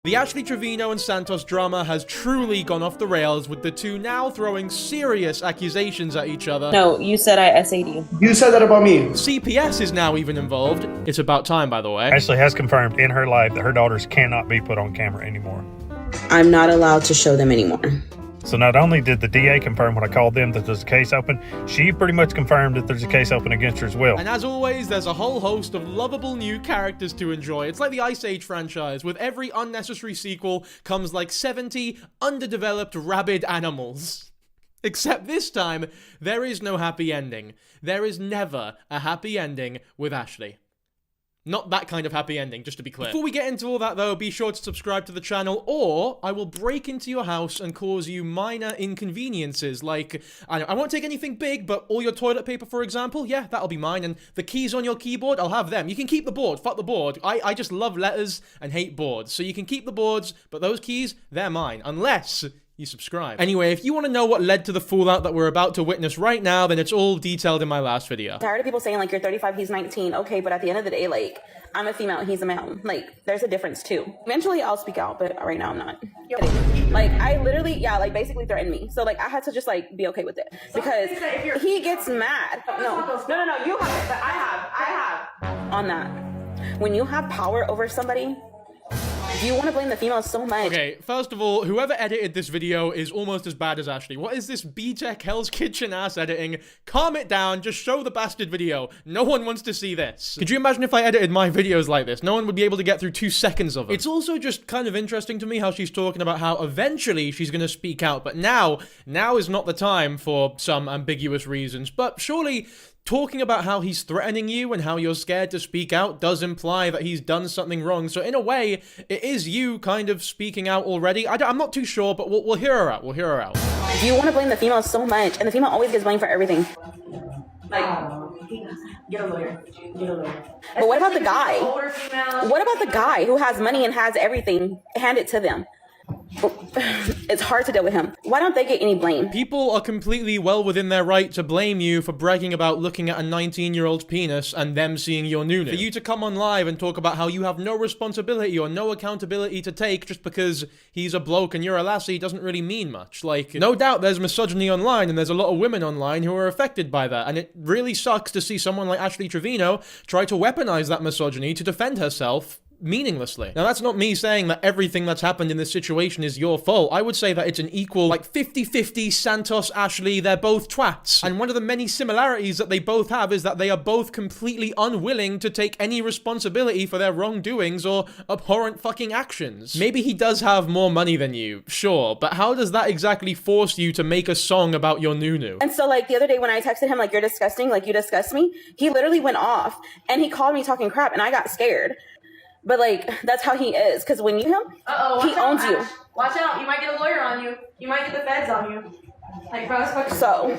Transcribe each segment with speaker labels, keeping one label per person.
Speaker 1: The Ashley Trevino and Santos drama has truly gone off the rails, with the two now throwing serious accusations at each other.
Speaker 2: No, you said I SA'd you.
Speaker 3: You said that about me.
Speaker 1: CPS is now even involved. It's about time, by the way.
Speaker 4: Ashley has confirmed in her life that her daughters cannot be put on camera anymore.
Speaker 2: I'm not allowed to show them anymore.
Speaker 4: So not only did the DA confirm when I called them that there's a case open, she pretty much confirmed that there's a case open against her as well.
Speaker 1: And as always, there's a whole host of lovable new characters to enjoy. It's like the Ice Age franchise. With every unnecessary sequel comes like 70 underdeveloped rabid animals. Except this time, there is no happy ending. There is never a happy ending with Ashley. Not that kind of happy ending, just to be clear. Before we get into all that, though, be sure to subscribe to the channel, or I will break into your house and cause you minor inconveniences, like, I won't take anything big, but all your toilet paper, for example, yeah, that'll be mine, and the keys on your keyboard, I'll have them. You can keep the board, fuck the board. I just love letters and hate boards, so you can keep the boards, but those keys, they're mine, unless you subscribe. Anyway, if you want to know what led to the fallout that we're about to witness right now, then it's all detailed in my last video.
Speaker 2: I'm tired of people saying, like, you're 35, he's 19. Okay, but at the end of the day, like, I'm a female, he's a male. Like, there's a difference, too. Eventually, I'll speak out, but right now, I'm not. Like, I literally, yeah, like, basically threatened me. So, like, I had to just, like, be okay with it. Because he gets mad. No, you haven't, but I have. On that. When you have power over somebody, you want to blame the females so much.
Speaker 1: Okay, first of all, whoever edited this video is almost as bad as Ashley. What is this B-Tech Hell's Kitchen ass editing? Calm it down, just show the bastard video. No one wants to see this. Could you imagine if I edited my videos like this? No one would be able to get through 2 seconds of them. It's also just kind of interesting to me how she's talking about how eventually she's gonna speak out, but now is not the time for some ambiguous reasons. But surely talking about how he's threatening you and how you're scared to speak out does imply that he's done something wrong. So in a way, it is you kind of speaking out already. I'm not too sure, but we'll hear her out. We'll hear her out.
Speaker 2: You want to blame the female so much, and the female always gets blamed for everything. Like,
Speaker 5: get a lawyer.
Speaker 2: but what about the guy? What about the guy who has money and has everything? Hand it to them. It's hard to deal with him. Why don't they get any blame?
Speaker 1: People are completely well within their right to blame you for bragging about looking at a 19-year-old's penis and them seeing your nunu. For you to come on live and talk about how you have no responsibility or no accountability to take just because he's a bloke and you're a lassie doesn't really mean much. Like, no doubt there's misogyny online and there's a lot of women online who are affected by that, and it really sucks to see someone like Ashley Trevino try to weaponize that misogyny to defend herself meaninglessly. Now, that's not me saying that everything that's happened in this situation is your fault. I would say that it's an equal, like, 50-50 Santos, Ashley, they're both twats. And one of the many similarities that they both have is that they are both completely unwilling to take any responsibility for their wrongdoings or abhorrent fucking actions. Maybe he does have more money than you, sure, but how does that exactly force you to make a song about your nunu?
Speaker 2: And so, like, the other day when I texted him, like, you're disgusting, like, you disgust me, he literally went off, and he called me talking crap, and I got scared. But, like, that's how he is. Because when you he owns you.
Speaker 5: Watch out. You might get a lawyer on you. You might get the feds on you. Like, bro, it's fucking
Speaker 2: so,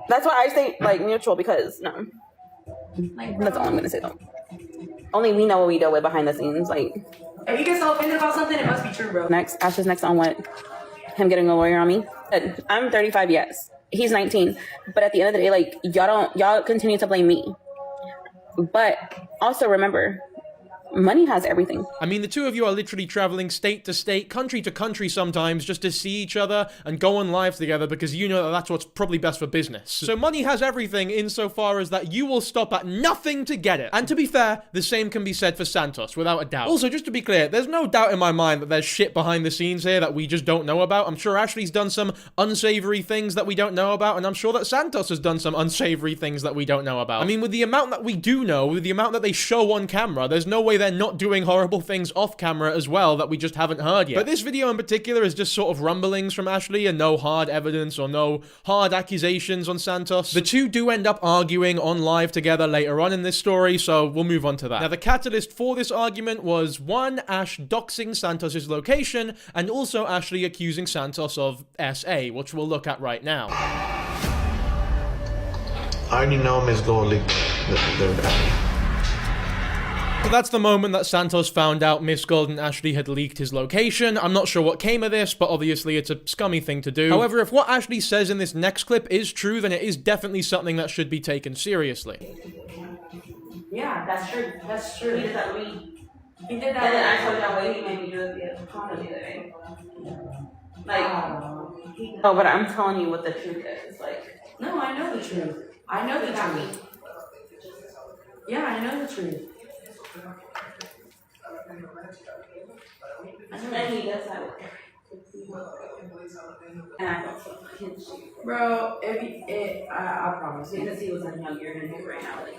Speaker 2: that's why I say, like, mutual, because, no. Like, that's all I'm going to say, though. Only we know what we deal with behind the scenes. Like,
Speaker 5: if you get so offended about something, it must be true, bro.
Speaker 2: Ash's next on what? Him getting a lawyer on me? I'm 35, yes. He's 19. But at the end of the day, like, y'all continue to blame me. But also remember, money has everything.
Speaker 1: I mean, the two of you are literally traveling state to state, country to country sometimes, just to see each other and go on live together because you know that that's what's probably best for business. So money has everything insofar as that you will stop at nothing to get it. And to be fair, the same can be said for Santos, without a doubt. Also, just to be clear, there's no doubt in my mind that there's shit behind the scenes here that we just don't know about. I'm sure Ashley's done some unsavory things that we don't know about, and I'm sure that Santos has done some unsavory things that we don't know about. I mean, with the amount that we do know, with the amount that they show on camera, there's no way they're not doing horrible things off camera as well that we just haven't heard yet. But this video in particular is just sort of rumblings from Ashley and no hard evidence or no hard accusations on Santos. The two do end up arguing on live together later on in this story, so we'll move on to that. Now, the catalyst for this argument was, one, Ash doxing Santos's location, and also Ashley accusing Santos of SA, which we'll look at right now.
Speaker 3: I already know Miss Gold leaked their bag.
Speaker 1: So that's the moment that Santos found out Miss Gold and Ashley had leaked his location. I'm not sure what came of this, but obviously it's a scummy thing to do. However, if what Ashley says in this next clip is true, then it is definitely something that should be taken seriously.
Speaker 5: Yeah, that's true. That's true. He did
Speaker 2: And then I
Speaker 5: that.
Speaker 2: told y'all what he made me do at the condom the other day. Like, oh, but I'm telling you what the truth is. Like,
Speaker 5: No, I know the truth. I know the truth. Yeah, I know the truth.
Speaker 2: and he does that. And I felt so fucking shit.
Speaker 5: Bro, I promise you.
Speaker 2: Because he was like, no, you're gonna do it right now. Like,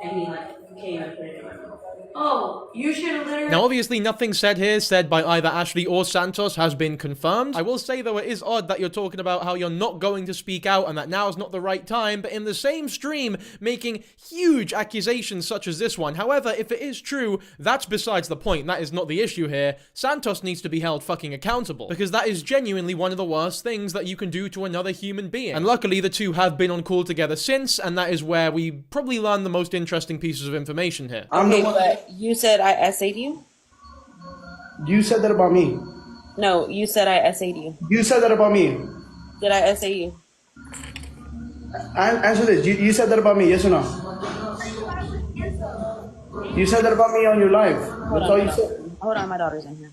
Speaker 2: and he like came and put it in my mouth.
Speaker 5: Oh, you should have literally.
Speaker 1: Now, obviously, nothing said here said by either Ashley or Santos has been confirmed. I will say, though, it is odd that you're talking about how you're not going to speak out and that now is not the right time, but in the same stream, making huge accusations such as this one. However, if it is true, that's besides the point. That is not the issue here. Santos needs to be held fucking accountable, because that is genuinely one of the worst things that you can do to another human being. And luckily, the two have been on call together since, and that is where we probably learn the most interesting pieces of information here.
Speaker 2: Okay, but you said I essayed you?
Speaker 6: You said that about me.
Speaker 2: No, you said I essayed you.
Speaker 6: You said that about me.
Speaker 2: Did I essay you?
Speaker 6: Answer this. You said that about me, yes or no? You said that about me on your live. That's all you said.
Speaker 2: Hold on, my daughter's in here.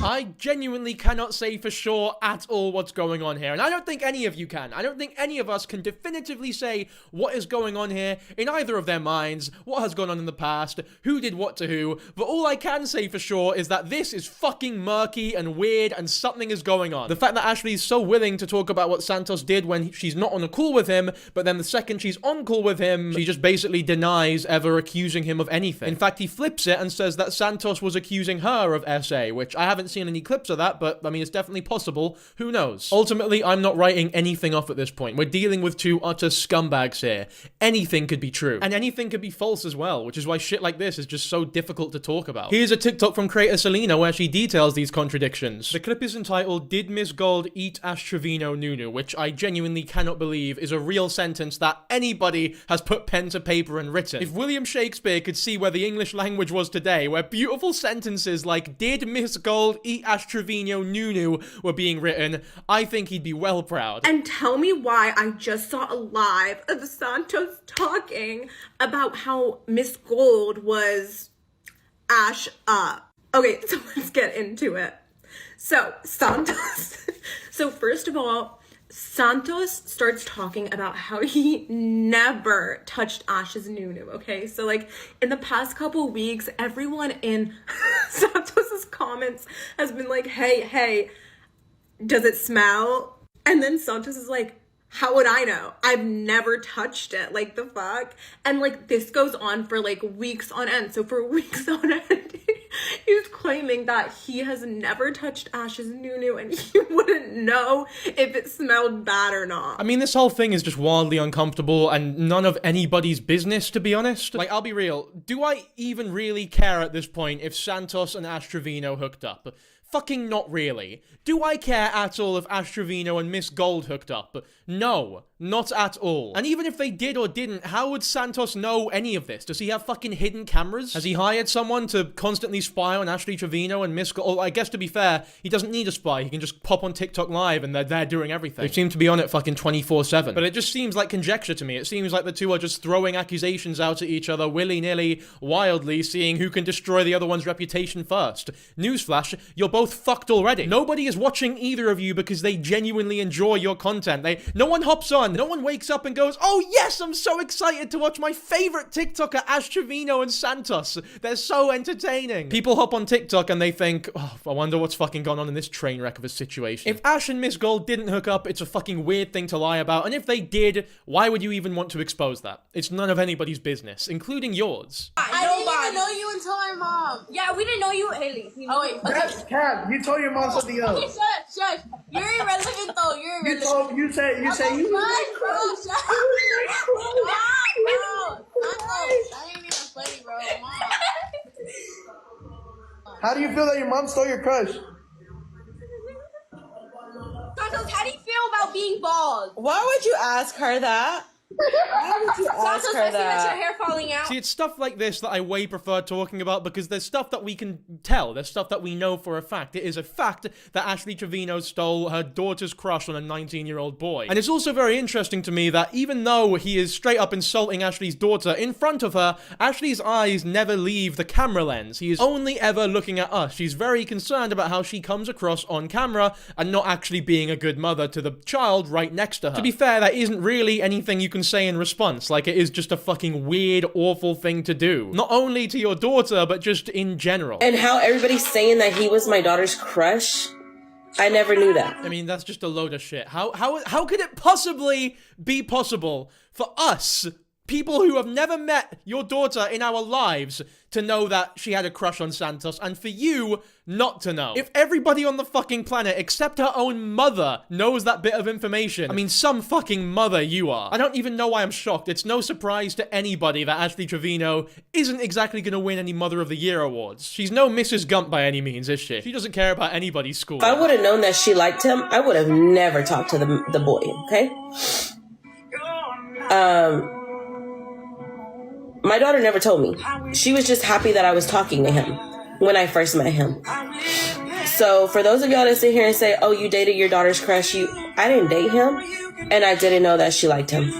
Speaker 1: I genuinely cannot say for sure at all what's going on here, and I don't think any of you can. I don't think any of us can definitively say what is going on here in either of their minds, what has gone on in the past, who did what to who, but all I can say for sure is that this is fucking murky and weird and something is going on. The fact that Ashley is so willing to talk about what Santos did when she's not on a call with him, but then the second she's on call with him, she just basically denies ever accusing him of anything. In fact, he flips it and says that Santos was accusing her of SA, which I haven't seen any clips of that, but I mean, it's definitely possible. Who knows? Ultimately, I'm not writing anything off at this point. We're dealing with two utter scumbags here. Anything could be true, and anything could be false as well, which is why shit like this is just so difficult to talk about. Here's a TikTok from creator Selena where she details these contradictions. The clip is entitled, "Did Miss Gold eat Ash Trevino Nunu?" which I genuinely cannot believe is a real sentence that anybody has put pen to paper and written. If William Shakespeare could see where the English language was today, where beautiful sentences like "Did Miss Gold eat Ash Trevino Nunu" were being written, I think he'd be well proud.
Speaker 7: And tell me why I just saw a live of Santos talking about how Miss Gold was Ash up. Okay, so let's get into it. So, Santos. So, first of all, Santos starts talking about how he never touched Ash's Nunu, okay? So, like, in the past couple weeks, everyone in Santos's comments has been like, hey, does it smell? And then Santos is like, how would I know? I've never touched it. Like, the fuck? And, like, this goes on for, like, weeks on end. So, for weeks on end, he's claiming that he has never touched Ash's Nunu and he wouldn't know if it smelled bad or not.
Speaker 1: I mean, this whole thing is just wildly uncomfortable and none of anybody's business, to be honest. Like, I'll be real. Do I even really care at this point if Santos and Ash Trevino hooked up? Fucking not really. Do I care at all if Ash Trevino and Miss Gold hooked up? No, not at all. And even if they did or didn't, how would Santos know any of this? Does he have fucking hidden cameras? Has he hired someone to constantly spy on Ashley Trevino and Miss Gold? I guess to be fair, he doesn't need a spy. He can just pop on TikTok Live and they're there doing everything. They seem to be on it fucking 24/7. But it just seems like conjecture to me. It seems like the two are just throwing accusations out at each other willy-nilly, wildly, seeing who can destroy the other one's reputation first. Newsflash, you're both fucked already. Nobody is watching either of you because they genuinely enjoy your content. No one hops on. No one wakes up and goes, oh yes, I'm so excited to watch my favorite TikToker, Ash Trevino and Santos. They're so entertaining. People hop on TikTok and they think, oh, I wonder what's fucking gone on in this train wreck of a situation. If Ash and Miss Gold didn't hook up, it's a fucking weird thing to lie about. And if they did, why would you even want to expose that? It's none of anybody's business, including yours.
Speaker 8: I didn't even know you until our mom. Yeah, we didn't know you, Haley. Oh wait,
Speaker 6: That's Cat. You told your mom something else.
Speaker 8: okay, shush. You're irrelevant though. You're irrelevant.
Speaker 6: You said you.
Speaker 8: Shut, bro. Shut up. Bro. That ain't even funny, bro. Mom.
Speaker 6: How do you feel that your mom stole your crush?
Speaker 8: Santos, how do you feel about being bald?
Speaker 2: Why would you ask her that?
Speaker 8: Santos, I see that your hair falling out.
Speaker 1: See, it's stuff like this that I way prefer talking about because there's stuff that we can tell. There's stuff that we know for a fact. It is a fact that Ashley Trevino stole her daughter's crush on a 19-year-old boy. And it's also very interesting to me that even though he is straight up insulting Ashley's daughter in front of her, Ashley's eyes never leave the camera lens. He is only ever looking at us. She's very concerned about how she comes across on camera and not actually being a good mother to the child right next to her. To be fair, that isn't really anything you can say in response. Like, it is just a fucking weird, awful thing to do. Not only to your daughter, but just in general.
Speaker 9: And how everybody's saying that he was my daughter's crush, I never knew that.
Speaker 1: I mean, that's just a load of shit. How could it possibly be possible for us, people who have never met your daughter in our lives, to know that she had a crush on Santos, and for you not to know? If everybody on the fucking planet, except her own mother, knows that bit of information, I mean, some fucking mother you are. I don't even know why I'm shocked. It's no surprise to anybody that Ashley Trevino isn't exactly gonna win any Mother of the Year awards. She's no Mrs. Gump by any means, is she? She doesn't care about anybody's school.
Speaker 9: If I would have known that she liked him, I would have never talked to the boy, okay? My daughter never told me. She was just happy that I was talking to him when I first met him. So for those of y'all that sit here and say, oh, you dated your daughter's crush, I didn't date him, and I didn't know that she liked him.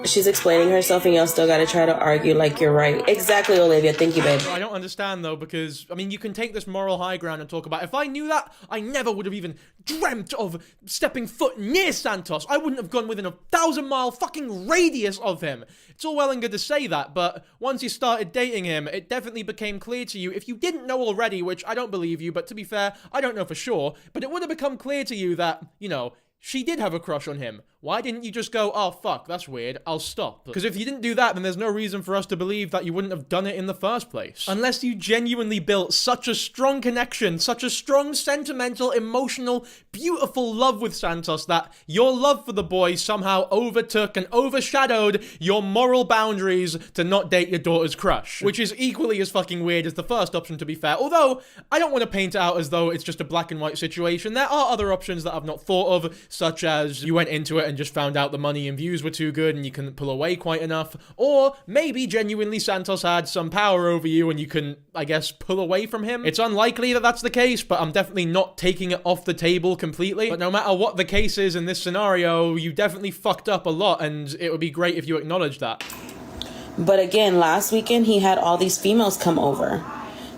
Speaker 9: She's explaining herself and y'all still gotta try to argue like you're right. Exactly, Olivia. Thank you, babe.
Speaker 1: I don't understand, though, because, I mean, you can take this moral high ground and talk about, if I knew that, I never would have even dreamt of stepping foot near Santos. I wouldn't have gone within a 1,000-mile fucking radius of him. It's all well and good to say that, but once you started dating him, it definitely became clear to you, if you didn't know already, which I don't believe you, but to be fair, I don't know for sure, but it would have become clear to you that, you know, she did have a crush on him. Why didn't you just go, oh, fuck, that's weird, I'll stop? Because if you didn't do that, then there's no reason for us to believe that you wouldn't have done it in the first place. Unless you genuinely built such a strong connection, such a strong, sentimental, emotional, beautiful love with Santos that your love for the boy somehow overtook and overshadowed your moral boundaries to not date your daughter's crush. Which is equally as fucking weird as the first option, to be fair. Although, I don't want to paint it out as though it's just a black and white situation. There are other options that I've not thought of, such as you went into it and just found out the money and views were too good and you couldn't pull away quite enough, or maybe genuinely Santos had some power over you and you couldn't, I guess, pull away from him. It's unlikely that that's the case, but I'm definitely not taking it off the table completely. But no matter what the case is in this scenario, you definitely fucked up a lot, and it would be great if you acknowledged that.
Speaker 9: But again, last weekend he had all these females come over.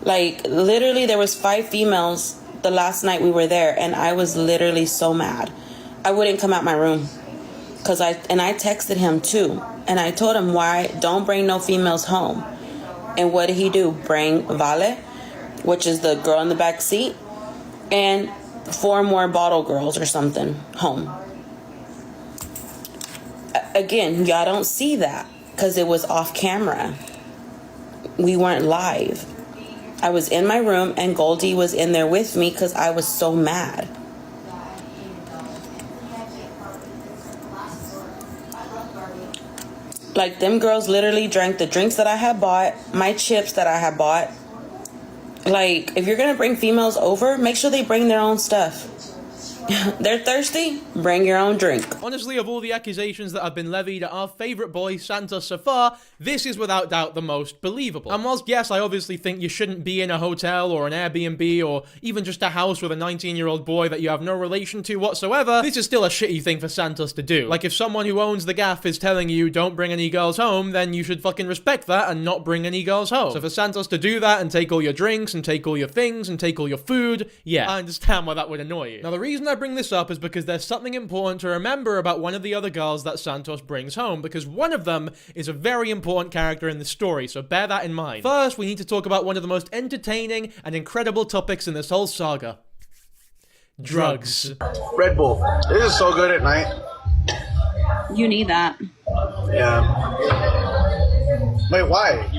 Speaker 9: Like, literally there was 5 females the last night we were there, and I was literally so mad. I wouldn't come out my room. I texted him too. And I told him, why don't bring no females home? And what did he do? Bring Vale, which is the girl in the back seat, and 4 more bottle girls or something home. Again, y'all don't see that because it was off camera. We weren't live. I was in my room and Goldie was in there with me because I was so mad. Like, them girls literally drank the drinks that I had bought, my chips that I had bought. Like, if you're gonna bring females over, make sure they bring their own stuff. They're thirsty? Bring your own drink.
Speaker 1: Honestly, of all the accusations that have been levied at our favourite boy, Santos, so far, this is without doubt the most believable. And whilst, yes, I obviously think you shouldn't be in a hotel or an Airbnb or even just a house with a 19-year-old boy that you have no relation to whatsoever, this is still a shitty thing for Santos to do. Like, if someone who owns the gaff is telling you don't bring any girls home, then you should fucking respect that and not bring any girls home. So for Santos to do that and take all your drinks and take all your things and take all your food, yeah, I understand why that would annoy you. Now, the reason I bring this up is because there's something important to remember about one of the other girls that Santos brings home, because one of them is a very important character in the story, so bear that in mind. First, we need to talk about one of the most entertaining and incredible topics in this whole saga. Drugs.
Speaker 6: Red Bull. This is so good at night.
Speaker 2: You need that.
Speaker 6: Yeah. Wait, why?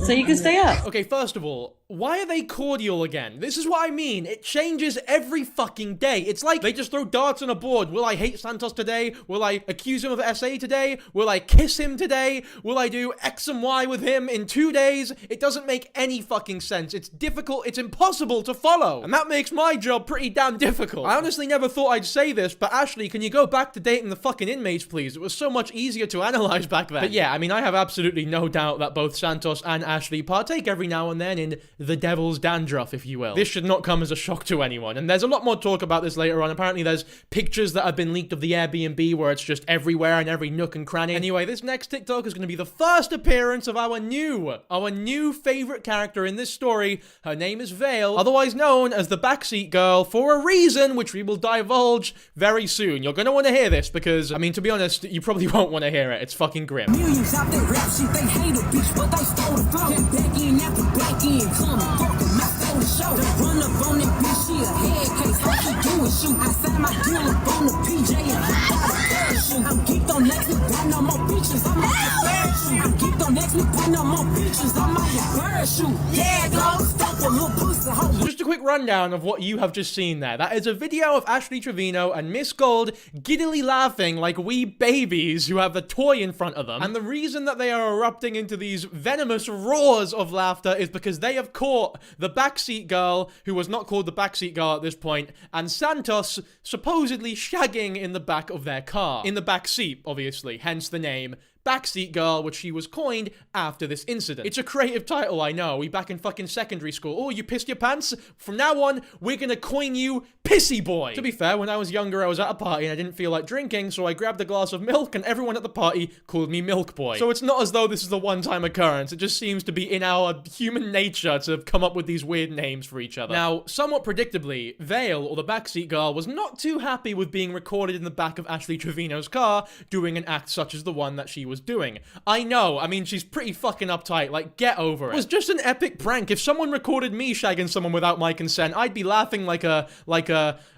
Speaker 2: So you can stay up.
Speaker 1: Okay, first of all, why are they cordial again? This is what I mean. It changes every fucking day. It's like they just throw darts on a board. Will I hate Santos today? Will I accuse him of SA today? Will I kiss him today? Will I do X and Y with him in 2 days? It doesn't make any fucking sense. It's difficult. It's impossible to follow. And that makes my job pretty damn difficult. I honestly never thought I'd say this, but Ashley, can you go back to dating the fucking inmates, please? It was so much easier to analyze back then. But yeah, I mean, I have absolutely no doubt that both Santos and Ashley partake every now and then in the devil's dandruff, if you will. This should not come as a shock to anyone. And there's a lot more talk about this later on. Apparently there's pictures that have been leaked of the Airbnb where it's just everywhere in every nook and cranny. Anyway, this next TikTok is going to be the first appearance of our new favorite character in this story. Her name is Vale, otherwise known as the backseat girl, for a reason which we will divulge very soon. You're going to want to hear this because, I mean, to be honest, you probably won't want to hear it. It's fucking grim.
Speaker 10: Millions out there rap shit, they hate a bitch, but they stole the flow. Get back in after back in, come fucking my stole the show. They run up on that bitch, she a head case, all she do is shoot. I signed my deal up on the PJ and hopped out a parachute. I'm geeked on next, got no more bitches, I'm like a parachute. I'm geeked on next, got no more bitches, I'm like a parachute. Yeah, go, stop a little pussy, ho.
Speaker 1: So just a quick rundown of what you have just seen there. That is a video of Ashley Trevino and Miss Gold giddily laughing like wee babies who have the toy in front of them. And the reason that they are erupting into these venomous roars of laughter is because they have caught the backseat girl, who was not called the backseat girl at this point, and Santos supposedly shagging in the back of their car. In the back seat, obviously, hence the name Backseat Girl, which she was coined after this incident. It's a creative title, I know. We back in fucking secondary school. Oh, you pissed your pants? From now on, we're gonna coin you Pissy Boy. To be fair, when I was younger, I was at a party and I didn't feel like drinking, so I grabbed a glass of milk and everyone at the party called me Milk Boy. So it's not as though this is a one-time occurrence. It just seems to be in our human nature to come up with these weird names for each other. Now, somewhat predictably, Vale, or the backseat girl, was not too happy with being recorded in the back of Ashley Trevino's car doing an act such as the one that she was doing. I know, I mean, she's pretty fucking uptight, like, get over it. It was just an epic prank. If someone recorded me shagging someone without my consent, I'd be laughing like a,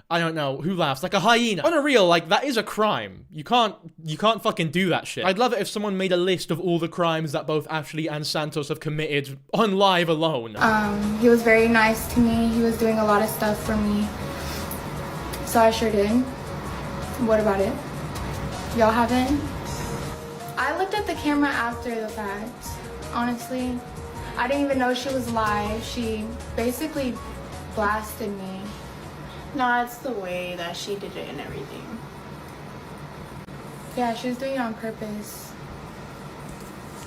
Speaker 1: I don't know, who laughs? Like a hyena. On a real, like, that is a crime. You can't fucking do that shit. I'd love it if someone made a list of all the crimes that both Ashley and Santos have committed on live alone.
Speaker 11: He was very nice to me. He was doing a lot of stuff for me. So I sure did. What about it? Y'all haven't? I looked at the camera after the fact, honestly. I didn't even know she was live. She basically blasted me.
Speaker 12: No, it's the way that she did it and everything.
Speaker 11: Yeah, she was doing it on purpose.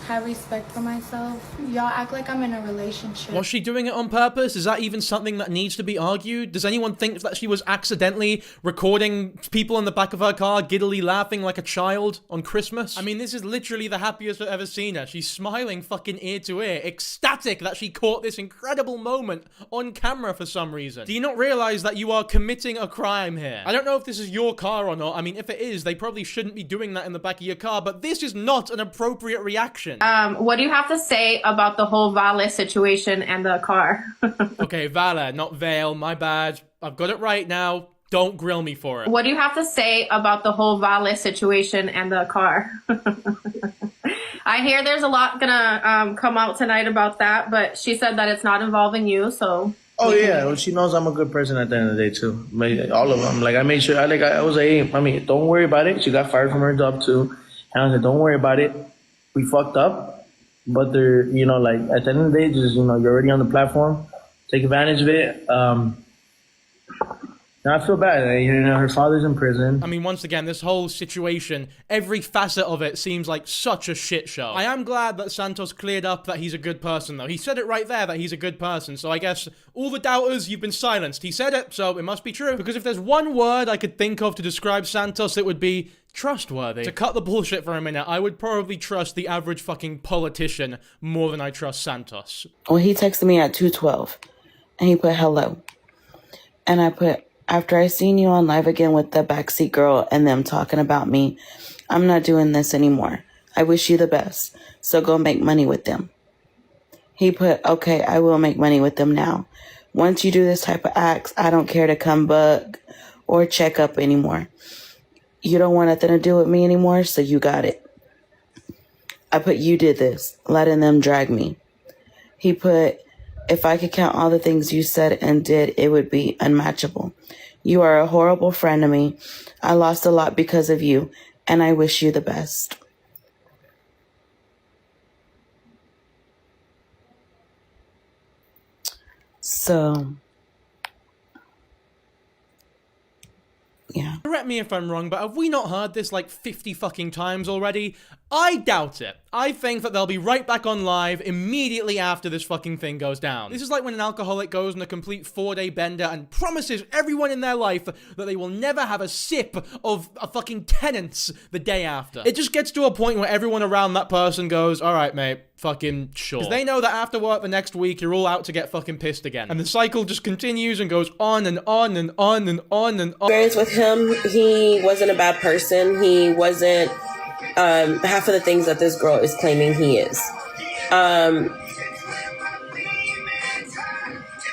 Speaker 11: Have respect for myself. Y'all act like I'm in a relationship.
Speaker 1: Was she doing it on purpose? Is that even something that needs to be argued? Does anyone think that she was accidentally recording people in the back of her car giddily laughing like a child on Christmas? I mean, this is literally the happiest I've ever seen her. She's smiling fucking ear to ear, ecstatic that she caught this incredible moment on camera for some reason. Do you not realize that you are committing a crime here? I don't know if this is your car or not. I mean, if it is, they probably shouldn't be doing that in the back of your car, but this is not an appropriate reaction.
Speaker 12: What do you have to say about the whole Vale situation and the car?
Speaker 1: Okay, Vale, not Vale, my bad. I've got it right now. Don't grill me for it.
Speaker 12: What do you have to say about the whole Vale situation and the car? I hear there's a lot gonna come out tonight about that, but she said that it's not involving you, so...
Speaker 6: Oh yeah, well, she knows I'm a good person at the end of the day too. All of them. Like I made sure. I was like, hey, I mean, don't worry about it. She got fired from her job too, and I said, don't worry about it. We fucked up, but they're, you know, like at the end of the day, just, you know, you're already on the platform. Take advantage of it. Now I feel bad. You know, her father's in prison.
Speaker 1: I mean, once again, this whole situation, every facet of it seems like such a shit show. I am glad that Santos cleared up that he's a good person, though. He said it right there that he's a good person, so I guess all the doubters, you've been silenced. He said it, so it must be true. Because if there's one word I could think of to describe Santos, it would be trustworthy. To cut the bullshit for a minute, I would probably trust the average fucking politician more than I trust Santos.
Speaker 9: Well, he texted me at 2:12, and he put hello. And I put, after I seen you on live again with the backseat girl and them talking about me, I'm not doing this anymore. I wish you the best. So go make money with them. He put, okay, I will make money with them now. Once you do this type of acts, I don't care to come bug or check up anymore. You don't want nothing to do with me anymore, so you got it. I put, you did this, letting them drag me. He put, If I could count all the things you said and did, it would be unmatchable. You are a horrible friend to me. I lost a lot because of you, and I wish you the best. So, yeah.
Speaker 1: Correct me if I'm wrong, but have we not heard this like 50 fucking times already? I doubt it. I think that they'll be right back on live immediately after this fucking thing goes down. This is like when an alcoholic goes on a complete 4-day bender and promises everyone in their life that they will never have a sip of a fucking Tennent's the day after. It just gets to a point where everyone around that person goes, alright mate, fucking sure. Because they know that after work the next week, you're all out to get fucking pissed again. And the cycle just continues and goes on and on and on and on and on.
Speaker 9: Experience with him, he wasn't a bad person. He wasn't half of the things that this girl is claiming he is.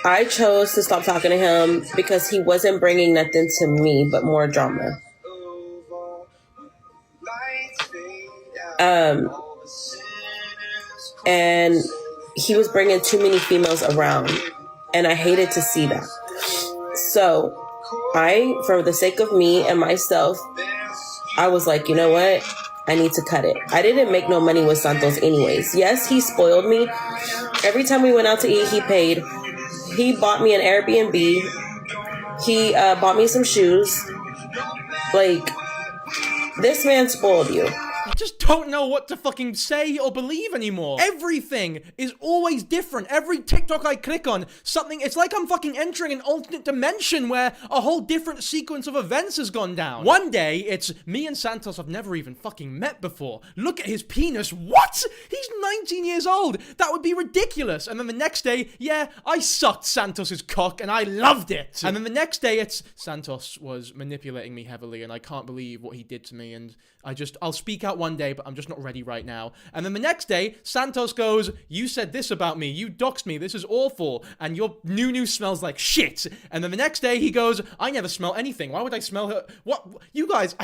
Speaker 9: I chose to stop talking to him because he wasn't bringing nothing to me but more drama. And he was bringing too many females around, and I hated to see that. So for the sake of me and myself, I was like, you know what? I need to cut it. I didn't make no money with Santos anyways. Yes, he spoiled me. Every time we went out to eat, he paid. He bought me an Airbnb. He bought me some shoes. Like, this man spoiled you.
Speaker 1: I just don't know what to fucking say or believe anymore. Everything is always different. Every TikTok I click on, it's like I'm fucking entering an alternate dimension where a whole different sequence of events has gone down. One day, it's me and Santos have never even fucking met before. Look at his penis. What? He's 19 years old. That would be ridiculous. And then the next day, yeah, I sucked Santos's cock and I loved it. And then the next day, it's Santos was manipulating me heavily and I can't believe what he did to me, and I'll speak out one day, but I'm just not ready right now. And then the next day, Santos goes, you said this about me, you doxed me, this is awful, and your new smells like shit. And then the next day he goes, I never smell anything, why would I smell her? What? You guys,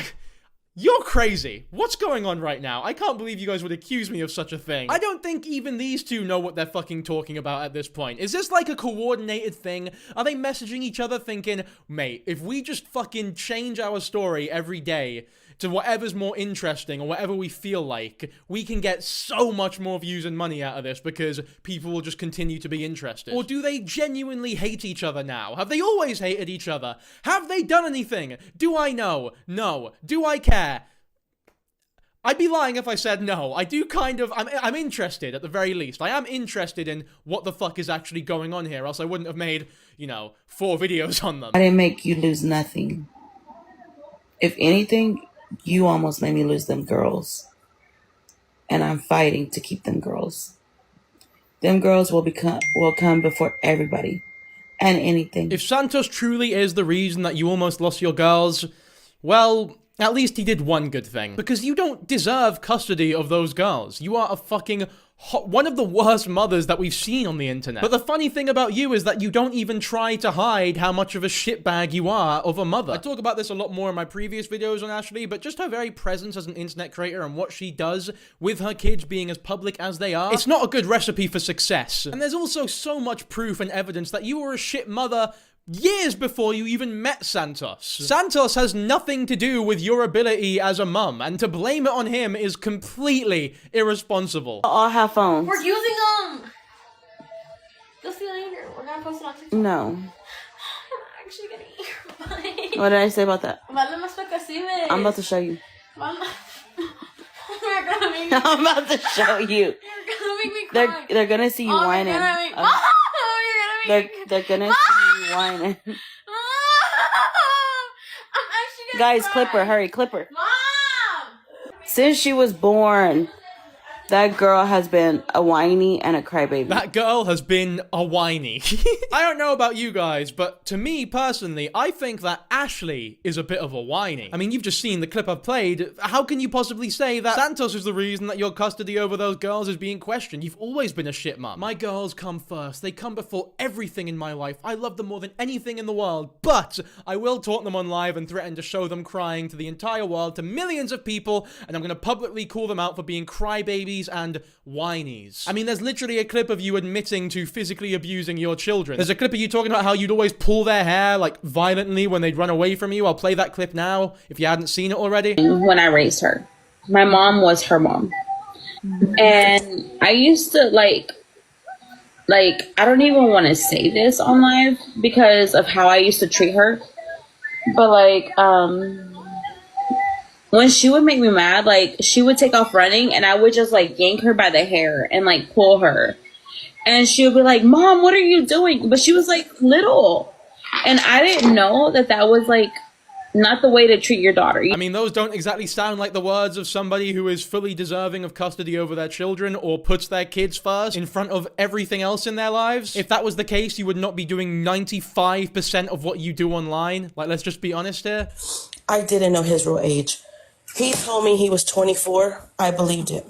Speaker 1: you're crazy. What's going on right now? I can't believe you guys would accuse me of such a thing. I don't think even these two know what they're fucking talking about at this point. Is this like a coordinated thing? Are they messaging each other thinking, mate, if we just fucking change our story every day to whatever's more interesting or whatever we feel like, we can get so much more views and money out of this because people will just continue to be interested? Or do they genuinely hate each other now? Have they always hated each other? Have they done anything? Do I know? No. Do I care? I'd be lying if I said no. I do kind of, I'm interested at the very least. I am interested in what the fuck is actually going on here, else I wouldn't have made, 4 videos on them.
Speaker 9: I didn't make you lose nothing. If anything, you almost made me lose them girls. And I'm fighting to keep them girls. Them girls will come before everybody and anything.
Speaker 1: If Santos truly is the reason that you almost lost your girls, well, at least he did one good thing. Because you don't deserve custody of those girls. You are a fucking one of the worst mothers that we've seen on the internet. But the funny thing about you is that you don't even try to hide how much of a shitbag you are of a mother. I talk about this a lot more in my previous videos on Ashley, but just her very presence as an internet creator and what she does with her kids being as public as they are, it's not a good recipe for success. And there's also so much proof and evidence that you were a shit mother years before you even met Santos. Santos has nothing to do with your ability as a mum, and to blame it on him is completely irresponsible.
Speaker 9: All have phones.
Speaker 8: We're using them. You'll see later. We're gonna post it on TikTok.
Speaker 9: No.
Speaker 8: I'm actually gonna eat your butt.
Speaker 9: What did I say about that?
Speaker 8: Vale más para que así ves.
Speaker 9: I'm about to show you.
Speaker 8: Vale. You're gonna make me
Speaker 9: I'm about to show you.
Speaker 8: You're gonna make me cry.
Speaker 9: They're gonna see you whining.
Speaker 8: You're gonna make
Speaker 9: They're gonna see you whining.
Speaker 8: I'm actually gonna
Speaker 9: Guys,
Speaker 8: cry.
Speaker 9: clip her. Hurry, clip her.
Speaker 8: Mom!
Speaker 9: Since she was born, that girl has been a whiny and a crybaby.
Speaker 1: That girl has been a whiny. I don't know about you guys, but to me personally, I think that Ashley is a bit of a whiny. I mean, you've just seen the clip I've played. How can you possibly say that Santos is the reason that your custody over those girls is being questioned? You've always been a shit mum. My girls come first. They come before everything in my life. I love them more than anything in the world, but I will taunt them on live and threaten to show them crying to the entire world, to millions of people, and I'm going to publicly call them out for being crybabies pussies and whinies. I mean, there's literally a clip of you admitting to physically abusing your children. There's a clip of you talking about how you'd always pull their hair, like, violently when they'd run away from you. I'll play that clip now, if you hadn't seen it already.
Speaker 2: When I raised her, my mom was her mom. And I used to, like, I don't even want to say this on live because of how I used to treat her. But, like, when she would make me mad, like, she would take off running and I would just, like, yank her by the hair and, like, pull her. And she would be like, Mom, what are you doing? But she was, like, little. And I didn't know that that was, like, not the way to treat your daughter.
Speaker 1: I mean, those don't exactly sound like the words of somebody who is fully deserving of custody over their children or puts their kids first in front of everything else in their lives. If that was the case, you would not be doing 95% of what you do online. Like, let's just be honest here.
Speaker 13: I didn't know his real age. He told me he was 24. I believed it.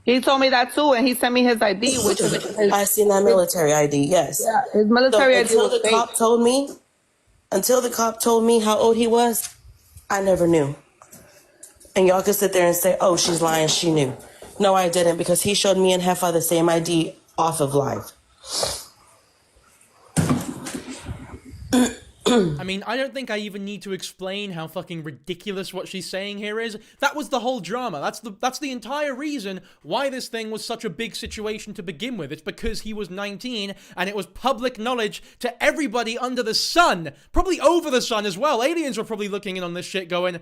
Speaker 14: He told me that too, and he sent me his ID, which is his,
Speaker 13: I seen that military ID, yes.
Speaker 14: Yeah, his military ID
Speaker 13: until
Speaker 14: was
Speaker 13: the
Speaker 14: fake.
Speaker 13: Until the cop told me how old he was, I never knew. And y'all could sit there and say, oh, she's lying, she knew. No, I didn't, because he showed me and Heffa the same ID off of live.
Speaker 1: I mean, I don't think I even need to explain how fucking ridiculous what she's saying here is. That was the whole drama. That's the entire reason why this thing was such a big situation to begin with. It's because he was 19 and it was public knowledge to everybody under the sun. Probably over the sun as well. Aliens were probably looking in on this shit going,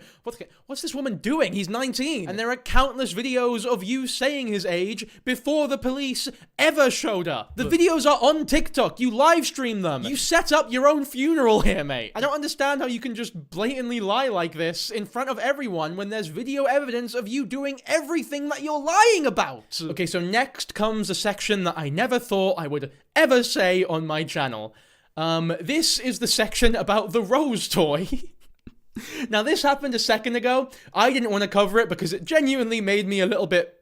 Speaker 1: what's this woman doing? He's 19. And there are countless videos of you saying his age before the police ever showed up. The videos are on TikTok. You live stream them. You set up your own funeral here, mate. I don't understand how you can just blatantly lie like this in front of everyone when there's video evidence of you doing everything that you're lying about. Okay, so next comes a section that I never thought I would ever say on my channel. This is the section about the Rose toy. Now, this happened a second ago. I didn't want to cover it because it genuinely made me a little bit...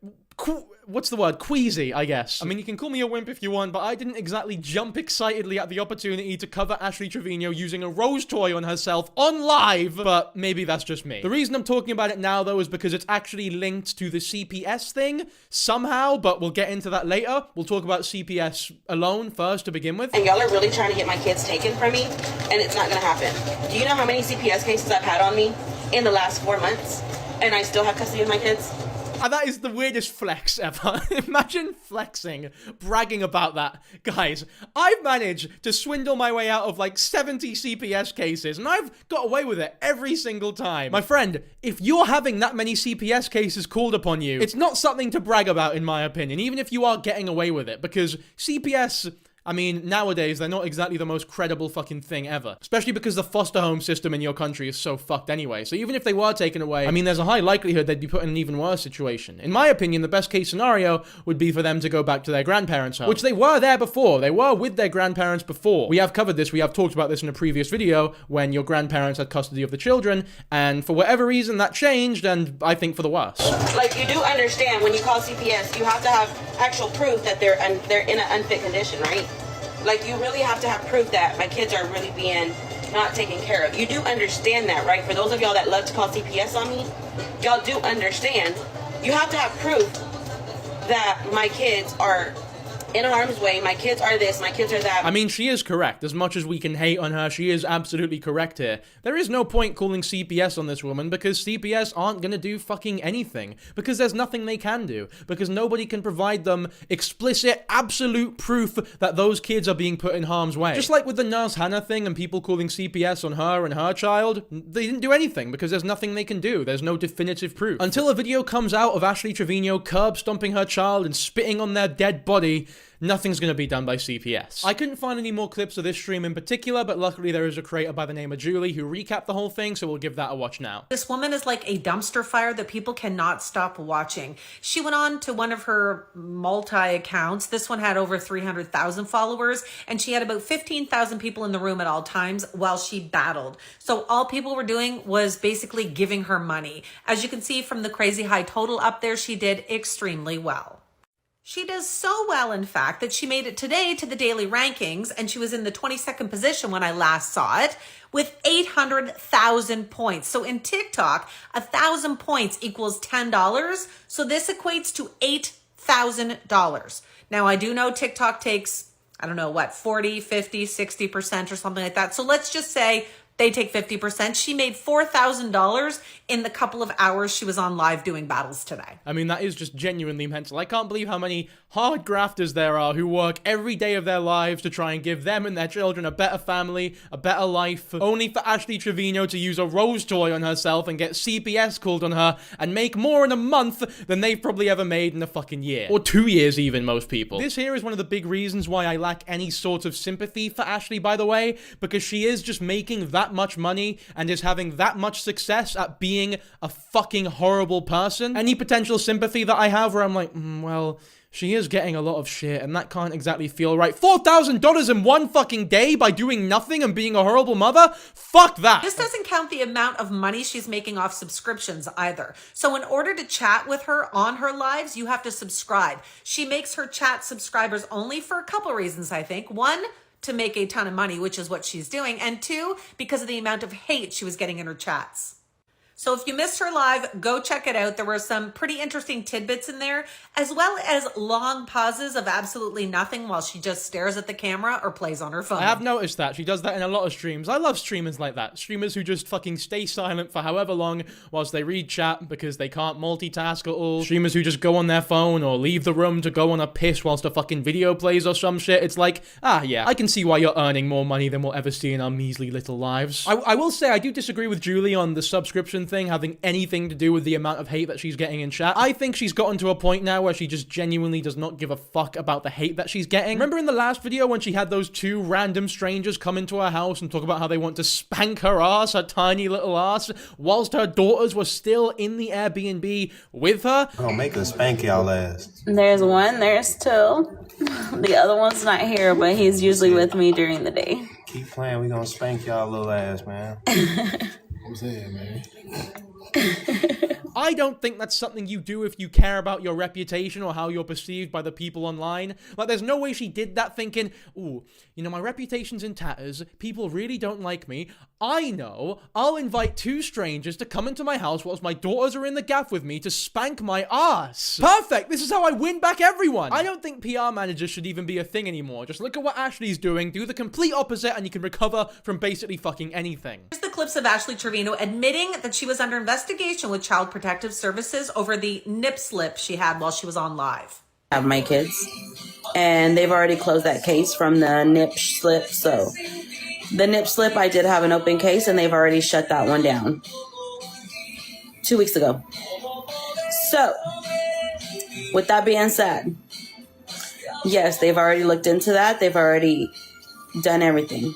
Speaker 1: what's the word? Queasy, I guess. I mean, you can call me a wimp if you want, but I didn't exactly jump excitedly at the opportunity to cover Ashley Trevino using a rose toy on herself on live, but maybe that's just me. The reason I'm talking about it now, though, is because it's actually linked to the CPS thing somehow, but we'll get into that later. We'll talk about CPS alone first to begin with.
Speaker 2: And y'all are really trying to get my kids taken from me, and it's not gonna happen. Do you know how many CPS cases I've had on me in the last 4 months, and I still have custody of my kids?
Speaker 1: And that is the weirdest flex ever. Imagine flexing, bragging about that. Guys, I've managed to swindle my way out of like 70 CPS cases, and I've got away with it every single time. My friend, if you're having that many CPS cases called upon you, it's not something to brag about, in my opinion, even if you are getting away with it, because CPS... I mean, nowadays, they're not exactly the most credible fucking thing ever. Especially because the foster home system in your country is so fucked anyway. So even if they were taken away, I mean, there's a high likelihood they'd be put in an even worse situation. In my opinion, the best case scenario would be for them to go back to their grandparents' home. Which they were there before. They were with their grandparents before. We have covered this. We have talked about this in a previous video when your grandparents had custody of the children. And for whatever reason, that changed, and I think for the worse.
Speaker 2: Like, you do understand when you call CPS, you have to have actual proof that they're in an unfit condition, right? Like, you really have to have proof that my kids are really being not taken care of. You do understand that, right? For those of y'all that love to call CPS on me, y'all do understand. You have to have proof that my kids are in harm's way, my kids are this, my kids are that.
Speaker 1: I mean, she is correct. As much as we can hate on her, she is absolutely correct here. There is no point calling CPS on this woman because CPS aren't gonna do fucking anything. Because there's nothing they can do. Because nobody can provide them explicit, absolute proof that those kids are being put in harm's way. Just like with the nurse Hannah thing and people calling CPS on her and her child, they didn't do anything because there's nothing they can do. There's no definitive proof. Until a video comes out of Ashley Trevino curb stomping her child and spitting on their dead body, nothing's going to be done by CPS. I couldn't find any more clips of this stream in particular, but luckily there is a creator by the name of Julie who recapped the whole thing, so we'll give that a watch now.
Speaker 15: This woman is like a dumpster fire that people cannot stop watching. She went on to one of her multi-accounts. This one had over 300,000 followers, and she had about 15,000 people in the room at all times while she battled. So all people were doing was basically giving her money. As you can see from the crazy high total up there, she did extremely well. She does so well, in fact, that she made it today to the daily rankings, and she was in the 22nd position when I last saw it, with 800,000 points. So in TikTok, 1,000 points equals $10. So this equates to $4,000. Now, I do know TikTok takes, I don't know what, 40, 50, 60% or something like that. So let's just say they take 50%. She made $4,000 in the couple of hours she was on live doing battles today.
Speaker 1: I mean, that is just genuinely mental. I can't believe how many hard grafters there are who work every day of their lives to try and give them and their children a better family, a better life, only for Ashley Trevino to use a rose toy on herself and get CPS called on her and make more in a month than they've probably ever made in a fucking year. Or 2 years even, most people. This here is one of the big reasons why I lack any sort of sympathy for Ashley, by the way, because she is just making that much money and is having that much success at being a fucking horrible person. Any potential sympathy that I have where I'm like, well, she is getting a lot of shit and that can't exactly feel right. $4,000 in one fucking day by doing nothing and being a horrible mother? Fuck that.
Speaker 15: This doesn't count the amount of money she's making off subscriptions either. So in order to chat with her on her lives, you have to subscribe. She makes her chat subscribers only for a couple reasons, I think. One, to make a ton of money, which is what she's doing. And two, because of the amount of hate she was getting in her chats. So if you missed her live, go check it out. There were some pretty interesting tidbits in there, as well as long pauses of absolutely nothing while she just stares at the camera or plays on her phone.
Speaker 1: I have noticed that. She does that in a lot of streams. I love streamers like that. Streamers who just fucking stay silent for however long whilst they read chat because they can't multitask at all. Streamers who just go on their phone or leave the room to go on a piss whilst a fucking video plays or some shit. It's like, yeah, I can see why you're earning more money than we'll ever see in our measly little lives. I will say, I do disagree with Julie on the subscription thing having anything to do with the amount of hate that she's getting in chat. I think she's gotten to a point now where she just genuinely does not give a fuck about the hate that she's getting. Remember in the last video when she had those two random strangers come into her house and talk about how they want to spank her ass, her tiny little ass, whilst her daughters were still in the Airbnb with her?
Speaker 3: I'm gonna make her spank y'all ass.
Speaker 2: There's one, there's two. The other one's not here, but he's usually with me during the day.
Speaker 3: Keep playing, we gonna spank y'all little ass, man. I'm saying, man.
Speaker 1: I don't think that's something you do if you care about your reputation or how you're perceived by the people online. Like, there's no way she did that thinking, ooh, you know, my reputation's in tatters, people really don't like me. I know, I'll invite two strangers to come into my house whilst my daughters are in the gaff with me to spank my ass. Perfect, this is how I win back everyone. I don't think PR managers should even be a thing anymore. Just look at what Ashley's doing, do the complete opposite, and you can recover from basically fucking anything.
Speaker 15: Here's the clips of Ashley Trevino admitting that she was under investigation with Child Protective Services over the nip slip she had while she was on live.
Speaker 9: I have my kids, and they've already closed that case from the nip slip. So the nip slip, I did have an open case, and they've already shut that one down 2 weeks ago. So with that being said, yes, they've already looked into that. They've already done everything.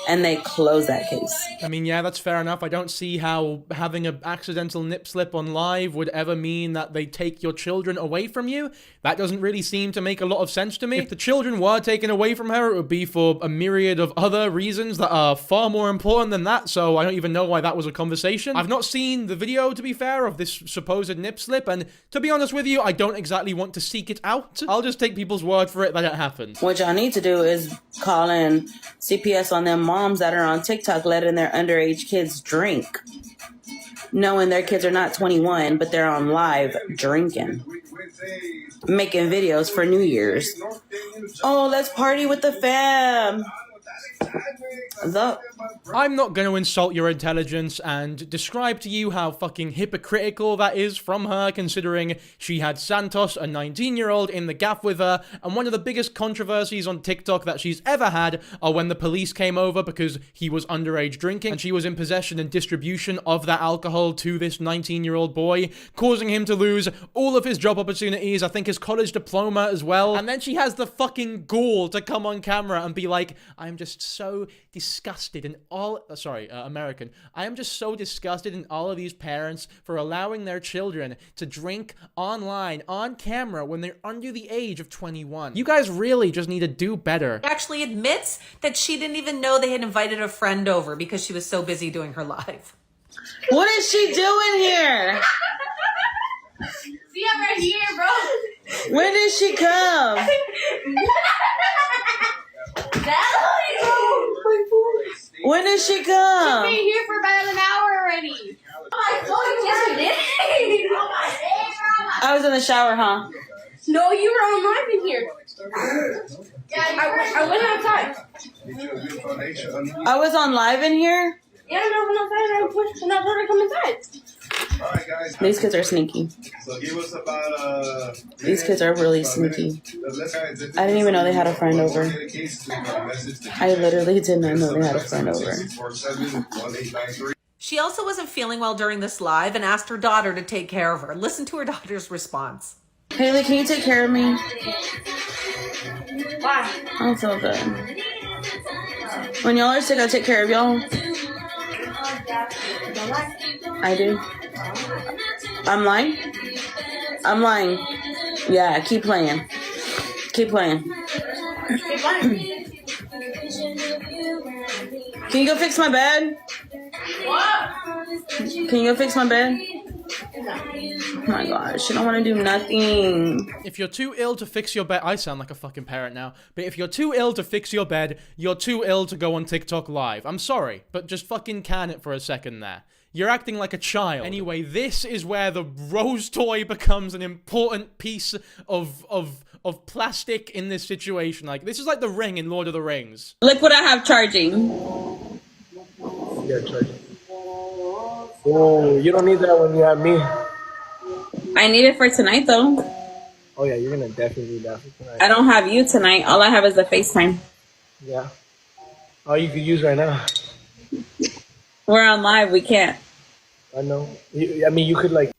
Speaker 9: And they close that case.
Speaker 1: I mean, yeah, that's fair enough. I don't see how having an accidental nip slip on live would ever mean that they take your children away from you. That doesn't really seem to make a lot of sense to me. If the children were taken away from her, it would be for a myriad of other reasons that are far more important than that, so I don't even know why that was a conversation. I've not seen the video, to be fair, of this supposed nip slip, and to be honest with you, I don't exactly want to seek it out. I'll just take people's word for it that it happened.
Speaker 9: What y'all need to do is call in CPS on them moms that are on TikTok letting their underage kids drink, knowing their kids are not 21, but they're on live drinking, making videos for New Year's. Oh, let's party with the fam.
Speaker 1: I'm not going to insult your intelligence and describe to you how fucking hypocritical that is from her, considering she had Santos, a 19-year-old, in the gaff with her, and one of the biggest controversies on TikTok that she's ever had are when the police came over because he was underage drinking, and she was in possession and distribution of that alcohol to this 19-year-old boy, causing him to lose all of his job opportunities, I think his college diploma as well, and then she has the fucking gall to come on camera and be like, I'm just so disgusted in all, American. I am just so disgusted in all of these parents for allowing their children to drink online, on camera, when they're under the age of 21. You guys really just need to do better.
Speaker 15: She actually admits that she didn't even know they had invited a friend over because she was so busy doing her live.
Speaker 9: What is she doing here?
Speaker 8: See, I'm right here, bro.
Speaker 9: When did she come? When did she come?
Speaker 8: She's been here for about an hour already. Oh my God, yes, you did.
Speaker 9: I was in the shower, huh?
Speaker 8: No, you were on live in here. I went outside.
Speaker 9: I was on live in here?
Speaker 8: Yeah, no, I went outside and I pushed and I told her to come inside.
Speaker 3: Alright, guys.
Speaker 9: These kids are sneaky.
Speaker 3: So give us about
Speaker 9: These kids are really sneaky. I didn't even know they had a friend over. I literally did not know they had a friend over.
Speaker 15: She also wasn't feeling well during this live and asked her daughter to take care of her. Listen to her daughter's response.
Speaker 9: Haley, can you take care of me?
Speaker 8: Why?
Speaker 9: I don't feel good. When y'all are sick, I take care of y'all. I do. I'm lying? I'm lying. Yeah, keep playing. Keep playing.
Speaker 8: Keep playing.
Speaker 9: Can you go fix my bed?
Speaker 8: What?
Speaker 9: Can you go fix my bed? Oh my gosh, she don't want to do nothing.
Speaker 1: If you're too ill to fix your bed, I sound like a fucking parent now, but if you're too ill to fix your bed, you're too ill to go on TikTok live. I'm sorry, but just fucking can it for a second there. You're acting like a child. Anyway, this is where the rose toy becomes an important piece of plastic in this situation. Like, this is like the ring in Lord of the Rings.
Speaker 9: Look what I have charging.
Speaker 6: Yeah, charging. Oh, you don't need that when you have me.
Speaker 9: I need it for tonight, though.
Speaker 6: Oh yeah, you're gonna definitely need that for tonight.
Speaker 9: I don't have you tonight. All I have is the FaceTime.
Speaker 6: Yeah. Oh, you could use right now.
Speaker 9: We're on live. We can't.
Speaker 6: I know. I mean, you could like.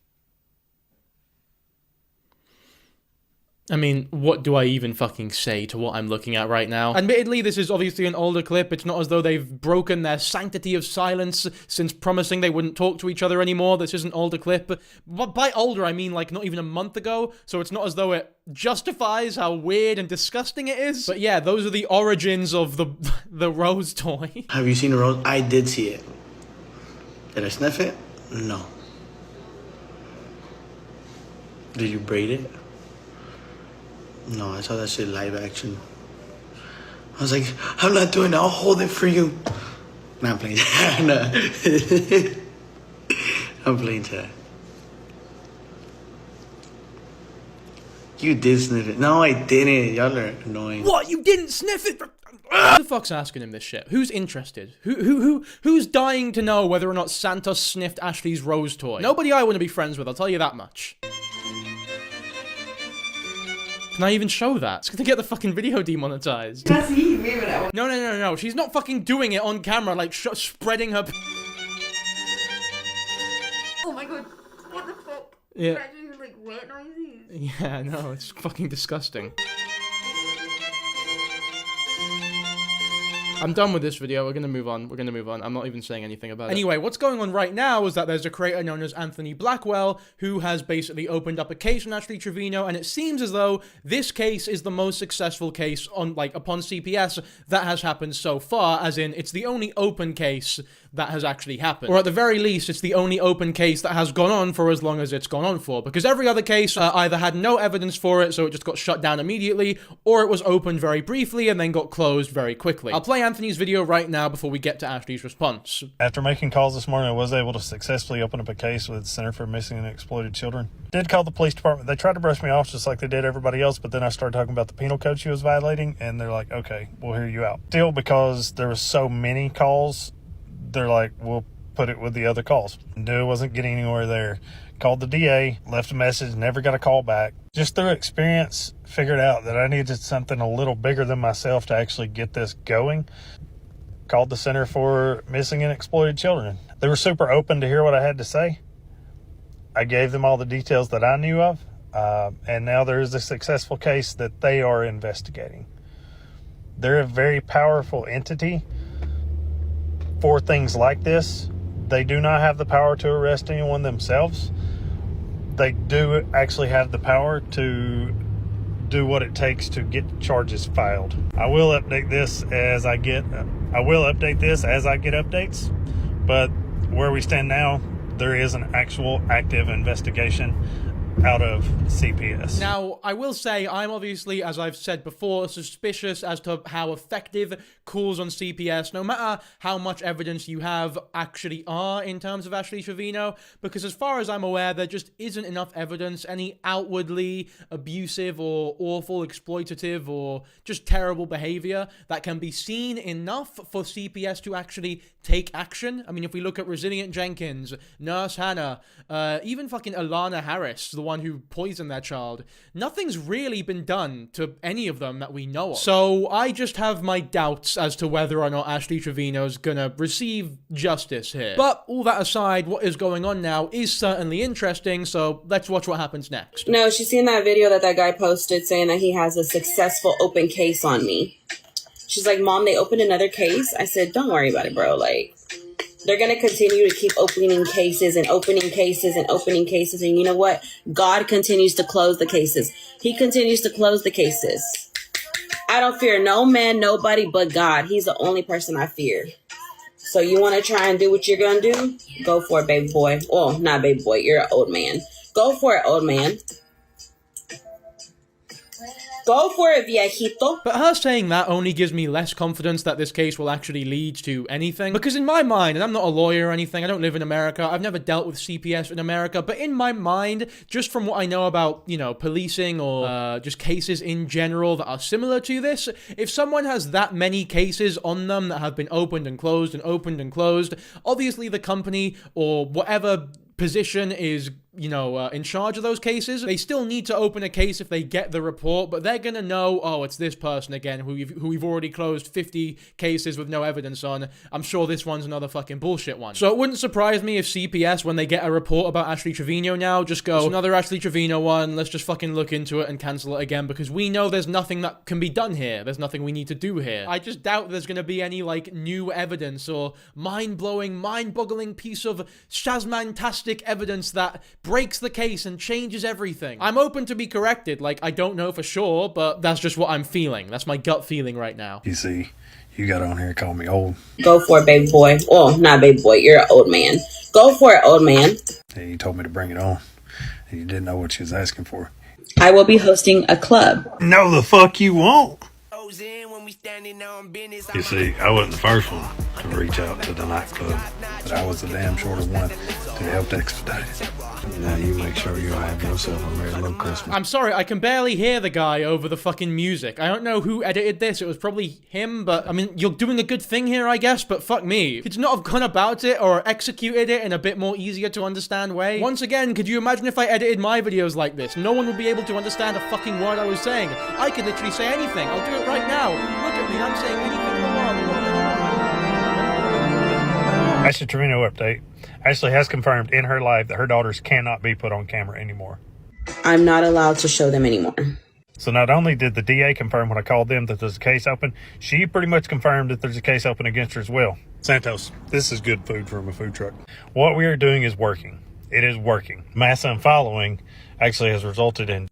Speaker 1: I mean, what do I even fucking say to what I'm looking at right now? Admittedly, this is obviously an older clip. It's not as though they've broken their sanctity of silence since promising they wouldn't talk to each other anymore. This is an older clip. But by older, I mean like not even a month ago. So it's not as though it justifies how weird and disgusting it is. But yeah, those are the origins of the rose toy.
Speaker 6: Have you seen a rose? I did see it. Did I sniff it? No. Did you braid it? No, I saw that shit live action. I was like, I'm not doing it. I'll hold it for you. No, I'm playing. No. I'm playing that. You did sniff it. No, I didn't. Y'all are annoying.
Speaker 1: What? You didn't sniff it? Who the fuck's asking him this shit? Who's interested? Who's dying to know whether or not Santa sniffed Ashley's rose toy? Nobody I want to be friends with, I'll tell you that much. Can I even show that? It's gonna get the fucking video demonetized. No. She's not fucking doing it on camera, like spreading her.
Speaker 7: Oh my god, what the fuck?
Speaker 1: Yeah.
Speaker 7: I do like wet noises.
Speaker 1: Yeah, no, it's fucking disgusting. I'm done with this video. We're gonna move on. I'm not even saying anything about it. Anyway, what's going on right now is that there's a creator known as Anthony Blackwell who has basically opened up a case on Ashley Trevino, and it seems as though this case is the most successful case on, like, upon CPS that has happened so far, as in, it's the only open case that has actually happened. Or at the very least, it's the only open case that has gone on for as long as it's gone on for, because every other case either had no evidence for it, so it just got shut down immediately, or it was opened very briefly and then got closed very quickly. I'll play Anthony's video right now before we get to Ashley's response.
Speaker 4: After making calls this morning, I was able to successfully open up a case with the Center for Missing and Exploited Children. Did call the police department. They tried to brush me off just like they did everybody else, but then I started talking about the penal code she was violating, and they're like, okay, we'll hear you out. Still, because there was so many calls, they're like, we'll put it with the other calls. Knew I wasn't getting anywhere there. Called the DA, left a message, never got a call back. Just through experience, figured out that I needed something a little bigger than myself to actually get this going. Called the Center for Missing and Exploited Children. They were super open to hear what I had to say. I gave them all the details that I knew of, and now there is a successful case that they are investigating. They're a very powerful entity for things like this. They do not have the power to arrest anyone themselves. They do actually have the power to do what it takes to get charges filed. I will update this as I get updates, but where we stand now, there is an actual active investigation out of CPS.
Speaker 1: Now, I will say I'm obviously, as I've said before, suspicious as to how effective calls on CPS, no matter how much evidence you have, actually are in terms of Ashley Trevino, because as far as I'm aware, there just isn't enough evidence, any outwardly abusive or awful, exploitative, or just terrible behavior that can be seen enough for CPS to actually take action. I mean, if we look at Resilient Jenkins, Nurse Hannah, even fucking Alana Harris, the one who poisoned their child, nothing's really been done to any of them that we know of. So I just have my doubts as to whether or not Ashley Trevino's gonna receive justice here. But all that aside, what is going on now is certainly interesting, so let's watch what happens next.
Speaker 9: No, she's seen that video that guy posted saying that he has a successful open case on me. She's like, Mom, they opened another case. I said, don't worry about it, bro. Like, they're going to continue to keep opening cases and opening cases and opening cases. And you know what? God continues to close the cases. He continues to close the cases. I don't fear no man, nobody but God. He's the only person I fear. So you want to try and do what you're going to do? Go for it, baby boy. Oh, not baby boy. You're an old man. Go for it, old man. Go for it, viejito.
Speaker 1: But her saying that only gives me less confidence that this case will actually lead to anything. Because in my mind, and I'm not a lawyer or anything, I don't live in America, I've never dealt with CPS in America, but in my mind, just from what I know about, you know, policing or just cases in general that are similar to this, if someone has that many cases on them that have been opened and closed and opened and closed, obviously the company or whatever position is, you know, in charge of those cases, they still need to open a case if they get the report, but they're gonna know, oh, it's this person again who we've already closed 50 cases with no evidence on. I'm sure this one's another fucking bullshit one. So it wouldn't surprise me if CPS, when they get a report about Ashley Trevino now, just go, another Ashley Trevino one, let's just fucking look into it and cancel it again, because we know there's nothing that can be done here. There's nothing we need to do here. I just doubt there's gonna be any, like, new evidence or mind-blowing, mind-boggling piece of Shazman-tastic evidence that breaks the case and changes everything. I'm open to be corrected, like, I don't know for sure, but that's just what I'm feeling. That's my gut feeling right now.
Speaker 4: You see, you got on here and called me old.
Speaker 9: Go for it, baby boy. Oh, not baby boy. You're an old man. Go for it, old man.
Speaker 4: Hey, you told me to bring it on, and you didn't know what she was asking for.
Speaker 9: I will be hosting a club.
Speaker 4: No, the fuck you won't. You see, I wasn't the first one to reach out to the nightclub, but I was the damn shorter one to help expedite it. Now you make sure you have yourself a Merry Little Christmas.
Speaker 1: I'm sorry, I can barely hear the guy over the fucking music. I don't know who edited this, it was probably him, but I mean, you're doing a good thing here, I guess, but fuck me. Could you not have gone about it or executed it in a bit more easier to understand way? Once again, could you imagine if I edited my videos like this? No one would be able to understand a fucking word I was saying. I could literally say anything. I'll do it right now. Look at me, I'm saying anything in the world.
Speaker 4: Ashley Trevino update. Ashley has confirmed in her life that her daughters cannot be put on camera anymore.
Speaker 9: I'm not allowed to show them anymore.
Speaker 4: So not only did the DA confirm when I called them that there's a case open, she pretty much confirmed that there's a case open against her as well. Santos, this is good food from a food truck. What we are doing is working. It is working. Mass unfollowing actually has resulted in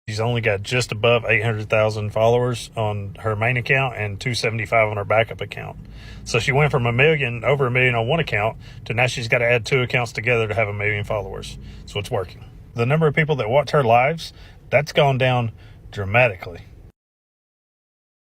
Speaker 4: she's only got just above 800,000 followers on her main account and 275 on her backup account. So she went from over a million on one account to now she's got to add 2 accounts together to have 1 million followers. So it's working. The number of people that watch her lives, that's gone down dramatically.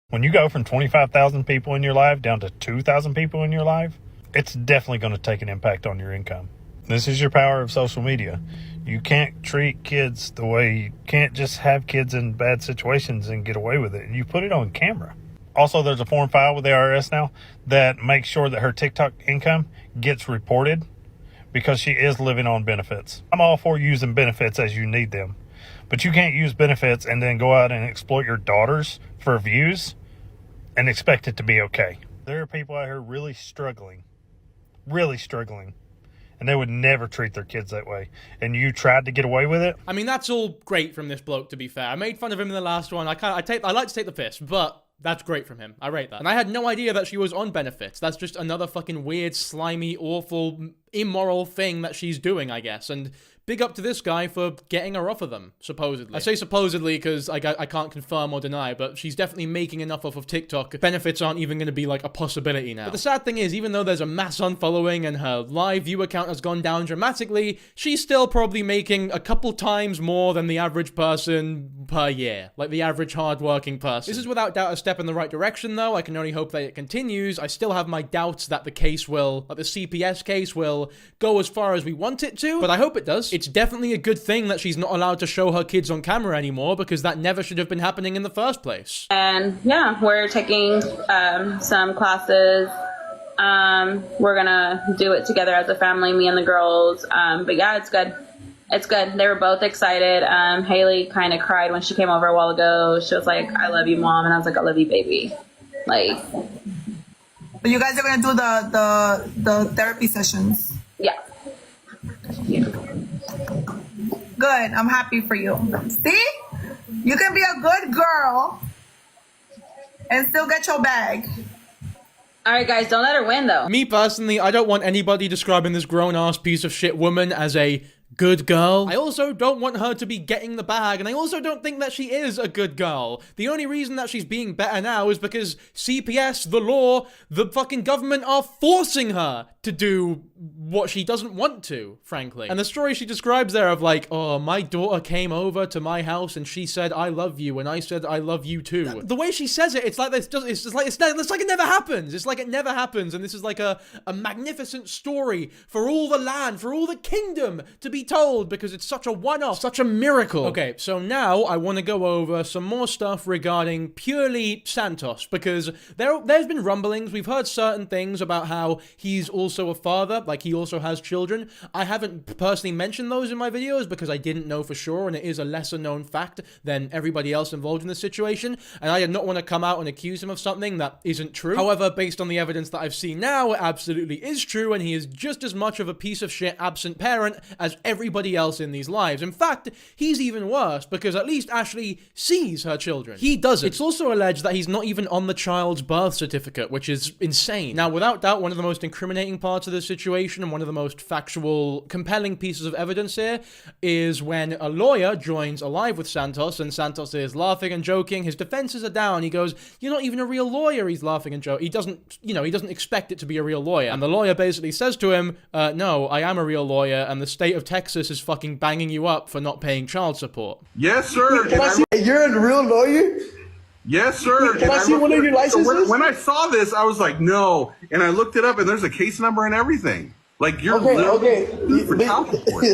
Speaker 4: When you go from 25,000 people in your life down to 2,000 people in your life, it's definitely going to take an impact on your income. This is your power of social media. You can't treat kids the way you can't just have kids in bad situations and get away with it. You put it on camera. Also, there's a form file with the IRS now that makes sure that her TikTok income gets reported because she is living on benefits. I'm all for using benefits as you need them, but you can't use benefits and then go out and exploit your daughters for views and expect it to be okay. There are people out here really struggling, and they would never treat their kids that way. And you tried to get away with it?
Speaker 1: I mean, that's all great from this bloke, to be fair. I made fun of him in the last one. I like to take the piss, but that's great from him. I rate that. And I had no idea that she was on benefits. That's just another fucking weird, slimy, awful, immoral thing that she's doing, I guess. And big up to this guy for getting her off of them, supposedly. I say supposedly because I can't confirm or deny, but she's definitely making enough off of TikTok. Benefits aren't even going to be like a possibility now. But the sad thing is, even though there's a mass unfollowing and her live viewer count has gone down dramatically, she's still probably making a couple times more than the average person per year. Like the average hardworking person. This is without doubt a step in the right direction, though. I can only hope that it continues. I still have my doubts that the case will, like the CPS case will go as far as we want it to, but I hope it does. It's definitely a good thing that she's not allowed to show her kids on camera anymore, because that never should have been happening in the first place.
Speaker 2: And yeah, we're taking some classes. We're gonna do it together as a family, me and the girls. But yeah, it's good. It's good. They were both excited. Haley kind of cried when she came over a while ago. She was like, "I love you, Mom," and I was like, "I love you, baby." Like,
Speaker 16: but you guys are gonna do the therapy sessions.
Speaker 2: Yeah.
Speaker 16: Good. I'm happy for you. See? You can be a good girl and still get your bag.
Speaker 2: All right, guys, don't let her win, though.
Speaker 1: Me personally, I don't want anybody describing this grown-ass piece of shit woman as a good girl. I also don't want her to be getting the bag, and I also don't think that she is a good girl. The only reason that she's being better now is because CPS, the law, the fucking government are forcing her to do what she doesn't want to, frankly. And the story she describes there of like, oh, my daughter came over to my house and she said, "I love you," and I said, "I love you too." The way she says it, it's like it's like it never happens. It's like it never happens, and this is like a magnificent story for all the land, for all the kingdom to be told, because it's such a one-off, such a miracle. Okay, so now I want to go over some more stuff regarding purely Santos, because there's been rumblings. We've heard certain things about how he's also a father, like he also has children. I haven't personally mentioned those in my videos because I didn't know for sure, and it is a lesser known fact than everybody else involved in this situation, and I did not want to come out and accuse him of something that isn't true. However, based on the evidence that I've seen now, it absolutely is true, and he is just as much of a piece of shit absent parent as everybody else in these lives. In fact, he's even worse, because at least Ashley sees her children. He doesn't. It's also alleged that he's not even on the child's birth certificate, which is insane. Now, without doubt, one of the most incriminating parts of this situation, and one of the most factual, compelling pieces of evidence here, is when a lawyer joins a live with Santos, and Santos is laughing and joking. His defenses are down. He goes, "You're not even a real lawyer." He's laughing and joking. He doesn't expect it to be a real lawyer. And the lawyer basically says to him, "No, I am a real lawyer, and the state of Texas is fucking banging you up for not paying child support."
Speaker 17: Yes, sir.
Speaker 6: You're a real lawyer?
Speaker 17: Yes, sir.
Speaker 6: Can I see one of your licenses?
Speaker 17: When I saw this, I was like, no. And I looked it up, and there's a case number and everything. Like, you're
Speaker 6: okay.
Speaker 17: for child support.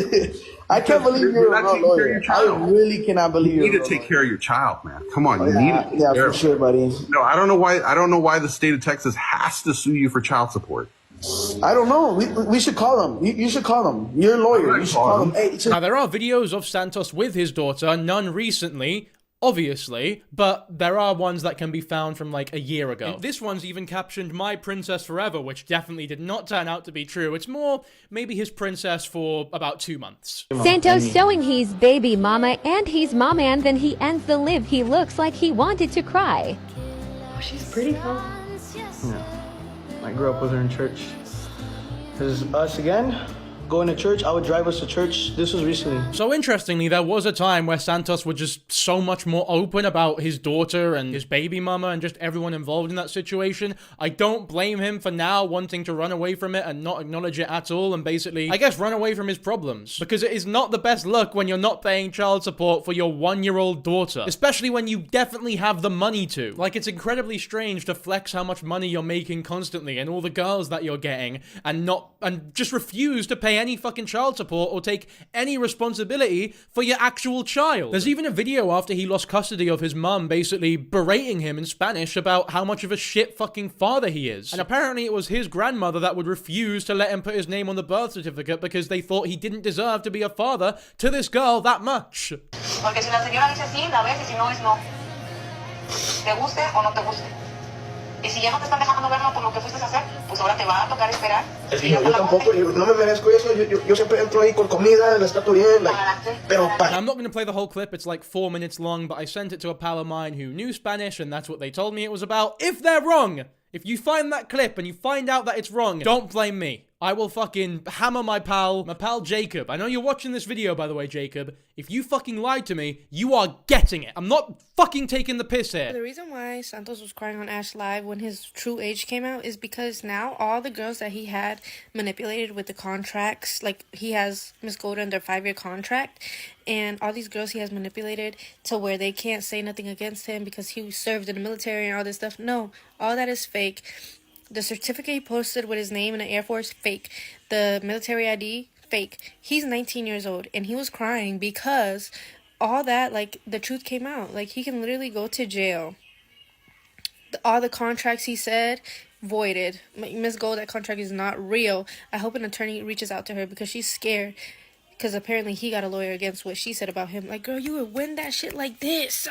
Speaker 6: I can't believe you're a real lawyer. I really cannot believe
Speaker 17: you need to take care of your child, man. Come on, you need to.
Speaker 6: Yeah, for sure, buddy.
Speaker 17: No, I don't know why the state of Texas has to sue you for child support.
Speaker 6: I don't know. We should call them. You should call them. You're a lawyer. You should call them. Hey,
Speaker 1: now, there are videos of Santos with his daughter, none recently, obviously, but there are ones that can be found from like a year ago. And this one's even captioned "My Princess Forever," which definitely did not turn out to be true. It's more maybe his princess for about 2 months.
Speaker 18: Santos showing he's baby mama and he's mama, and then he ends the live. He looks like he wanted to cry.
Speaker 6: Oh, she's pretty, huh? Yeah. I grew up with her in church. This is us again. Going to church, I would drive us to church. This was recently.
Speaker 1: So interestingly, there was a time where Santos was just so much more open about his daughter and his baby mama and just everyone involved in that situation. I don't blame him for now wanting to run away from it and not acknowledge it at all, and basically, I guess, run away from his problems. Because it is not the best look when you're not paying child support for your 1-year-old daughter, especially when you definitely have the money to. Like, it's incredibly strange to flex how much money you're making constantly and all the girls that you're getting and just refuse to pay any fucking child support or take any responsibility for your actual child. There's even a video after he lost custody of his mum basically berating him in Spanish about how much of a shit fucking father he is. And apparently it was his grandmother that would refuse to let him put his name on the birth certificate because they thought he didn't deserve to be a father to this girl that much.
Speaker 19: Porque si la señora dice sí, la ves, y si no es no. Te guste o no te guste. Y si ya no te están dejando verlo por lo que fuiste a hacer, pues ahora te va a tocar esperar.
Speaker 6: Yo tampoco, no me merezco eso. Yo siempre entro ahí con comida, les trato bien. Pero
Speaker 1: I'm not going to play the whole clip. It's like 4 minutes long, but I sent it to a pal of mine who knew Spanish, and that's what they told me it was about. If they're wrong, if you find that clip and you find out that it's wrong, don't blame me. I will fucking hammer my pal Jacob. I know you're watching this video, by the way, Jacob. If you fucking lied to me, you are getting it. I'm not fucking taking the piss here.
Speaker 11: The reason why Santos was crying on Ash Live when his true age came out is because now all the girls that he had manipulated with the contracts, like he has Miss Gold under 5-year contract, and all these girls he has manipulated to where they can't say nothing against him because he served in the military and all this stuff. No, all that is fake. The certificate he posted with his name in the Air Force, fake. The military ID, fake. He's 19 years old, and he was crying because all that, like, the truth came out. Like, he can literally go to jail. All the contracts he said, voided. Miss Gold, that contract is not real. I hope an attorney reaches out to her because she's scared. Because apparently he got a lawyer against what she said about him. Like, girl, you would win that shit like this.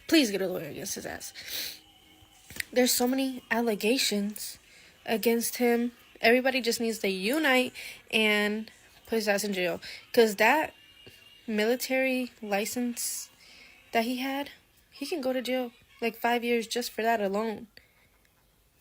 Speaker 11: Please get a lawyer against his ass. There's so many allegations against him. Everybody just needs to unite and put his ass in jail. Because that military license that he had, he can go to jail like 5 years just for that alone.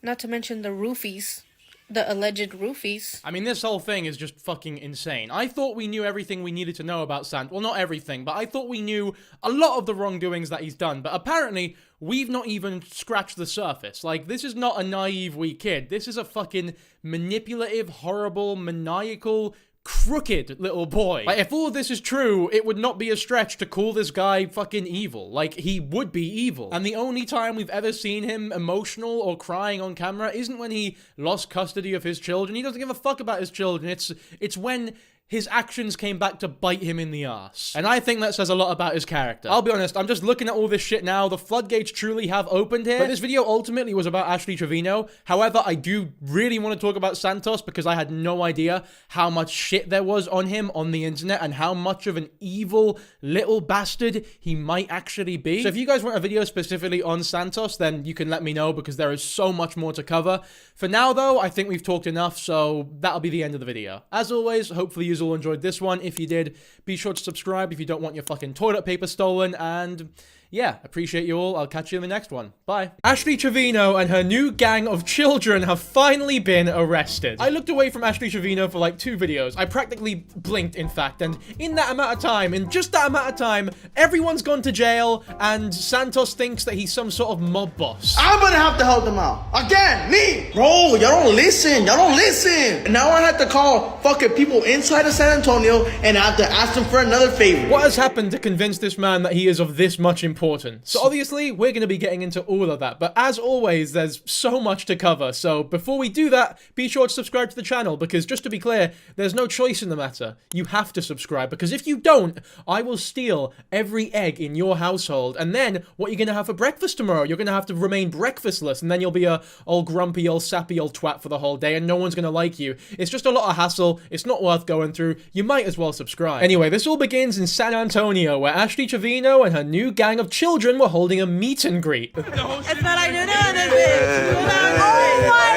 Speaker 11: Not to mention the roofies. The alleged roofies.
Speaker 1: I mean, this whole thing is just fucking insane. I thought we knew everything we needed to know about Sant. Well, not everything, but I thought we knew a lot of the wrongdoings that he's done. But apparently, we've not even scratched the surface. Like, this is not a naive wee kid. This is a fucking manipulative, horrible, maniacal, crooked little boy. Like, if all of this is true, it would not be a stretch to call this guy fucking evil. Like, he would be evil. And the only time we've ever seen him emotional or crying on camera isn't when he lost custody of his children. He doesn't give a fuck about his children. It's when his actions came back to bite him in the ass. And I think that says a lot about his character. I'll be honest, I'm just looking at all this shit now. The floodgates truly have opened here. But this video ultimately was about Ashley Trevino. However, I do really want to talk about Santos because I had no idea how much shit there was on him on the internet and how much of an evil little bastard he might actually be. So if you guys want a video specifically on Santos, then you can let me know because there is so much more to cover. For now, though, I think we've talked enough, so that'll be the end of the video. As always, hopefully you all enjoyed this one. If you did, be sure to subscribe if you don't want your fucking toilet paper stolen, and yeah, appreciate you all. I'll catch you in the next one. Bye. Ashley Trevino and her new gang of children have finally been arrested. I looked away from Ashley Trevino for like 2 videos. I practically blinked, in fact, and in that amount of time, in just that amount of time, everyone's gone to jail, and Santos thinks that he's some sort of mob boss.
Speaker 6: I'm gonna have to help them out. Again, me! Bro, y'all don't listen. Y'all don't listen. And now I have to call fucking people inside of San Antonio and I have to ask them for another favor.
Speaker 1: What has happened to convince this man that he is of this much importance? So obviously, we're going to be getting into all of that. But as always, there's so much to cover. So before we do that, be sure to subscribe to the channel because just to be clear, there's no choice in the matter. You have to subscribe because if you don't, I will steal every egg in your household. And then what you're going to have for breakfast tomorrow? You're going to have to remain breakfastless and then you'll be a old grumpy, old sappy, old twat for the whole day and no one's going to like you. It's just a lot of hassle. It's not worth going through. You might as well subscribe. Anyway, this all begins in San Antonio where Ashley Trevino and her new gang of children were holding a meet and greet.
Speaker 10: It's not like you know this bitch. Oh my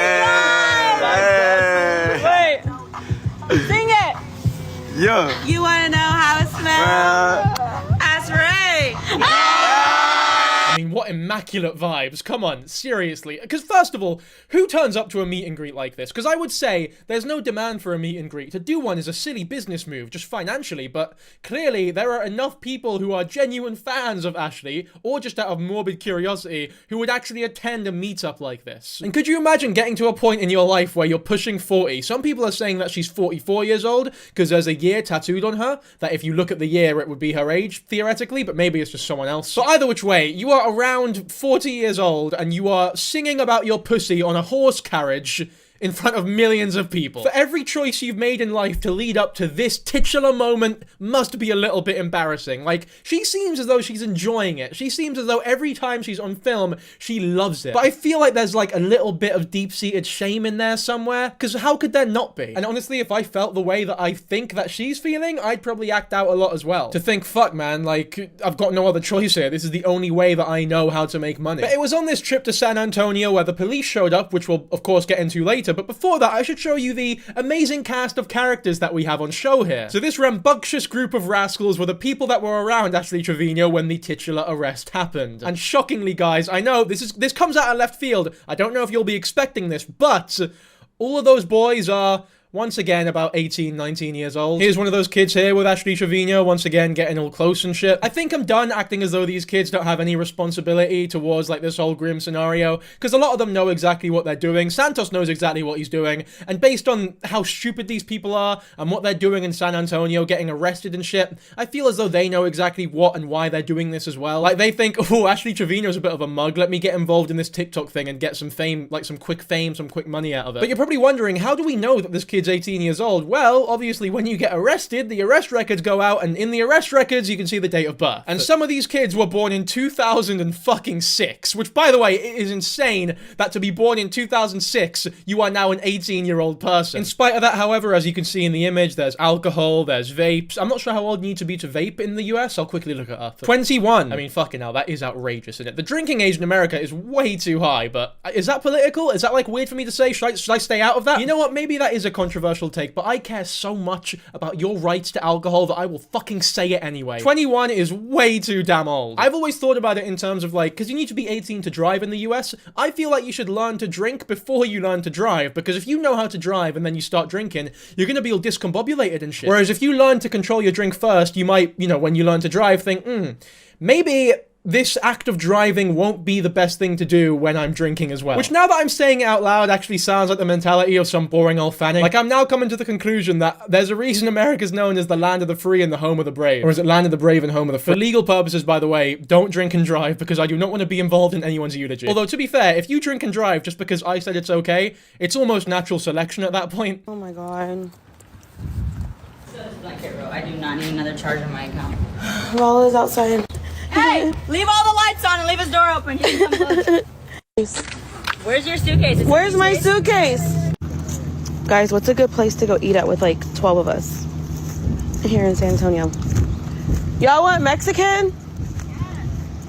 Speaker 10: God! Wait, sing it.
Speaker 20: Yeah.
Speaker 10: You wanna know how it smells? That's right.
Speaker 1: I mean, what immaculate vibes. Come on, seriously. Because first of all, who turns up to a meet and greet like this? Because I would say there's no demand for a meet and greet. To do one is a silly business move, just financially, but clearly there are enough people who are genuine fans of Ashley, or just out of morbid curiosity, who would actually attend a meetup like this. And could you imagine getting to a point in your life where you're pushing 40? Some people are saying that she's 44 years old, because there's a year tattooed on her, that if you look at the year, it would be her age, theoretically, but maybe it's just someone else. So either which way, you are around 40 years old and you are singing about your pussy on a horse carriage in front of millions of people. For every choice you've made in life to lead up to this titular moment must be a little bit embarrassing. Like, she seems as though she's enjoying it. She seems as though every time she's on film, she loves it. But I feel like there's like a little bit of deep-seated shame in there somewhere, because how could there not be? And honestly, if I felt the way that I think that she's feeling, I'd probably act out a lot as well. To think, fuck man, like, I've got no other choice here. This is the only way that I know how to make money. But it was on this trip to San Antonio where the police showed up, which we'll of course get into later. But before that, I should show you the amazing cast of characters that we have on show here. So this rambunctious group of rascals were the people that were around Ashley Trevino when the titular arrest happened. And shockingly, guys, I know this comes out of left field. I don't know if you'll be expecting this, but all of those boys are once again about 18, 19 years old. Here's one of those kids here with Ashley Trevino, once again getting all close and shit. I think I'm done acting as though these kids don't have any responsibility towards like this whole grim scenario, because a lot of them know exactly what they're doing. Santos knows exactly what he's doing, and based on how stupid these people are and what they're doing in San Antonio, getting arrested and shit, I feel as though they know exactly what and why they're doing this as well. Like they think, oh, Ashley Trevino's a bit of a mug, let me get involved in this TikTok thing and get some fame, like some quick fame, some quick money out of it. But you're probably wondering, how do we know that this kid's 18 years old? Well, obviously when you get arrested, the arrest records go out, and in the arrest records you can see the date of birth. And some of these kids were born in 2006, which by the way, it is insane that to be born in 2006, you are now an 18-year-old person. In spite of that, however, as you can see in the image, there's alcohol, there's vapes. I'm not sure how old you need to be to vape in the US. I'll quickly look it up. 21. I mean, fucking hell, that is outrageous, isn't it? The drinking age in America is way too high, but is that political? Is that like weird for me to say? Should I stay out of that? You know what? Maybe that is a controversial take, but I care so much about your rights to alcohol that I will fucking say it anyway. 21 is way too damn old. I've always thought about it in terms of like, because you need to be 18 to drive in the US, I feel like you should learn to drink before you learn to drive, because if you know how to drive and then you start drinking, you're gonna be all discombobulated and shit. Whereas if you learn to control your drink first, you might, you know, when you learn to drive, think, maybe this act of driving won't be the best thing to do when I'm drinking as well. Which, now that I'm saying it out loud, actually sounds like the mentality of some boring old fanning. Like, I'm now coming to the conclusion that there's a reason America's known as the land of the free and the home of the brave. Or is it land of the brave and home of the free? For legal purposes, by the way, don't drink and drive, because I do not want to be involved in anyone's eulogy. Although, to be fair, if you drink and drive just because I said it's okay, it's almost natural selection at that point.
Speaker 9: Oh my god.
Speaker 20: I do not need another charge on my account.
Speaker 9: Raul is outside.
Speaker 20: Hey, leave all the lights on and leave his door open. He can come close. Where's your suitcase?
Speaker 9: Where's my suitcase? Guys, what's a good place to go eat at with like 12 of us here in San Antonio? Y'all want Mexican?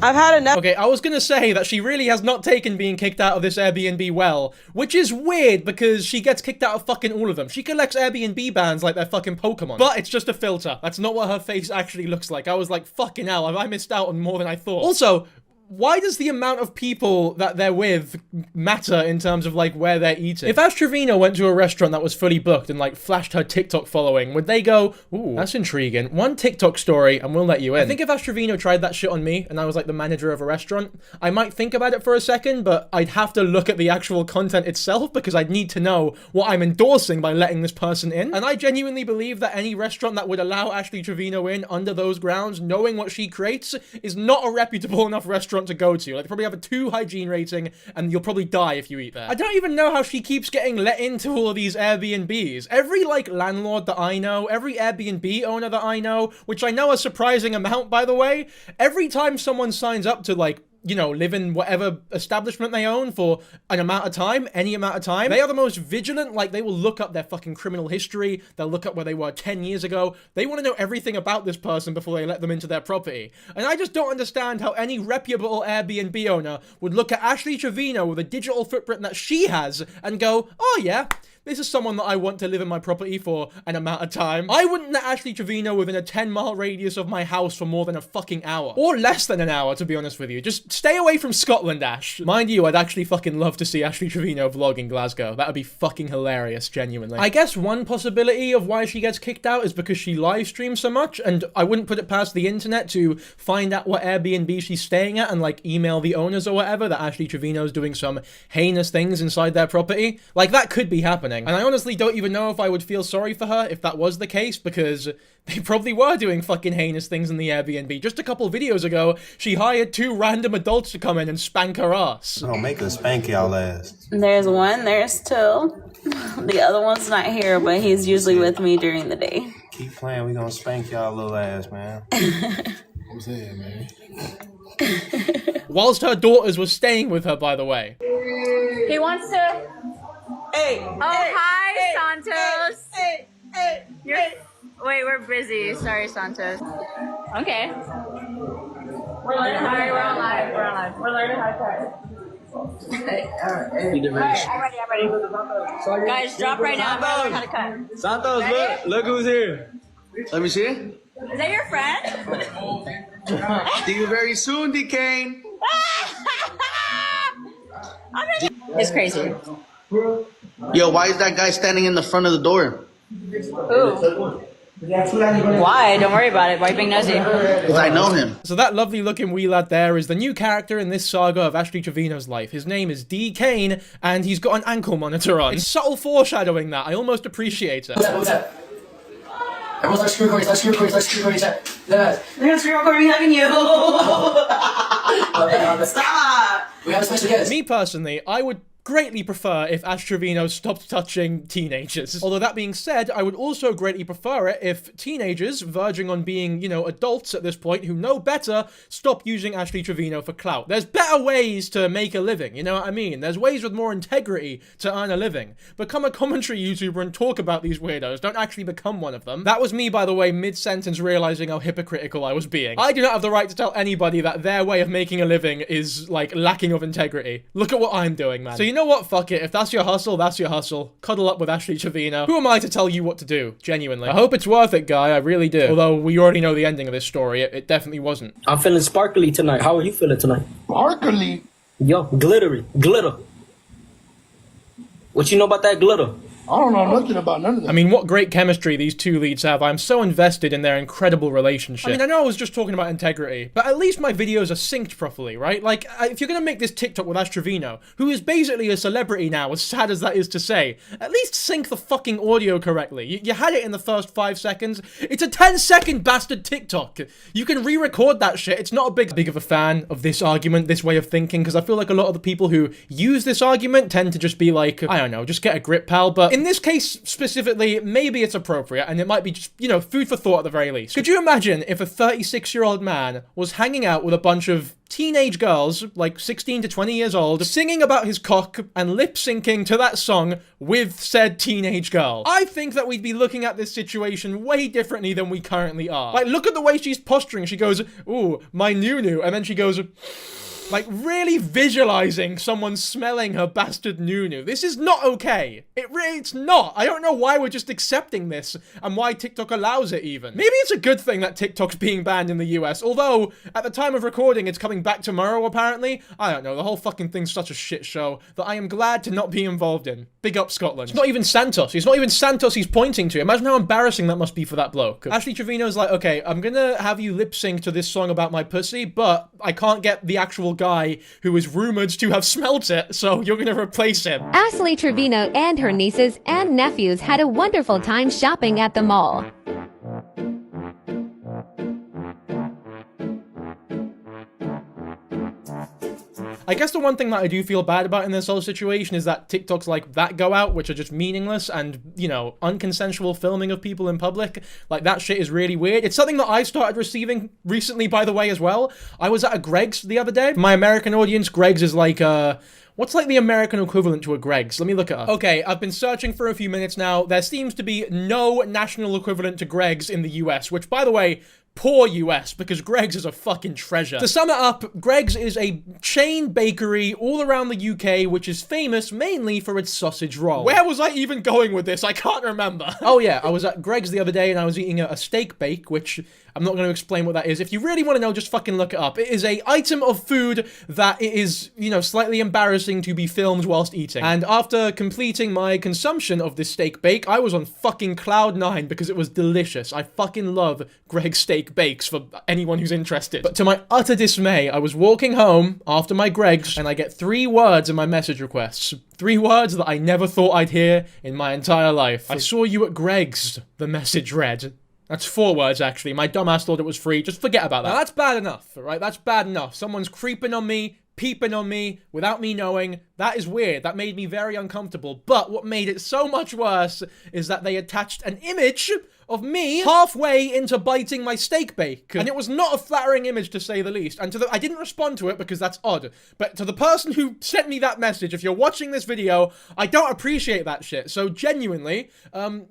Speaker 9: I've had enough.
Speaker 1: Okay, I was gonna say that she really has not taken being kicked out of this Airbnb well, which is weird because she gets kicked out of fucking all of them. She collects Airbnb bans like they're fucking Pokemon. But it's just a filter. That's not what her face actually looks like. I was like, fucking hell, have I missed out on more than I thought? Also, why does the amount of people that they're with matter in terms of like where they're eating? If Ash Trevino went to a restaurant that was fully booked and like flashed her TikTok following, would they go, ooh, that's intriguing, one TikTok story and we'll let you in? I think if Ash Trevino tried that shit on me and I was like the manager of a restaurant, I might think about it for a second, but I'd have to look at the actual content itself because I'd need to know what I'm endorsing by letting this person in. And I genuinely believe that any restaurant that would allow Ashley Trevino in under those grounds, knowing what she creates, is not a reputable enough restaurant to go to. Like, they probably have a 2 hygiene rating and you'll probably die if you eat there. I don't even know how she keeps getting let into all of these Airbnbs. Every like landlord that I know, every Airbnb owner that I know, which I know a surprising amount by the way, every time someone signs up to like, you know, live in whatever establishment they own for an amount of time, any amount of time, they are the most vigilant. Like, they will look up their fucking criminal history. They'll look up where they were 10 years ago. They want to know everything about this person before they let them into their property. And I just don't understand how any reputable Airbnb owner would look at Ashley Trevino with a digital footprint that she has and go, oh yeah, this is someone that I want to live in my property for an amount of time. I wouldn't let Ashley Trevino within a 10-mile radius of my house for more than a fucking hour. Or less than an hour, to be honest with you. Just stay away from Scotland, Ash. Mind you, I'd actually fucking love to see Ashley Trevino vlog in Glasgow. That would be fucking hilarious, genuinely. I guess one possibility of why she gets kicked out is because she live streams so much, and I wouldn't put it past the internet to find out what Airbnb she's staying at and like email the owners or whatever that Ashley Trevino's doing some heinous things inside their property. Like, that could be happening. And I honestly don't even know if I would feel sorry for her if that was the case, because they probably were doing fucking heinous things in the Airbnb. Just a couple videos ago, she hired 2 random adults to come in and spank her ass.
Speaker 3: Don't make her spank y'all ass.
Speaker 2: There's 1, there's 2. The other one's not here, but he's usually with me during the day.
Speaker 3: Keep playing, we gonna spank y'all little ass, man. I'm saying, man.
Speaker 1: Whilst her daughters were staying with her, by the way.
Speaker 8: He wants to.
Speaker 20: Hey.
Speaker 8: Oh, hi, Santos. Wait, we're busy. Sorry, Santos. Okay. We're learning how to. We're on live. We're on live. We're learning how to cut. Alright, I'm ready. Guys, drop right now. I'm gonna learn how to cut.
Speaker 6: Santos, look who's here. Let me see.
Speaker 8: Is that your friend?
Speaker 6: See you very soon, DK.
Speaker 8: It's crazy.
Speaker 6: Yo, why is that guy standing in the front of the door?
Speaker 20: Who? Why? Don't worry about it. Why are you being nosy?
Speaker 6: Because I know him.
Speaker 1: So that lovely looking wee lad there is the new character in this saga of Ashley Trevino's life. His name is D. Kane, and he's got an ankle monitor on. It's subtle foreshadowing that. I almost appreciate it.
Speaker 10: What's that? Everyone's like screw recording, like screw recording, like screw recording.
Speaker 20: They're gonna screw recording me hugging you. Stop!
Speaker 10: We have a special guest.
Speaker 1: Me personally, I would greatly prefer if Ash Trevino stopped touching teenagers. Although that being said, I would also greatly prefer it if teenagers, verging on being, you know, adults at this point who know better, stop using Ashley Trevino for clout. There's better ways to make a living, you know what I mean? There's ways with more integrity to earn a living. Become a commentary YouTuber and talk about these weirdos. Don't actually become one of them. That was me, by the way, mid-sentence realizing how hypocritical I was being. I do not have the right to tell anybody that their way of making a living is, like, lacking of integrity. Look at what I'm doing, man. So you know what? Fuck it. If that's your hustle, that's your hustle. Cuddle up with Ashley Trevino. Who am I to tell you what to do? Genuinely. I hope it's worth it, guy. I really do. Although we already know the ending of this story. It definitely wasn't.
Speaker 10: I'm feeling sparkly tonight. How are you feeling tonight?
Speaker 3: Sparkly?
Speaker 10: Yo, glittery. Glitter. What you know about that glitter?
Speaker 3: I don't know nothing about none of that.
Speaker 1: I mean, what great chemistry these two leads have. I'm so invested in their incredible relationship. I mean, I know I was just talking about integrity, but at least my videos are synced properly, right? Like, if you're gonna make this TikTok with Ash Trevino, who is basically a celebrity now, as sad as that is to say, at least sync the fucking audio correctly. You had it in the first 5 seconds. It's a 10-second bastard TikTok. You can re-record that shit. It's not a big of a fan of this argument, this way of thinking, because I feel like a lot of the people who use this argument tend to just be like, I don't know, just get a grip, pal. But in this case specifically, maybe it's appropriate, and it might be just, you know, food for thought at the very least. Could you imagine if a 36-year-old man was hanging out with a bunch of teenage girls, like 16 to 20 years old, singing about his cock and lip-syncing to that song with said teenage girl? I think that we'd be looking at this situation way differently than we currently are. Like, look at the way she's posturing. She goes, ooh, my noo-noo, and then she goes, like, really visualizing someone smelling her bastard noo-noo. This is not okay. It's not. I don't know why we're just accepting this and why TikTok allows it even. Maybe it's a good thing that TikTok's being banned in the US, although at the time of recording it's coming back tomorrow apparently. I don't know, the whole fucking thing's such a shit show that I am glad to not be involved in. Big up Scotland. It's not even Santos. It's not even Santos he's pointing to. Imagine how embarrassing that must be for that bloke. Ashley Trevino's like, okay, I'm gonna have you lip sync to this song about my pussy, but I can't get the actual guy who is rumored to have smelt it, so you're gonna replace him.
Speaker 18: Ashley Trevino and her nieces and nephews had a wonderful time shopping at the mall.
Speaker 1: I guess the one thing that I do feel bad about in this whole situation is that TikToks like that go out, which are just meaningless and, you know, unconsensual filming of people in public. Like, that shit is really weird. It's something that I started receiving recently, by the way, as well. I was at a Greg's the other day. For my American audience, Greg's is like, what's like the American equivalent to a Greg's? Let me look it up. Okay, I've been searching for a few minutes now. There seems to be no national equivalent to Greg's in the US, which, by the way, poor US, because Greg's is a fucking treasure. To sum it up, Greg's is a chain bakery all around the UK, which is famous mainly for its sausage roll. Where was I even going with this? I can't remember. Oh yeah, I was at Greg's the other day and I was eating a steak bake, which I'm not going to explain what that is. If you really want to know, just fucking look it up. It is a item of food that it is, you know, slightly embarrassing to be filmed whilst eating. And after completing my consumption of this steak bake, I was on fucking cloud 9 because it was delicious. I fucking love Greg's steak bakes for anyone who's interested. But to my utter dismay, I was walking home after my Greg's and I get 3 words in my message requests. 3 words that I never thought I'd hear in my entire life. I saw you at Greg's, the message read. That's 4 words, actually. My dumbass thought it was free. Just forget about that. Now, that's bad enough, right? That's bad enough. Someone's creeping on me, peeping on me, without me knowing. That is weird. That made me very uncomfortable. But what made it so much worse is that they attached an image of me halfway into biting my steak bake. And it was not a flattering image, to say the least. And I didn't respond to it because that's odd. But to the person who sent me that message, if you're watching this video, I don't appreciate that shit. So genuinely,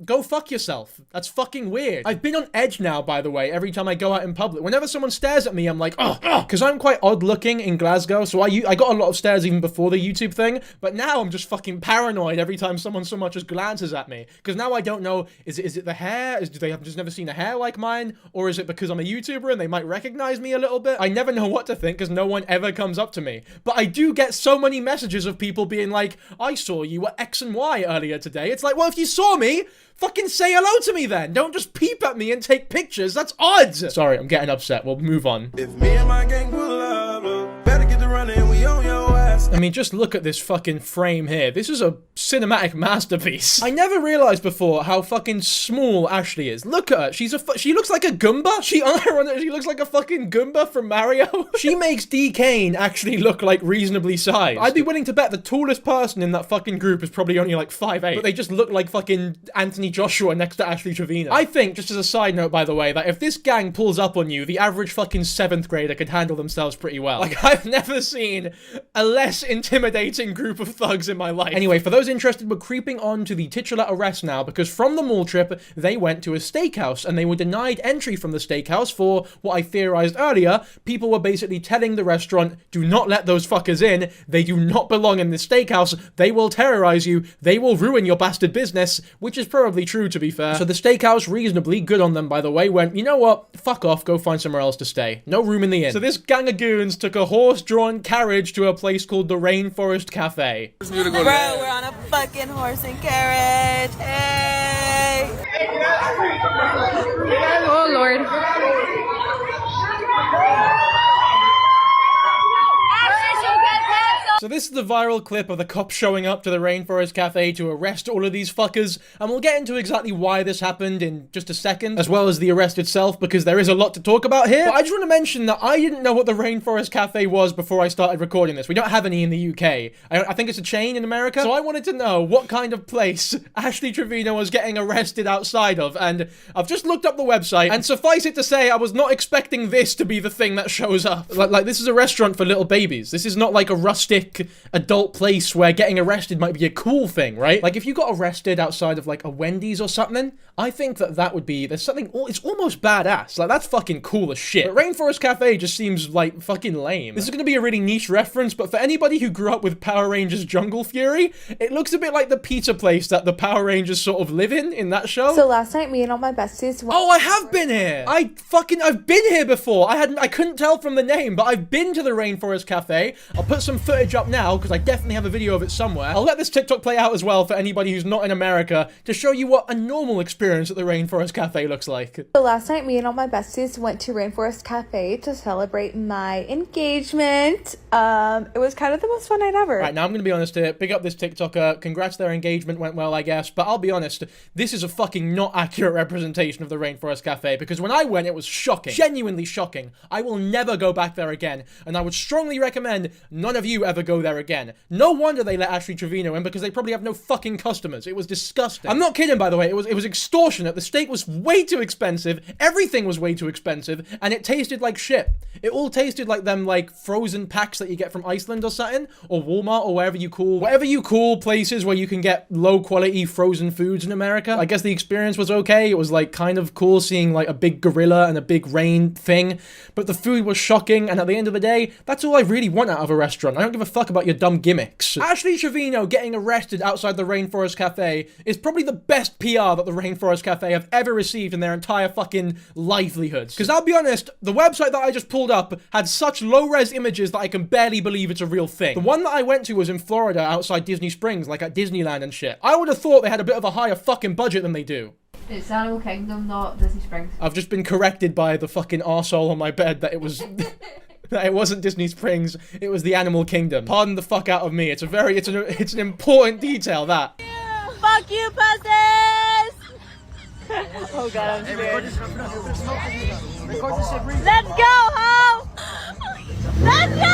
Speaker 1: go fuck yourself. That's fucking weird. I've been on edge now, by the way, every time I go out in public. Whenever someone stares at me, I'm like, oh, because I'm quite odd looking in Glasgow. So I got a lot of stares even before the YouTube thing. But now I'm just fucking paranoid every time someone so much as glances at me. Because now I don't know, is it the hair? Do they have just never seen a hair like mine? Or is it because I'm a YouTuber and they might recognize me a little bit? I never know what to think because no one ever comes up to me. But I do get so many messages of people being like, I saw you at X and Y earlier today. It's like, well, if you saw me, fucking say hello to me then. Don't just peep at me and take pictures. That's odd. Sorry, I'm getting upset. We'll move on.
Speaker 10: If me and my gang pull up, better get the running, we on your ass.
Speaker 1: I mean, just look at this fucking frame here. This is a cinematic masterpiece. I never realized before how fucking small Ashley is. Look at her. She looks like a Goomba. She looks like a fucking Goomba from Mario. She makes D. Kane actually look like reasonably sized. I'd be willing to bet the tallest person in that fucking group is probably only like 5'8", but they just look like fucking Anthony Joshua next to Ashley Trevino. I think, just as a side note, by the way, that if this gang pulls up on you, the average fucking 7th grader could handle themselves pretty well. Like, I've never seen a less intimidating group of thugs in my life. Anyway, for those interested, we're creeping on to the titular arrest now, because from the mall trip, they went to a steakhouse, and they were denied entry from the steakhouse for what I theorized earlier. People were basically telling the restaurant, do not let those fuckers in. They do not belong in this steakhouse. They will terrorize you. They will ruin your bastard business, which is probably true, to be fair. So the steakhouse, reasonably good on them, by the way, went, you know what? Fuck off. Go find somewhere else to stay. No room in the inn. So this gang of goons took a horse-drawn carriage to a place called the Rainforest Cafe.
Speaker 20: Bro, we're on a fucking horse and carriage. Hey!
Speaker 12: Oh, Lord.
Speaker 1: So this is the viral clip of the cops showing up to the Rainforest Cafe to arrest all of these fuckers, and we'll get into exactly why this happened in just a second, as well as the arrest itself, because there is a lot to talk about here. But I just want to mention that I didn't know what the Rainforest Cafe was before I started recording this. We don't have any in the UK. I think it's a chain in America, so I wanted to know what kind of place Ashley Trevino was getting arrested outside of, and I've just looked up the website, and suffice it to say, I was not expecting this to be the thing that shows up. Like this is a restaurant for little babies. This is not like a rustic adult place where getting arrested might be a cool thing, right? Like if you got arrested outside of like a Wendy's or something, I think that would be, there's something, it's almost badass. Like that's fucking cool as shit. But Rainforest Cafe just seems like fucking lame. This is gonna be a really niche reference, but for anybody who grew up with Power Rangers Jungle Fury, it looks a bit like the pizza place that the Power Rangers sort of live in that show.
Speaker 11: So last night, me and all my besties went—
Speaker 1: Oh, I have been here! I've been here before! I couldn't tell from the name, but I've been to the Rainforest Cafe. I'll put some footage up now, because I definitely have a video of it somewhere. I'll let this TikTok play out as well for anybody who's not in America, to show you what a normal experience at the Rainforest Cafe looks like.
Speaker 11: So last night, me and all my besties went to Rainforest Cafe to celebrate my engagement. It was kind of the most fun night ever.
Speaker 1: Right, now I'm gonna be honest here. Big up this TikToker. Congrats, their engagement went well, I guess. But I'll be honest, this is a fucking not accurate representation of the Rainforest Cafe, because when I went, it was shocking. Genuinely shocking. I will never go back there again, and I would strongly recommend none of you ever go there again. No wonder they let Ashley Trevino in, because they probably have no fucking customers. It was disgusting. I'm not kidding, by the way. It was extortionate. The steak was way too expensive. Everything was way too expensive, and it tasted like shit. It all tasted like them, like, frozen packs that you get from Iceland or something, or Walmart, or whatever you call places where you can get low-quality frozen foods in America. I guess the experience was okay. It was, like, kind of cool seeing, like, a big gorilla and a big rain thing, but the food was shocking, and at the end of the day, that's all I really want out of a restaurant. I don't give a fuck about your dumb gimmicks. Ashley Trevino getting arrested outside the Rainforest Cafe is probably the best PR that the Rainforest Cafe have ever received in their entire fucking livelihoods. Because I'll be honest, the website that I just pulled up had such low-res images that I can barely believe it's a real thing. The one that I went to was in Florida outside Disney Springs, like at Disneyland and shit. I would have thought they had a bit of a higher fucking budget than they do.
Speaker 5: It's Animal Kingdom, not Disney Springs.
Speaker 1: I've just been corrected by the fucking arsehole on my bed that it was... that it wasn't Disney Springs, it was the Animal Kingdom. Pardon the fuck out of me. It's an important detail, that.
Speaker 20: Fuck you, pussies! Oh god, I'm scared. Let's go, ho! Let's go!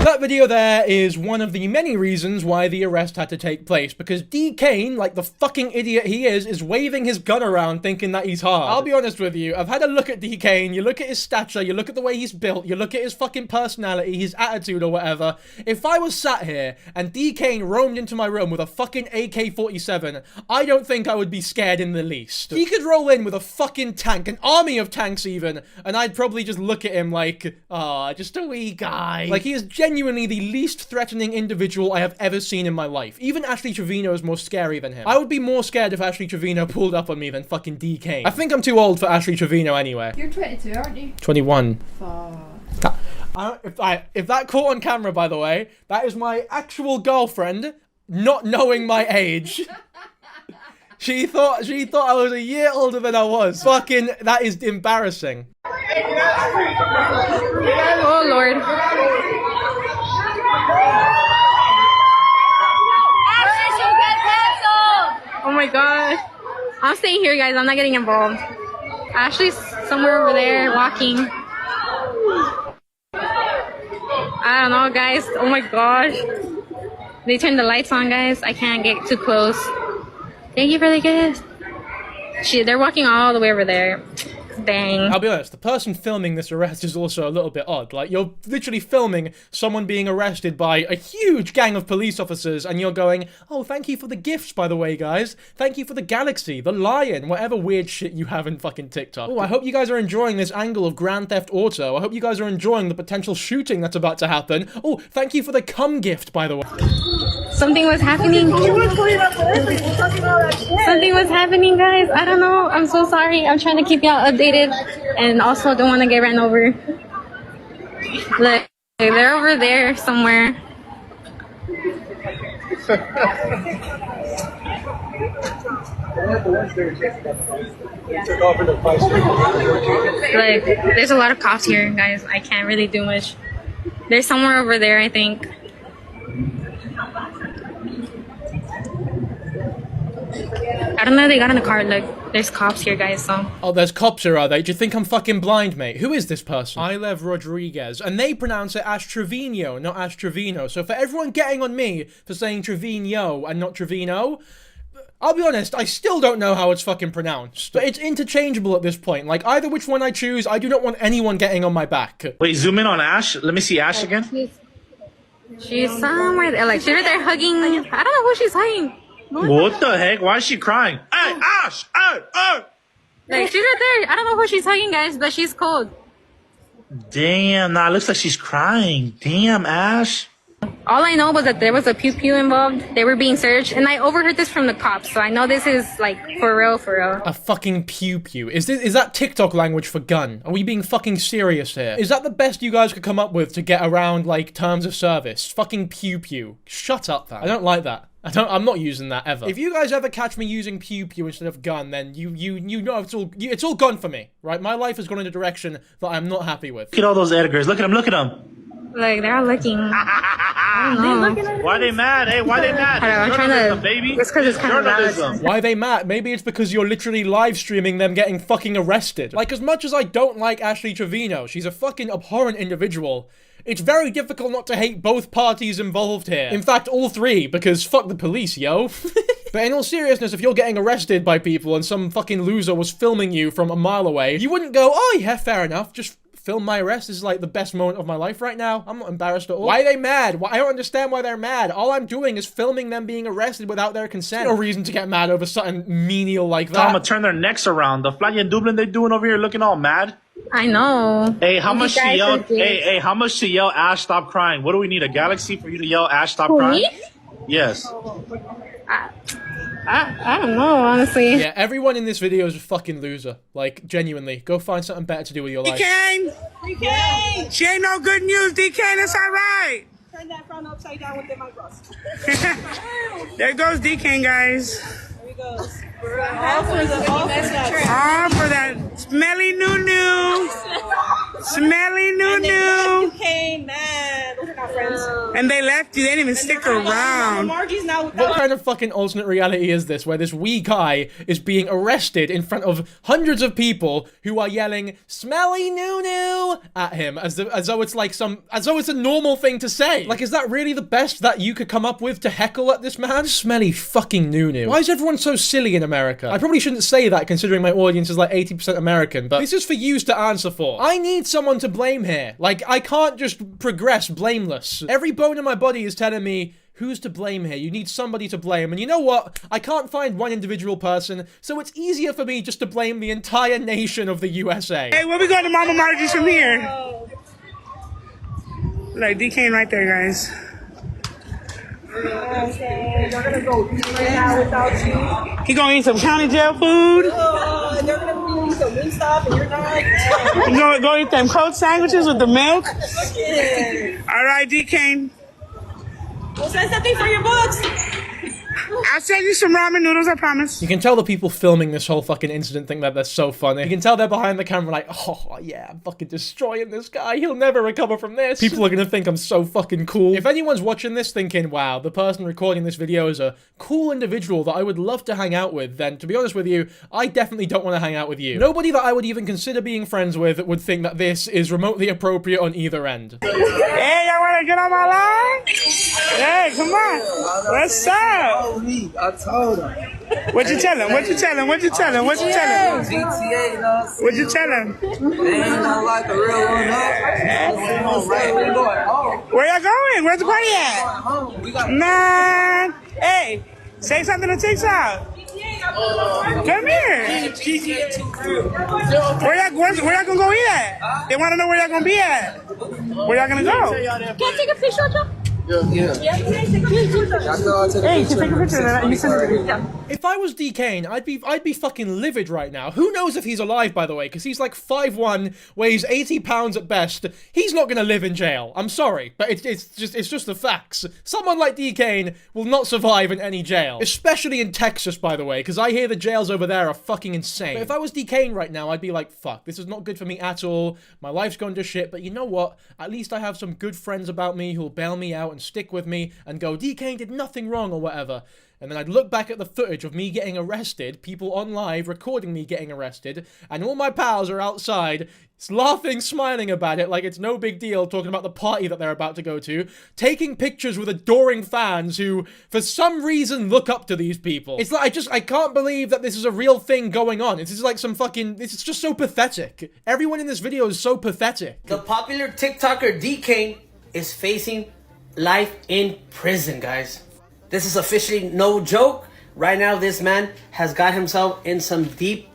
Speaker 1: That video Trevino there is one of the many reasons why the arrest had to take place, because D. Kane, like the fucking idiot he is waving his gun around thinking that he's hard. I'll be honest with you, I've had a look at D. Kane, you look at his stature, you look at the way he's built, you look at his fucking personality, his attitude or whatever. If I was sat here and D. Kane roamed into my room with a fucking AK-47, I don't think I would be scared in the least. He could roll in with a fucking tank, an army of tanks even, and I'd probably just look at him like, ah, just a wee guy. Like, he is genuinely the least threatening individual I have ever seen in my life. Even Ashley Trevino is more scary than him. I would be more scared if Ashley Trevino pulled up on me than fucking D. Kane. I think I'm too old for Ashley Trevino anyway.
Speaker 11: You're 22, aren't you?
Speaker 1: 21.
Speaker 11: Fuck.
Speaker 1: If that caught on camera, by the way, that is my actual girlfriend not knowing my age. She thought I was a year older than I was. Fucking, that is embarrassing.
Speaker 8: Oh Lord. Oh my god. I'm staying here, guys. I'm not getting involved. Ashley's somewhere over there walking. I don't know, guys. Oh my gosh. They turned the lights on, guys. I can't get too close. Thank you for the gift. They're walking all the way over there. Dang.
Speaker 1: I'll be honest, the person filming this arrest is also a little bit odd. Like, you're literally filming someone being arrested by a huge gang of police officers, and you're going, oh, thank you for the gifts, by the way, guys. Thank you for the galaxy, the lion, whatever weird shit you have in fucking TikTok. Oh, I hope you guys are enjoying this angle of Grand Theft Auto. I hope you guys are enjoying the potential shooting that's about to happen. Oh, thank you for the cum gift, by the way.
Speaker 8: Something was happening. Something was happening, guys. I don't know. I'm so sorry. I'm trying to keep y'all updated and also don't want to get ran over. Look, they're over there somewhere. Like, there's a lot of cops here, guys. I can't really do much. They're somewhere over there, I think. I don't know, they got in the car. Look, there's cops here, guys, so.
Speaker 1: Oh, there's cops here, are they? Do you think I'm fucking blind, mate? Who is this person? Ilev Rodriguez. And they pronounce it as Trevino, not as Trevino. So for everyone getting on me for saying Trevino and not Trevino, I'll be honest, I still don't know how it's fucking pronounced. But it's interchangeable at this point. Like, either which one I choose, I do not want anyone getting on my back.
Speaker 6: Wait, zoom in on Ash. Let me see Ash again.
Speaker 8: She's somewhere there. Like, she's right there hugging. I don't know who she's hugging.
Speaker 6: What the heck? Why is she crying? Hey, Ash! Hey, hey!
Speaker 8: Like, she's right there. I don't know who she's hugging, guys, but she's cold.
Speaker 6: Damn, nah, it looks like she's crying. Damn, Ash.
Speaker 8: All I know was that there was a pew-pew involved. They were being searched, and I overheard this from the cops, so I know this is, like, for real, for real.
Speaker 1: A fucking pew-pew. Is that TikTok language for gun? Are we being fucking serious here? Is that the best you guys could come up with to get around, like, terms of service? Fucking pew-pew. Shut up, fam. I don't like that. I'm not using that ever. If you guys ever catch me using pew-pew instead of gun, then you know it's all gone for me, right? My life has gone in a direction that I'm not happy with.
Speaker 6: Look at all those Edgars. Look at them, look at them.
Speaker 8: Like, they're all looking. I don't know.
Speaker 6: Why they mad? Hey, why they mad?
Speaker 8: I'm trying to,
Speaker 6: baby.
Speaker 8: It's because it's kind of loud.
Speaker 1: Why are they mad? Maybe it's because you're literally live streaming them getting fucking arrested. Like, as much as I don't like Ashley Trevino, she's a fucking abhorrent individual. It's very difficult not to hate both parties involved here. In fact, all three, because fuck the police, yo. But in all seriousness, if you're getting arrested by people and some fucking loser was filming you from a mile away, you wouldn't go, oh yeah, fair enough, just film my arrest. This is like the best moment of my life right now. I'm not embarrassed at all. Why are they mad? I don't understand why they're mad. All I'm doing is filming them being arrested without their consent. No reason to get mad over something menial like that.
Speaker 6: I'm gonna turn their necks around. The fly in Dublin they doing over here looking all mad.
Speaker 8: I know.
Speaker 6: Hey, how much to yell? Hey, how much to yell? Ash, stop crying. What do we need? A galaxy for you to yell? Ash, stop crying.
Speaker 8: Me?
Speaker 6: Yes.
Speaker 8: I don't know, honestly.
Speaker 1: Yeah, everyone in this video is a fucking loser. Like, genuinely. Go find something better to do with your life.
Speaker 21: DK! She ain't no good news, DK. That's all right. Turn that front upside down with the micros. There goes DK, guys. There he goes. All for that smelly noo-noo. Smelly noo-noo.
Speaker 16: You came, man. Those are not friends.
Speaker 21: And they left you. They didn't even stick around.
Speaker 16: Margie's not
Speaker 1: What kind of fucking alternate reality is this, where this wee guy is being arrested in front of hundreds of people who are yelling "smelly noo-noo" at him as though it's like as though it's a normal thing to say? Like, is that really the best that you could come up with to heckle at this man? Smelly fucking noo-noo. Why is everyone so silly in America? I probably shouldn't say that considering my audience is like 80% American, but this is for yous to answer for. I need someone to blame here. Like, I can't just progress blameless. Every bone in my body is telling me, who's to blame here? You need somebody to blame. And you know what? I can't find one individual person, so it's easier for me just to blame the entire nation of the USA.
Speaker 21: Hey, where we going to Mama Margie's from here? Like, DK right there, guys.
Speaker 16: Okay, they're gonna go eat right now without you.
Speaker 21: He gonna eat some county jail food.
Speaker 16: They're gonna eat some Wingstop and you're not.
Speaker 21: You go eat them cold sandwiches with the milk.
Speaker 16: Yeah.
Speaker 21: All right, DK.
Speaker 16: We'll send something for your books.
Speaker 21: I'll send you some ramen noodles, I promise.
Speaker 1: You can tell the people filming this whole fucking incident think that they're so funny. You can tell they're behind the camera like, oh yeah, I'm fucking destroying this guy. He'll never recover from this. People are gonna think I'm so fucking cool. If anyone's watching this thinking, wow, the person recording this video is a cool individual that I would love to hang out with, then to be honest with you, I definitely don't want to hang out with you. Nobody that I would even consider being friends with would think that this is remotely appropriate on either end.
Speaker 21: Hey, y'all wanna get on my line? Hey, come on. What's up?
Speaker 14: I told him.
Speaker 21: What you tell him? What you tell him? What you tell him? What you tell him?
Speaker 14: GTA, you know.
Speaker 21: What you tell him?
Speaker 14: They ain't not like a real one, no.
Speaker 21: Where y'all going? Where's the party at?
Speaker 14: Home. We got
Speaker 21: Nah. Hey, say something to TikTok. Come here. Where y'all gonna go eat at? They wanna know where y'all gonna be at. Where y'all gonna go?
Speaker 20: Can I take a picture with you?
Speaker 14: Yeah.
Speaker 21: Hey, you can take a picture of that. You send it to me.
Speaker 1: If I was DKing, I'd be fucking livid right now. Who knows if he's alive, by the way, because he's like 5'1", weighs 80 pounds at best. He's not gonna live in jail. I'm sorry, but it's just the facts. Someone like DKing will not survive in any jail, especially in Texas, by the way, because I hear the jails over there are fucking insane. But if I was DKing right now, I'd be like, fuck, this is not good for me at all. My life's gone to shit, but you know what? At least I have some good friends about me who'll bail me out and stick with me and go, DK did nothing wrong or whatever. And then I'd look back at the footage of me getting arrested, people on live recording me getting arrested, and all my pals are outside laughing, smiling about it like it's no big deal, talking about the party that they're about to go to, taking pictures with adoring fans who, for some reason, look up to these people. It's like, I can't believe that this is a real thing going on. This is like some fucking, this is just so pathetic. Everyone in this video is so pathetic.
Speaker 22: The popular TikToker DK is facing life in prison, guys. This is officially no joke. Right now, this man has got himself in some deep,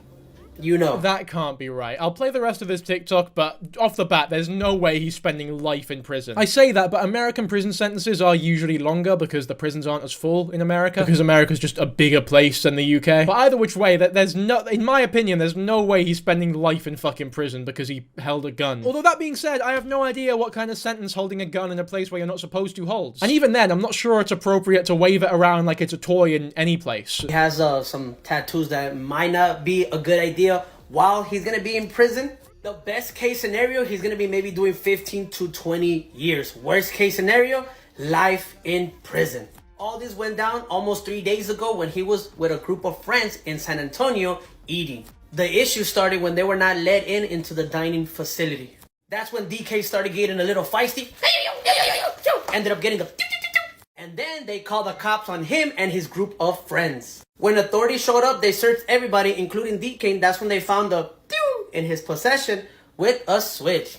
Speaker 1: That can't be right. I'll play the rest of this TikTok, but off the bat, there's no way he's spending life in prison. I say that, but American prison sentences are usually longer because the prisons aren't as full in America, because America's just a bigger place than the UK. But either which way, there's no, in my opinion, there's no way he's spending life in fucking prison because he held a gun. Although that being said, I have no idea what kind of sentence holding a gun in a place where you're not supposed to holds. And even then, I'm not sure it's appropriate to wave it around like it's a toy in any place.
Speaker 22: He has some tattoos that might not be a good idea while he's gonna be in prison. The best case scenario, he's gonna be maybe doing 15 to 20 years. Worst case scenario, life in prison. All this went down almost 3 days ago when he was with a group of friends in San Antonio eating. The issue started when they were not let into the dining facility. That's when DK started getting a little feisty. Ended up getting the... And then they called the cops on him and his group of friends. When authorities showed up, they searched everybody, including DK. That's when they found the in his possession with a switch.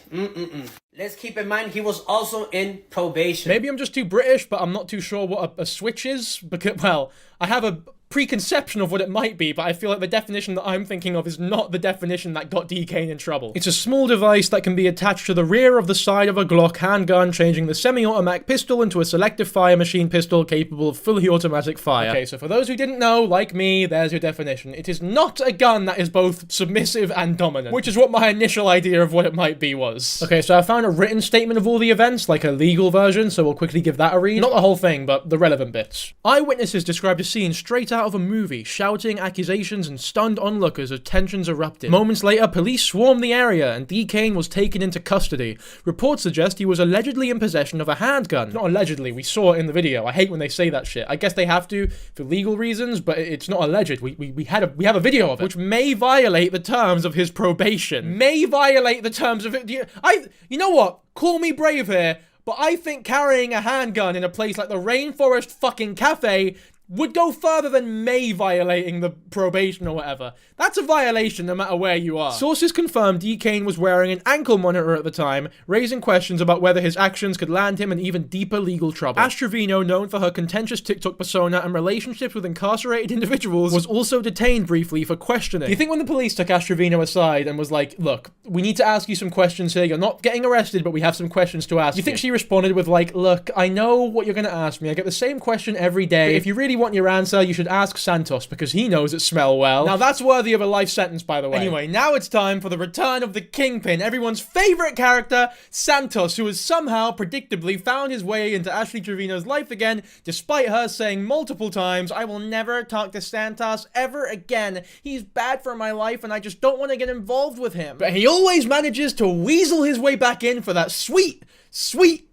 Speaker 22: Let's keep in mind, he was also in probation.
Speaker 1: Maybe I'm just too British, but I'm not too sure what a switch is. Because, well, I have a preconception of what it might be, but I feel like the definition that I'm thinking of is not the definition that got DK in trouble. It's a small device that can be attached to the rear of the side of a Glock handgun, changing the semi-automatic pistol into a selective fire machine pistol capable of fully automatic fire. Okay, so for those who didn't know, like me, there's your definition. It is not a gun that is both submissive and dominant, which is what my initial idea of what it might be was. Okay, so I found a written statement of all the events, like a legal version, so we'll quickly give that a read. Not the whole thing, but the relevant bits. Eyewitnesses described a scene straight out out of a movie, shouting accusations and stunned onlookers as tensions erupted. Moments later, police swarmed the area and D. Kane was taken into custody. Reports suggest he was allegedly in possession of a handgun. Not allegedly, we saw it in the video. I hate when they say that shit. I guess they have to for legal reasons, but it's not alleged. We have a video of it, which may violate the terms of his probation. May violate the terms of it. You know what? Call me brave here, but I think carrying a handgun in a place like the Rainforest fucking Cafe would go further than may violating the probation or whatever. That's a violation no matter where you are. Sources confirmed D. Kane was wearing an ankle monitor at the time, raising questions about whether his actions could land him in even deeper legal trouble. Ash Trevino, known for her contentious TikTok persona and relationships with incarcerated individuals, was also detained briefly for questioning. Do you think when the police took Ash Trevino aside and was like, look, we need to ask you some questions here, you're not getting arrested, but we have some questions to ask you? Think she responded with like, look, I know what you're gonna ask me, I get the same question every day, but if you really want your answer, you should ask Santos because he knows it smell well. Now that's worthy of a life sentence, by the way. Anyway, now it's time for the return of the Kingpin, everyone's favorite character, Santos, who has somehow predictably found his way into Ashley Trevino's life again, despite her saying multiple times, I will never talk to Santos ever again. He's bad for my life and I just don't want to get involved with him. But he always manages to weasel his way back in for that sweet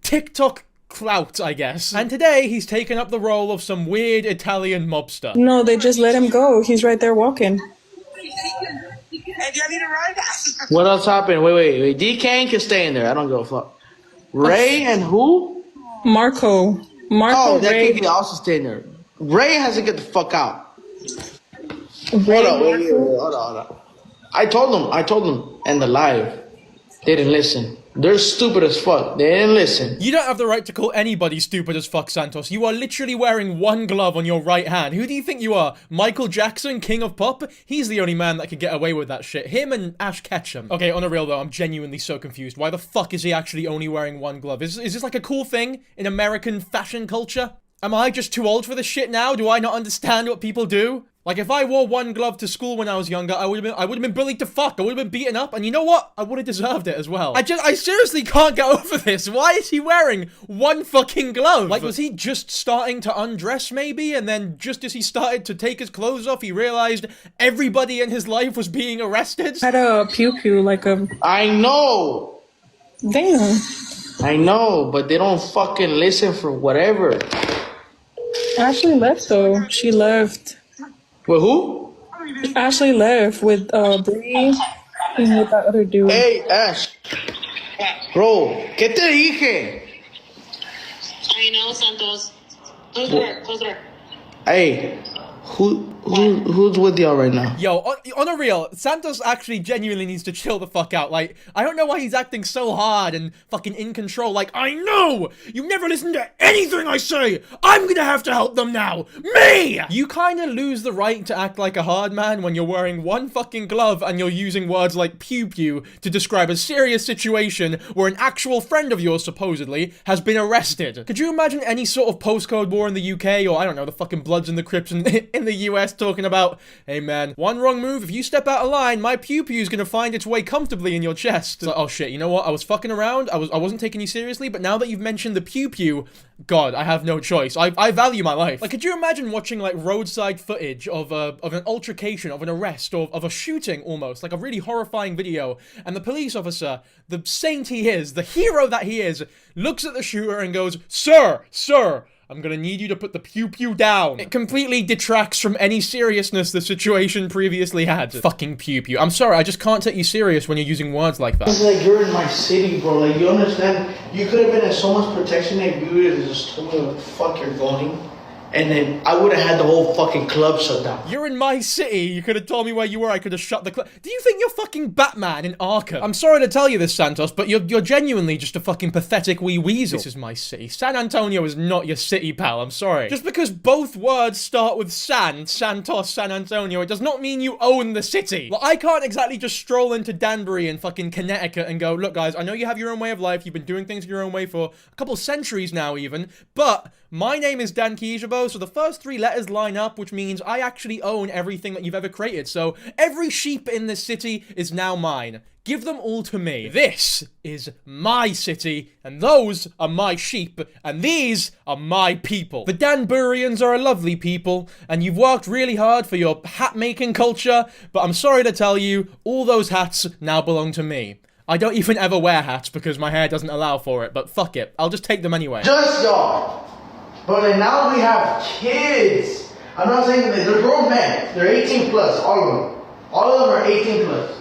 Speaker 1: TikTok clout, I guess. And today, he's taken up the role of some weird Italian mobster.
Speaker 13: No, they just let him go. He's right there walking.
Speaker 6: What else happened? Wait. D. Kane can stay in there. I don't give a fuck. Ray and who?
Speaker 13: Marco.
Speaker 6: Oh, that
Speaker 13: Ray.
Speaker 6: can also stay in there. Ray has to get the fuck out.
Speaker 13: Ray,
Speaker 6: Hold on. I told them in the live. They didn't listen. They're stupid as fuck. They didn't listen.
Speaker 1: You don't have the right to call anybody stupid as fuck, Santos. You are literally wearing one glove on your right hand. Who do you think you are? Michael Jackson, king of pop? He's the only man that could get away with that shit. Him and Ash Ketchum. Okay, on a real though, I'm genuinely so confused. Why the fuck is he actually only wearing one glove? Is this like a cool thing in American fashion culture? Am I just too old for this shit now? Do I not understand what people do? Like, if I wore one glove to school when I was younger, I would have been bullied to fuck. I would have been beaten up, and you know what? I would have deserved it as well. I seriously can't get over this. Why is he wearing one fucking glove? Like, was he just starting to undress, maybe? And then just as he started to take his clothes off, he realized everybody in his life was being arrested?
Speaker 13: Had a pew-pew, like a...
Speaker 6: I know!
Speaker 13: Damn.
Speaker 6: I know, but they don't fucking listen for whatever.
Speaker 13: Ashley left, though. She left.
Speaker 6: With who?
Speaker 13: Ashley left with Bree and with that other dude.
Speaker 6: Hey, Ash. Bro, ¿qué te dije?
Speaker 19: I know, Santos. Close the door.
Speaker 6: Hey, who's with y'all right now?
Speaker 1: Yo, on a real, Santos actually genuinely needs to chill the fuck out. Like, I don't know why he's acting so hard and fucking in control. Like, I know! You never listen to anything I say! I'm gonna have to help them now! Me! You kinda lose the right to act like a hard man when you're wearing one fucking glove and you're using words like pew-pew to describe a serious situation where an actual friend of yours, supposedly, has been arrested. Could you imagine any sort of postcode war in the UK, or I don't know, the fucking Bloods and the Crips in the US talking about, hey man, one wrong move, if you step out of line, my pew-pew's gonna find its way comfortably in your chest. It's like, oh shit, you know what, I was fucking around, I wasn't taking you seriously, but now that you've mentioned the pew-pew, God, I have no choice. I value my life. Like, could you imagine watching, like, roadside footage of an altercation, of an arrest, or of a shooting, almost, like a really horrifying video, and the police officer, the saint he is, the hero that he is, looks at the shooter and goes, Sir, I'm gonna need you to put the pew-pew down. It completely detracts from any seriousness the situation previously had. Fucking pew-pew. I'm sorry, I just can't take you serious when you're using words like that.
Speaker 6: It's like you're in my city, bro. Like, you understand? You could have been in so much protection if you would have just told me where the fuck you're going. And then I would have had the whole fucking club shut down.
Speaker 1: You're in my city. You could have told me where you were. I could have shut the club. Do you think you're fucking Batman in Arkham? I'm sorry to tell you this, Santos, but you're genuinely just a fucking pathetic wee weasel. This is my city. San Antonio is not your city, pal. I'm sorry. Just because both words start with Santos, San Antonio, it does not mean you own the city. Well, I can't exactly just stroll into Danbury in fucking Connecticut and go, look, guys, I know you have your own way of life. You've been doing things your own way for a couple centuries now, even, but My name is Dan Kijabo, so the first 3 letters line up, which means I actually own everything that you've ever created. So every sheep in this city is now mine. Give them all to me. This is my city, and those are my sheep, and these are my people. The Danburians are a lovely people, and you've worked really hard for your hat-making culture, but I'm sorry to tell you, all those hats now belong to me. I don't even ever wear hats because my hair doesn't allow for it, but fuck it. I'll just take them anyway.
Speaker 6: Just y'all. But then now we have kids. I'm not saying that they're grown men. They're 18 plus, all of them. All of them are 18 plus.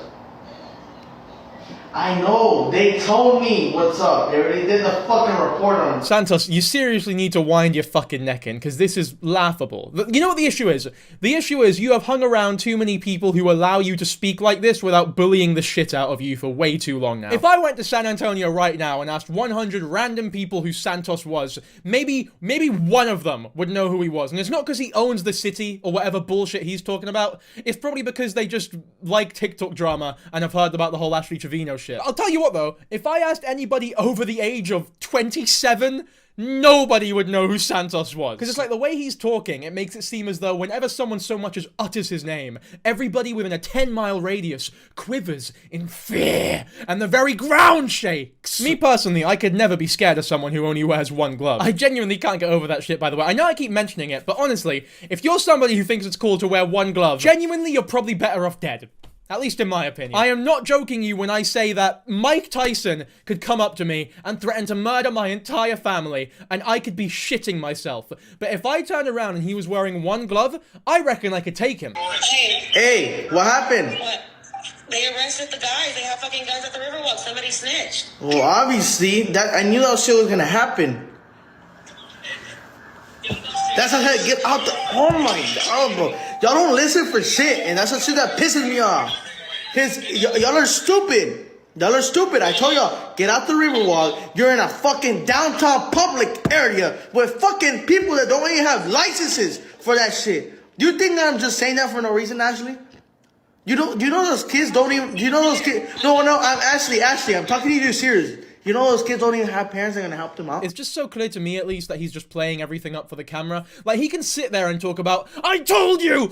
Speaker 6: I know, they told me what's up. They already did the fucking report on them.
Speaker 1: Santos, you seriously need to wind your fucking neck in, because this is laughable. You know what the issue is? The issue is you have hung around too many people who allow you to speak like this without bullying the shit out of you for way too long now. If I went to San Antonio right now and asked 100 random people who Santos was, maybe one of them would know who he was. And it's not because he owns the city or whatever bullshit he's talking about. It's probably because they just like TikTok drama and have heard about the whole Ashley Trevino shit. I'll tell you what though, if I asked anybody over the age of 27, nobody would know who Santos was. Because it's like the way he's talking, it makes it seem as though whenever someone so much as utters his name, everybody within a 10-mile radius quivers in fear, and the very ground shakes. Me personally, I could never be scared of someone who only wears one glove. I genuinely can't get over that shit, by the way. I know I keep mentioning it, but honestly, if you're somebody who thinks it's cool to wear one glove, genuinely you're probably better off dead. At least in my opinion. I am not joking you when I say that Mike Tyson could come up to me and threaten to murder my entire family, and I could be shitting myself. But if I turned around and he was wearing one glove, I reckon I could take him.
Speaker 6: Hey, what happened?
Speaker 19: What? They arrested the guys. They have fucking guns at the Riverwalk. Somebody snitched.
Speaker 6: Well, obviously, I knew that shit was gonna happen. That's how I get out the. Oh my god, bro. Y'all don't listen for shit, and that's the shit that pisses me off. Cause y'all are stupid. Y'all are stupid. I told y'all, get out the Riverwalk. You're in a fucking downtown public area with fucking people that don't even have licenses for that shit. Do you think that I'm just saying that for no reason, Ashley? You know those kids don't even. You know those kids. No, I'm Ashley. I'm talking to you serious. You know those kids don't even have parents that are gonna help them out?
Speaker 1: It's just so clear to me, at least, that he's just playing everything up for the camera. Like, he can sit there and talk about, I told you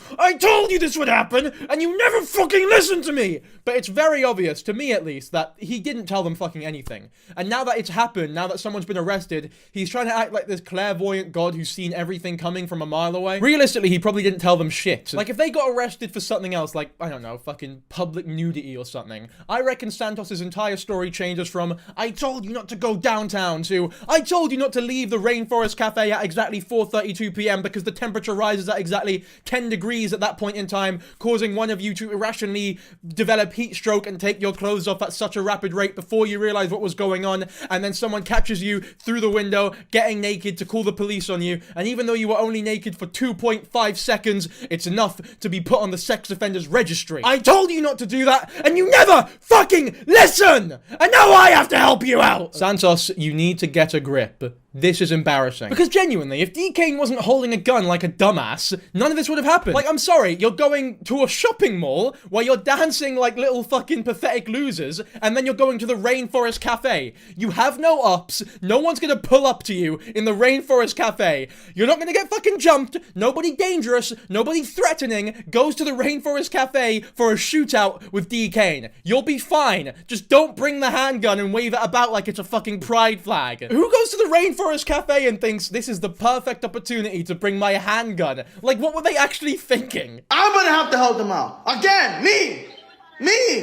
Speaker 1: this would happen, and you never fucking listened to me! But it's very obvious, to me at least, that he didn't tell them fucking anything. And now that it's happened, now that someone's been arrested, he's trying to act like this clairvoyant god who's seen everything coming from a mile away. Realistically, he probably didn't tell them shit. Like, if they got arrested for something else, like, I don't know, fucking public nudity or something, I reckon Santos's entire story changes from, I told you not to go downtown, to I told you not to leave the Rainforest Cafe at exactly 4:32 p.m. because the temperature rises at exactly 10 degrees at that point in time, causing one of you to irrationally develop heat stroke and take your clothes off at such a rapid rate before you realize what was going on, and then someone catches you through the window getting naked to call the police on you, and even though you were only naked for 2.5 seconds, it's enough to be put on the sex offenders registry. I told you not to do that, and you never fucking listen! And now I have to help you out! Santos, you need to get a grip. This is embarrassing. Because genuinely, if D. Kane wasn't holding a gun like a dumbass, none of this would have happened. Like, I'm sorry, you're going to a shopping mall where you're dancing like little fucking pathetic losers, and then you're going to the Rainforest Cafe. You have no ups, no one's gonna pull up to you in the Rainforest Cafe. You're not gonna get fucking jumped, nobody dangerous, nobody threatening goes to the Rainforest Cafe for a shootout with D. Kane. You'll be fine. Just don't bring the handgun and wave it about like it's a fucking pride flag. Who goes to the Rainforest Cafe and thinks this is the perfect opportunity to bring my handgun? Like, what were they actually thinking?
Speaker 6: I'm gonna have to help them out. Again, me.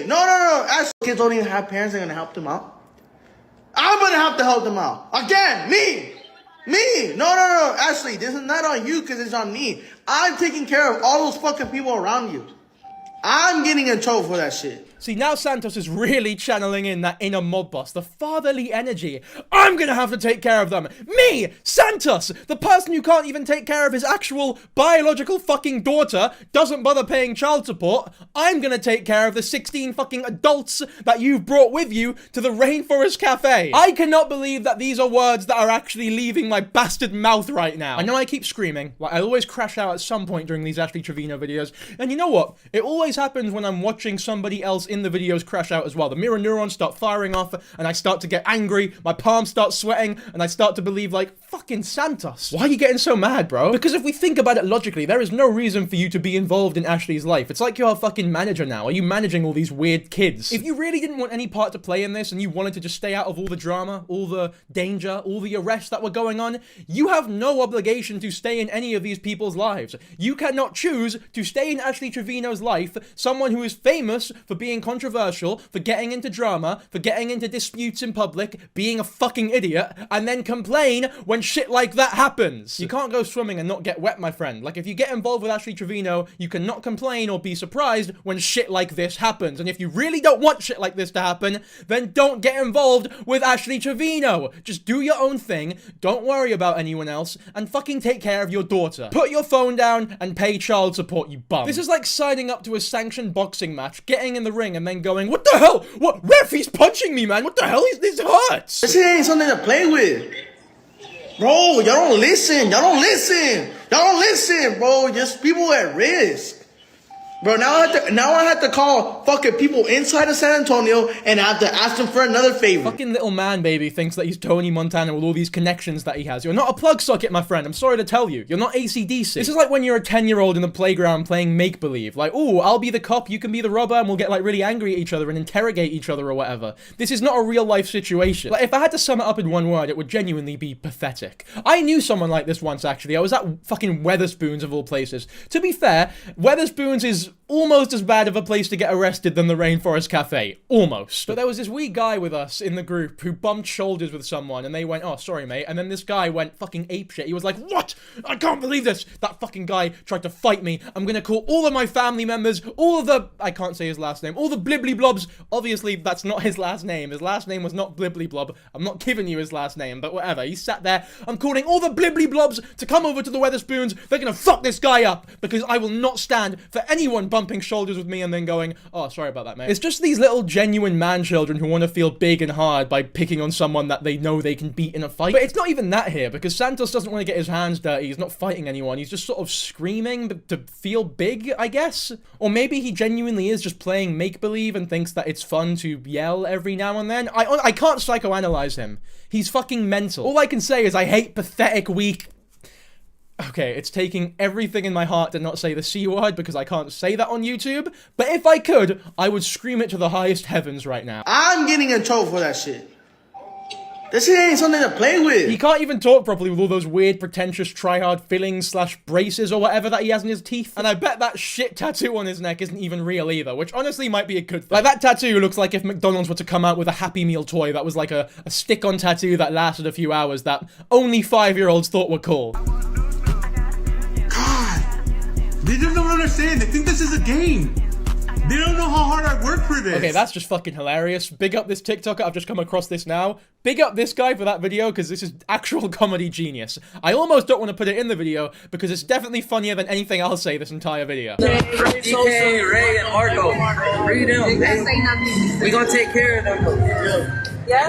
Speaker 6: No. As kids don't even have parents that are gonna help them out. I'm gonna have to help them out. Again, me. No. Ashley, this is not on you because it's on me. I'm taking care of all those fucking people around you. I'm getting in trouble for that shit.
Speaker 1: See, now Santos is really channeling in that inner mob boss, the fatherly energy. I'm gonna have to take care of them. Me, Santos, the person who can't even take care of his actual biological fucking daughter, doesn't bother paying child support. I'm gonna take care of the 16 fucking adults that you've brought with you to the Rainforest Cafe. I cannot believe that these are words that are actually leaving my bastard mouth right now. I know I keep screaming, like I always crash out at some point during these Ashley Trevino videos, and you know what? It always happens when I'm watching somebody else in the videos crash out as well. The mirror neurons start firing off, and I start to get angry, my palms start sweating, and I start to believe, like, fucking Santos. Why are you getting so mad, bro? Because if we think about it logically, there is no reason for you to be involved in Ashley's life. It's like you're a fucking manager now. Are you managing all these weird kids? If you really didn't want any part to play in this, and you wanted to just stay out of all the drama, all the danger, all the arrests that were going on, you have no obligation to stay in any of these people's lives. You cannot choose to stay in Ashley Trevino's life, someone who is famous for being controversial, for getting into drama, for getting into disputes in public, being a fucking idiot, and then complain when shit like that happens. You can't go swimming and not get wet, my friend. Like, if you get involved with Ashley Trevino, you cannot complain or be surprised when shit like this happens. And if you really don't want shit like this to happen, then don't get involved with Ashley Trevino. Just do your own thing, don't worry about anyone else, and fucking take care of your daughter. Put your phone down and pay child support, you bum. This is like signing up to a sanctioned boxing match, getting in the ring, and then going, what the hell? What? Ref, he's punching me, man. What the hell? This hurts.
Speaker 6: This ain't something to play with. Bro, y'all don't listen. Y'all don't listen. Y'all don't listen, bro. Just people at risk. Bro, now I have to call fucking people inside of San Antonio and I have to ask them for another favor.
Speaker 1: Fucking little man baby thinks that he's Tony Montana with all these connections that he has. You're not a plug socket, my friend. I'm sorry to tell you. You're not AC/DC. This is like when you're a 10-year-old in the playground playing make-believe. Like, ooh, I'll be the cop, you can be the robber, and we'll get like really angry at each other and interrogate each other or whatever. This is not a real life situation. Like, if I had to sum it up in one word, it would genuinely be pathetic. I knew someone like this once, actually. I was at fucking Weatherspoons of all places. To be fair, Weatherspoons is almost as bad of a place to get arrested than the Rainforest Cafe. Almost. But there was this wee guy with us in the group who bumped shoulders with someone and they went, oh, sorry, mate. And then this guy went fucking apeshit. He was like, what? I can't believe this. That fucking guy tried to fight me. I'm gonna call all of my family members, all of the... I can't say his last name. All the blibbly blobs. Obviously, that's not his last name. His last name was not blibbly blob. I'm not giving you his last name, but whatever. He sat there. I'm calling all the blibbly blobs to come over to the Weatherspoons. They're gonna fuck this guy up because I will not stand for anyone bumping shoulders with me and then going, oh, sorry about that, mate. It's just these little genuine man-children who want to feel big and hard by picking on someone that they know they can beat in a fight. But it's not even that here, because Santos doesn't want to get his hands dirty. He's not fighting anyone. He's just sort of screaming to feel big, I guess? Or maybe he genuinely is just playing make-believe and thinks that it's fun to yell every now and then. I can't psychoanalyze him. He's fucking mental. All I can say is I hate pathetic, weak... Okay, it's taking everything in my heart to not say the C word because I can't say that on YouTube, but if I could, I would scream it to the highest heavens right now.
Speaker 6: I'm getting in trouble for that shit. This shit ain't something to play with.
Speaker 1: He can't even talk properly with all those weird, pretentious, try-hard fillings / braces or whatever that he has in his teeth. And I bet that shit tattoo on his neck isn't even real either, which honestly might be a good thing. Like, that tattoo looks like if McDonald's were to come out with a Happy Meal toy that was like a stick-on tattoo that lasted a few hours that only 5-year-olds thought were cool.
Speaker 17: They just don't understand. They think this is a game. They don't know how hard I work for this.
Speaker 1: Okay, that's just fucking hilarious. Big up this TikToker. I've just come across this now. Big up this guy for that video, because this is actual comedy genius. I almost don't want to put it in the video, because it's definitely funnier than anything I'll say this entire video.
Speaker 14: DK, Ray, and Marco. Read them. We gonna take care of them.
Speaker 21: Yeah,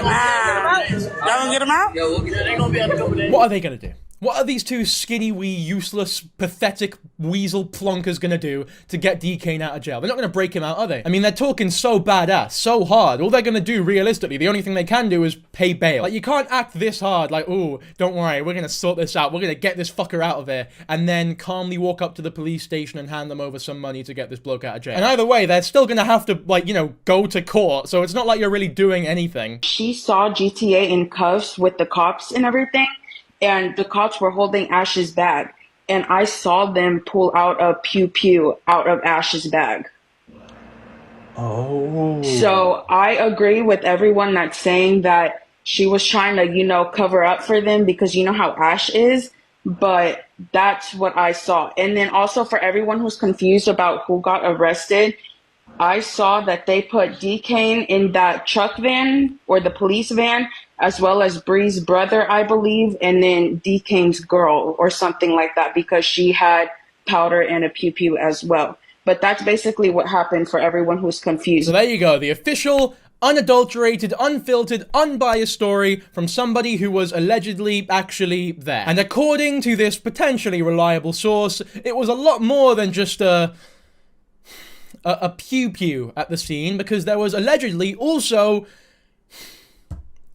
Speaker 21: y'all gonna get them out?
Speaker 14: Yo, we'll get them.
Speaker 1: What are they gonna do? What are these two skinny, wee, useless, pathetic weasel plonkers gonna do to get DK out of jail? They're not gonna break him out, are they? I mean, they're talking so badass, so hard. All they're gonna do, realistically, the only thing they can do is pay bail. Like, you can't act this hard, like, ooh, don't worry, we're gonna sort this out. We're gonna get this fucker out of here, and then calmly walk up to the police station and hand them over some money to get this bloke out of jail. And either way, they're still gonna have to, like, you know, go to court, so it's not like you're really doing anything.
Speaker 7: She saw GTA in cuffs with the cops and everything. And the cops were holding Ash's bag. And I saw them pull out a pew-pew out of Ash's bag.
Speaker 6: Oh.
Speaker 7: So I agree with everyone that's saying that she was trying to, you know, cover up for them because you know how Ash is. But that's what I saw. And then also for everyone who's confused about who got arrested, I saw that they put DK in that truck van or the police van, as well as Bree's brother, I believe, and then DK's girl or something like that because she had powder and a pew-pew as well. But that's basically what happened for everyone who's confused.
Speaker 1: So there you go, the official, unadulterated, unfiltered, unbiased story from somebody who was allegedly actually there. And according to this potentially reliable source, it was a lot more than just a... a pew-pew at the scene because there was allegedly also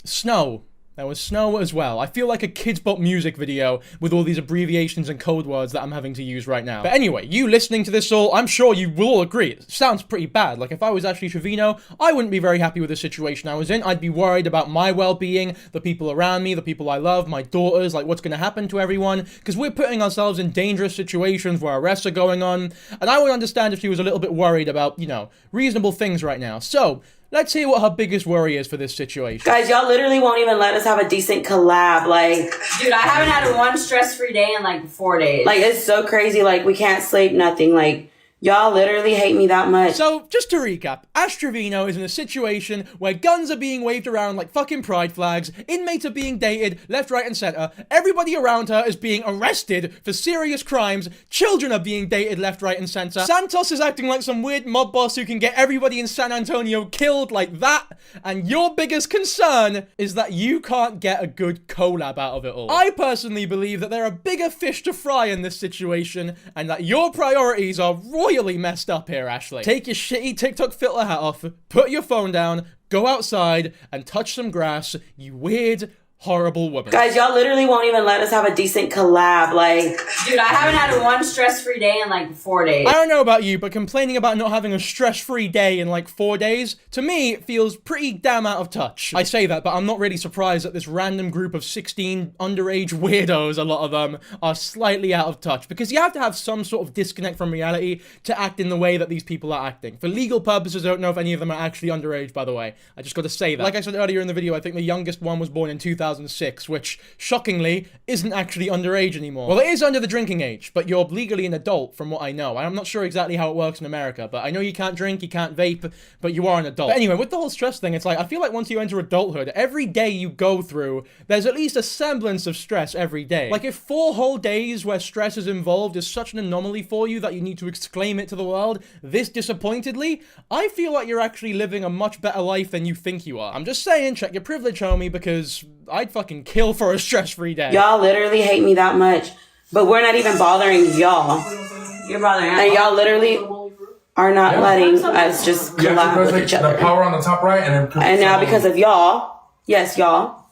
Speaker 1: snow. There was snow as well. I feel like a Kids Bop music video with all these abbreviations and code words that I'm having to use right now. But anyway, you listening to this all, I'm sure you will all agree, it sounds pretty bad. Like, if I was actually Trevino, I wouldn't be very happy with the situation I was in. I'd be worried about my well-being, the people around me, the people I love, my daughters, like what's gonna happen to everyone, because we're putting ourselves in dangerous situations where arrests are going on, and I would understand if she was a little bit worried about, you know, reasonable things right now. So, let's hear what her biggest worry is for this situation.
Speaker 9: Guys, y'all literally won't even let us have a decent collab. Like,
Speaker 20: dude, I haven't had one stress-free day in like 4 days.
Speaker 9: Like, it's so crazy. Like, we can't sleep, nothing. Like, y'all literally hate me that much.
Speaker 1: So, just to recap, Ash Trevino is in a situation where guns are being waved around like fucking pride flags, inmates are being dated left, right, and center, everybody around her is being arrested for serious crimes, children are being dated left, right, and center, Santos is acting like some weird mob boss who can get everybody in San Antonio killed like that, and your biggest concern is that you can't get a good collab out of it all. I personally believe that there are bigger fish to fry in this situation, and that your priorities are royally messed up here, Ashley. Take your shitty TikTok filter hat off, put your phone down, go outside, and touch some grass, you weird, horrible woman.
Speaker 9: Guys, y'all literally won't even let us have a decent collab. Like,
Speaker 20: dude, I haven't had one stress-free day in like 4 days.
Speaker 1: I don't know about you, but complaining about not having a stress-free day in like 4 days, to me, it feels pretty damn out of touch. I say that, but I'm not really surprised that this random group of 16 underage weirdos, a lot of them, are slightly out of touch, because you have to have some sort of disconnect from reality to act in the way that these people are acting. For legal purposes, I don't know if any of them are actually underage, by the way. I just gotta say that. Like I said earlier in the video, I think the youngest one was born in 2006, which, shockingly, isn't actually underage anymore. Well, it is under the drinking age, but you're legally an adult, from what I know. I'm not sure exactly how it works in America, but I know you can't drink, you can't vape, but you are an adult. But anyway, with the whole stress thing, it's like, I feel like once you enter adulthood, every day you go through, there's at least a semblance of stress every day. Like, if 4 whole days where stress is involved is such an anomaly for you that you need to exclaim it to the world this disappointedly, I feel like you're actually living a much better life than you think you are. I'm just saying, check your privilege, homie, because I'd fucking kill for a stress-free day.
Speaker 9: Y'all literally hate me that much, but we're not even bothering y'all.
Speaker 20: You're bothering us.
Speaker 9: And y'all literally are not letting us just collab with each other.
Speaker 3: The power on the top right,
Speaker 9: and now because of y'all, yes, y'all,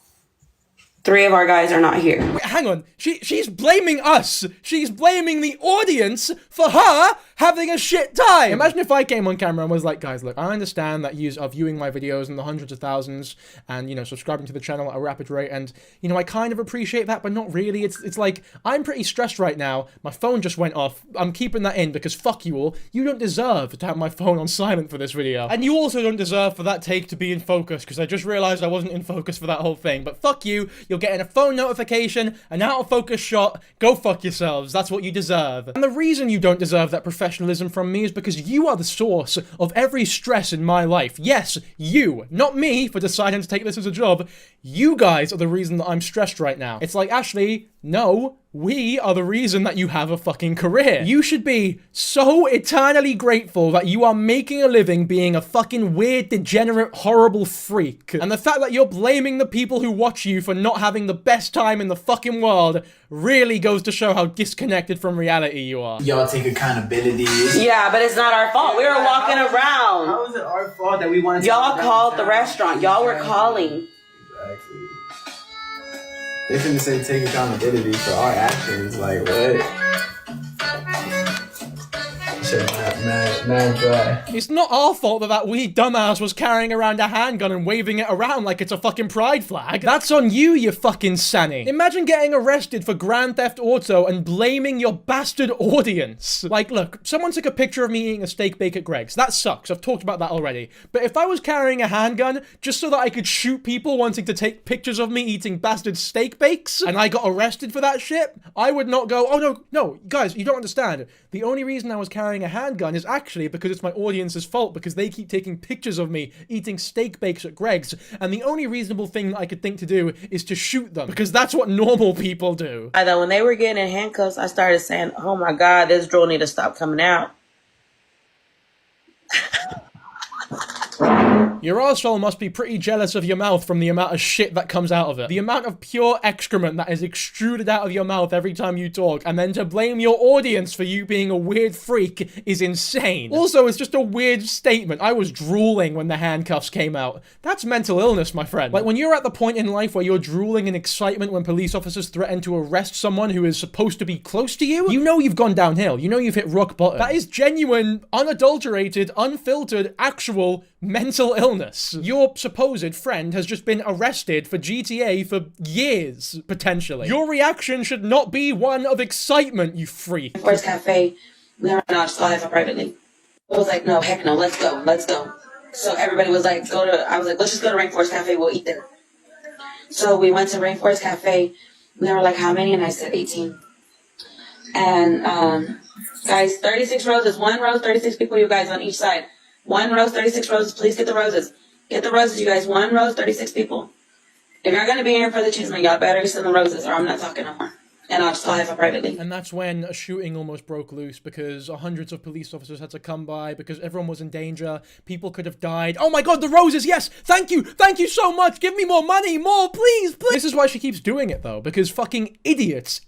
Speaker 9: 3 of our guys are not here.
Speaker 1: Wait, hang on. She's blaming us. She's blaming the audience for her having a shit time. Imagine if I came on camera and was like, guys, look, I understand that you are viewing my videos in the hundreds of thousands and, you know, subscribing to the channel at a rapid rate. And, you know, I kind of appreciate that, but not really. It's like, I'm pretty stressed right now. My phone just went off. I'm keeping that in because fuck you all. You don't deserve to have my phone on silent for this video. And you also don't deserve for that take to be in focus because I just realized I wasn't in focus for that whole thing. But fuck you. You're getting a phone notification, an out of focus shot. Go fuck yourselves. That's what you deserve. And the reason you don't deserve that professionalism from me is because you are the source of every stress in my life. Yes, you. Not me for deciding to take this as a job. You guys are the reason that I'm stressed right now. It's like, Ashley, no, we are the reason that you have a fucking career. You should be so eternally grateful that you are making a living being a fucking weird, degenerate, horrible freak. And the fact that you're blaming the people who watch you for not having the best time in the fucking world really goes to show how disconnected from reality you are.
Speaker 4: Y'all take accountability.
Speaker 9: Yeah, but it's not our fault. We were walking around.
Speaker 4: How is it our fault that we wanted to...
Speaker 9: Y'all called the restaurant. Y'all were calling.
Speaker 4: Exactly. They finna say take accountability for our actions. Like, what? Shit, mad dry.
Speaker 1: It's not our fault that that wee dumbass was carrying around a handgun and waving it around like it's a fucking pride flag. That's on you, you fucking sanny. Imagine getting arrested for Grand Theft Auto and blaming your bastard audience. Like, look, someone took a picture of me eating a steak bake at Greg's. That sucks. I've talked about that already. But if I was carrying a handgun just so that I could shoot people wanting to take pictures of me eating bastard steak bakes, and I got arrested for that shit, I would not go, oh no, guys, you don't understand. The only reason I was carrying a handgun is actually because it's my audience's fault because they keep taking pictures of me eating steak bakes at Greg's, and the only reasonable thing that I could think to do is to shoot them because that's what normal people do.
Speaker 9: I thought when they were getting in handcuffs, I started saying, oh my God, this drill need to stop coming out.
Speaker 1: Your arsehole must be pretty jealous of your mouth from the amount of shit that comes out of it. The amount of pure excrement that is extruded out of your mouth every time you talk, and then to blame your audience for you being a weird freak is insane. Also, it's just a weird statement. I was drooling when the handcuffs came out. That's mental illness, my friend. Like, when you're at the point in life where you're drooling in excitement when police officers threaten to arrest someone who is supposed to be close to you, you know you've gone downhill. You know you've hit rock bottom. That is genuine, unadulterated, unfiltered, actual mental illness. Your supposed friend has just been arrested for GTA for years, potentially. Your reaction should not be one of excitement, you freak.
Speaker 9: First cafe, no, just call it privately. I was like, no, heck no, let's go. So everybody was like, I was like, let's just go to Rainforest Cafe, we'll eat there. So we went to Rainforest Cafe, and they were like, how many? And I said 18. And, guys, 36 roses, 1 rose, 36 people, you guys, on each side. 1 rose, 36 roses, please get the roses. Get the roses, you guys, 1 rose, 36 people. If you're gonna be here for the chisme, y'all better send the roses, or I'm not talking no more. And I'll just call it privately.
Speaker 1: And that's when a shooting almost broke loose because hundreds of police officers had to come by because everyone was in danger. People could have died. Oh my god, the roses, yes! Thank you so much! Give me more money, more, please! This is why she keeps doing it though, because fucking idiots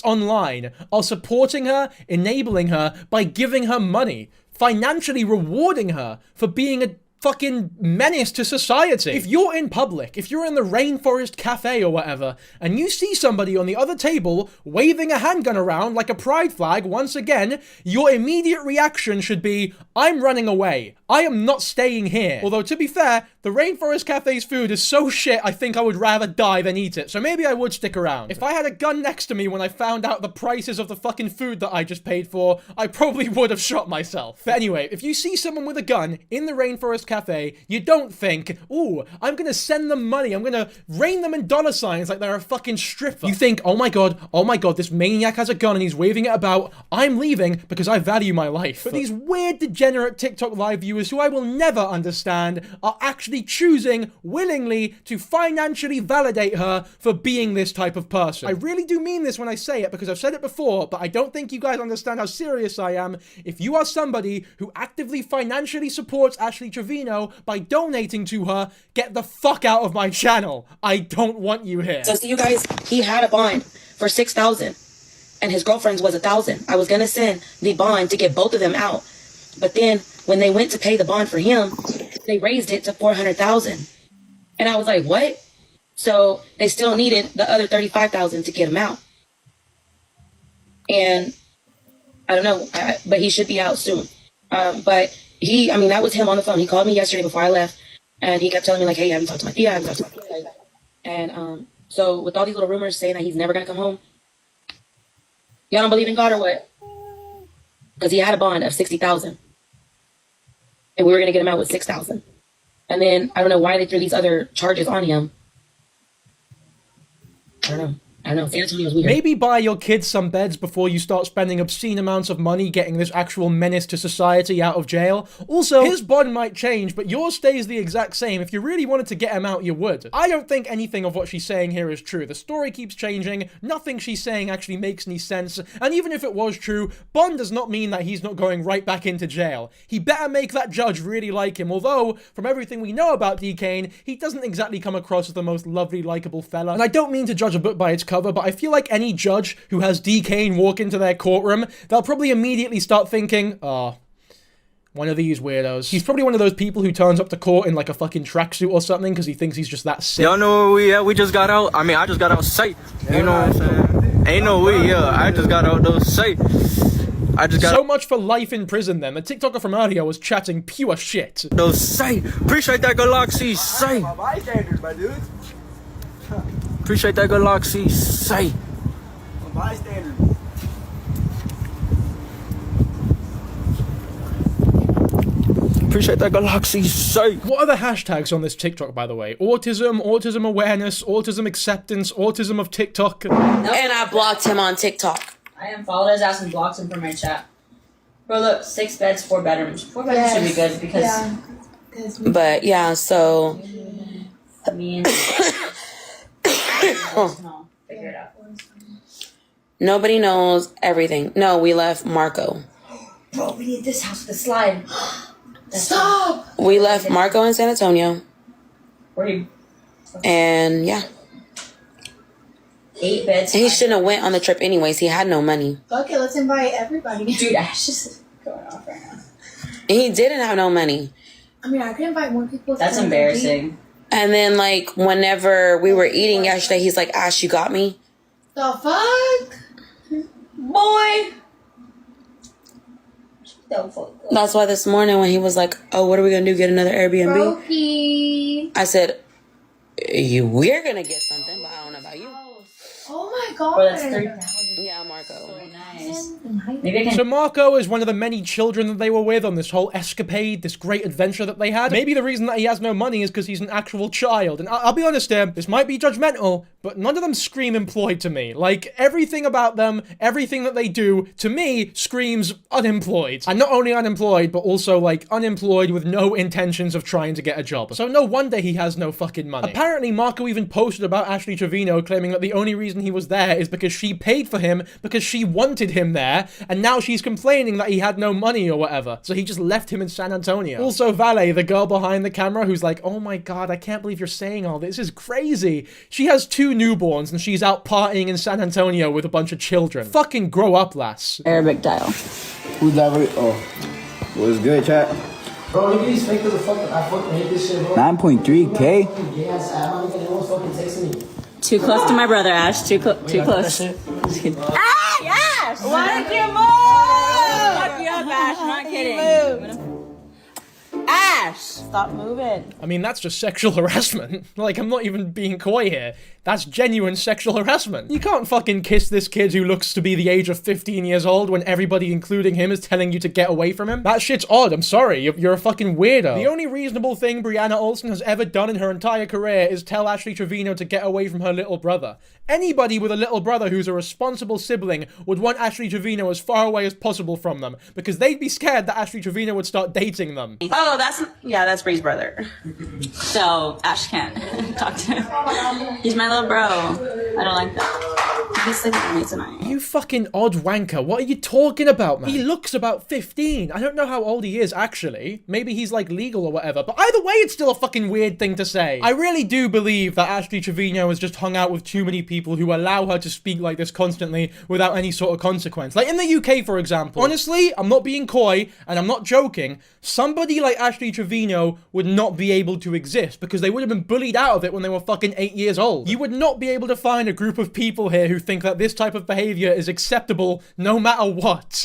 Speaker 1: online are supporting her, enabling her by giving her money, financially rewarding her for being a fucking menace to society. If you're in public, if you're in the Rainforest Cafe or whatever, and you see somebody on the other table waving a handgun around like a pride flag once again, your immediate reaction should be, I'm running away. I am not staying here. Although, to be fair, the Rainforest Cafe's food is so shit, I think I would rather die than eat it, so maybe I would stick around. If I had a gun next to me when I found out the prices of the fucking food that I just paid for, I probably would have shot myself. But anyway, if you see someone with a gun in the Rainforest Cafe, you don't think, ooh, I'm gonna send them money, I'm gonna rain them in dollar signs like they're a fucking stripper. You think, oh my god, this maniac has a gun and he's waving it about, I'm leaving because I value my life. But these weird, degenerate TikTok live viewers who I will never understand are actually choosing willingly to financially validate her for being this type of person. I really do mean this when I say it because I've said it before, but I don't think you guys understand how serious I am. If you are somebody who actively financially supports Ashley Trevino by donating to her, get the fuck out of my channel. I don't want you here.
Speaker 9: So see you guys, he had a bond for $6,000 and his girlfriend's was $1,000. I was gonna send the bond to get both of them out. But then when they went to pay the bond for him, they raised it to $400,000. And I was like, what? So they still needed the other $35,000 to get him out. And I don't know, but he should be out soon. But that was him on the phone. He called me yesterday before I left, and he kept telling me like, hey, I haven't talked to my tia, And so with all these little rumors saying that he's never gonna come home, y'all don't believe in God or what? Because he had a bond of $60,000. And we were going to get him out with $6,000. And then, I don't know why they threw these other charges on him. I don't know. Santa told me it was weird.
Speaker 1: Maybe buy your kids some beds before you start spending obscene amounts of money getting this actual menace to society out of jail. Also, his bond might change, but yours stays the exact same. If you really wanted to get him out, you would. I don't think anything of what she's saying here is true. The story keeps changing. Nothing she's saying actually makes any sense. And even if it was true, bond does not mean that he's not going right back into jail. He better make that judge really like him. Although, from everything we know about D. Kane, he doesn't exactly come across as the most lovely, likable fella. And I don't mean to judge a book by its cover, but I feel like any judge who has D. Kane walk into their courtroom, they'll probably immediately start thinking, oh, one of these weirdos. He's probably one of those people who turns up to court in like a fucking tracksuit or something because he thinks he's just that sick.
Speaker 14: Y'all know where we at? We just got out. I just got out safe. You know what I'm saying? Ain't no we, I just got out those safe.
Speaker 1: So much for life in prison then. The TikToker from earlier was chatting pure shit.
Speaker 14: Those safe. Appreciate that Galaxy safe.
Speaker 4: Bystanders, my dude.
Speaker 14: Appreciate that Galaxy safe.
Speaker 4: Bystanders.
Speaker 14: Appreciate that Galaxy safe.
Speaker 1: What are the hashtags on this TikTok, by the way? Autism, autism awareness, autism acceptance, autism of TikTok.
Speaker 9: And I blocked him on TikTok.
Speaker 20: I unfollowed his ass and blocked him from my chat. Bro, look, 6 beds, 4 bedrooms. 4 bedrooms should be good because...
Speaker 9: Yeah. But yeah, so...
Speaker 20: I mean... no, figure it out.
Speaker 9: Nobody knows everything. No, we left Marco.
Speaker 20: Bro, we need this house with a slide.
Speaker 5: Stop!
Speaker 9: We left Marco in San Antonio. And yeah.
Speaker 20: 8 beds.
Speaker 9: He shouldn't have went on the trip anyways. He had no money.
Speaker 5: Fuck it, let's invite everybody.
Speaker 20: Dude, Ash is going off right now.
Speaker 9: And he didn't have no money.
Speaker 5: I mean, I could invite more people.
Speaker 20: That's embarrassing.
Speaker 9: And then, like, whenever we were eating yesterday, he's like, Ash, you got me?
Speaker 5: The fuck?
Speaker 20: Boy!
Speaker 9: That's why this morning when he was like, oh, what are we going to do? Get another Airbnb?
Speaker 5: Brokey.
Speaker 9: I said, we're going to get something, but I don't know about you.
Speaker 5: Oh my god.
Speaker 20: Well, that's 30,000.
Speaker 9: Yeah, Marco.
Speaker 20: So nice. Maybe I can.
Speaker 1: So Marco is one of the many children that they were with on this whole escapade, this great adventure that they had. Maybe the reason that he has no money is because he's an actual child. And I'll be honest here, this might be judgmental, but none of them scream employed to me. Like, everything about them, everything that they do, to me, screams unemployed. And not only unemployed, but also, like, unemployed with no intentions of trying to get a job. So no wonder he has no fucking money. Apparently, Marco even posted about Ashley Trevino, claiming that the only reason he was there is because she paid for him, because she wanted him there, and now she's complaining that he had no money or whatever. So he just left him in San Antonio. Also, Vale, the girl behind the camera, who's like, oh my god, I can't believe you're saying all this. This is crazy. She has 2 newborns, and she's out partying in San Antonio with a bunch of children. Fucking grow up, lass.
Speaker 20: Arabic dial.
Speaker 4: Who's that? Oh, what's good, chat?
Speaker 22: Bro, look at these fake motherfuckers. I fucking hate this shit, bro.
Speaker 4: 9.3K?
Speaker 22: Yes, I don't think anyone's fucking texting me.
Speaker 20: Too close to my brother, Ash. Too close. Ah, Ash! Why did you move? Fuck you up, Ash. I'm not kidding. Ash! Stop moving.
Speaker 1: I mean, that's just sexual harassment. Like, I'm not even being coy here. That's genuine sexual harassment. You can't fucking kiss this kid who looks to be the age of 15 years old when everybody, including him, is telling you to get away from him. That shit's odd, I'm sorry. You're a fucking weirdo. The only reasonable thing Brianna Olsen has ever done in her entire career is tell Ashley Trevino to get away from her little brother. Anybody with a little brother who's a responsible sibling would want Ashley Trevino as far away as possible from them, because they'd be scared that Ashley Trevino would start dating them.
Speaker 20: Oh, that's Bree's brother. So Ash can't talk to him. He's my little bro. I don't like that. He's sleeping with me tonight.
Speaker 1: You fucking odd wanker. What are you talking about, man? He looks about 15. I don't know how old he is, actually. Maybe he's, like, legal or whatever. But either way, it's still a fucking weird thing to say. I really do believe that Ashley Trevino has just hung out with too many people who allow her to speak like this constantly without any sort of consequence. Like, in the UK, for example. Honestly, I'm not being coy, and I'm not joking. Somebody like Ashley Trevino would not be able to exist because they would have been bullied out of it when they were fucking 8 years old. You would not be able to find a group of people here who think that this type of behavior is acceptable no matter what.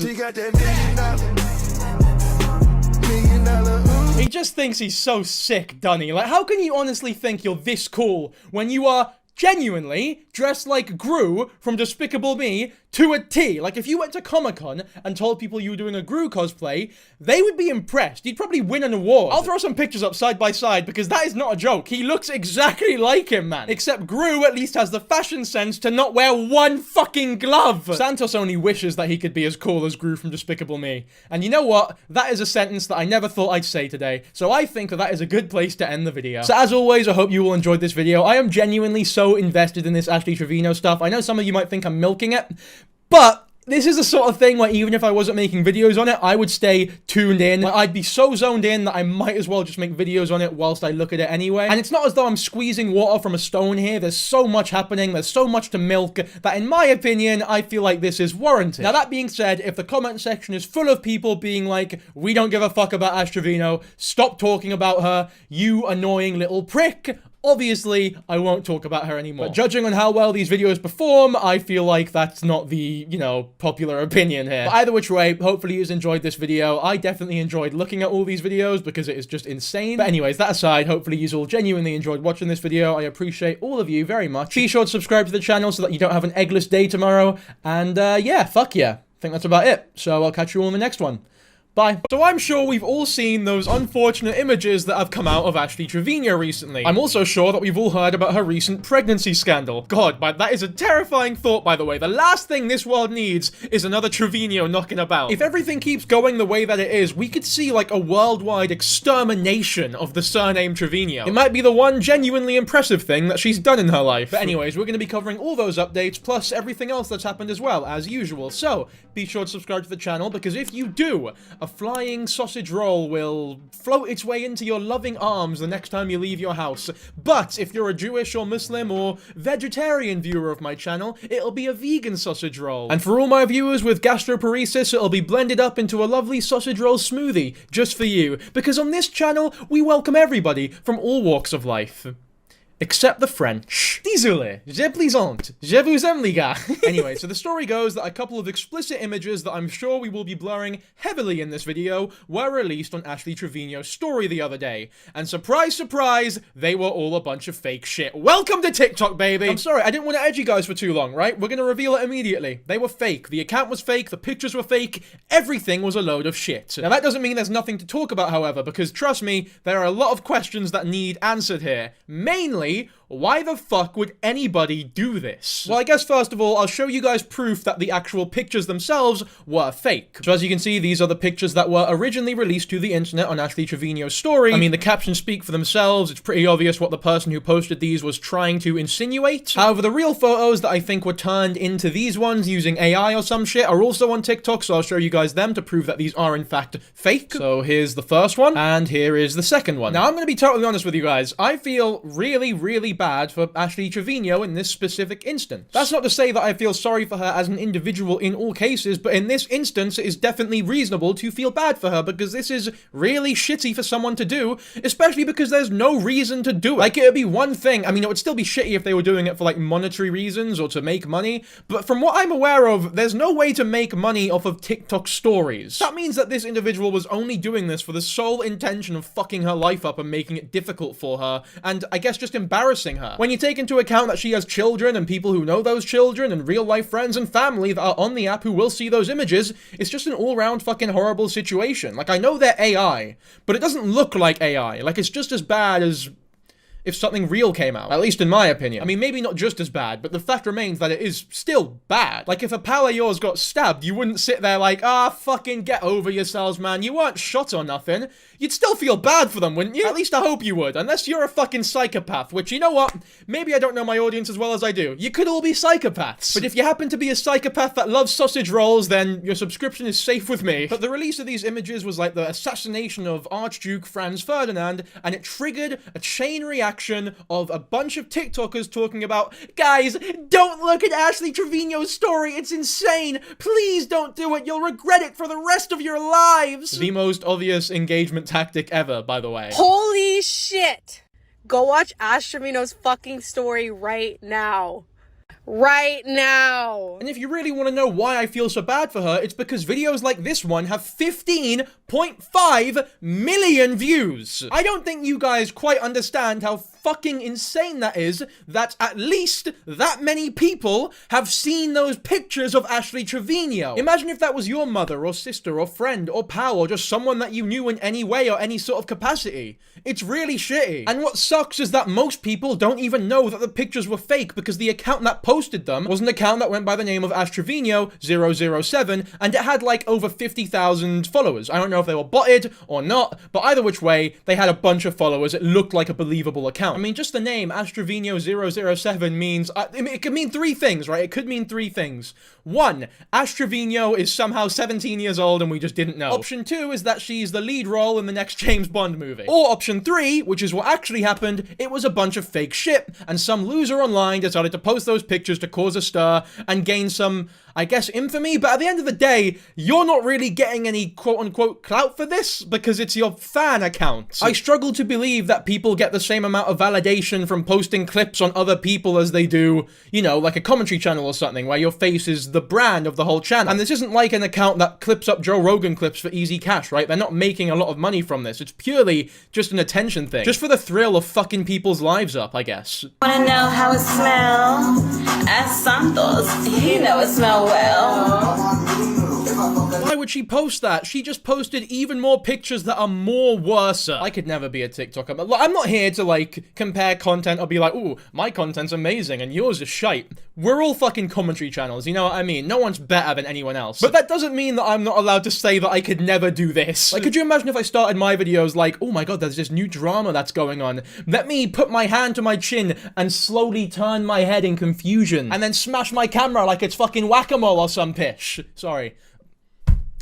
Speaker 1: He just thinks he's so sick, doesn't he? Like, how can you honestly think you're this cool when you are genuinely dressed like Gru from Despicable Me to a T? Like, if you went to Comic-Con and told people you were doing a Gru cosplay, they would be impressed. You'd probably win an award. I'll throw some pictures up side by side because that is not a joke. He looks exactly like him, man. Except Gru at least has the fashion sense to not wear one fucking glove. Santos only wishes that he could be as cool as Gru from Despicable Me. And you know what? That is a sentence that I never thought I'd say today. So I think that that is a good place to end the video. So as always, I hope you all enjoyed this video. I am genuinely so invested in this Ashley Trevino stuff. I know some of you might think I'm milking it, but this is the sort of thing where even if I wasn't making videos on it, I would stay tuned in. Like, I'd be so zoned in that I might as well just make videos on it whilst I look at it anyway. And it's not as though I'm squeezing water from a stone here. There's so much happening. There's so much to milk that, in my opinion, I feel like this is warranted. Now, that being said, if the comment section is full of people being like, we don't give a fuck about Ash Trevino, stop talking about her, you annoying little prick, obviously, I won't talk about her anymore. But judging on how well these videos perform, I feel like that's not the, you know, popular opinion here. But either which way, hopefully you've enjoyed this video. I definitely enjoyed looking at all these videos because it is just insane. But anyways, that aside, hopefully you've all genuinely enjoyed watching this video. I appreciate all of you very much. Be sure to subscribe to the channel so that you don't have an eggless day tomorrow. And yeah, fuck yeah. I think that's about it. So I'll catch you all in the next one. Bye. So I'm sure we've all seen those unfortunate images that have come out of Ashley Trevino recently. I'm also sure that we've all heard about her recent pregnancy scandal. God, but that is a terrifying thought, by the way. The last thing this world needs is another Trevino knocking about. If everything keeps going the way that it is, we could see like a worldwide extermination of the surname Trevino. It might be the one genuinely impressive thing that she's done in her life. But anyways, we're going to be covering all those updates, plus everything else that's happened as well, as usual. So, be sure to subscribe to the channel, because if you do, a flying sausage roll will float its way into your loving arms the next time you leave your house. But if you're a Jewish or Muslim or vegetarian viewer of my channel, it'll be a vegan sausage roll. And for all my viewers with gastroparesis, it'll be blended up into a lovely sausage roll smoothie just for you. Because on this channel, we welcome everybody from all walks of life. Except the French. Désolé, je plaisante. Je vous aime, les gars. Anyway, so the story goes that a couple of explicit images that I'm sure we will be blurring heavily in this video were released on Ashley Trevino's story the other day. And surprise, surprise, they were all a bunch of fake shit. Welcome to TikTok, baby! I'm sorry, I didn't want to edge you guys for too long, right? We're gonna reveal it immediately. They were fake. The account was fake, the pictures were fake, everything was a load of shit. Now that doesn't mean there's nothing to talk about, however, because trust me, there are a lot of questions that need answered here. Mainly, why the fuck would anybody do this? Well, I guess first of all, I'll show you guys proof that the actual pictures themselves were fake. So as you can see, these are the pictures that were originally released to the internet on Ashley Trevino's story. I mean, the captions speak for themselves. It's pretty obvious what the person who posted these was trying to insinuate. However, the real photos that I think were turned into these ones using AI or some shit are also on TikTok, so I'll show you guys them to prove that these are in fact fake. So here's the first one, and here is the second one. Now, I'm gonna be totally honest with you guys. I feel really bad for Ashley Trevino in this specific instance. That's not to say that I feel sorry for her as an individual in all cases, but in this instance, it is definitely reasonable to feel bad for her because this is really shitty for someone to do, especially because there's no reason to do it. Like, it would be one thing, I mean, it would still be shitty if they were doing it for, like, monetary reasons or to make money, but from what I'm aware of, there's no way to make money off of TikTok stories. That means that this individual was only doing this for the sole intention of fucking her life up and making it difficult for her, and I guess just embarrassing her. When you take into account that she has children and people who know those children and real life friends and family that are on the app who will see those images, it's just an all-round fucking horrible situation. Like, I know they're AI, but it doesn't look like AI. Like, it's just as bad as if something real came out, at least in my opinion. I mean, maybe not just as bad, but the fact remains that it is still bad. Like, if a pal of yours got stabbed, you wouldn't sit there like, fucking get over yourselves, man. You weren't shot or nothing. You'd still feel bad for them, wouldn't you? At least I hope you would, unless you're a fucking psychopath, which, you know what? Maybe I don't know my audience as well as I do. You could all be psychopaths. But if you happen to be a psychopath that loves sausage rolls, then your subscription is safe with me. But the release of these images was like the assassination of Archduke Franz Ferdinand, and it triggered a chain reaction of a bunch of TikTokers talking about, guys, don't look at Ashley Trevino's story, it's insane, please don't do it, you'll regret it for the rest of your lives. The most obvious engagement tactic ever, by the way.
Speaker 2: Holy shit! Go watch Ash Trevino's fucking story right now. Right now.
Speaker 1: And if you really want to know why I feel so bad for her, it's because videos like this one have 15.5 million views. I don't think you guys quite understand how fucking insane that is, that at least that many people have seen those pictures of Ashley Trevino. Imagine if that was your mother or sister or friend or pal or just someone that you knew in any way or any sort of capacity. It's really shitty. And what sucks is that most people don't even know that the pictures were fake because the account that posted them was an account that went by the name of Ash Trevino 007 and it had like over 50,000 followers. I don't know if they were botted or not, but either which way, they had a bunch of followers. It looked like a believable account. I mean, just the name Ash Trevino 007 means, it could mean three things, right? It could mean three things. One, Ash Trevino is somehow 17 years old and we just didn't know. Option two is that she's the lead role in the next James Bond movie. Or option three, which is what actually happened, it was a bunch of fake shit, and some loser online decided to post those pictures to cause a stir and gain some, I guess, infamy, but at the end of the day, you're not really getting any quote-unquote clout for this because it's your fan account. I struggle to believe that people get the same amount of validation from posting clips on other people as they do, you know, like a commentary channel or something where your face is the brand of the whole channel. And this isn't like an account that clips up Joe Rogan clips for easy cash, right? They're not making a lot of money from this. It's purely just an attention thing. Just for the thrill of fucking people's lives up, I guess.
Speaker 20: Wanna know how it smells? Ask Santos. He know it smells well.
Speaker 1: Why would she post that? She just posted even more pictures that are more worse. I could never be a TikToker. I'm not here to, like, compare content or be like, ooh, my content's amazing and yours is shite. We're all fucking commentary channels, you know what I mean? No one's better than anyone else. But that doesn't mean that I'm not allowed to say that I could never do this. Like, could you imagine if I started my videos like, oh my god, there's this new drama that's going on. Let me put my hand to my chin and slowly turn my head in confusion and then smash my camera like it's fucking whack-a-mole or some pish. Sorry.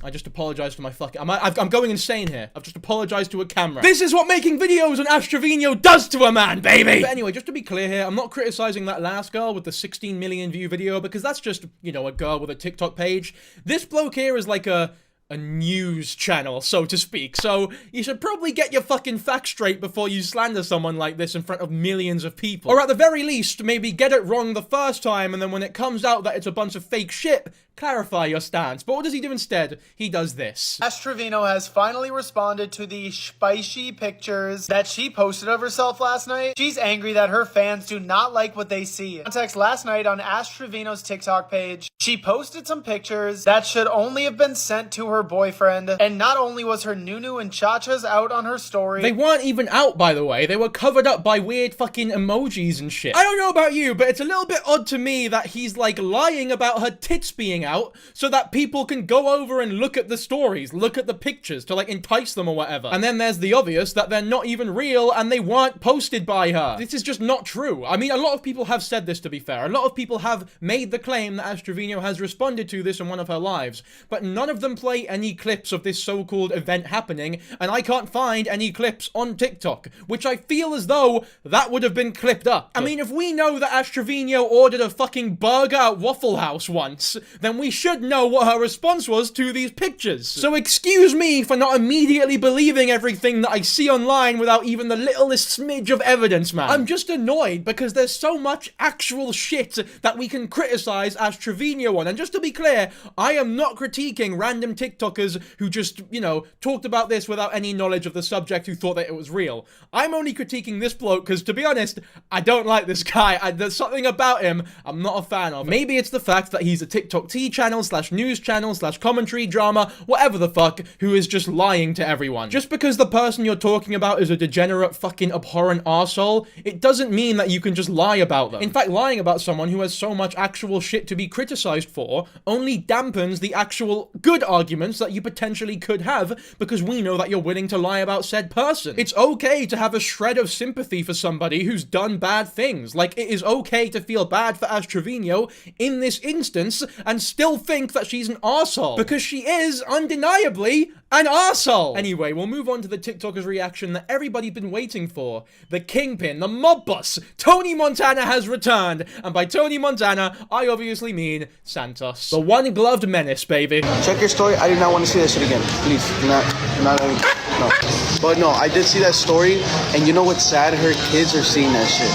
Speaker 1: I just apologized to my fucking... I'm going insane here. I've just apologized to a camera. This is what making videos on Ash Trevino does to a man, baby! But anyway, just to be clear here, I'm not criticizing that last girl with the 16 million view video because that's just, you know, a girl with a TikTok page. This bloke here is like a news channel, so to speak. So you should probably get your fucking facts straight before you slander someone like this in front of millions of people. Or at the very least, maybe get it wrong the first time, and then when it comes out that it's a bunch of fake shit, clarify your stance. But what does he do instead? He does this.
Speaker 15: Ash Trevino has finally responded to the spicy pictures that she posted of herself last night. She's angry that her fans do not like what they see. Context, last night on Ash Trevino's TikTok page, she posted some pictures that should only have been sent to her boyfriend, and not only was her Nunu and Chachas out on her story,
Speaker 1: they weren't even out, by the way. They were covered up by weird fucking emojis and shit. I don't know about you, but it's a little bit odd to me that he's like lying about her tits being out so that people can go over and look at the stories, look at the pictures to like entice them or whatever. And then there's the obvious that they're not even real and they weren't posted by her. This is just not true. I mean, a lot of people have said this, to be fair. A lot of people have made the claim that Ash Trevino has responded to this in one of her lives, but none of them play any clips of this so-called event happening, and I can't find any clips on TikTok, which I feel as though that would have been clipped up. I mean, if we know that Ash Trevino ordered a fucking burger at Waffle House once, then we should know what her response was to these pictures. So excuse me for not immediately believing everything that I see online without even the littlest smidge of evidence, man. I'm just annoyed because there's so much actual shit that we can criticize Ash Trevino on. And just to be clear, I am not critiquing random TikTokers who just, you know, talked about this without any knowledge of the subject, who thought that it was real. I'm only critiquing this bloke because, to be honest, I don't like this guy. There's something about him I'm not a fan of. Maybe it's the fact that he's a TikTok tea channel / news channel / commentary drama, whatever the fuck, who is just lying to everyone. Just because the person you're talking about is a degenerate fucking abhorrent arsehole, it doesn't mean that you can just lie about them. In fact, lying about someone who has so much actual shit to be criticized for only dampens the actual good arguments that you potentially could have, because we know that you're willing to lie about said person. It's okay to have a shred of sympathy for somebody who's done bad things. Like, it is okay to feel bad for Ash Trevino in this instance and still think that she's an arsehole, because she is undeniably an arsehole. Anyway, we'll move on to the TikToker's reaction that everybody's been waiting for. The kingpin, the mob boss, Tony Montana has returned. And by Tony Montana, I obviously mean Santos. The one-gloved menace, baby.
Speaker 6: Check your story. I do not want to see that shit again. Please, no. But no, I did see that story, and you know what's sad? Her kids are seeing that shit.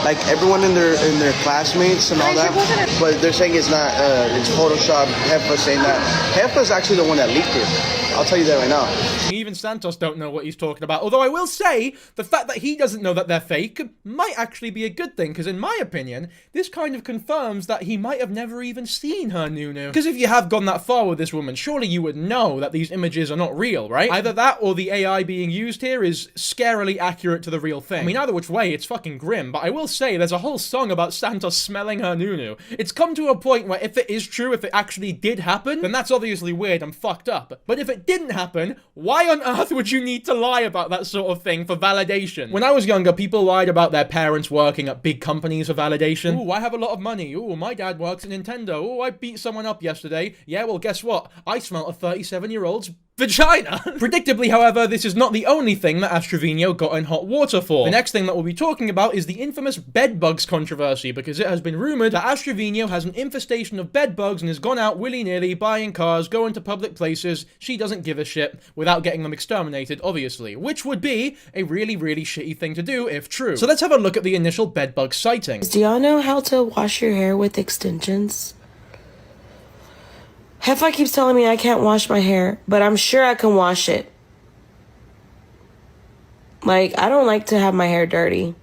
Speaker 6: Like, everyone in their classmates and all that, but they're saying it's not, it's Photoshop. Heffa's saying that. Heffa's actually the one that leaked it. I'll tell you that right now.
Speaker 1: Even Santos don't know what he's talking about. Although I will say, the fact that he doesn't know that they're fake might actually be a good thing, because in my opinion, this kind of confirms that he might have never even seen her Nunu. Because if you have gone that far with this woman, surely you would know that these images are not real, right? Either that or the AI being used here is scarily accurate to the real thing. I mean, either which way, it's fucking grim, but I will say there's a whole song about Santos smelling her Nunu. It's come to a point where if it is true, if it actually did happen, then that's obviously weird and fucked up. But if it didn't happen, why on earth would you need to lie about that sort of thing for validation? When I was younger, people lied about their parents working at big companies for validation. Ooh, I have a lot of money. Ooh, my dad works at Nintendo. Ooh, I beat someone up yesterday. Yeah, well, guess what? I smell a 37-year-old's vagina. Predictably, however, this is not the only thing that Ash Trevino got in hot water for. The next thing that we'll be talking about is the infamous bedbugs controversy, because it has been rumored that Ash Trevino has an infestation of bedbugs and has gone out willy-nilly buying cars, going to public places. She doesn't give a shit, without getting them exterminated, obviously, which would be a really, really shitty thing to do if true. So let's have a look at the initial bedbug sightings.
Speaker 2: Do y'all know how to wash your hair with extensions? Heffa keeps telling me I can't wash my hair, but I'm sure I can wash it. Like, I don't like to have my hair dirty.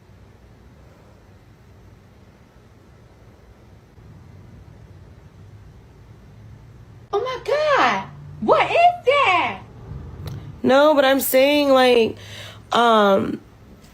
Speaker 5: Oh my God, what is that?
Speaker 2: No, but I'm saying, like,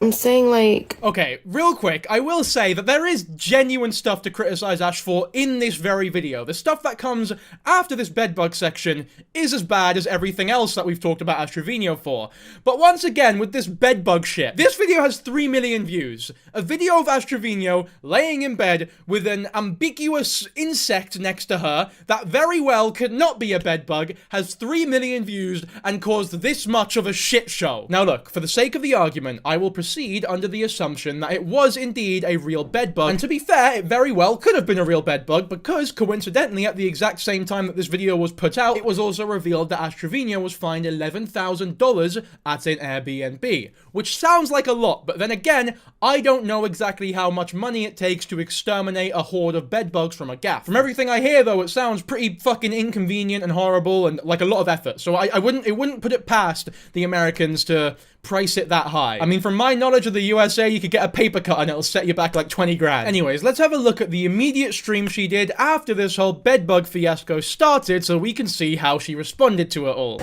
Speaker 9: I'm saying, like...
Speaker 1: Okay, real quick, I will say that there is genuine stuff to criticize Ash for in this very video. The stuff that comes after this bedbug section is as bad as everything else that we've talked about Ash Trevino for. But once again, with this bedbug shit, this video has 3 million views. A video of Ash Trevino laying in bed with an ambiguous insect next to her that very well could not be a bedbug has 3 million views and caused this much of a shit show. Now look, for the sake of the argument, I will proceed under the assumption that it was indeed a real bedbug. And to be fair, it very well could have been a real bedbug because, coincidentally, at the exact same time that this video was put out, it was also revealed that Ash Trevino was fined $11,000 at an Airbnb. Which sounds like a lot, but then again, I don't know exactly how much money it takes to exterminate a horde of bedbugs from a gaff. From everything I hear, though, it sounds pretty fucking inconvenient and horrible and like a lot of effort. So it wouldn't put it past the Americans to price it that high. I mean, from my knowledge of the USA, you could get a paper cut and it'll set you back like 20 grand. Anyways, let's have a look at the immediate stream she did after this whole bedbug fiasco started so we can see how she responded to it all.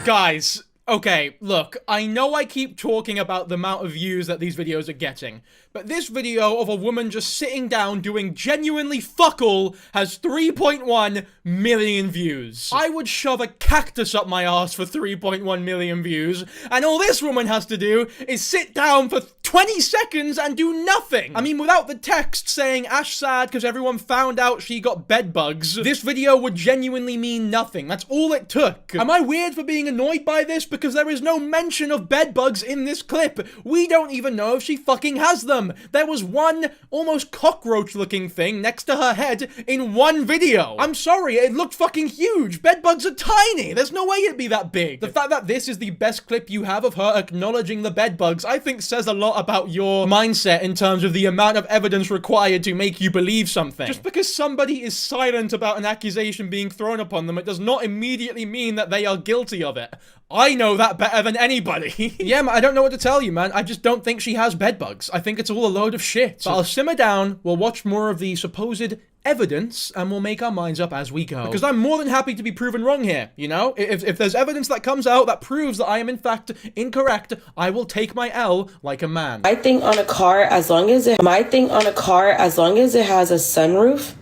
Speaker 1: Guys, okay, look, I know I keep talking about the amount of views that these videos are getting, but this video of a woman just sitting down doing genuinely fuck all has 3.1 million views. I would shove a cactus up my ass for 3.1 million views, and all this woman has to do is sit down for 20 seconds and do nothing. I mean, without the text saying Ash sad because everyone found out she got bed bugs, this video would genuinely mean nothing. That's all it took. Am I weird for being annoyed by this? Because there is no mention of bed bugs in this clip. We don't even know if she fucking has them. There was one almost cockroach looking thing next to her head in one video. I'm sorry, it looked fucking huge. Bed bugs are tiny. There's no way it'd be that big. The fact that this is the best clip you have of her acknowledging the bed bugs, I think says a lot about your mindset in terms of the amount of evidence required to make you believe something. Just because somebody is silent about an accusation being thrown upon them, it does not immediately mean that they are guilty of it. I know that better than anybody. Yeah, man, I don't know what to tell you, man. I just don't think she has bedbugs. I think it's all a load of shit. But I'll simmer down, we'll watch more of the supposed evidence, and we'll make our minds up as we go. Because I'm more than happy to be proven wrong here, you know? If there's evidence that comes out that proves that I am in fact incorrect, I will take my L like a man.
Speaker 9: My thing on a car, as long as it has a sunroof,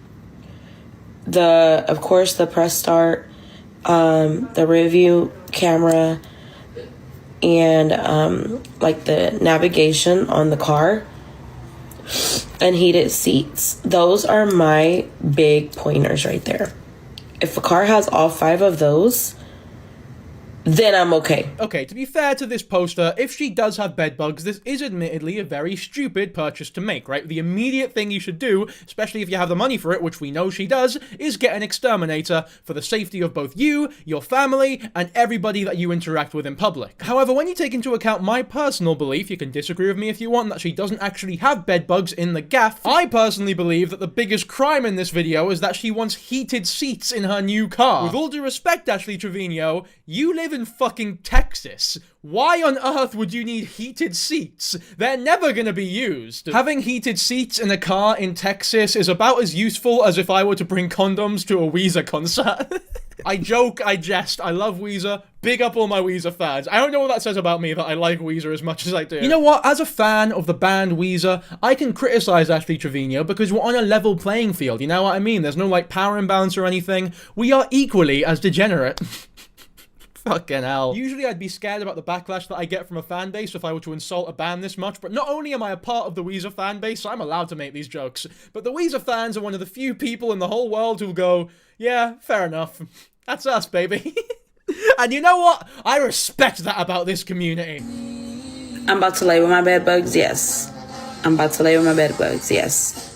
Speaker 9: of course, the press start, the review camera, and like the navigation on the car, and heated seats. Those are my big pointers right there. If a car has all 5 of those, then I'm okay.
Speaker 1: Okay, to be fair to this poster, if she does have bed bugs, this is admittedly a very stupid purchase to make, right? The immediate thing you should do, especially if you have the money for it, which we know she does, is get an exterminator for the safety of both you, your family, and everybody that you interact with in public. However, when you take into account my personal belief, you can disagree with me if you want, that she doesn't actually have bed bugs in the gaff, I personally believe that the biggest crime in this video is that she wants heated seats in her new car. With all due respect, Ashley Trevino, you live in fucking Texas. Why on earth would you need heated seats? They're never gonna be used. Having heated seats in a car in Texas is about as useful as if I were to bring condoms to a Weezer concert. I joke, I jest, I love Weezer. Big up all my Weezer fans. I don't know what that says about me that I like Weezer as much as I do. You know what? As a fan of the band Weezer, I can criticize Ashley Trevino because we're on a level playing field. You know what I mean? There's no like power imbalance or anything. We are equally as degenerate. Fucking hell. Usually I'd be scared about the backlash that I get from a fan base if I were to insult a band this much, but not only am I a part of the Weezer fan base, so I'm allowed to make these jokes, but the Weezer fans are one of the few people in the whole world who go, yeah, fair enough. That's us, baby. And you know what? I respect that about this community.
Speaker 9: I'm about to lay with my bed bugs, yes. I'm about to lay with my bed bugs, yes.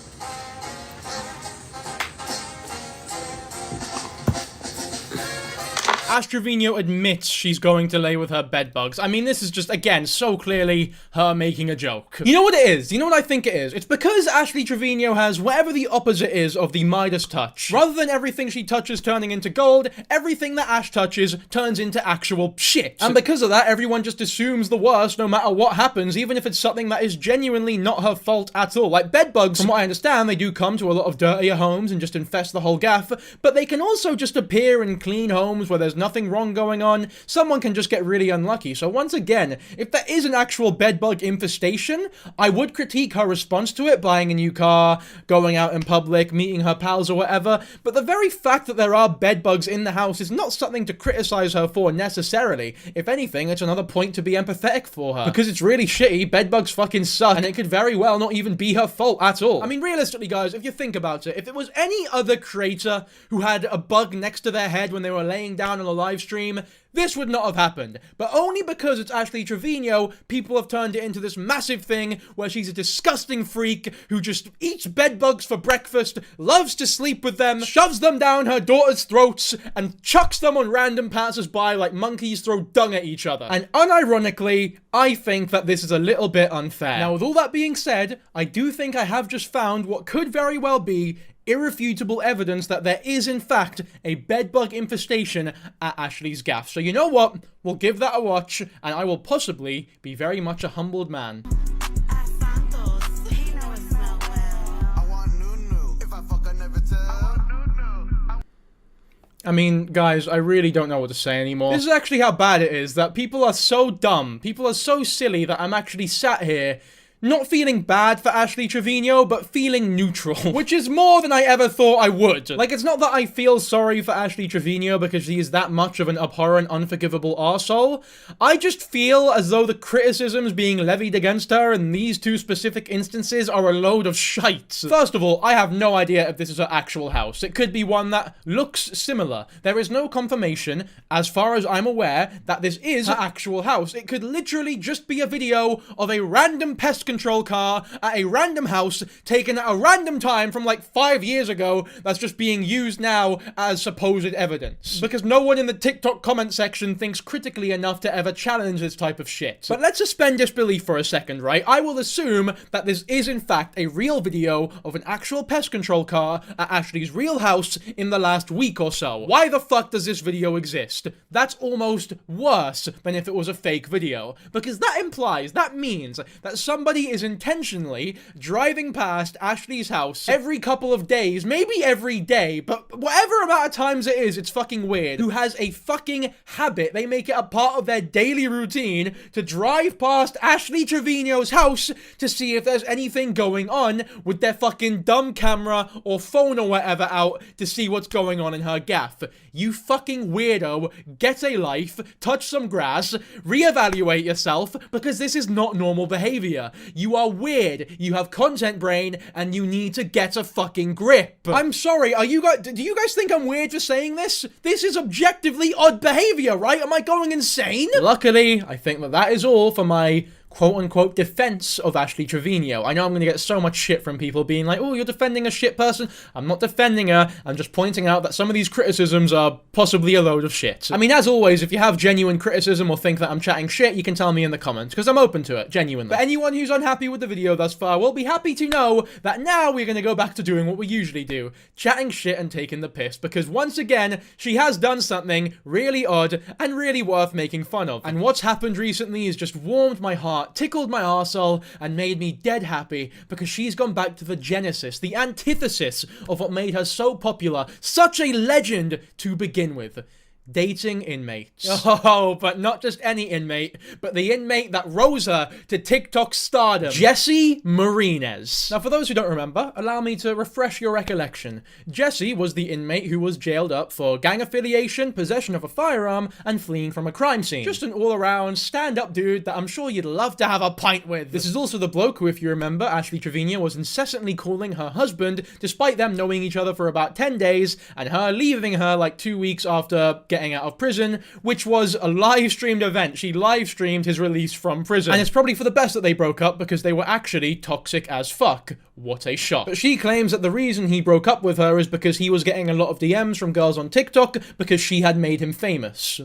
Speaker 1: Ash Trevino admits she's going to lay with her bedbugs. I mean, this is just, again, so clearly her making a joke. You know what it is? You know what I think it is? It's because Ashley Trevino has whatever the opposite is of the Midas touch. Rather than everything she touches turning into gold, everything that Ash touches turns into actual shit. And because of that, everyone just assumes the worst no matter what happens, even if it's something that is genuinely not her fault at all. Like bedbugs, from what I understand, they do come to a lot of dirtier homes and just infest the whole gaff, but they can also just appear in clean homes where there's nothing wrong going on. Someone can just get really unlucky. So once again, if there is an actual bedbug infestation, I would critique her response to it, buying a new car, going out in public, meeting her pals or whatever, but the very fact that there are bedbugs in the house is not something to criticize her for necessarily. If anything, it's another point to be empathetic for her. Because it's really shitty, bedbugs fucking suck, and it could very well not even be her fault at all. I mean, realistically, guys, if you think about it, if it was any other creator who had a bug next to their head when they were laying down on a live stream, this would not have happened. But only because it's Ashley Trevino, people have turned it into this massive thing where she's a disgusting freak who just eats bedbugs for breakfast, loves to sleep with them, shoves them down her daughter's throats, and chucks them on random passers-by like monkeys throw dung at each other. And unironically, I think that this is a little bit unfair. Now, with all that being said, I do think I have just found what could very well be irrefutable evidence that there is, in fact, a bedbug infestation at Ashley's gaff. So you know what? We'll give that a watch, and I will possibly be very much a humbled man. I mean, guys, I really don't know what to say anymore. This is actually how bad it is, that people are so dumb, people are so silly that I'm actually sat here not feeling bad for Ashley Trevino, but feeling neutral. Which is more than I ever thought I would. Like, it's not that I feel sorry for Ashley Trevino because she is that much of an abhorrent, unforgivable arsehole. I just feel as though the criticisms being levied against her in these two specific instances are a load of shite. First of all, I have no idea if this is her actual house. It could be one that looks similar. There is no confirmation, as far as I'm aware, that this is her actual house. It could literally just be a video of a random pest control car at a random house taken at a random time from like 5 years ago that's just being used now as supposed evidence. Because no one in the TikTok comment section thinks critically enough to ever challenge this type of shit. But let's suspend disbelief for a second, right? I will assume that this is in fact a real video of an actual pest control car at Ashley's real house in the last week or so. Why the fuck does this video exist? That's almost worse than if it was a fake video. Because that implies, that means that somebody is intentionally driving past Ashley's house every couple of days, maybe every day, but whatever amount of times it is, it's fucking weird, who has a fucking habit, they make it a part of their daily routine to drive past Ashley Trevino's house to see if there's anything going on with their fucking dumb camera or phone or whatever out to see what's going on in her gaff. You fucking weirdo, get a life, touch some grass, reevaluate yourself, because this is not normal behavior. You are weird, you have content brain, and you need to get a fucking grip. I'm sorry, do you guys think I'm weird for saying this? This is objectively odd behavior, right? Am I going insane? Luckily, I think that is all for my quote-unquote defense of Ashley Trevino. I know I'm gonna get so much shit from people being like, oh, you're defending a shit person. I'm not defending her, I'm just pointing out that some of these criticisms are possibly a load of shit. I mean, as always, if you have genuine criticism or think that I'm chatting shit, you can tell me in the comments, because I'm open to it, genuinely. But anyone who's unhappy with the video thus far will be happy to know that now we're gonna go back to doing what we usually do, chatting shit and taking the piss, because once again, she has done something really odd and really worth making fun of. And what's happened recently has just warmed my heart, tickled my arsehole, and made me dead happy, because she's gone back to the genesis, the antithesis of what made her so popular, such a legend to begin with. Dating inmates. Oh, but not just any inmate, but the inmate that rose her to TikTok stardom. Jessie Martinez. Now, for those who don't remember, allow me to refresh your recollection. Jessie was the inmate who was jailed up for gang affiliation, possession of a firearm, and fleeing from a crime scene. Just an all-around, stand-up dude that I'm sure you'd love to have a pint with. This is also the bloke who, if you remember, Ashley Trevino was incessantly calling her husband, despite them knowing each other for about 10 days, and her leaving her like 2 weeks after getting getting out of prison, which was a live-streamed event. She live-streamed his release from prison. And it's probably for the best that they broke up because they were actually toxic as fuck. What a shock. But she claims that the reason he broke up with her is because he was getting a lot of DMs from girls on TikTok because she had made him famous.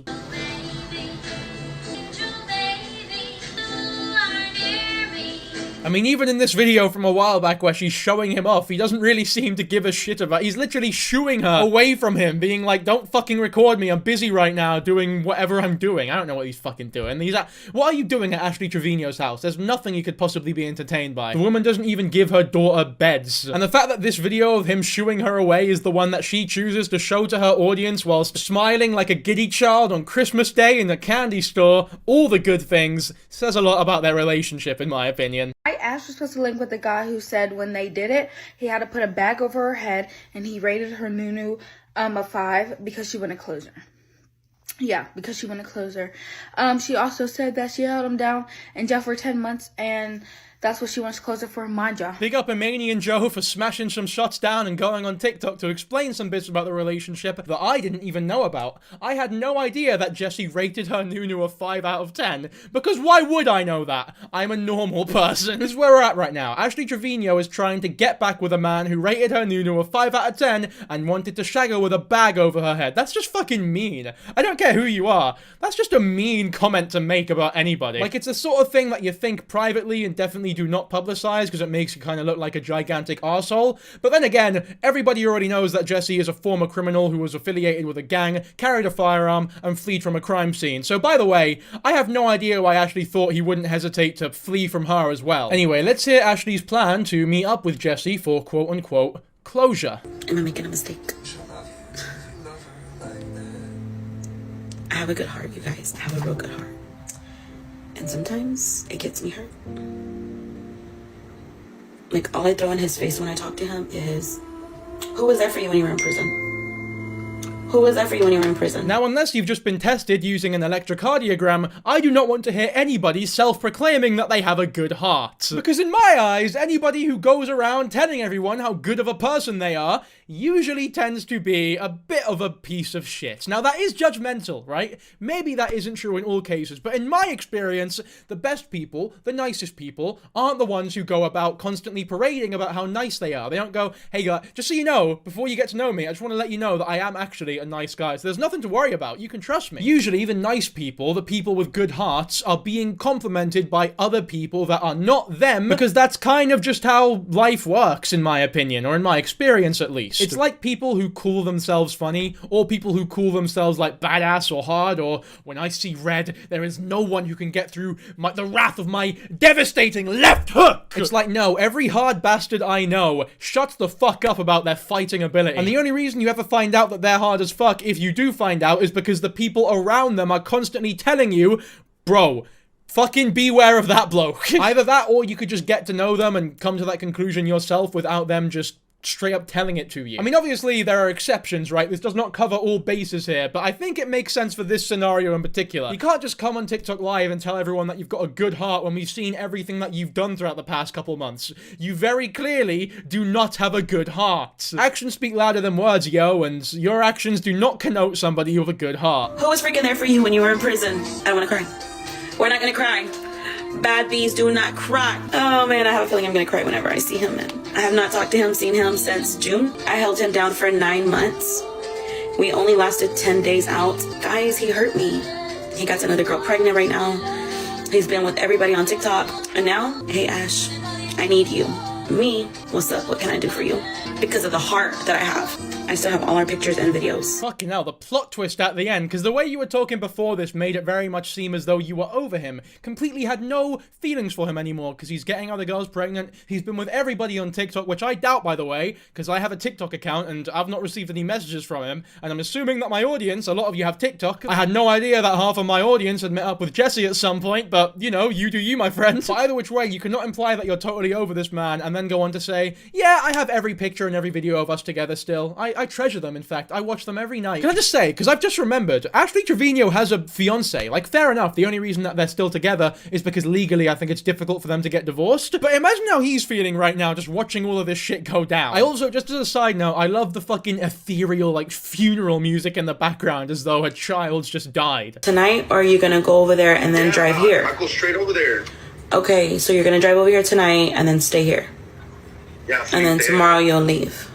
Speaker 1: I mean, even in this video from a while back where she's showing him off, he doesn't really seem to give a shit about. He's literally shooing her away from him, being like, don't fucking record me, I'm busy right now doing whatever I'm doing. I don't know what he's fucking doing. What are you doing at Ashley Trevino's house? There's nothing you could possibly be entertained by. The woman doesn't even give her daughter beds. And the fact that this video of him shooing her away is the one that she chooses to show to her audience whilst smiling like a giddy child on Christmas Day in a candy store, all the good things, says a lot about their relationship, in my opinion.
Speaker 11: Ash was supposed to link with the guy who said when they did it, he had to put a bag over her head and he rated her Nunu a 5 because she wouldn't close her. Yeah, because she wouldn't close her. She also said that she held him down in jail for 10 months and that's what she wants to close her for, Manja.
Speaker 1: Big up Emanian Joe for smashing some shots down and going on TikTok to explain some bits about the relationship that I didn't even know about. I had no idea that Jessie rated her Nunu a 5 out of 10, because why would I know that? I'm a normal person. This is where we're at right now. Ashley Trevino is trying to get back with a man who rated her Nunu a 5 out of 10 and wanted to shag her with a bag over her head. That's just fucking mean. I don't care who you are. That's just a mean comment to make about anybody. Like, it's the sort of thing that you think privately and definitely do not publicize because it makes you kind of look like a gigantic arsehole. But then again, everybody already knows that Jessie is a former criminal who was affiliated with a gang, carried a firearm, and fled from a crime scene. So by the way, I have no idea why Ashley thought he wouldn't hesitate to flee from her as well. Anyway, let's hear Ashley's plan to meet up with Jessie for quote-unquote closure.
Speaker 9: Am I making a mistake? I have a good heart, you guys. I have a real good heart. And sometimes it gets me hurt. Like, all I throw in his face when I talk to him is, who was there for you when you were in prison? Who was there for you when you were in prison?
Speaker 1: Now, unless you've just been tested using an electrocardiogram, I do not want to hear anybody self-proclaiming that they have a good heart. Because in my eyes, anybody who goes around telling everyone how good of a person they are usually tends to be a bit of a piece of shit. Now, that is judgmental, right? Maybe that isn't true in all cases, but in my experience, the best people, the nicest people, aren't the ones who go about constantly parading about how nice they are. They don't go, hey, just so you know, before you get to know me, I just want to let you know that I am actually a nice guy, so there's nothing to worry about. You can trust me. Usually, the nice people, the people with good hearts, are being complimented by other people that are not them, because that's kind of just how life works, in my opinion, or in my experience at least. It's like people who call themselves funny, or people who call themselves like badass or hard, or when I see red, there is no one who can get through the wrath of my devastating left hook. It's like, no, every hard bastard I know shuts the fuck up about their fighting ability. And the only reason you ever find out that they're hard as fuck, if you do find out, is because the people around them are constantly telling you, bro, fucking beware of that bloke. Either that, or you could just get to know them and come to that conclusion yourself without them just straight up telling it to you. I mean, obviously, there are exceptions, right? This does not cover all bases here, but I think it makes sense for this scenario in particular. You can't just come on TikTok Live and tell everyone that you've got a good heart when we've seen everything that you've done throughout the past couple months. You very clearly do not have a good heart. Actions speak louder than words, yo, and your actions do not connote somebody with a good heart.
Speaker 9: Who was freaking there for you when you were in prison? I don't want to cry. We're not gonna cry. Bad bees do not cry. Oh man, I have a feeling I'm gonna cry whenever I see him. And I have not talked to him, seen him since June. I held him down for 9 months. We only lasted 10 days out. Guys, he hurt me. He got another girl pregnant right now. He's been with everybody on TikTok. And now, hey Ash, I need you. Me, what's up? What can I do for you? Because of the heart that I have. I still have all our pictures and videos.
Speaker 1: Fucking hell, the plot twist at the end, because the way you were talking before this made it very much seem as though you were over him. Completely had no feelings for him anymore, because he's getting other girls pregnant. He's been with everybody on TikTok, which I doubt, by the way, because I have a TikTok account and I've not received any messages from him. And I'm assuming that my audience, a lot of you have TikTok. I had no idea that half of my audience had met up with Jessie at some point, but, you know, you do you, my friend. But either which way, you cannot imply that you're totally over this man, and and then go on to say, yeah, I have every picture and every video of us together still. I treasure them, in fact. I watch them every night. Can I just say, because I've just remembered, Ashley Trevino has a fiance. Like, fair enough, the only reason that they're still together is because legally I think it's difficult for them to get divorced. But imagine how he's feeling right now just watching all of this shit go down. I also, just as a side note, I love the fucking ethereal, like, funeral music in the background as though a child's just died.
Speaker 9: Tonight, or are you gonna go over there and then drive here?
Speaker 10: I'll go straight over there.
Speaker 9: Okay, so you're gonna drive over here tonight and then stay here.
Speaker 10: Yeah.
Speaker 9: And then tomorrow you'll leave.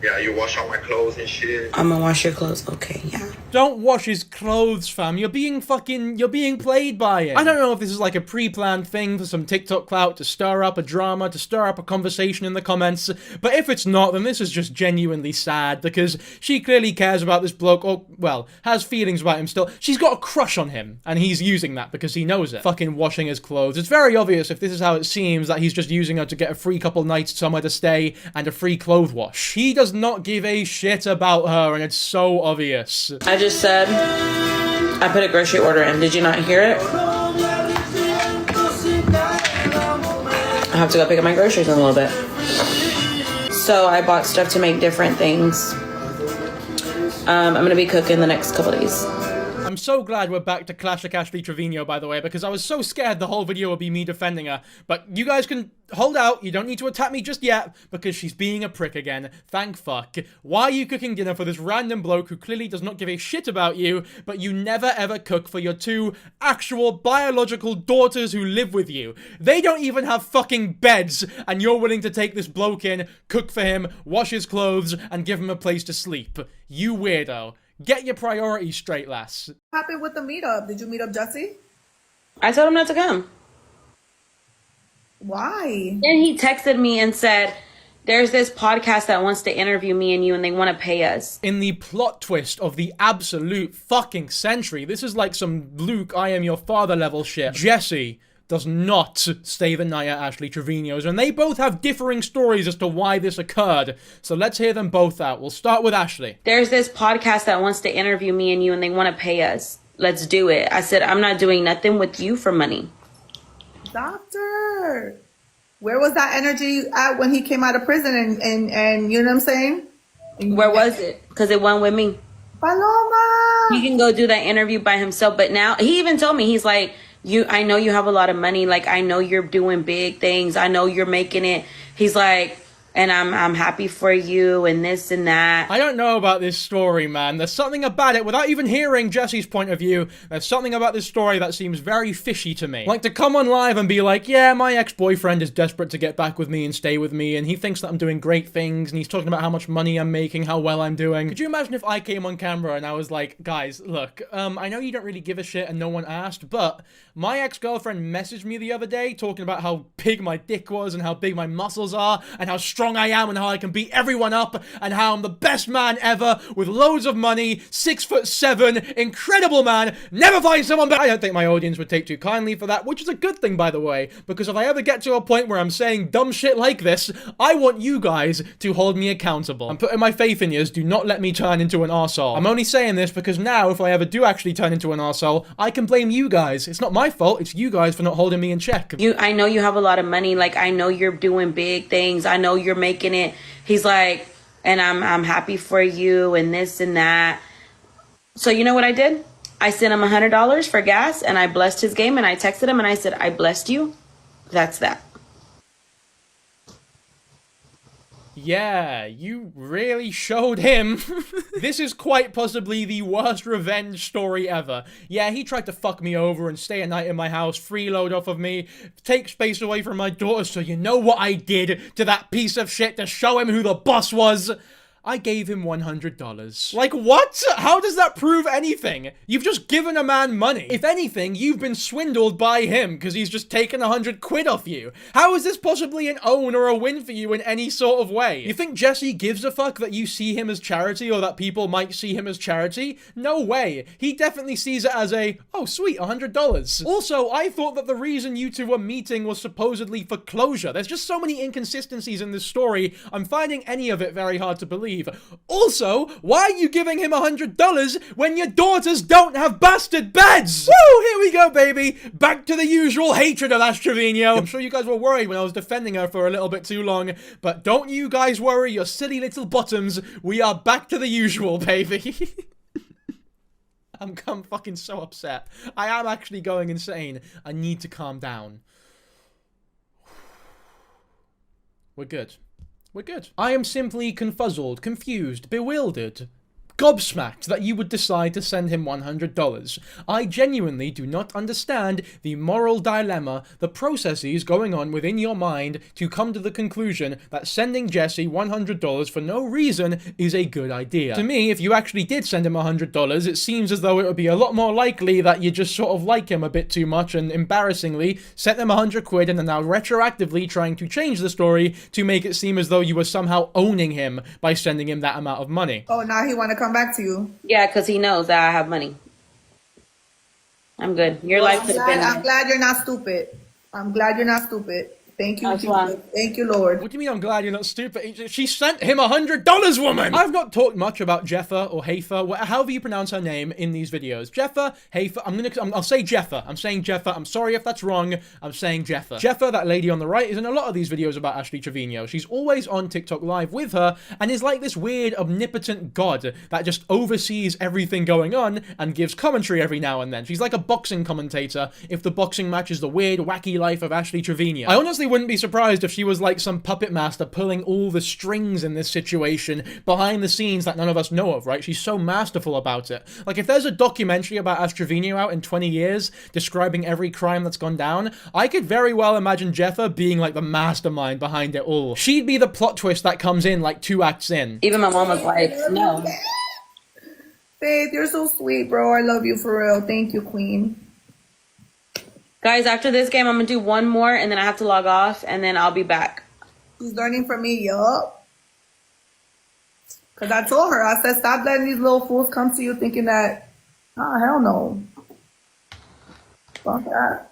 Speaker 10: Yeah, you wash all my clothes and shit.
Speaker 9: I'm gonna wash your clothes. Okay, yeah.
Speaker 1: Don't wash his clothes, fam. You're being played by him. I don't know if this is like a pre-planned thing for some TikTok clout to stir up a drama, to stir up a conversation in the comments, but if it's not, then this is just genuinely sad, because she clearly cares about this bloke, or, well, has feelings about him still. She's got a crush on him, and he's using that because he knows it. Fucking washing his clothes. It's very obvious, if this is how it seems, that he's just using her to get a free couple nights somewhere to stay and a free clothes wash. He does not give a shit about her, and it's so obvious.
Speaker 9: I just said I put a grocery order in. Did you not hear it? I have to go pick up my groceries in a little bit. So I bought stuff to make different things. I'm gonna be cooking the next couple days.
Speaker 1: I'm so glad we're back to classic Ashley Trevino, by the way, because I was so scared the whole video would be me defending her. But you guys can hold out. You don't need to attack me just yet, because she's being a prick again. Thank fuck. Why are you cooking dinner for this random bloke who clearly does not give a shit about you, but you never ever cook for your two actual biological daughters who live with you? They don't even have fucking beds, and you're willing to take this bloke in, cook for him, wash his clothes, and give him a place to sleep. You weirdo. Get your priorities straight, lass.
Speaker 16: What happened with the meetup? Did you meet up Jesse?
Speaker 9: I told him not to come.
Speaker 16: Why?
Speaker 9: Then he texted me and said, there's this podcast that wants to interview me and you and they want to pay us.
Speaker 1: In the plot twist of the absolute fucking century, this is like some Luke, I am your father level shit. Jesse does not stay the night at Ashley Trevino's, and they both have differing stories as to why this occurred. So let's hear them both out. We'll start with Ashley.
Speaker 9: There's this podcast that wants to interview me and you and they want to pay us. Let's do it. I said, I'm not doing nothing with you for money.
Speaker 16: Doctor, where was that energy at when he came out of prison and you know what I'm saying?
Speaker 9: Where was it? Because it went with me.
Speaker 16: Paloma!
Speaker 9: He can go do that interview by himself, but now, he even told me, he's like, I know you have a lot of money. Like, I know you're doing big things. I know you're making it. He's like, and I'm happy for you and this and that.
Speaker 1: I don't know about this story, man. There's something about it, without even hearing Jesse's point of view, there's something about this story that seems very fishy to me. Like, to come on live and be like, yeah, my ex-boyfriend is desperate to get back with me and stay with me, and he thinks that I'm doing great things, and he's talking about how much money I'm making, how well I'm doing. Could you imagine if I came on camera and I was like, guys, look, I know you don't really give a shit and no one asked, but my ex-girlfriend messaged me the other day talking about how big my dick was and how big my muscles are and how strong I am and how I can beat everyone up and how I'm the best man ever with loads of money, 6'7", incredible man, never find someone better. I don't think my audience would take too kindly for that, which is a good thing, by the way, because if I ever get to a point where I'm saying dumb shit like this, I want you guys to hold me accountable. I'm putting my faith in yous. Do not let me turn into an arsehole. I'm only saying this because now, if I ever do actually turn into an arsehole, I can blame you guys. It's not my fault. It's you guys for not holding me in check.
Speaker 9: I know you have a lot of money. Like, I know you're doing big things. I know you're making it. He's like, and I'm happy for you and this and that. So you know what I did? I sent him $100 for gas and I blessed his game and I texted him and I said, I blessed you. That's that.
Speaker 1: Yeah, you really showed him. This is quite possibly the worst revenge story ever. Yeah, he tried to fuck me over and stay a night in my house, freeload off of me, take space away from my daughter, so you know what I did to that piece of shit to show him who the boss was? I gave him $100. Like, what? How does that prove anything? You've just given a man money. If anything, you've been swindled by him because he's just taken 100 quid off you. How is this possibly an own or a win for you in any sort of way? You think Jesse gives a fuck that you see him as charity or that people might see him as charity? No way. He definitely sees it as a, oh sweet, $100. Also, I thought that the reason you two were meeting was supposedly for closure. There's just so many inconsistencies in this story, I'm finding any of it very hard to believe. believe. Also, why are you giving him $100 when your daughters don't have bastard beds? Woo! Here we go, baby. Back to the usual hatred of Ash Trevino. I'm sure you guys were worried when I was defending her for a little bit too long, but don't you guys worry your silly little bottoms. We are back to the usual, baby. I'm fucking so upset. I am actually going insane. I need to calm down. We're good. We're good. I am simply confuzzled, confused, bewildered, gobsmacked that you would decide to send him $100. I genuinely do not understand the moral dilemma, the processes going on within your mind to come to the conclusion that sending Jesse $100 for no reason is a good idea. To me, if you actually did send him $100, it seems as though it would be a lot more likely that you just sort of like him a bit too much and embarrassingly sent them £100 and are now retroactively trying to change the story to make it seem as though you were somehow owning him by sending him that amount of money.
Speaker 16: Oh, now he want to come back to you.
Speaker 9: Yeah, because he knows that I have money. I'm good. Your life could have been.
Speaker 16: I'm glad you're not stupid. I'm glad you're not stupid. Thank you, Jesus. Thank you, Lord.
Speaker 1: What do you mean I'm glad you're not stupid? She sent him $100, woman! I've not talked much about Jeffa or Hafer, however you pronounce her name in these videos. Jeffa, Hafer, I'll say Jeffa. I'm saying Jeffa. I'm sorry if that's wrong. I'm saying Jeffa. Jeffa, that lady on the right, is in a lot of these videos about Ashley Trevino. She's always on TikTok Live with her and is like this weird, omnipotent god that just oversees everything going on and gives commentary every now and then. She's like a boxing commentator if the boxing match is the weird, wacky life of Ashley Trevino. I honestly wouldn't be surprised if she was like some puppet master pulling all the strings in this situation behind the scenes that none of us know of, right? She's so masterful about it. Like, if there's a documentary about Ash Trevino out in 20 years describing every crime that's gone down, I could very well imagine Jeffa being like the mastermind behind it all. She'd be the plot twist that comes in like 2 acts in.
Speaker 9: Even my mom was like, no.
Speaker 16: Faith, you're so sweet, bro. I love you for real. Thank you, queen.
Speaker 9: Guys, after this game, I'm going to do one more, and then I have to log off, and then I'll be back.
Speaker 16: She's learning from me, yup. Because I told her, I said, stop letting these little fools come to you thinking that, oh, hell no. Fuck that.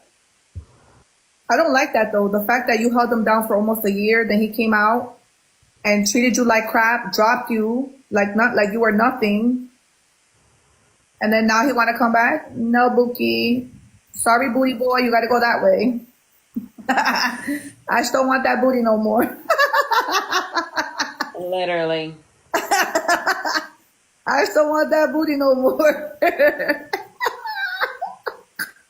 Speaker 16: I don't like that, though. The fact that you held him down for almost a year, then he came out and treated you like crap, dropped you, like you were nothing. And then now he want to come back? No, Bookie. Sorry, booty boy, you gotta go that way. I just don't want that booty no more.
Speaker 9: Literally.
Speaker 16: I just don't want that booty no more.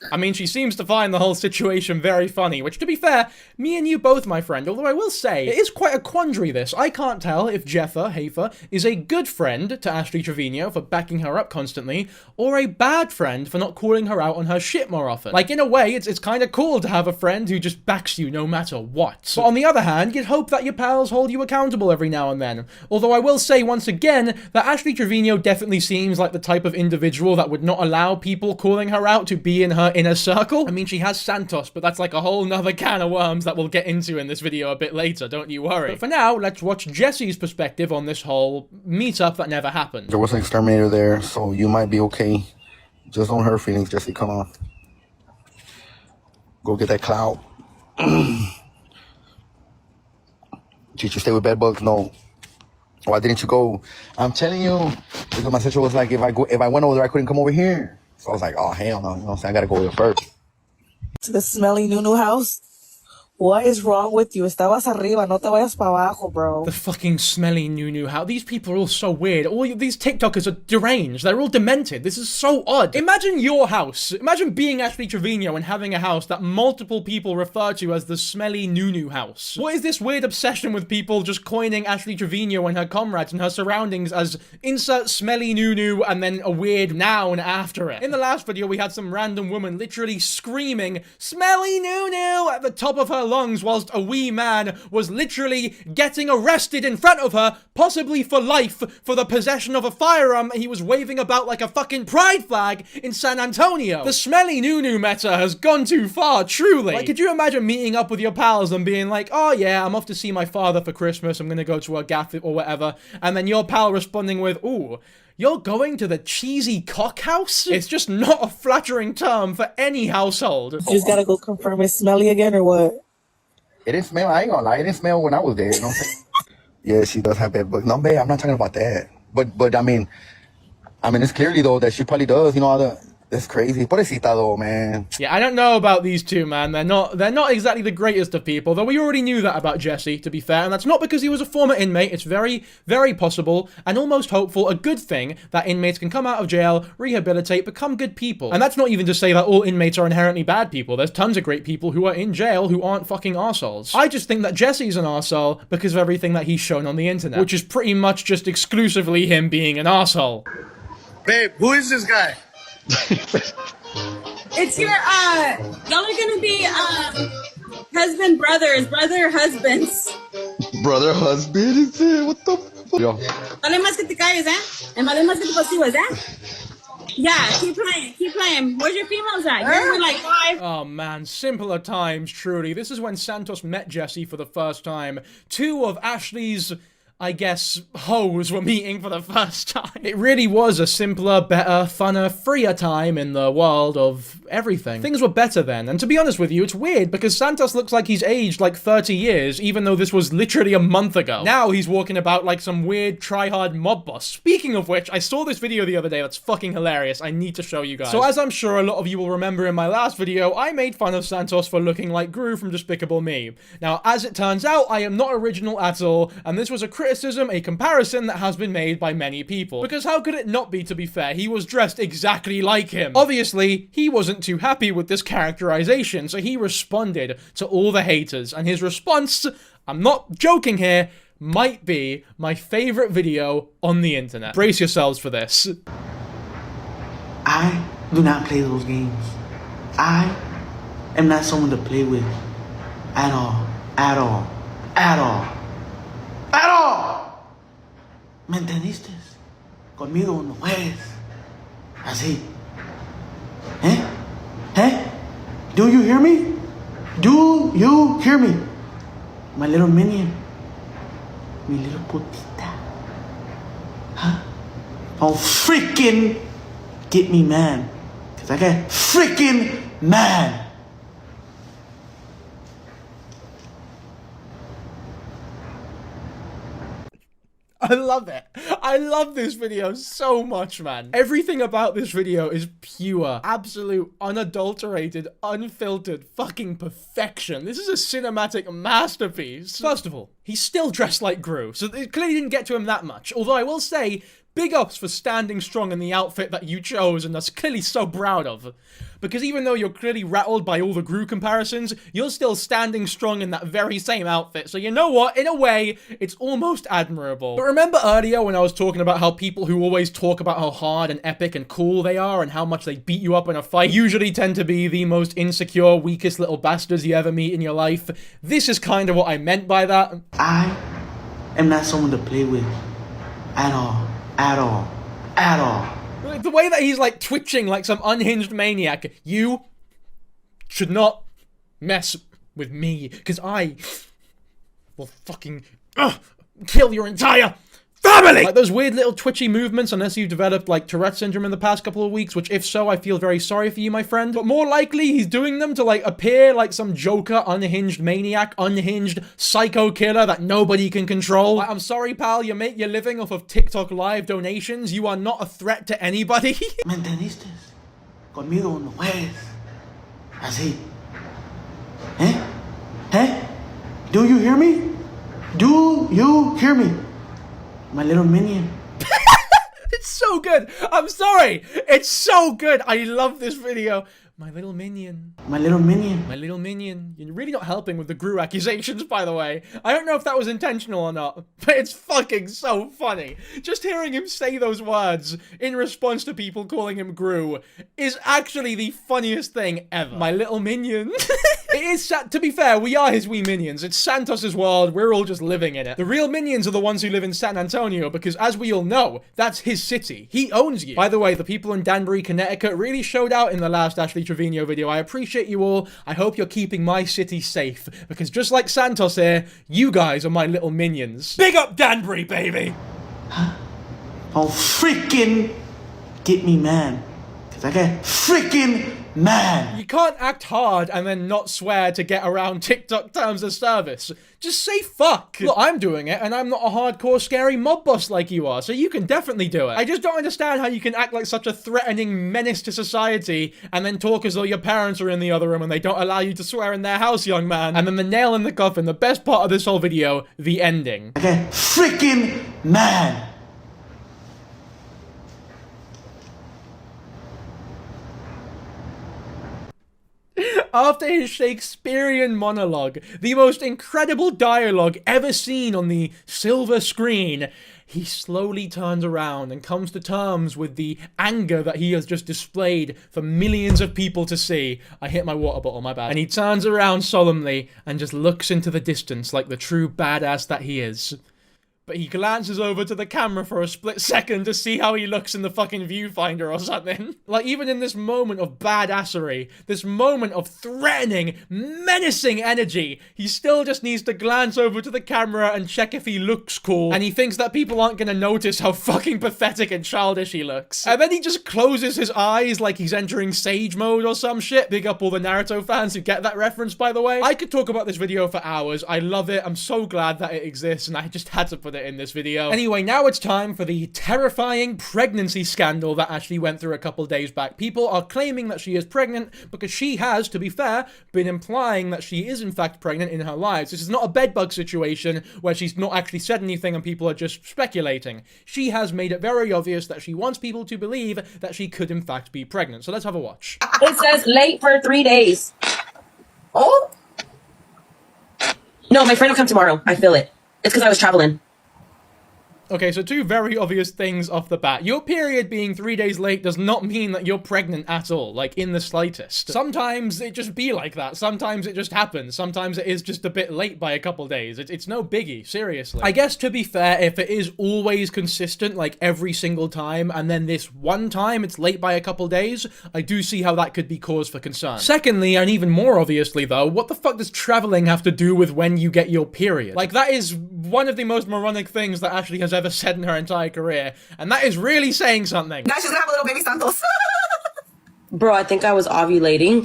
Speaker 1: I mean, she seems to find the whole situation very funny, which, to be fair, me and you both, my friend, although I will say, it is quite a quandary, this. I can't tell if Jeffa, Hafer, is a good friend to Ashley Trevino for backing her up constantly, or a bad friend for not calling her out on her shit more often. Like, in a way, it's kind of cool to have a friend who just backs you no matter what. But on the other hand, you'd hope that your pals hold you accountable every now and then. Although I will say once again that Ashley Trevino definitely seems like the type of individual that would not allow people calling her out to be in her inner circle. I mean, she has Santos, but that's like a whole nother can of worms that we'll get into in this video a bit later, don't you worry. But for now, let's watch Jesse's perspective on this whole meetup that never happened.
Speaker 10: There was an exterminator there, so you might be okay. Just don't hurt feelings, Jesse. Come on. Go get that clout. Did you stay with bedbugs? No. Why didn't you go? I'm telling you, because my sister was like, if I went over there, I couldn't come over here. So I was like, oh, hell no. You know what I'm saying? I got to go there first.
Speaker 12: To the smelly new house? What is wrong with you? Estabas arriba, no te vayas para abajo, bro.
Speaker 1: The fucking smelly new house. These people are all so weird. All these TikTokers are deranged. They're all demented. This is so odd. Imagine your house. Imagine being Ashley Trevino and having a house that multiple people refer to as the smelly new house. What is this weird obsession with people just coining Ashley Trevino and her comrades and her surroundings as insert smelly new and then a weird noun after it? In the last video, we had some random woman literally screaming smelly new at the top of her lungs whilst a wee man was literally getting arrested in front of her, possibly for life, for the possession of a firearm he was waving about like a fucking pride flag in San Antonio. The smelly new meta has gone too far, truly. Like, could you imagine meeting up with your pals and being like, oh yeah, I'm off to see my father for Christmas, I'm gonna go to a gaff or whatever, and then your pal responding with, ooh, you're going to the cheesy cock house? It's just not a flattering term for any household.
Speaker 12: You just gotta go confirm it's smelly again or what?
Speaker 10: It didn't smell. I ain't gonna lie. It didn't smell when I was there. You know what I'm saying? Yeah, she does have bed bugs. No, babe, I'm not talking about that. But I mean, it's clearly though that she probably does. You know, all the that's crazy. Pobrecita though, man.
Speaker 1: Yeah, I don't know about these two, man. They're not exactly the greatest of people, though we already knew that about Jesse, to be fair, and that's not because he was a former inmate. It's very, very possible, and almost hopeful, a good thing, that inmates can come out of jail, rehabilitate, become good people. And that's not even to say that all inmates are inherently bad people. There's tons of great people who are in jail who aren't fucking arseholes. I just think that Jesse's an arsehole because of everything that he's shown on the internet, which is pretty much just exclusively him being an arsehole.
Speaker 17: Babe, who is this guy?
Speaker 20: It's your, y'all are gonna be, husband, brother, husbands.
Speaker 10: Brother, husband, what the fuck? Yo.
Speaker 20: Dale más que te calles, eh? And vale más que te posibas, eh? Yeah, keep playing. Where's your females at? You're with like 5.
Speaker 1: Oh man, simpler times, truly. This is when Santos met Jesse for the first time. 2 of Ashley's, I guess, hoes were meeting for the first time. It really was a simpler, better, funner, freer time in the world of everything. Things were better then, and to be honest with you, it's weird because Santos looks like he's aged like 30 years, even though this was literally a month ago. Now he's walking about like some weird try-hard mob boss. Speaking of which, I saw this video the other day that's fucking hilarious. I need to show you guys. So as I'm sure a lot of you will remember in my last video, I made fun of Santos for looking like Gru from Despicable Me. Now, as it turns out, I am not original at all, and this was a criticism, a comparison that has been made by many people. Because how could it not be, to be fair? He was dressed exactly like him. Obviously, he wasn't too happy with this characterization, so he responded to all the haters, and his response, I'm not joking here, might be my favorite video on the internet. Brace yourselves for this.
Speaker 8: I do not play those games. I am not someone to play with at all, at all, at all, at all. ¿Me entendiste? Conmigo no juegues. Así. ¿Eh? ¿Eh? Do you hear me? Do you hear me? My little minion. Mi little putita. Huh? Don't freaking get me mad. Cause I got freaking mad.
Speaker 1: I love it. I love this video so much, man. Everything about this video is pure, absolute, unadulterated, unfiltered fucking perfection. This is a cinematic masterpiece. First of all, he's still dressed like Gru, so it clearly didn't get to him that much. Although I will say, big ups for standing strong in the outfit that you chose and that's clearly so proud of. Because even though you're clearly rattled by all the Gru comparisons, you're still standing strong in that very same outfit. So you know what? In a way, it's almost admirable. But remember earlier when I was talking about how people who always talk about how hard and epic and cool they are and how much they beat you up in a fight usually tend to be the most insecure, weakest little bastards you ever meet in your life? This is kind of what I meant by that.
Speaker 8: I am not someone to play with at all, at all, at all.
Speaker 1: The way that he's like twitching like some unhinged maniac. You should not mess with me, because I will fucking kill your entire family! Like those weird little twitchy movements, unless you've developed like Tourette syndrome in the past couple of weeks, which if so, I feel very sorry for you, my friend. But more likely, he's doing them to like appear like some Joker, unhinged maniac, unhinged psycho killer that nobody can control. Like, I'm sorry, pal, you make your living off of TikTok live donations. You are not a threat to anybody.
Speaker 8: ¿Me entendiste? Conmigo no juegues. Así. ¿Eh? ¿Eh? Do you hear me? Do you hear me? My little minion.
Speaker 1: It's so good. I'm sorry. It's so good. I love this video. My little minion.
Speaker 8: My little minion.
Speaker 1: My little minion. You're really not helping with the Gru accusations, by the way. I don't know if that was intentional or not, but it's fucking so funny. Just hearing him say those words in response to people calling him Gru is actually the funniest thing ever. My little minion. It is, to be fair, we are his wee minions. It's Santos' world. We're all just living in it. The real minions are the ones who live in San Antonio because, as we all know, that's his city. He owns you. By the way, the people in Danbury, Connecticut really showed out in the last Ashley Trevino video. I appreciate you all. I hope you're keeping my city safe, because just like Santos here, you guys are my little minions. Big up Danbury, baby!
Speaker 8: Don't freaking get me mad, because I got freaking man.
Speaker 1: You can't act hard and then not swear to get around TikTok terms of service. Just say fuck. Look, I'm doing it, and I'm not a hardcore scary mob boss like you are, so you can definitely do it. I just don't understand how you can act like such a threatening menace to society and then talk as though your parents are in the other room and they don't allow you to swear in their house, young man. And then the nail in the coffin, the best part of this whole video, the ending.
Speaker 8: Okay, freaking man.
Speaker 1: After his Shakespearean monologue, the most incredible dialogue ever seen on the silver screen, he slowly turns around and comes to terms with the anger that he has just displayed for millions of people to see. I hit my water bottle, my bad. And he turns around solemnly and just looks into the distance like the true badass that he is. But he glances over to the camera for a split second to see how he looks in the fucking viewfinder or something. Like, even in this moment of badassery, this moment of threatening, menacing energy, he still just needs to glance over to the camera and check if he looks cool. And he thinks that people aren't gonna notice how fucking pathetic and childish he looks. And then he just closes his eyes like he's entering Sage mode or some shit. Big up all the Naruto fans who get that reference, by the way. I could talk about this video for hours. I love it. I'm so glad that it exists, and I just had to put it in this video. Anyway, now it's time for the terrifying pregnancy scandal that Ashley went through a couple days back. People are claiming that she is pregnant because she has, to be fair, been implying that she is in fact pregnant in her lives. This is not a bedbug situation where she's not actually said anything and people are just speculating. She has made it very obvious that she wants people to believe that she could in fact be pregnant. So let's have a watch.
Speaker 13: It says late for 3 days. Oh? No, my friend will come tomorrow. I feel it. It's because I was traveling.
Speaker 1: Okay, so two very obvious things off the bat. Your period being 3 days late does not mean that you're pregnant at all, like in the slightest. Sometimes it just be like that. Sometimes it just happens. Sometimes it is just a bit late by a couple days. It's no biggie, seriously. I guess to be fair, if it is always consistent, like every single time, and then this one time it's late by a couple days, I do see how that could be cause for concern. Secondly, and even more obviously though, what the fuck does traveling have to do with when you get your period? Like, that is one of the most moronic things that Ashley has ever said in her entire career, and that is really saying something.
Speaker 13: Now she's gonna have a little baby Santos. Bro, I think I was ovulating.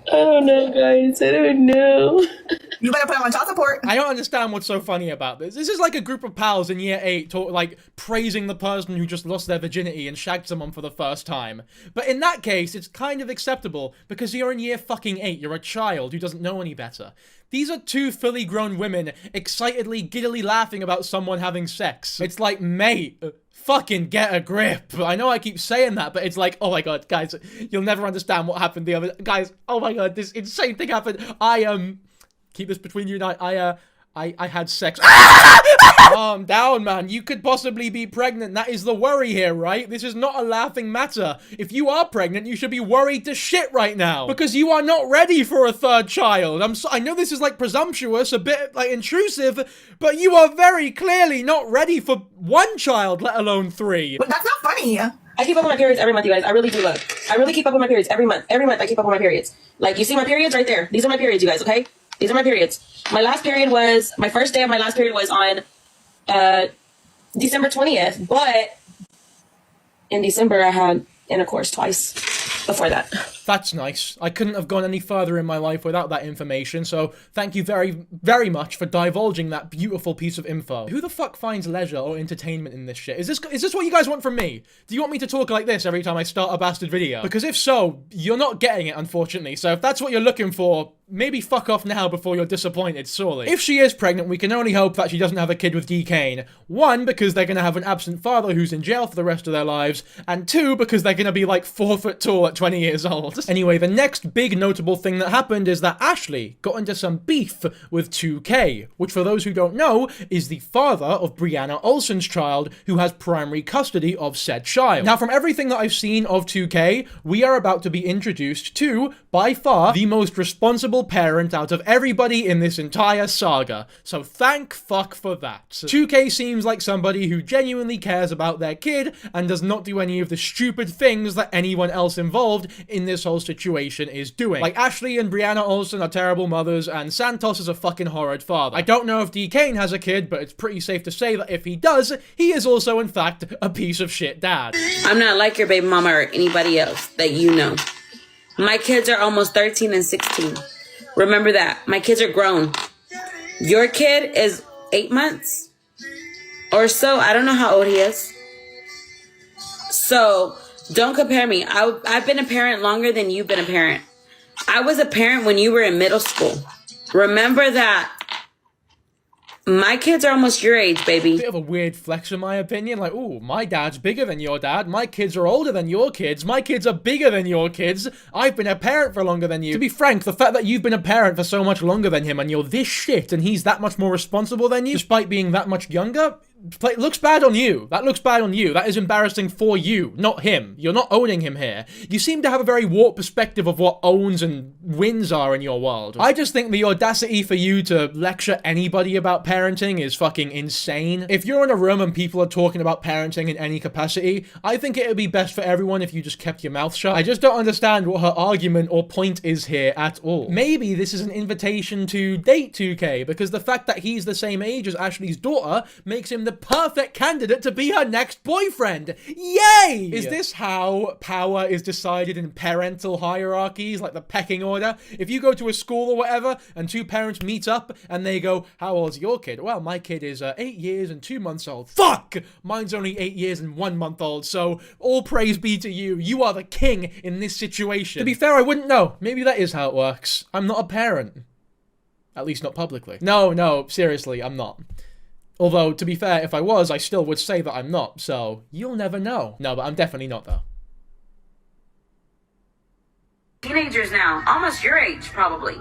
Speaker 13: I don't know, guys. I don't know.
Speaker 16: You better put him on child support.
Speaker 1: I don't understand what's so funny about this. This is like a group of pals in year 8 like praising the person who just lost their virginity and shagged someone for the first time. But in that case, it's kind of acceptable because you're in year fucking 8. You're a child who doesn't know any better. These are two fully grown women excitedly, giddily laughing about someone having sex. It's like, mate, fucking get a grip. I know I keep saying that, but it's like, oh my god, guys, you'll never understand what happened the other... Guys, oh my god, this insane thing happened. Keep this between you and I had sex. Calm down, man. You could possibly be pregnant. That is the worry here, right? This is not a laughing matter. If you are pregnant, you should be worried to shit right now. Because you are not ready for a third child. I know this is like presumptuous, a bit like intrusive, but you are very clearly not ready for one child, let alone 3.
Speaker 16: But that's not funny.
Speaker 13: I keep up with my periods every month, you guys. I really do, look. I really keep up with my periods every month. Every month I keep up with my periods. Like, you see my periods right there. These are my periods, you guys, okay? These are my periods. My first day of my last period was on December 20th, but in December I had intercourse twice before that.
Speaker 1: That's nice. I couldn't have gone any further in my life without that information, so thank you very, very much for divulging that beautiful piece of info. Who the fuck finds leisure or entertainment in this shit? Is this what you guys want from me? Do you want me to talk like this every time I start a bastard video? Because if so, you're not getting it, unfortunately, so if that's what you're looking for, maybe fuck off now before you're disappointed, sorely. If she is pregnant, we can only hope that she doesn't have a kid with D. Kane. 1, because they're gonna have an absent father who's in jail for the rest of their lives, and 2, because they're gonna be like 4 foot tall at 20 years old. Anyway, the next big notable thing that happened is that Ashley got into some beef with 2K, which for those who don't know, is the father of Brianna Olsen's child, who has primary custody of said child. Now, from everything that I've seen of 2K, we are about to be introduced to, by far, the most responsible parent out of everybody in this entire saga. So thank fuck for that. 2K seems like somebody who genuinely cares about their kid and does not do any of the stupid things that anyone else involved involved in this whole situation is doing. Like, Ashley and Brianna Olsen are terrible mothers, and Santos is a fucking horrid father. I don't know if D. Kane has a kid, but it's pretty safe to say that if he does, he is also, in fact, a piece of shit dad.
Speaker 9: I'm not like your baby mama or anybody else that you know. My kids are almost 13 and 16. Remember that. My kids are grown. Your kid is 8 months or so. I don't know how old he is. So don't compare me. I've been a parent longer than you've been a parent. I was a parent when you were in middle school. Remember that. My kids are almost your age, baby.
Speaker 1: Bit of a weird flex in my opinion. Like, ooh, my dad's bigger than your dad. My kids are older than your kids. My kids are bigger than your kids. I've been a parent for longer than you. To be frank, the fact that you've been a parent for so much longer than him and you're this shit and he's that much more responsible than you, despite being that much younger, it looks bad on you. That looks bad on you. That is embarrassing for you, not him. You're not owning him here. You seem to have a very warped perspective of what owns and wins are in your world. I just think the audacity for you to lecture anybody about parenting is fucking insane. If you're in a room and people are talking about parenting in any capacity, I think it would be best for everyone if you just kept your mouth shut. I just don't understand what her argument or point is here at all. Maybe this is an invitation to date 2K, because the fact that he's the same age as Ashley's daughter makes him the perfect candidate to be her next boyfriend. Yay! Is this how power is decided in parental hierarchies, like the pecking order? If you go to a school or whatever, and two parents meet up, and they go, how old's your kid? Well, my kid is 8 years and 2 months old. Fuck! Mine's only 8 years and 1 month old, so all praise be to you. You are the king in this situation. To be fair, I wouldn't know. Maybe that is how it works. I'm not a parent. At least not publicly. No, seriously, I'm not. Although, to be fair, if I was, I still would say that I'm not, so you'll never know. No, but I'm definitely not, though.
Speaker 9: Teenagers now, almost your age, probably.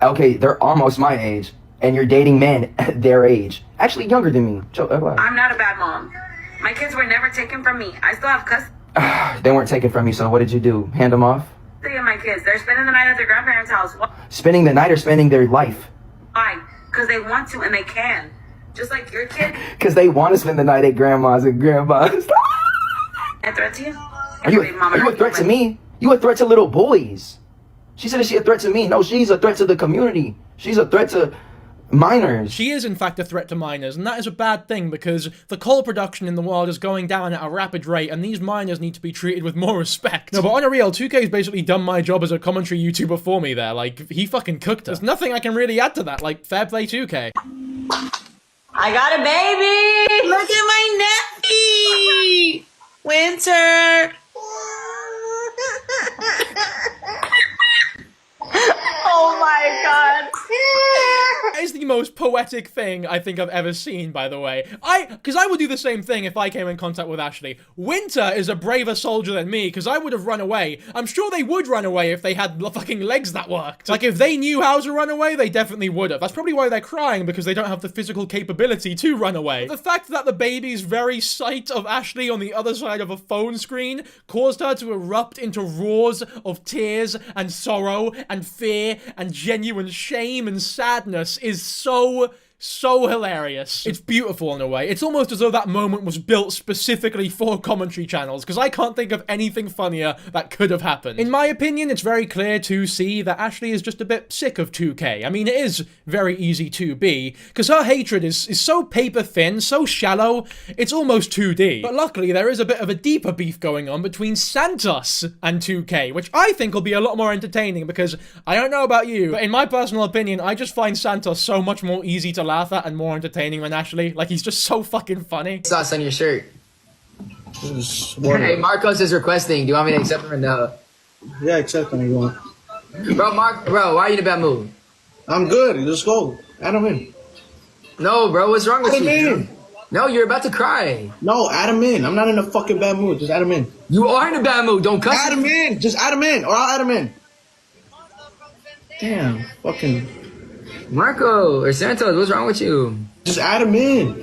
Speaker 18: Okay, they're almost my age, and you're dating men their age. Actually, younger than me.
Speaker 9: I'm not a bad mom. My kids were never taken from me. I still have custody
Speaker 18: They weren't taken from you, so what did you do? Hand them off?
Speaker 9: of my kids. They're spending the night at their grandparents' house.
Speaker 18: Spending the night or spending their life?
Speaker 9: Why? Because they want to and they can. Just like your kid.
Speaker 18: Because they want to spend the night at grandma's and grandpa's.
Speaker 9: A threat to you?
Speaker 18: Are you a threat to me? You a threat to little boys. She said, is she a threat to me? No, she's a threat to the community. She's a threat to minors.
Speaker 1: She is, in fact, a threat to minors, and that is a bad thing because the coal production in the world is going down at a rapid rate, and these minors need to be treated with more respect. No, but on a real, 2K's basically done my job as a commentary YouTuber for me there. Like, he fucking cooked her. There's nothing I can really add to that. Like, fair play 2K.
Speaker 20: I got a baby! Look at my nephew! Winter! Oh my god.
Speaker 1: That is the most poetic thing I think I've ever seen, by the way. Because I would do the same thing if I came in contact with Ashley. Winter is a braver soldier than me, because I would have run away. I'm sure they would run away if they had fucking legs that worked. Like, if they knew how to run away, they definitely would have. That's probably why they're crying, because they don't have the physical capability to run away. But the fact that the baby's very sight of Ashley on the other side of a phone screen caused her to erupt into roars of tears and sorrow and fear and genuine shame and sadness is so hilarious. It's beautiful in a way. It's almost as though that moment was built specifically for commentary channels, because I can't think of anything funnier that could have happened. In my opinion, it's very clear to see that Ashley is just a bit sick of 2K. I mean, it is very easy to be, because her hatred is so paper thin, so shallow, it's almost 2D. But luckily, there is a bit of a deeper beef going on between Santos and 2K, which I think will be a lot more entertaining, because I don't know about you, but in my personal opinion, I just find Santos so much more easy to laugh at and more entertaining than Ashley. Like, he's just so fucking funny.
Speaker 19: Sauce on your shirt. Hey, Marcos is requesting. Do you want me to accept him or no?
Speaker 6: Yeah, accept him if you want.
Speaker 19: Bro, why are you in a bad mood?
Speaker 6: I'm good. Let's go. Add him in.
Speaker 19: No, bro, what's wrong with
Speaker 6: Add
Speaker 19: you?
Speaker 6: him in.
Speaker 19: No, you're about to cry.
Speaker 6: No, add him in. I'm not in a fucking bad mood. Just add him in.
Speaker 19: You are in a bad mood. Don't cuss.
Speaker 6: Add him in. Just add him in, or I'll add him in. Damn, fucking
Speaker 19: Marco or Santos, what's wrong with you?
Speaker 6: Just add him in.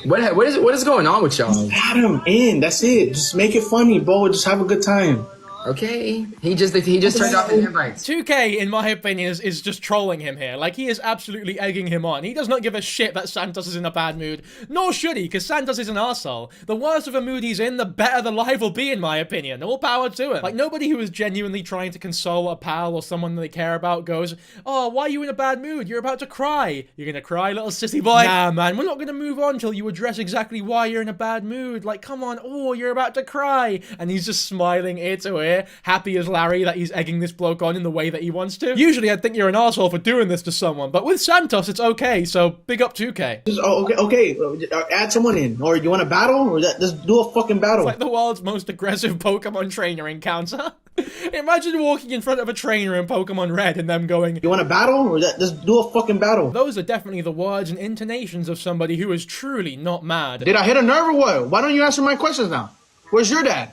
Speaker 19: What is going on with y'all?
Speaker 6: Just add him in. That's it. Just make it funny, bro. Just have a good time.
Speaker 19: Okay. He just turned off his invites.
Speaker 1: 2K, in my opinion, is just trolling him here. Like, he is absolutely egging him on. He does not give a shit that Santos is in a bad mood. Nor should he, because Santos is an arsehole. The worse of a mood he's in, the better the life will be, in my opinion. All power to him. Like, nobody who is genuinely trying to console a pal or someone they care about goes, oh, why are you in a bad mood? You're about to cry. You're gonna cry, little sissy boy? Nah, man, we're not gonna move on till you address exactly why you're in a bad mood. Like, come on, oh, you're about to cry. And he's just smiling ear to ear, happy as Larry that he's egging this bloke on in the way that he wants to. Usually I'd think you're an asshole for doing this to someone, but with Santos it's okay, so big up 2K.
Speaker 6: Okay, add someone in, or you want to battle, or just do a fucking battle.
Speaker 1: It's like the world's most aggressive Pokemon trainer encounter. Imagine walking in front of a trainer in Pokemon Red and them going,
Speaker 6: you want to battle, or just do a fucking battle.
Speaker 1: Those are definitely the words and intonations of somebody who is truly not mad.
Speaker 6: Did I hit a nerve or what? Why don't you answer my questions now? Where's your dad?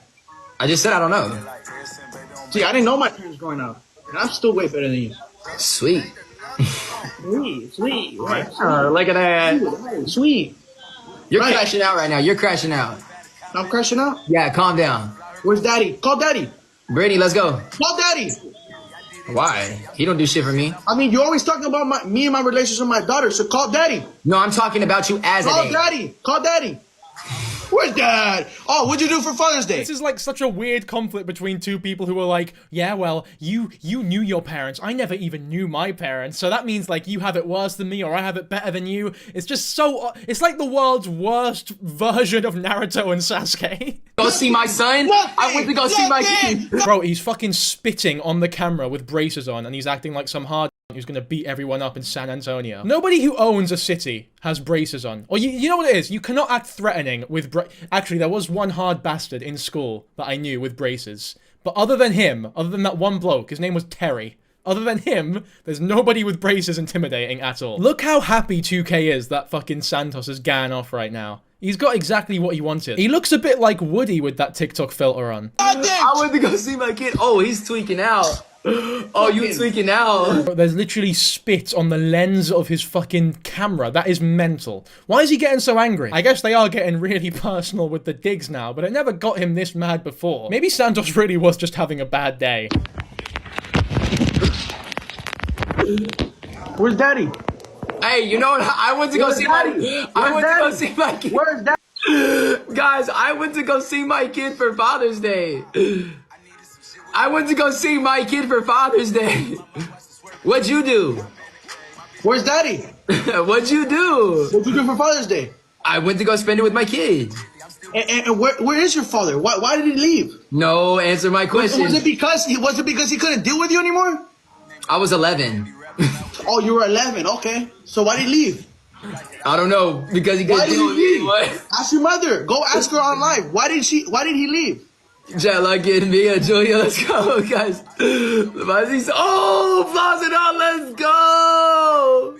Speaker 19: I just said I don't know.
Speaker 6: See, I didn't know my parents growing up, and I'm still way better than you.
Speaker 19: Sweet.
Speaker 6: Sweet. Right.
Speaker 19: Look at that.
Speaker 6: Sweet.
Speaker 19: You're crashing out right now. You're crashing out.
Speaker 6: I'm crashing out?
Speaker 19: Yeah, calm down.
Speaker 6: Where's daddy? Call daddy.
Speaker 19: Brady, let's go.
Speaker 6: Call daddy.
Speaker 19: Why? He don't do shit for me.
Speaker 6: I mean, you're always talking about me and my relationship with my daughter, so call daddy.
Speaker 19: No, I'm talking about you as a date.
Speaker 6: Call daddy. Call daddy. Where's dad? Oh, what'd you do for Father's Day?
Speaker 1: This is like such a weird conflict between two people who are like, yeah, well, you knew your parents. I never even knew my parents. So that means like you have it worse than me or I have it better than you. It's just so, it's like the world's worst version of Naruto and Sasuke.
Speaker 19: Go see my son? I went to go see my kid.
Speaker 1: Bro, he's fucking spitting on the camera with braces on and he's acting like some hard who's gonna beat everyone up in San Antonio. Nobody who owns a city has braces on. Or you know what it is? You cannot act threatening with Actually, there was one hard bastard in school that I knew with braces. But other than him, other than that one bloke, his name was Terry. Other than him, there's nobody with braces intimidating at all. Look how happy 2K is that fucking Santos is going off right now. He's got exactly what he wanted. He looks a bit like Woody with that TikTok filter on.
Speaker 19: I went to go see my kid. Oh, he's tweaking out. Oh, you tweaking out.
Speaker 1: There's literally spit on the lens of his fucking camera. That is mental. Why is he getting so angry? I guess they are getting really personal with the digs now, but it never got him this mad before. Maybe Santos really was just having a bad day.
Speaker 6: Where's daddy?
Speaker 19: Hey, you know what? I went to go see my kid.
Speaker 6: Where's daddy?
Speaker 19: Guys, I went to go see my kid for Father's Day. I went to go see my kid for Father's Day. What'd you do?
Speaker 6: Where's daddy?
Speaker 19: What'd you do?
Speaker 6: What'd you do for Father's Day?
Speaker 19: I went to go spend it with my kid.
Speaker 6: And where is your father? Why did he leave?
Speaker 19: No, answer my question.
Speaker 6: Was it because he couldn't deal with you anymore?
Speaker 19: I was 11.
Speaker 6: Oh, you were 11. Okay. So why did he leave?
Speaker 19: I don't know, because he couldn't deal with me. What?
Speaker 6: Ask your mother. Go ask her on live. Why did he leave?
Speaker 19: Jella, get Mia, Julia, let's go, guys. Oh, Plaza, let's go.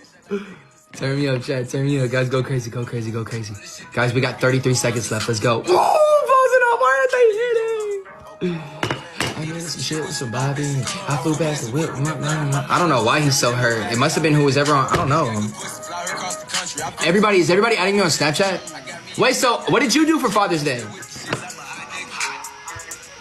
Speaker 19: Turn me up, chat. Turn me up, guys. Go crazy, go crazy, go crazy. Guys, we got 33 seconds left. Let's go. Oh, Plaza, why aren't they hitting? I did some shit with some Bobby. I flew past the whip. I don't know why he's so hurt. It must have been who was ever on. I don't know. Is everybody adding me on Snapchat? Wait, so what did you do for Father's Day?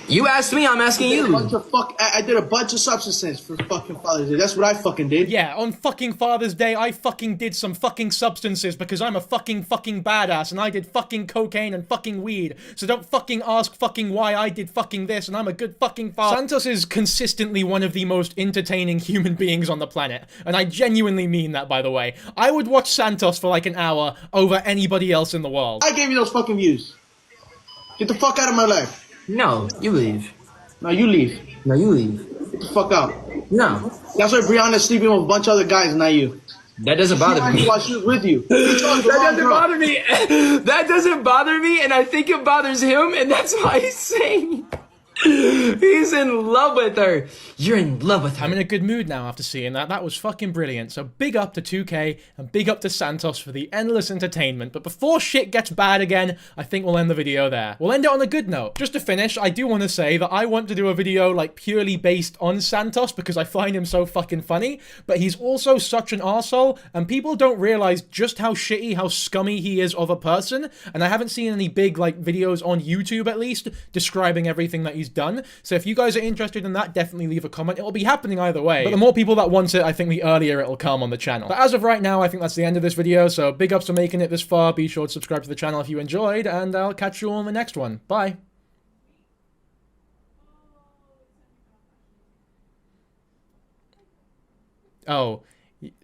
Speaker 19: You asked me, I'm asking you.
Speaker 6: I did a bunch of substances for fucking Father's Day. That's what I fucking did.
Speaker 1: Yeah, on fucking Father's Day, I fucking did some fucking substances because I'm a fucking badass and I did fucking cocaine and fucking weed. So don't fucking ask fucking why I did fucking this and I'm a good fucking father. Santos is consistently one of the most entertaining human beings on the planet. And I genuinely mean that, by the way. I would watch Santos for like an hour over anybody else in the world.
Speaker 6: I gave you those fucking views. Get the fuck out of my life.
Speaker 19: No, you leave.
Speaker 6: No, you leave.
Speaker 19: No, you leave.
Speaker 6: Get the fuck out.
Speaker 19: No.
Speaker 6: That's why Brianna's sleeping with a bunch of other guys, not you.
Speaker 19: That doesn't bother me.
Speaker 6: While she was with you.
Speaker 19: That doesn't bother me. That doesn't bother me, and I think it bothers him, and that's why he's saying he's in love with her. You're in love with her.
Speaker 1: I'm in a good mood now after seeing that. That was fucking brilliant. So big up to 2K and big up to Santos for the endless entertainment. But before shit gets bad again, I think we'll end the video there. We'll end it on a good note. Just to finish, I do want to say that I want to do a video like purely based on Santos because I find him so fucking funny. But he's also such an arsehole and people don't realize just how shitty, how scummy he is of a person. And I haven't seen any big like videos on YouTube at least describing everything that he's done. So if you guys are interested in that, definitely leave a comment. It'll be happening either way. But the more people that want it, I think the earlier it'll come on the channel. But as of right now, I think that's the end of this video. So big ups for making it this far. Be sure to subscribe to the channel if you enjoyed, and I'll catch you all in the next one. Bye. Oh,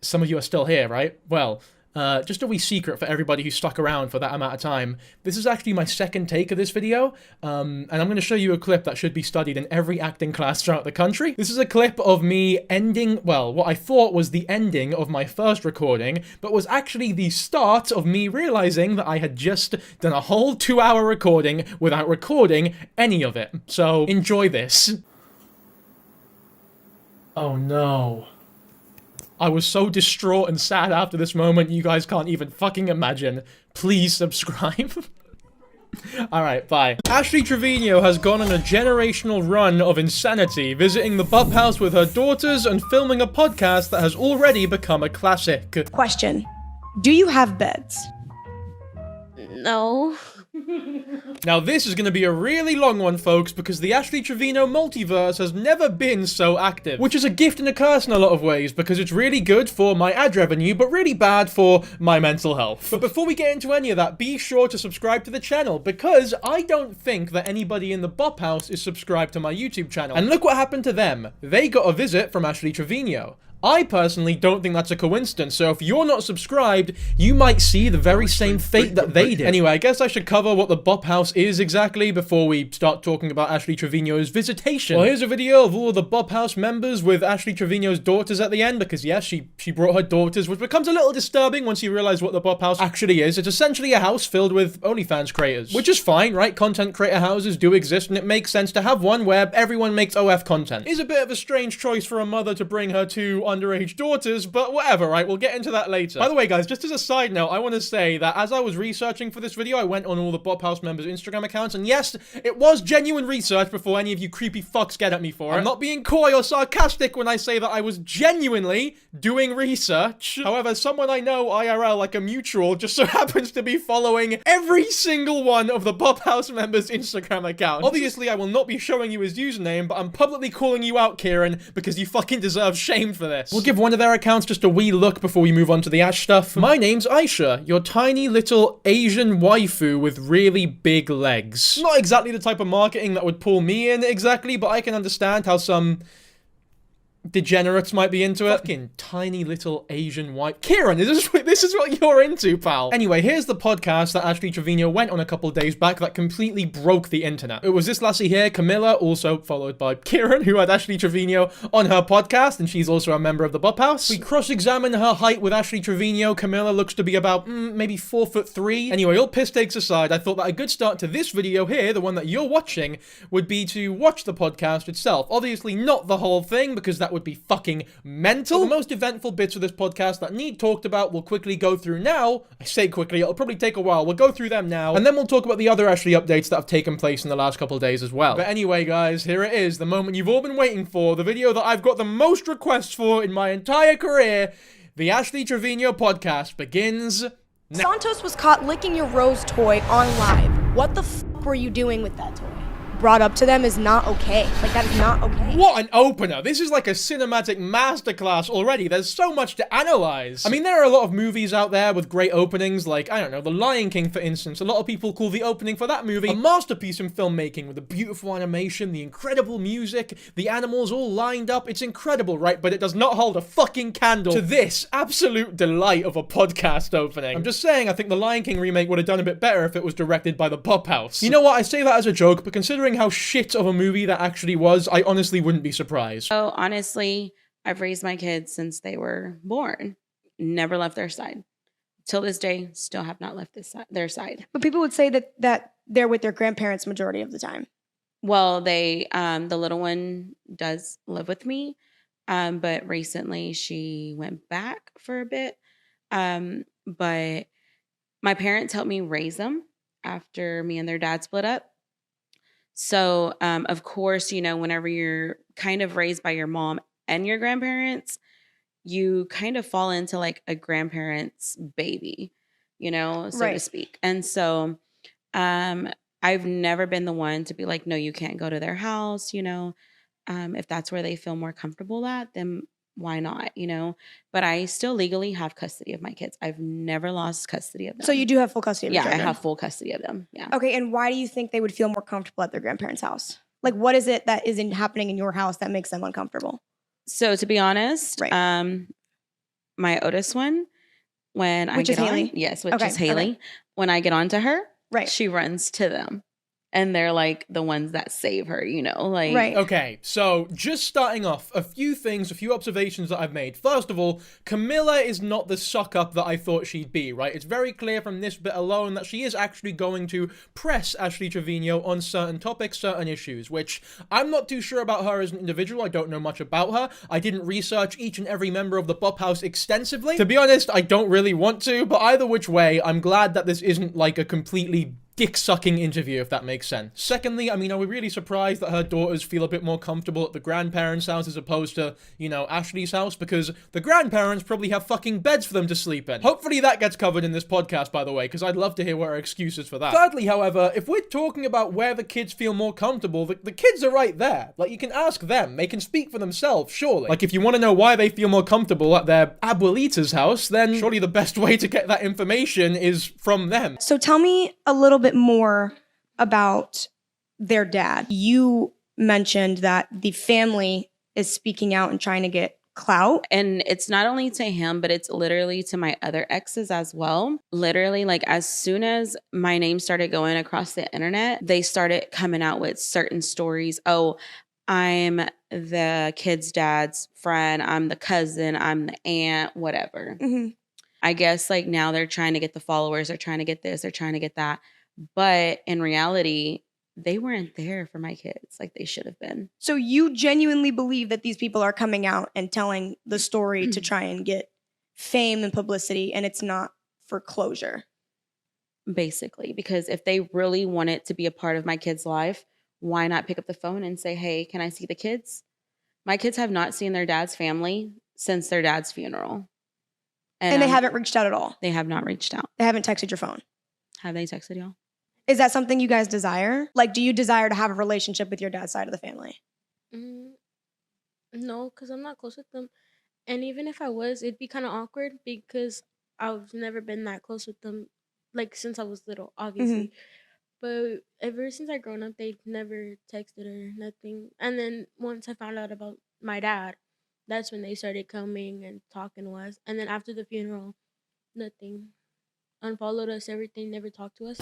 Speaker 1: some of you are still here, right? Well, just a wee secret for everybody who stuck around for that amount of time. This is actually my second take of this video, and I'm going to show you a clip that should be studied in every acting class throughout the country. This is a clip of me ending, well, what I thought was the ending of my first recording, but was actually the start of me realizing that I had just done a whole 2-hour recording without recording any of it. So, enjoy this. Oh no. I was so distraught and sad after this moment, you guys can't even fucking imagine. Please subscribe. Alright, bye. Ashley Trevino has gone on a generational run of insanity, visiting the Bub House with her daughters and filming a podcast that has already become a classic.
Speaker 7: Question. Do you have beds?
Speaker 2: No.
Speaker 1: Now this is going to be a really long one, folks, because the Ashley Trevino multiverse has never been so active. Which is a gift and a curse in a lot of ways, because it's really good for my ad revenue, but really bad for my mental health. But before we get into any of that, be sure to subscribe to the channel, because I don't think that anybody in the Bop House is subscribed to my YouTube channel. And look what happened to them. They got a visit from Ashley Trevino. I personally don't think that's a coincidence, so if you're not subscribed, you might see the very same fate that they did. Anyway, I guess I should cover what the Bop House is exactly before we start talking about Ashley Trevino's visitation. Well, here's a video of all of the Bop House members with Ashley Trevino's daughters at the end, because yes, she brought her daughters, which becomes a little disturbing once you realize what the Bop House actually is. It's essentially a house filled with OnlyFans creators, which is fine, right? Content creator houses do exist, and it makes sense to have one where everyone makes OF content. It's a bit of a strange choice for a mother to bring her two underage daughters, but whatever, right? We'll get into that later. By the way, guys, just as a side note, I want to say that as I was researching for this video, I went on all the Bop House members' Instagram accounts, and yes, it was genuine research before any of you creepy fucks get at me for it. I'm not being coy or sarcastic when I say that I was genuinely doing research. However, someone I know IRL, like a mutual, just so happens to be following every single one of the Bop House members' Instagram accounts. Obviously, I will not be showing you his username, but I'm publicly calling you out, Kieran, because you fucking deserve shame for this. We'll give one of their accounts just a wee look before we move on to the Ash stuff. My name's Aisha, your tiny little Asian waifu with really big legs. Not exactly the type of marketing that would pull me in exactly, but I can understand how some degenerates might be into it. Fucking tiny little Asian white. Kieran, this is what you're into, pal. Anyway, here's the podcast that Ashley Trevino went on a couple days back that completely broke the internet. It was this lassie here, Camilla, also followed by Kieran, who had Ashley Trevino on her podcast, and she's also a member of the Bop House. We cross-examine her height with Ashley Trevino. Camilla looks to be about, maybe 4'3". Anyway, all piss takes aside, I thought that a good start to this video here, the one that you're watching, would be to watch the podcast itself. Obviously not the whole thing, because that would be fucking mental. The most eventful bits of this podcast that need talked about we'll quickly go through now. I say quickly, it'll probably take a while. We'll go through them now, and then we'll talk about the other Ashley updates that have taken place in the last couple of days as well. But anyway, guys, here it is, the moment you've all been waiting for, the video that I've got the most requests for in my entire career. The Ashley Trevino podcast begins now.
Speaker 7: Santos was caught licking your Rose toy on live. What the f were you doing with that toy? Brought up to them is not okay. Like, that is not okay.
Speaker 1: What an opener. This is like a cinematic masterclass already. There's so much to analyze. I mean, there are a lot of movies out there with great openings, like, I don't know, The Lion King, for instance. A lot of people call the opening for that movie a masterpiece in filmmaking, with the beautiful animation, the incredible music, the animals all lined up. It's incredible, right? But it does not hold a fucking candle to this absolute delight of a podcast opening. I'm just saying, I think The Lion King remake would have done a bit better if it was directed by the Bop House. You know what? I say that as a joke, but considering how shit of a movie that actually was, I honestly wouldn't be surprised.
Speaker 9: So honestly, I've raised my kids since they were born. Never left their side. Till this day, still have not left their side.
Speaker 7: But people would say that they're with their grandparents majority of the time.
Speaker 9: Well, the little one does live with me, but recently she went back for a bit. But my parents helped me raise them after me and their dad split up. So, of course, you know, whenever you're kind of raised by your mom and your grandparents, you kind of fall into like a grandparent's baby, you know, so to speak. And so, I I've never been the one to be like, no, you can't go to their house, you know. If that's where they feel more comfortable at, then why not, you know? But I still legally have custody of my kids. I've never lost custody of them.
Speaker 7: So you do have full custody of your
Speaker 9: Yeah, I
Speaker 7: children?
Speaker 9: have full custody of them. Yeah.
Speaker 7: Okay, and why do you think they would feel more comfortable at their grandparents' house? Like, what is it that isn't happening in your house that makes them uncomfortable?
Speaker 9: So to be honest, my oldest one, when I
Speaker 7: Which is
Speaker 9: get on,
Speaker 7: Haley?
Speaker 9: yes, which
Speaker 7: Okay,
Speaker 9: is Haley.
Speaker 7: okay.
Speaker 9: When I get onto her,
Speaker 7: right,
Speaker 9: she runs to them, and they're like the ones that save her. You know, like
Speaker 1: Okay, so just starting off, a few observations that I've made. First of all, Camilla is not the suck-up that I thought she'd be, right? It's very clear from this bit alone that she is actually going to press Ashley Trevino on certain topics, certain issues, which I'm not too sure about her as an individual. I don't know much about her. I didn't research each and every member of the Bop House extensively. To be honest, I don't really want to, but either which way, I'm glad that this isn't like a completely dick-sucking interview, if that makes sense. Secondly, I mean, are we really surprised that her daughters feel a bit more comfortable at the grandparents' house as opposed to, you know, Ashley's house? Because the grandparents probably have fucking beds for them to sleep in. Hopefully that gets covered in this podcast, by the way, because I'd love to hear what her excuse is for that. Thirdly, however, if we're talking about where the kids feel more comfortable, the kids are right there. Like, you can ask them. They can speak for themselves, surely. Like, if you want to know why they feel more comfortable at their abuelita's house, then surely the best way to get that information is from them.
Speaker 7: So tell me a little bit more about their dad. You mentioned that the family is speaking out and trying to get clout.
Speaker 9: And it's not only to him, but it's literally to my other exes as well. Literally, like as soon as my name started going across the internet, they started coming out with certain stories. Oh, I'm the kid's dad's friend. I'm the cousin. I'm the aunt, whatever.
Speaker 7: Mm-hmm.
Speaker 9: I guess like now they're trying to get the followers. They're trying to get this. They're trying to get that. But in reality, they weren't there for my kids like they should have been.
Speaker 7: So you genuinely believe that these people are coming out and telling the story to try and get fame and publicity, and it's not for closure?
Speaker 9: Basically, because if they really wanted to be a part of my kid's life, why not pick up the phone and say, hey, can I see the kids? My kids have not seen their dad's family since their dad's funeral.
Speaker 7: And they haven't reached out at all?
Speaker 9: They have not reached out.
Speaker 7: They haven't texted your phone?
Speaker 9: Have they texted y'all?
Speaker 7: Is that something you guys desire? Like, do you desire to have a relationship with your dad's side of the family?
Speaker 3: No, because I'm not close with them. And even if I was, it'd be kind of awkward because I've never been that close with them, like, since I was little, obviously. But ever since I grown up, they've never texted or nothing. And then once I found out about my dad, that's when they started coming and talking to us. And then after the funeral, nothing. Unfollowed us, everything, never talked to us.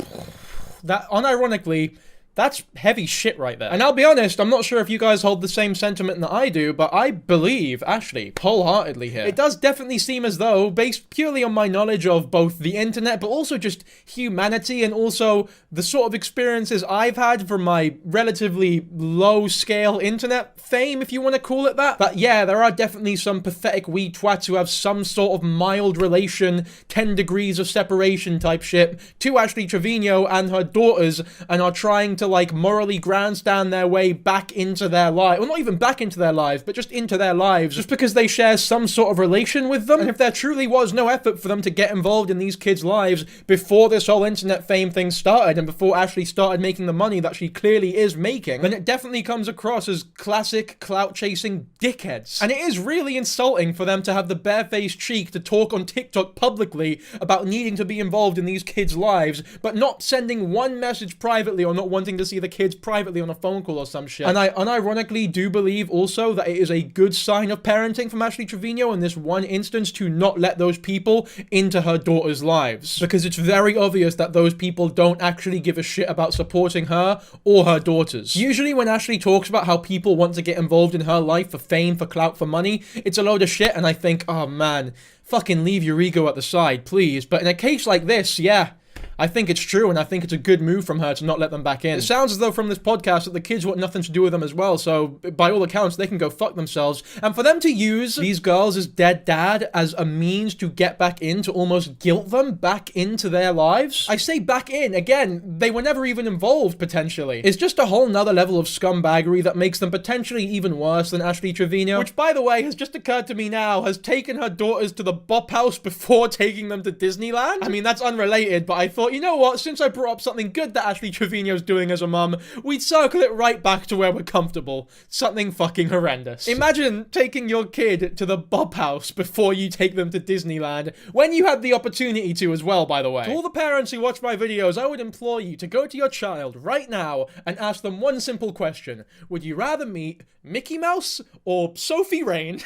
Speaker 1: That, unironically, that's heavy shit right there. And I'll be honest, I'm not sure if you guys hold the same sentiment that I do, but I believe Ashley wholeheartedly here. It does definitely seem as though, based purely on my knowledge of both the internet, but also just humanity, and also the sort of experiences I've had from my relatively low-scale internet fame, if you want to call it that yeah, there are definitely some pathetic wee twats who have some sort of mild relation, 10 degrees of separation type shit, to Ashley Trevino and her daughters, and are trying to like morally grandstand their way back into their life. Well, not even back into their lives, but just into their lives, just because they share some sort of relation with them. And if there truly was no effort for them to get involved in these kids' lives before this whole internet fame thing started, and before Ashley started making the money that she clearly is making, then it definitely comes across as classic clout-chasing dickheads. And it is really insulting for them to have the barefaced cheek to talk on TikTok publicly about needing to be involved in these kids' lives, but not sending one message privately or not wanting to see the kids privately on a phone call or some shit. And I unironically do believe also that it is a good sign of parenting from Ashley Trevino in this one instance to not let those people into her daughter's lives. Because it's very obvious that those people don't actually give a shit about supporting her or her daughters. Usually when Ashley talks about how people want to get involved in her life for fame, for clout, for money, it's a load of shit, and I think, oh man, fucking leave your ego at the side, please. But in a case like this, yeah, I think it's true, and I think it's a good move from her to not let them back in. It sounds as though from this podcast that the kids want nothing to do with them as well, so by all accounts, they can go fuck themselves. And for them to use these girls as dead dad as a means to get back in, to almost guilt them back into their lives, I say back in, again, they were never even involved, potentially. It's just a whole nother level of scumbaggery that makes them potentially even worse than Ashley Trevino, which, by the way, has just occurred to me now, has taken her daughters to the Bop House before taking them to Disneyland. I mean, that's unrelated, but I thought thought, you know what, since I brought up something good that Ashley Trevino's doing as a mum, we'd circle it right back to where we're comfortable. Something fucking horrendous. Imagine taking your kid to the Bob House before you take them to Disneyland, when you had the opportunity to as well, by the way. To all the parents who watch my videos, I would implore you to go to your child right now and ask them one simple question. Would you rather meet Mickey Mouse or Sophie Rain?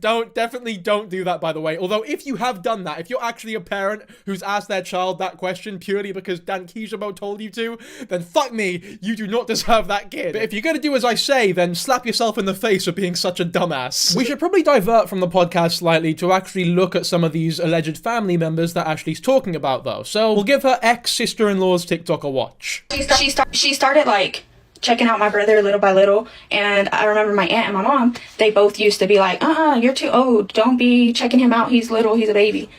Speaker 1: Definitely don't do that, by the way. Although, if you have done that, if you're actually a parent who's asked their child that question purely because Dan Kijabo told you to, then fuck me, you do not deserve that kid. But if you're gonna do as I say, then slap yourself in the face for being such a dumbass. We should probably divert from the podcast slightly to actually look at some of these alleged family members that Ashley's talking about, though. So, we'll give her ex-sister-in-law's TikTok a watch.
Speaker 14: She started, like, checking out my brother little by little, and I remember my aunt and my mom, they both used to be like, you're too old, don't be checking him out, he's little, he's a baby.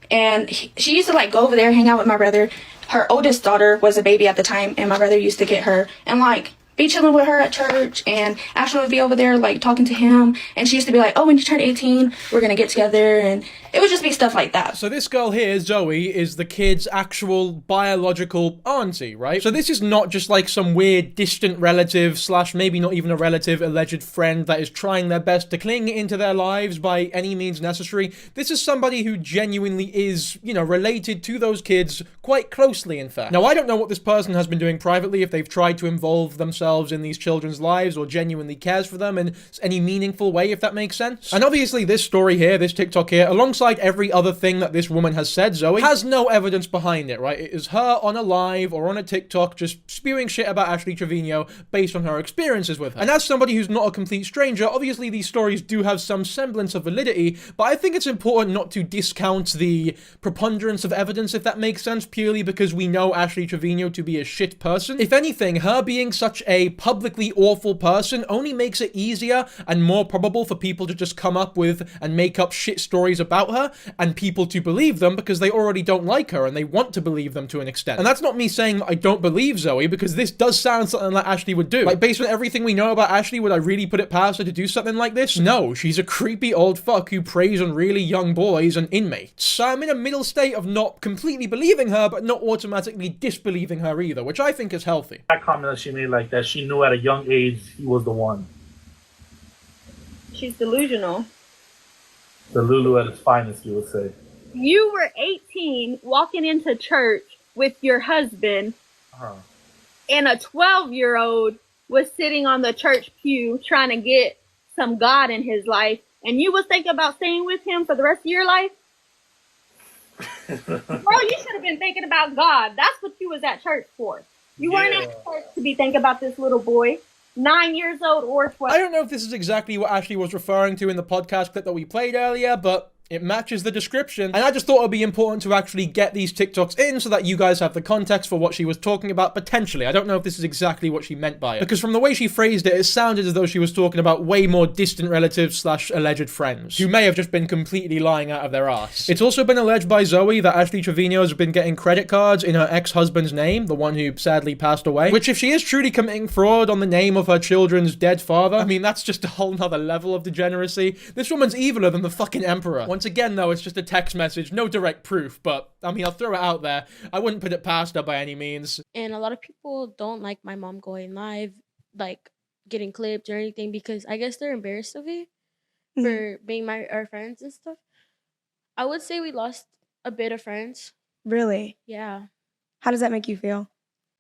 Speaker 14: And she used to, like, go over there, hang out with my brother. Her oldest daughter was a baby at the time, and my brother used to get her and, like, be chilling with her at church, and Ashley would be over there, like, talking to him, and she used to be like, oh, when you turn 18, we're gonna get together, and it would just be stuff like that.
Speaker 1: So this girl here, Zoe, is the kid's actual biological auntie, right? So this is not just like some weird distant relative / maybe not even a relative, alleged friend that is trying their best to cling into their lives by any means necessary. This is somebody who genuinely is, you know, related to those kids quite closely, in fact. Now, I don't know what this person has been doing privately, if they've tried to involve themselves in these children's lives or genuinely cares for them in any meaningful way, if that makes sense. And obviously this story here, this TikTok here, alongside every other thing that this woman has said, Zoe, has no evidence behind it, right? It is her on a live or on a TikTok just spewing shit about Ashley Trevino based on her experiences with her. And as somebody who's not a complete stranger, obviously these stories do have some semblance of validity, but I think it's important not to discount the preponderance of evidence, if that makes sense, purely because we know Ashley Trevino to be a shit person. If anything, her being such a publicly awful person only makes it easier and more probable for people to just come up with and make up shit stories about her and people to believe them because they already don't like her and they want to believe them to an extent. And that's not me saying that I don't believe Zoe, because this does sound something like Ashley would do. Like, based on everything we know about Ashley, would I really put it past her to do something like this? No, she's a creepy old fuck who preys on really young boys and inmates. So I'm in a middle state of not completely believing her, but not automatically disbelieving her either, which I think is healthy.
Speaker 6: That comment that she made, like that she knew at a young age he was the one.
Speaker 21: She's delusional.
Speaker 6: The Lulu at its finest, you would say.
Speaker 21: You were 18 walking into church with your husband, and a 12-year-old was sitting on the church pew trying to get some God in his life, and you was thinking about staying with him for the rest of your life? Bro, you should have been thinking about God. That's what you was at church for. You weren't at church to be thinking about this little boy. 9 years old or 12.
Speaker 1: I don't know if this is exactly what Ashley was referring to in the podcast clip that we played earlier, but it matches the description. And I just thought it would be important to actually get these TikToks in so that you guys have the context for what she was talking about, potentially. I don't know if this is exactly what she meant by it, because from the way she phrased it, it sounded as though she was talking about way more distant relatives / alleged friends, who may have just been completely lying out of their ass. It's also been alleged by Zoe that Ashley Trevino has been getting credit cards in her ex-husband's name, the one who sadly passed away, which, if she is truly committing fraud on the name of her children's dead father, I mean, that's just a whole nother level of degeneracy. This woman's eviler than the fucking emperor. Once again, though, it's just a text message, no direct proof, but, I mean, I'll throw it out there. I wouldn't put it past her by any means.
Speaker 3: And a lot of people don't like my mom going live, like, getting clipped or anything, because I guess they're embarrassed of it for being our friends and stuff. I would say we lost a bit of friends.
Speaker 7: Really?
Speaker 3: Yeah.
Speaker 7: How does that make you feel?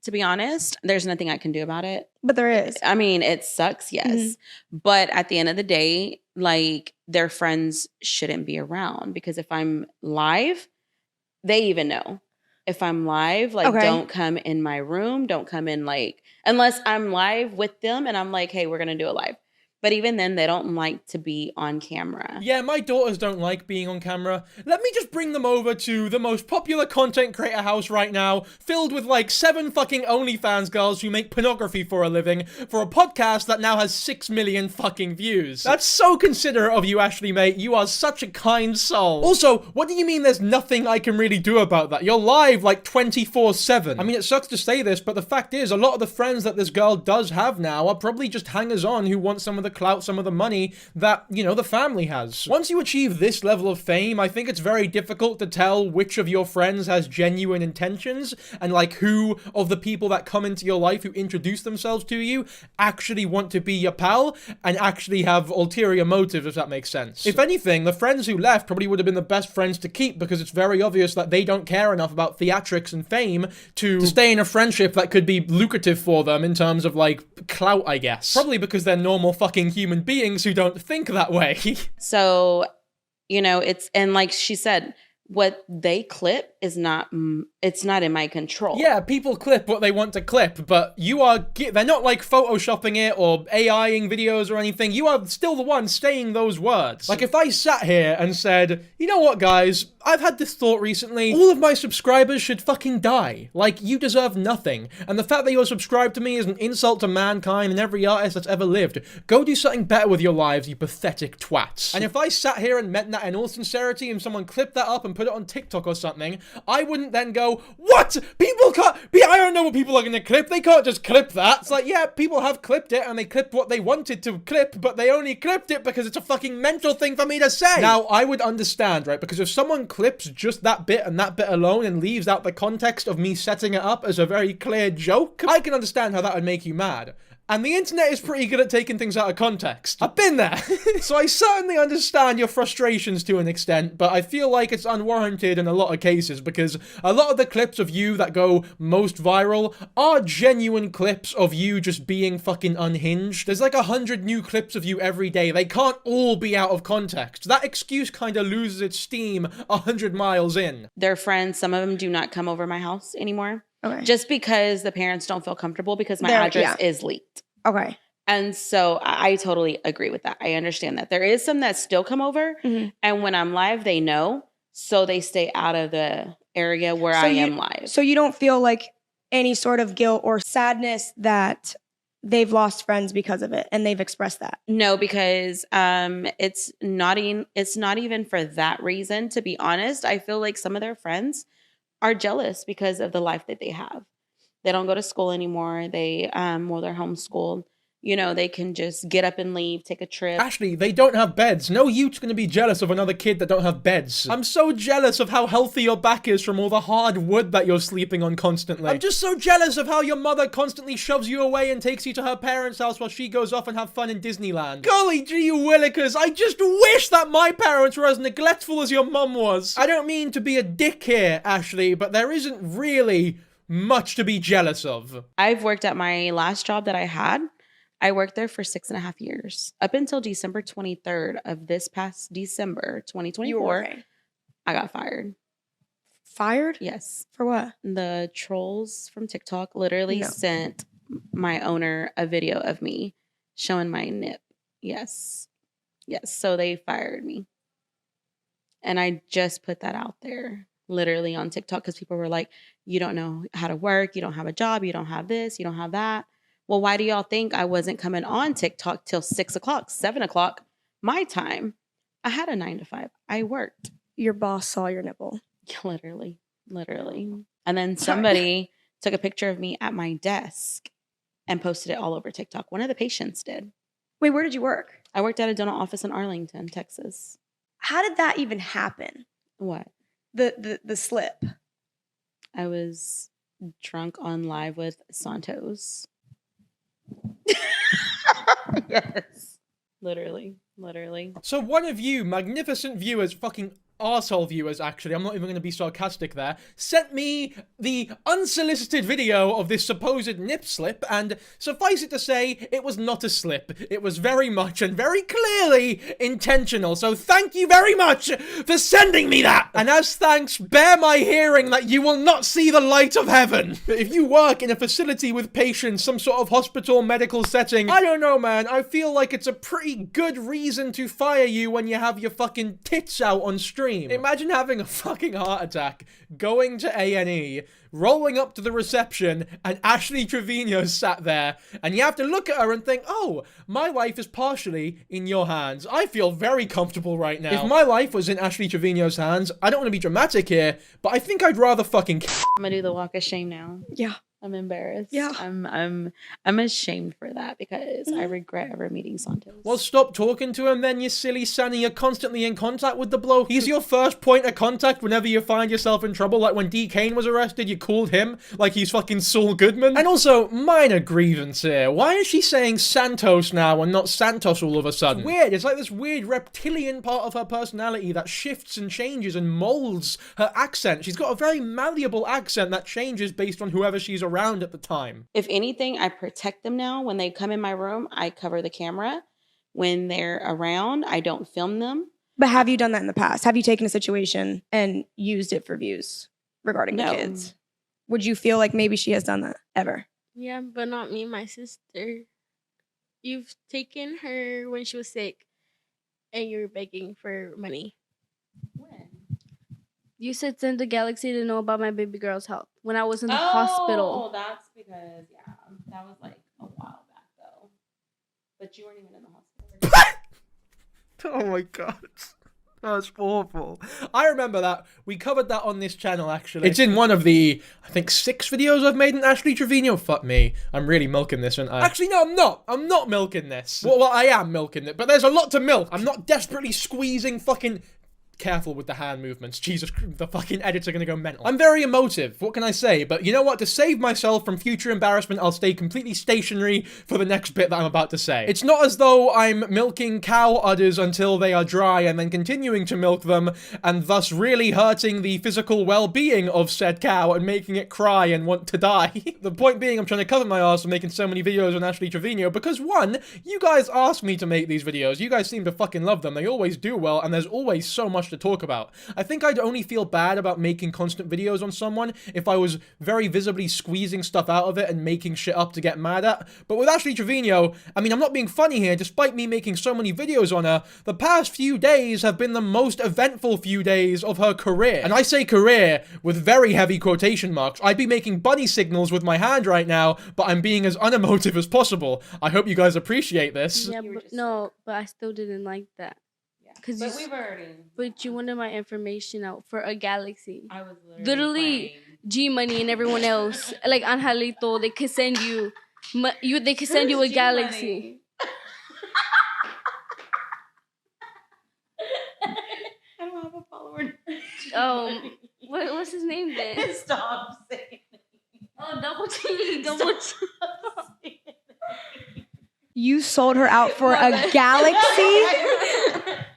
Speaker 20: To be honest, there's nothing I can do about it.
Speaker 7: But there is.
Speaker 20: I mean, it sucks, yes. But at the end of the day, like, their friends shouldn't be around, because if I'm live, they even know. If I'm live, like, don't come in my room, don't come in, like, unless I'm live with them and I'm like, hey, we're going to do a live. But even then, they don't like to be on camera.
Speaker 1: Yeah, my daughters don't like being on camera. Let me just bring them over to the most popular content creator house right now, filled with like 7 fucking OnlyFans girls who make pornography for a living, for a podcast that now has 6 million fucking views. That's so considerate of you, Ashley, mate. You are such a kind soul. Also, what do you mean there's nothing I can really do about that? You're live like 24/7. I mean, it sucks to say this, but the fact is, a lot of the friends that this girl does have now are probably just hangers-on who want some of the the clout, some of the money that, you know, the family has. Once you achieve this level of fame, I think it's very difficult to tell which of your friends has genuine intentions and like who of the people that come into your life who introduce themselves to you actually want to be your pal and actually have ulterior motives, if that makes sense. If anything, the friends who left probably would have been the best friends to keep because it's very obvious that they don't care enough about theatrics and fame to stay in a friendship that could be lucrative for them in terms of like clout, I guess. Probably because they're normal fucking human beings who don't think that way.
Speaker 9: So, you know, it's, and like she said, what they clip is not, it's not in my control.
Speaker 1: Yeah, people clip what they want to clip, but you are, they're not like photoshopping it or AIing videos or anything. You are still the one saying those words. Like if I sat here and said, you know what guys, I've had this thought recently, all of my subscribers should fucking die. Like, you deserve nothing. And the fact that you're subscribed to me is an insult to mankind and every artist that's ever lived. Go do something better with your lives, you pathetic twats. And if I sat here and meant that in all sincerity and someone clipped that up and put it on TikTok or something, I wouldn't then go, what? People can't, I don't know what people are gonna clip, they can't just clip that. It's like, yeah, people have clipped it and they clipped what they wanted to clip, but they only clipped it because it's a fucking mental thing for me to say. Now, I would understand, right? Because if someone clips just that bit and that bit alone and leaves out the context of me setting it up as a very clear joke, I can understand how that would make you mad. And the internet is pretty good at taking things out of context. I've been there. So I certainly understand your frustrations to an extent, but I feel like it's unwarranted in a lot of cases because a lot of the clips of you that go most viral are genuine clips of you just being fucking unhinged. There's like 100 new clips of you every day. They can't all be out of context. That excuse kind of loses its steam 100 miles in.
Speaker 9: Their friends, some of them do not come over my house anymore.
Speaker 7: Okay.
Speaker 9: Just because the parents don't feel comfortable because my address is leaked.
Speaker 7: Okay.
Speaker 9: And so I totally agree with that. I understand that. There is some that still come over. And when I'm live, they know. So they stay out of the area where I am live.
Speaker 7: So you don't feel like any sort of guilt or sadness that they've lost friends because of it and they've expressed that?
Speaker 9: No, because it's not even for that reason, to be honest. I feel like some of their friends are jealous because of the life that they have. They don't go to school anymore. They're homeschooled. You know, they can just get up and leave, take a trip.
Speaker 1: Ashley, they don't have beds. No youth's gonna be jealous of another kid that don't have beds. I'm so jealous of how healthy your back is from all the hard wood that you're sleeping on constantly. I'm just so jealous of how your mother constantly shoves you away and takes you to her parents' house while she goes off and have fun in Disneyland. Golly gee you willikers, I just wish that my parents were as neglectful as your mum was. I don't mean to be a dick here, Ashley, but there isn't really much to be jealous of.
Speaker 9: I've worked at my last job that I had. I worked there for 6.5 years. Up until December 23rd of this past December 2024, I got fired.
Speaker 7: Fired?
Speaker 9: Yes.
Speaker 7: For what?
Speaker 9: The trolls from TikTok literally sent my owner a video of me showing my nip. Yes. Yes. So they fired me. And I just put that out there literally on TikTok because people were like, you don't know how to work. You don't have a job. You don't have this. You don't have that. Well, why do y'all think I wasn't coming on TikTok till 6 o'clock, 7 o'clock, my time? I had a 9 to 5. I worked.
Speaker 7: Your boss saw your nipple.
Speaker 9: Literally. And then somebody took a picture of me at my desk and posted it all over TikTok. One of the patients did.
Speaker 7: Wait, where did you work?
Speaker 9: I worked at a dental office in Arlington, Texas.
Speaker 7: How did that even happen?
Speaker 9: What?
Speaker 7: The slip.
Speaker 9: I was drunk on live with Santos. Yes. Literally.
Speaker 1: So one of you magnificent viewers, fucking arsehole viewers actually, I'm not even going to be sarcastic there, sent me the unsolicited video of this supposed nip slip, and suffice it to say, it was not a slip. It was very much and very clearly intentional, so thank you very much for sending me that! And as thanks, bear my hearing that you will not see the light of heaven. If you work in a facility with patients, some sort of hospital medical setting, I don't know man, I feel like it's a pretty good reason to fire you when you have your fucking tits out on stream. Imagine having a fucking heart attack, going to A&E, rolling up to the reception, and Ashley Trevino sat there, and you have to look at her and think, oh, my life is partially in your hands. I feel very comfortable right now. If my life was in Ashley Trevino's hands, I don't want to be dramatic here, but I think I'd rather fucking
Speaker 9: I'm gonna do the walk of shame now.
Speaker 7: Yeah.
Speaker 20: I'm embarrassed.
Speaker 7: Yeah.
Speaker 20: I'm ashamed for that because I regret ever meeting Santos.
Speaker 1: Well, stop talking to him then, you silly Sandy. You're constantly in contact with the bloke. He's your first point of contact whenever you find yourself in trouble. Like when D. Kane was arrested, you called him like he's fucking Saul Goodman. And also, minor grievance here. Why is she saying Santos now and not Santos all of a sudden? It's weird. It's like this weird reptilian part of her personality that shifts and changes and molds her accent. She's got a very malleable accent that changes based on whoever she's around at the time.
Speaker 20: If anything, I protect them now. When they come in my room, I cover the camera. When they're around, I don't film them.
Speaker 7: But have you done that in the past? Have you taken a situation and used it for views regarding the kids? Would you feel like maybe she has done that ever?
Speaker 3: Yeah, but not me, my sister. You've taken her when she was sick and you were begging for money.
Speaker 20: When?
Speaker 4: You said send the Galaxy to know about my baby girl's health when I was in the hospital.
Speaker 20: Oh, that's because, yeah, that was like a while back though. But you weren't even in the hospital.
Speaker 1: Oh my god. That's awful. I remember that. We covered that on this channel, actually. It's in one of the, I think, 6 videos I've made in Ashley Trevino. Fuck me. I'm really milking this, aren't I? Actually, no, I'm not. I'm not milking this. Well, I am milking it, but there's a lot to milk. I'm not desperately squeezing fucking... Careful with the hand movements. Jesus, the fucking edits are gonna go mental. I'm very emotive, what can I say? But you know what? To save myself from future embarrassment, I'll stay completely stationary for the next bit that I'm about to say. It's not as though I'm milking cow udders until they are dry and then continuing to milk them, and thus really hurting the physical well-being of said cow and making it cry and want to die. The point being, I'm trying to cover my ass for making so many videos on Ashley Trevino because, one, you guys asked me to make these videos. You guys seem to fucking love them. They always do well, and there's always so much to talk about. I think I'd only feel bad about making constant videos on someone if I was very visibly squeezing stuff out of it and making shit up to get mad at. But with Ashley Trevino, I mean, I'm not being funny here, despite me making so many videos on her, the past few days have been the most eventful few days of her career. And I say career with very heavy quotation marks. I'd be making bunny signals with my hand right now, but I'm being as unemotive as possible. I hope you guys appreciate this.
Speaker 4: Yeah, but I still didn't like that.
Speaker 20: But we've already.
Speaker 4: But you wanted my information out for a Galaxy.
Speaker 20: I was
Speaker 4: literally G Money and everyone else, like Angelito, they could send you, they could send you a Galaxy.
Speaker 20: I don't have a follower.
Speaker 4: What's his name then?
Speaker 20: Stop saying it.
Speaker 4: Oh, double T.
Speaker 7: You sold her out for a Galaxy?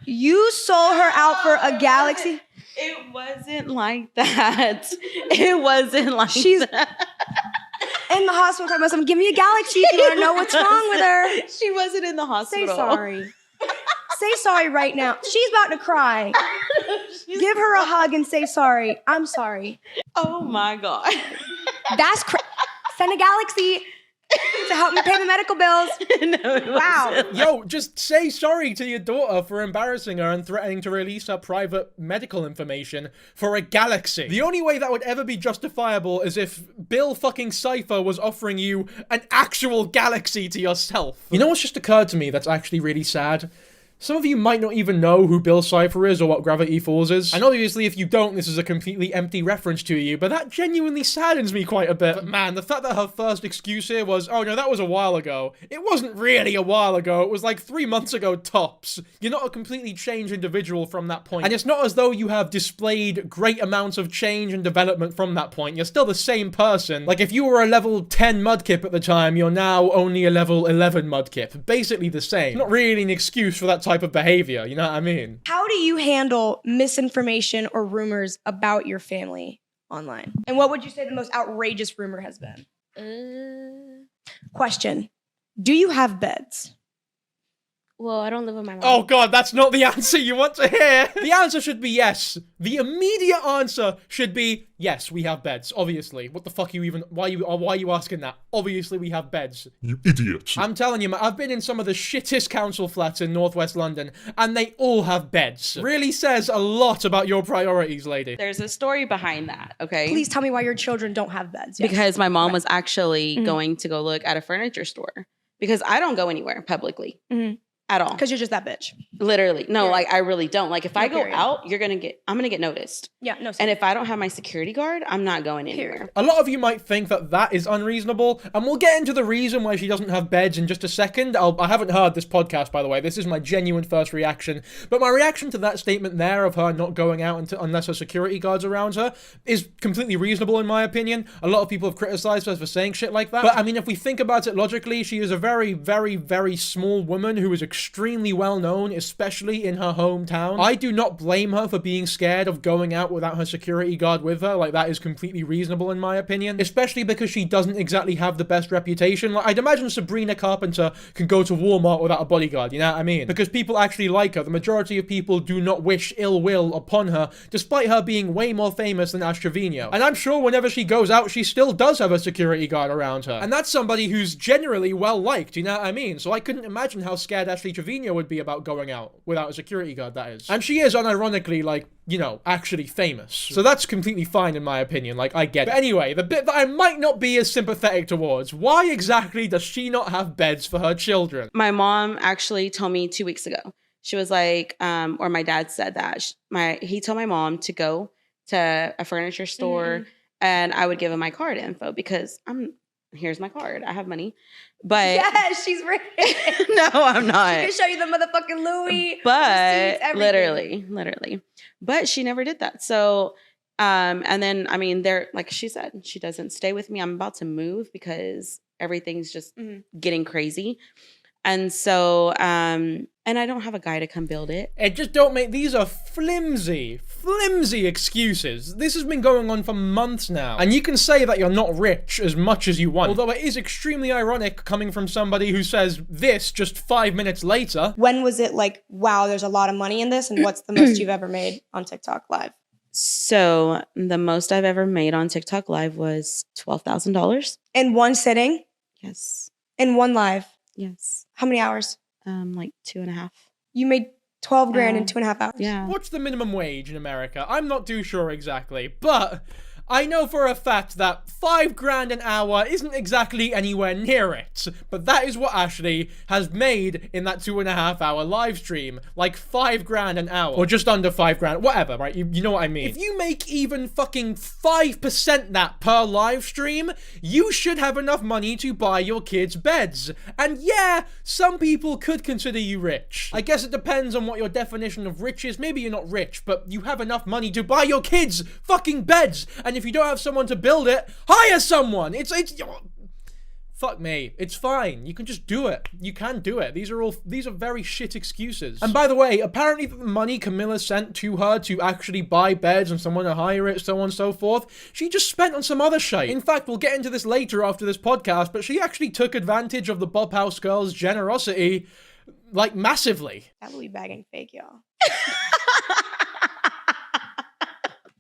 Speaker 7: You sold her out for a Galaxy?
Speaker 20: It wasn't like that. It wasn't like
Speaker 7: She's
Speaker 20: that.
Speaker 7: in the hospital talking about something. Give me a Galaxy if you want to know what's wrong with her.
Speaker 20: She wasn't in the hospital.
Speaker 7: Say sorry. Say sorry right now. She's about to cry. Give her a hug and say sorry. I'm sorry.
Speaker 20: Oh my God.
Speaker 7: That's send a Galaxy to help me pay the medical bills.
Speaker 20: No,
Speaker 7: wow.
Speaker 1: Yo, just say sorry to your daughter for embarrassing her and threatening to release her private medical information for a Galaxy. The only way that would ever be justifiable is if Bill fucking Cipher was offering you an actual Galaxy to yourself. You know what's just occurred to me that's actually really sad? Some of you might not even know who Bill Cipher is or what Gravity Falls is. And obviously if you don't, this is a completely empty reference to you, but that genuinely saddens me quite a bit. But man, the fact that her first excuse here was, oh no, that was a while ago. It wasn't really a while ago, it was like 3 months ago tops. You're not a completely changed individual from that point. And it's not as though you have displayed great amounts of change and development from that point. You're still the same person. Like if you were a level 10 Mudkip at the time, you're now only a level 11 Mudkip. Basically the same. Not really an excuse for that type of behavior, you know what I mean?
Speaker 7: How do you handle misinformation or rumors about your family online? And what would you say the most outrageous rumor has been? Question. Do you have beds?
Speaker 4: Well, I don't live with my mom.
Speaker 1: Oh god, that's not the answer you want to hear. The answer should be yes. The immediate answer should be yes, we have beds, obviously. What the fuck are you even, why are you asking that? Obviously we have beds.
Speaker 22: You idiot.
Speaker 1: I'm telling you, man, I've been in some of the shittest council flats in northwest London, and they all have beds. Really says a lot about your priorities, lady.
Speaker 20: There's a story behind that, okay?
Speaker 7: Please tell me why your children don't have beds. Yes.
Speaker 20: Because my mom was actually going to go look at a furniture store. Because I don't go anywhere publicly.
Speaker 4: at all.
Speaker 7: Because you're just that bitch.
Speaker 4: Literally. No, like I really don't. Like if I go
Speaker 7: period.
Speaker 4: out, I'm gonna get noticed.
Speaker 7: Yeah, no.
Speaker 4: And if I don't have my security guard, I'm not going anywhere.
Speaker 1: A lot of you might think that that is unreasonable, and we'll get into the reason why she doesn't have beds in just a second. I haven't heard this podcast, by the way. This is my genuine first reaction. But my reaction to that statement there of her not going out unless her security guard's around her is completely reasonable in my opinion. A lot of people have criticized her for saying shit like that. But I mean, if we think about it logically, she is a very, very, very small woman who is extremely well known, especially in her hometown. I do not blame her for being scared of going out without her security guard with her. Like, that is completely reasonable in my opinion, especially because she doesn't exactly have the best reputation. Like, I'd imagine Sabrina Carpenter can go to Walmart without a bodyguard, you know what I mean? Because people actually like her. The majority of people do not wish ill will upon her, despite her being way more famous than Ash Trevino. And I'm sure whenever she goes out, she still does have a security guard around her. And that's somebody who's generally well liked, you know what I mean? So I couldn't imagine how scared Ashley Trevino would be about going out without a security guard, that is. And she is unironically, like, you know, actually famous. So that's completely fine in my opinion, like, I get it. But anyway, the bit that I might not be as sympathetic towards, why exactly does she not have beds for her children?
Speaker 4: My mom actually told me 2 weeks ago. She was like, or my dad said that. He told my mom to go to a furniture store and I would give him my card info because here's my card. I have money. But
Speaker 7: yes, she's rich.
Speaker 4: No, I'm not.
Speaker 7: She can show you the motherfucking Louis.
Speaker 4: But
Speaker 7: receipts,
Speaker 4: literally. But she never did that. So, and then, I mean, like she said, she doesn't stay with me. I'm about to move because everything's just getting crazy. And so, and I don't have a guy to come build it.
Speaker 1: It just don't make, these are flimsy excuses. This has been going on for months now. And you can say that you're not rich as much as you want. Although it is extremely ironic coming from somebody who says this just 5 minutes later.
Speaker 7: When was it like, wow, there's a lot of money in this? And what's the most you've ever made on TikTok Live?
Speaker 4: So the most I've ever made on TikTok Live was $12,000.
Speaker 7: In one sitting?
Speaker 4: Yes.
Speaker 7: In one live?
Speaker 4: Yes.
Speaker 7: How many hours?
Speaker 4: Like 2.5.
Speaker 7: You made 12 grand in 2.5 hours.
Speaker 4: Yeah.
Speaker 1: What's the minimum wage in America? I'm not too sure exactly, but I know for a fact that 5 grand an hour isn't exactly anywhere near it. But that is what Ashley has made in that 2.5 hour live stream. Like 5 grand an hour. Or just under 5 grand. Whatever, right? You know what I mean. If you make even fucking 5% that per live stream, you should have enough money to buy your kids beds. And yeah, some people could consider you rich. I guess it depends on what your definition of rich is. Maybe you're not rich, but you have enough money to buy your kids fucking beds. And if you don't have someone to build it, hire someone. It's fuck me. It's fine. You can just do it. You can do it. These are very shit excuses. And by the way, apparently the money Camilla sent to her to actually buy beds and someone to hire it, so on and so forth, she just spent on some other shit. In fact, we'll get into this later after this podcast, but she actually took advantage of the Bob House girls' generosity, like, massively.
Speaker 7: That Louis bag ain't fake, y'all.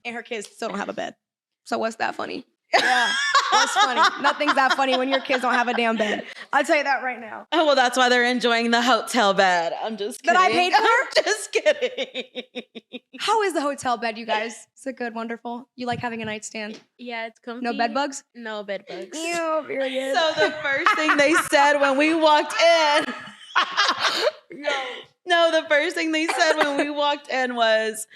Speaker 7: And her kids still don't have a bed. So what's that funny? Yeah, what's funny? Nothing's that funny when your kids don't have a damn bed. I'll tell you that right now.
Speaker 4: Oh, well, that's why they're enjoying the hotel bed. I'm just kidding.
Speaker 7: That I paid for?
Speaker 4: I'm just kidding.
Speaker 7: How is the hotel bed, you guys? Is it good? Wonderful? You like having a nightstand?
Speaker 3: Yeah, it's comfy.
Speaker 7: No bed bugs?
Speaker 3: No bed bugs.
Speaker 7: Ew, period.
Speaker 4: So the first thing they said when we walked in... No, the first thing they said when we walked in was,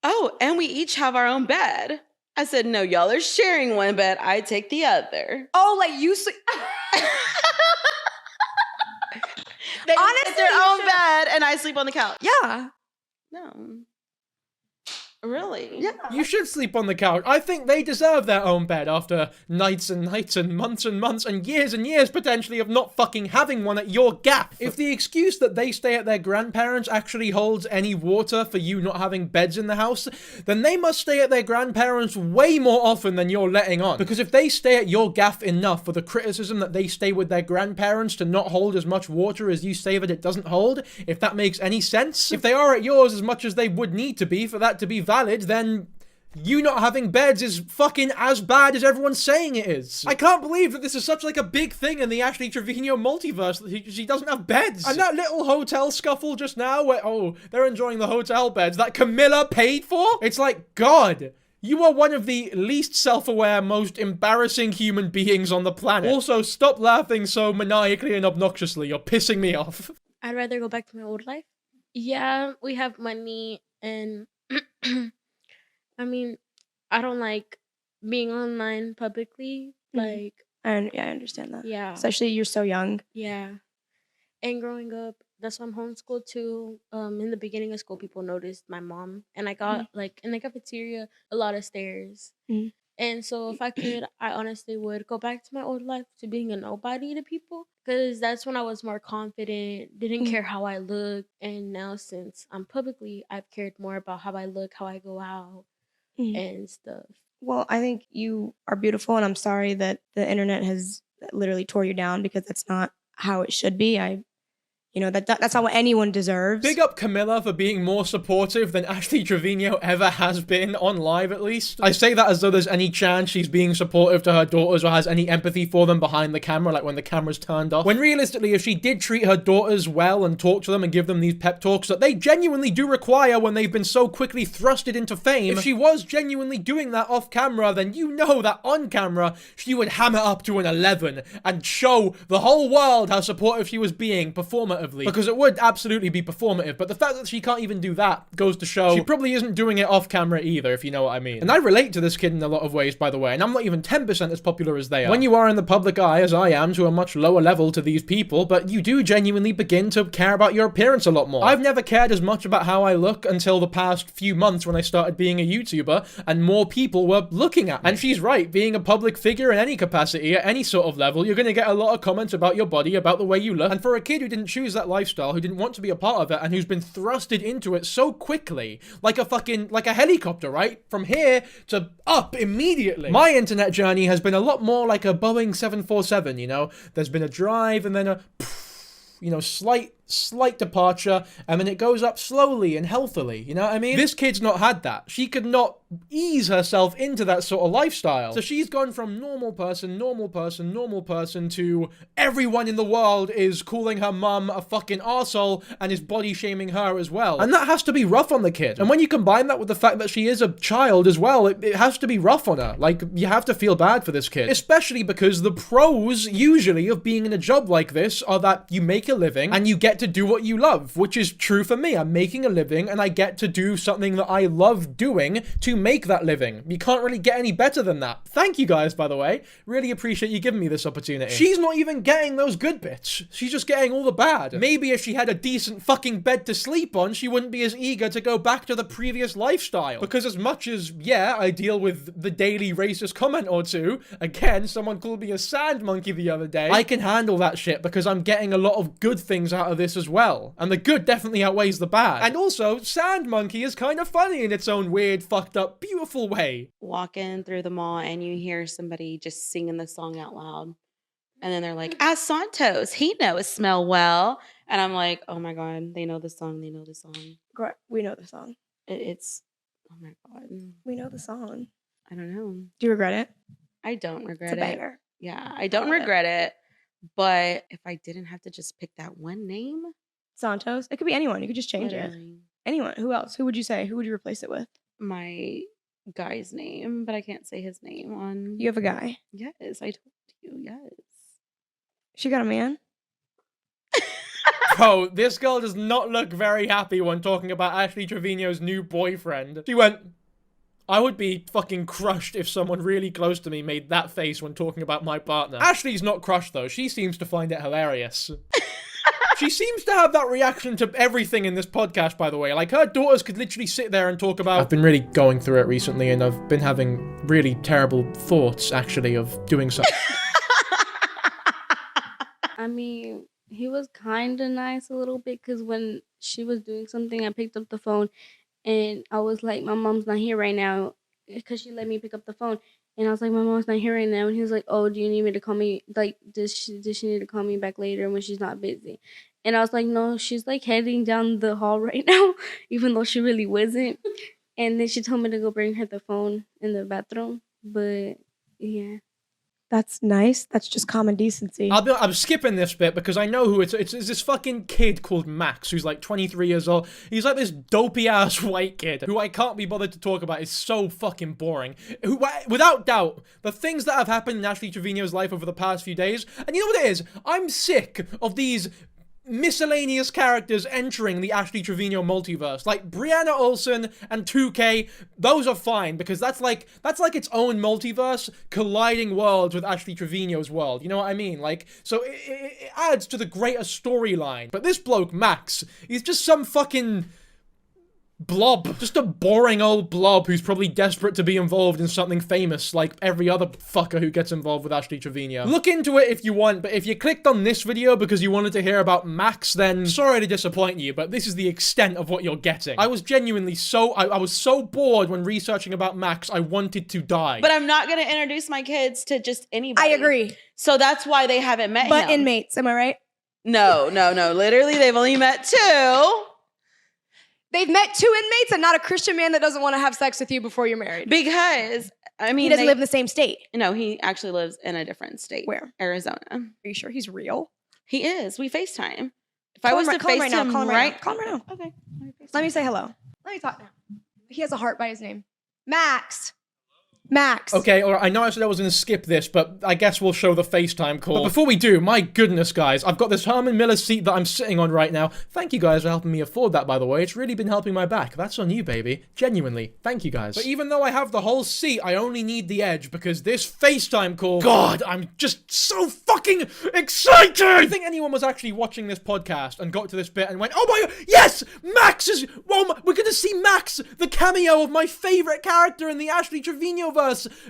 Speaker 4: oh, and we each have our own bed. I said, no, y'all are sharing one bed. I take the other.
Speaker 7: Oh, like you sleep.
Speaker 4: They
Speaker 7: Honestly,
Speaker 4: get their own bed and I sleep on the couch.
Speaker 7: Yeah.
Speaker 4: No. Really?
Speaker 7: Yeah.
Speaker 1: You should sleep on the couch. I think they deserve their own bed after nights and nights and months and years potentially of not fucking having one at your gaff. If the excuse that they stay at their grandparents actually holds any water for you not having beds in the house, then they must stay at their grandparents way more often than you're letting on. Because if they stay at your gaff enough for the criticism that they stay with their grandparents to not hold as much water as you say that it doesn't hold, if that makes any sense, if they are at yours as much as they would need to be for that to be valid, then you not having beds is fucking as bad as everyone's saying it is. I can't believe that this is such like a big thing in the Ashley Trevino multiverse that she doesn't have beds. And that little hotel scuffle just now where, oh, they're enjoying the hotel beds that Camilla paid for? It's like, God, you are one of the least self-aware, most embarrassing human beings on the planet. Also, stop laughing so maniacally and obnoxiously. You're pissing me off.
Speaker 3: I'd rather go back to my old life. Yeah, we have money, and I mean, I don't like being online publicly. Like,
Speaker 7: And yeah, I understand that.
Speaker 3: yeah,
Speaker 7: Especially you're so young.
Speaker 3: yeah. And growing up, that's why I'm homeschooled too. In the beginning of school, people noticed my mom, and I got like in the cafeteria a lot of stares.
Speaker 7: Mhm.
Speaker 3: And so, if I could, I honestly would go back to my old life to being a nobody to people, because that's when I was more confident, didn't care how I looked. And now, since I'm publicly, I've cared more about how I look, how I go out, and stuff.
Speaker 7: Well, I think you are beautiful, and I'm sorry that the internet has literally tore you down because that's not how it should be. That's not what anyone deserves.
Speaker 1: Big up Camilla for being more supportive than Ashley Trevino ever has been on live, at least. I say that as though there's any chance she's being supportive to her daughters or has any empathy for them behind the camera, like when the camera's turned off. When realistically, if she did treat her daughters well and talk to them and give them these pep talks that they genuinely do require when they've been so quickly thrusted into fame, if she was genuinely doing that off camera, then you know that on camera, she would hammer up to an 11 and show the whole world how supportive she was being performatively. Because it would absolutely be performative, but the fact that she can't even do that goes to show she probably isn't doing it off camera either, if you know what I mean. And I relate to this kid in a lot of ways, by the way, and I'm not even 10% as popular as they are. When you are in the public eye, as I am, to a much lower level to these people, but you do genuinely begin to care about your appearance a lot more. I've never cared as much about how I look until the past few months when I started being a YouTuber, and more people were looking at me. And she's right, being a public figure in any capacity, at any sort of level, you're gonna get a lot of comments about your body, about the way you look, and for a kid who didn't choose that lifestyle, who didn't want to be a part of it, and who's been thrusted into it so quickly, like a helicopter, right? From here to up immediately. My internet journey has been a lot more like a Boeing 747, you know? There's been a drive and then a, you know, slight departure, and then it goes up slowly and healthily, you know what I mean? This kid's not had that. She could not ease herself into that sort of lifestyle. So she's gone from normal person to everyone in the world is calling her mum a fucking arsehole and is body shaming her as well. And that has to be rough on the kid. And when you combine that with the fact that she is a child as well, it has to be rough on her. Like, you have to feel bad for this kid. Especially because the pros, usually, of being in a job like this are that you make a living and you get to do what you love, which is true for me. I'm making a living and I get to do something that I love doing to make that living. You can't really get any better than that. Thank you guys, by the way. Really appreciate you giving me this opportunity. She's not even getting those good bits. She's just getting all the bad. Maybe if she had a decent fucking bed to sleep on, she wouldn't be as eager to go back to the previous lifestyle. Because as much as, yeah, I deal with the daily racist comment or two, again, someone called me a sand monkey the other day, I can handle that shit because I'm getting a lot of good things out of this as well. And the good definitely outweighs the bad. And also, Sand Monkey is kind of funny in its own weird, fucked up, beautiful way.
Speaker 4: Walking through the mall and you hear somebody just singing the song out loud. And then they're like, "As Santos, he knows smell well." And I'm like, oh my God, they know the song. They know the song.
Speaker 7: We know the song.
Speaker 4: It's, oh my God.
Speaker 7: We know the song.
Speaker 4: I don't know.
Speaker 7: Do you regret it?
Speaker 4: I don't regret
Speaker 7: It's a
Speaker 4: it.
Speaker 7: banger.
Speaker 4: Yeah, I don't regret it. But if I didn't have to just pick that one name,
Speaker 7: Santos. It could be anyone. You could just change it.
Speaker 4: literally,
Speaker 7: Anyone. Who else? Who would you say? Who would you replace it with?
Speaker 4: my guy's name, but I can't say his name on.
Speaker 7: You have a guy.
Speaker 4: Yes, I told you. Yes.
Speaker 7: She got a man.
Speaker 1: Bro, this girl does not look very happy when talking about Ashley Trevino's new boyfriend. She went, I would be fucking crushed if someone really close to me made that face when talking about my partner. Ashley's not crushed though. She seems to find it hilarious. She seems to have that reaction to everything in this podcast, by the way. Like, her daughters could literally sit there and talk about... I've been really going through it recently, and I've been having really terrible thoughts, actually, of doing something.
Speaker 3: I mean, he was kind of nice a little bit, because when she was doing something, I picked up the phone and I was like, my mom's not here right now, because she let me pick up the phone. And I was like, my mom's not here right now. And he was like, oh, do you need me to call me? Like, does she need to call me back later when she's not busy? And I was like, no, she's like heading down the hall right now, even though she really wasn't. And then she told me to go bring her the phone in the bathroom. But yeah.
Speaker 7: That's nice. That's just common decency.
Speaker 1: I'm skipping this bit because I know who it's this fucking kid called Max who's like 23 years old. He's like this dopey ass white kid who I can't be bothered to talk about. Is so fucking boring. Who, without doubt, the things that have happened in Ashley Trevino's life over the past few days, and you know what it is? I'm sick of these miscellaneous characters entering the Ashley Trevino multiverse. Like Brianna Olsen and 2K, those are fine because that's like its own multiverse colliding worlds with Ashley Trevino's world. You know what I mean? Like, so it adds to the greater storyline. But this bloke, Max, he's just some fucking blob. Just a boring old blob who's probably desperate to be involved in something famous like every other fucker who gets involved with Ashley Trevino. Look into it if you want, but if you clicked on this video because you wanted to hear about Max, then sorry to disappoint you, but this is the extent of what you're getting. I was genuinely I was so bored when researching about Max, I wanted to die.
Speaker 4: But I'm not going to introduce my kids to just anybody.
Speaker 7: I agree.
Speaker 4: So that's why they haven't met him.
Speaker 7: But inmates, am I right?
Speaker 4: No. Literally, they've only met 2.
Speaker 7: They've met 2 inmates and not a Christian man that doesn't want to have sex with you before you're married.
Speaker 4: Because, I mean,
Speaker 7: he doesn't live in the same state.
Speaker 4: No, he actually lives in a different state.
Speaker 7: Where?
Speaker 4: Arizona.
Speaker 7: Are you sure he's real?
Speaker 4: He is. We FaceTime. If
Speaker 7: Call
Speaker 4: I was
Speaker 7: him
Speaker 4: to
Speaker 7: call him right now.
Speaker 4: FaceTime
Speaker 7: Call him right now. Call him right now.
Speaker 4: Okay.
Speaker 7: Let me say hello. Let me talk now. He has a heart by his name. Max. Max.
Speaker 1: Okay, alright, I know I said I was gonna skip this, but I guess we'll show the FaceTime call. But before we do, my goodness, guys, I've got this Herman Miller seat that I'm sitting on right now. Thank you guys for helping me afford that, by the way. It's really been helping my back. That's on you, baby. Genuinely. Thank you, guys. But even though I have the whole seat, I only need the edge, because this FaceTime call... God, I'm just so fucking excited! Do you think anyone was actually watching this podcast and got to this bit and went, oh my god, yes! Max is... Well, we're gonna see Max, the cameo of my favorite character in the Ashley Trevino-verse.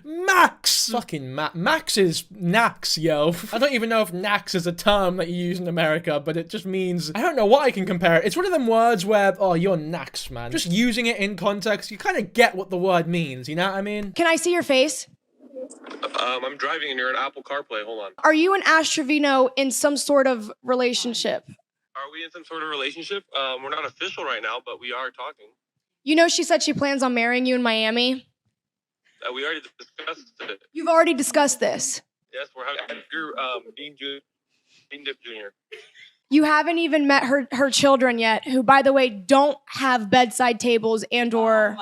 Speaker 1: Max! Fucking Max is Nax, yo. I don't even know if Nax is a term that you use in America, but it just means... I don't know what I can compare it. It's one of them words where, oh, you're Nax, man. Just using it in context, you kind of get what the word means, you know what I mean?
Speaker 7: Can I see your face?
Speaker 15: I'm driving and you're in Apple CarPlay. Hold on.
Speaker 7: Are you and Ash Trevino in some sort of relationship?
Speaker 15: Are we in some sort of relationship? We're not official right now, but we are talking.
Speaker 7: You know she said she plans on marrying you in Miami?
Speaker 15: We already discussed it.
Speaker 7: You've already discussed this.
Speaker 15: Yes, we're having Dean Dip Jr.
Speaker 7: You haven't even met her children yet, who, by the way, don't have bedside tables and or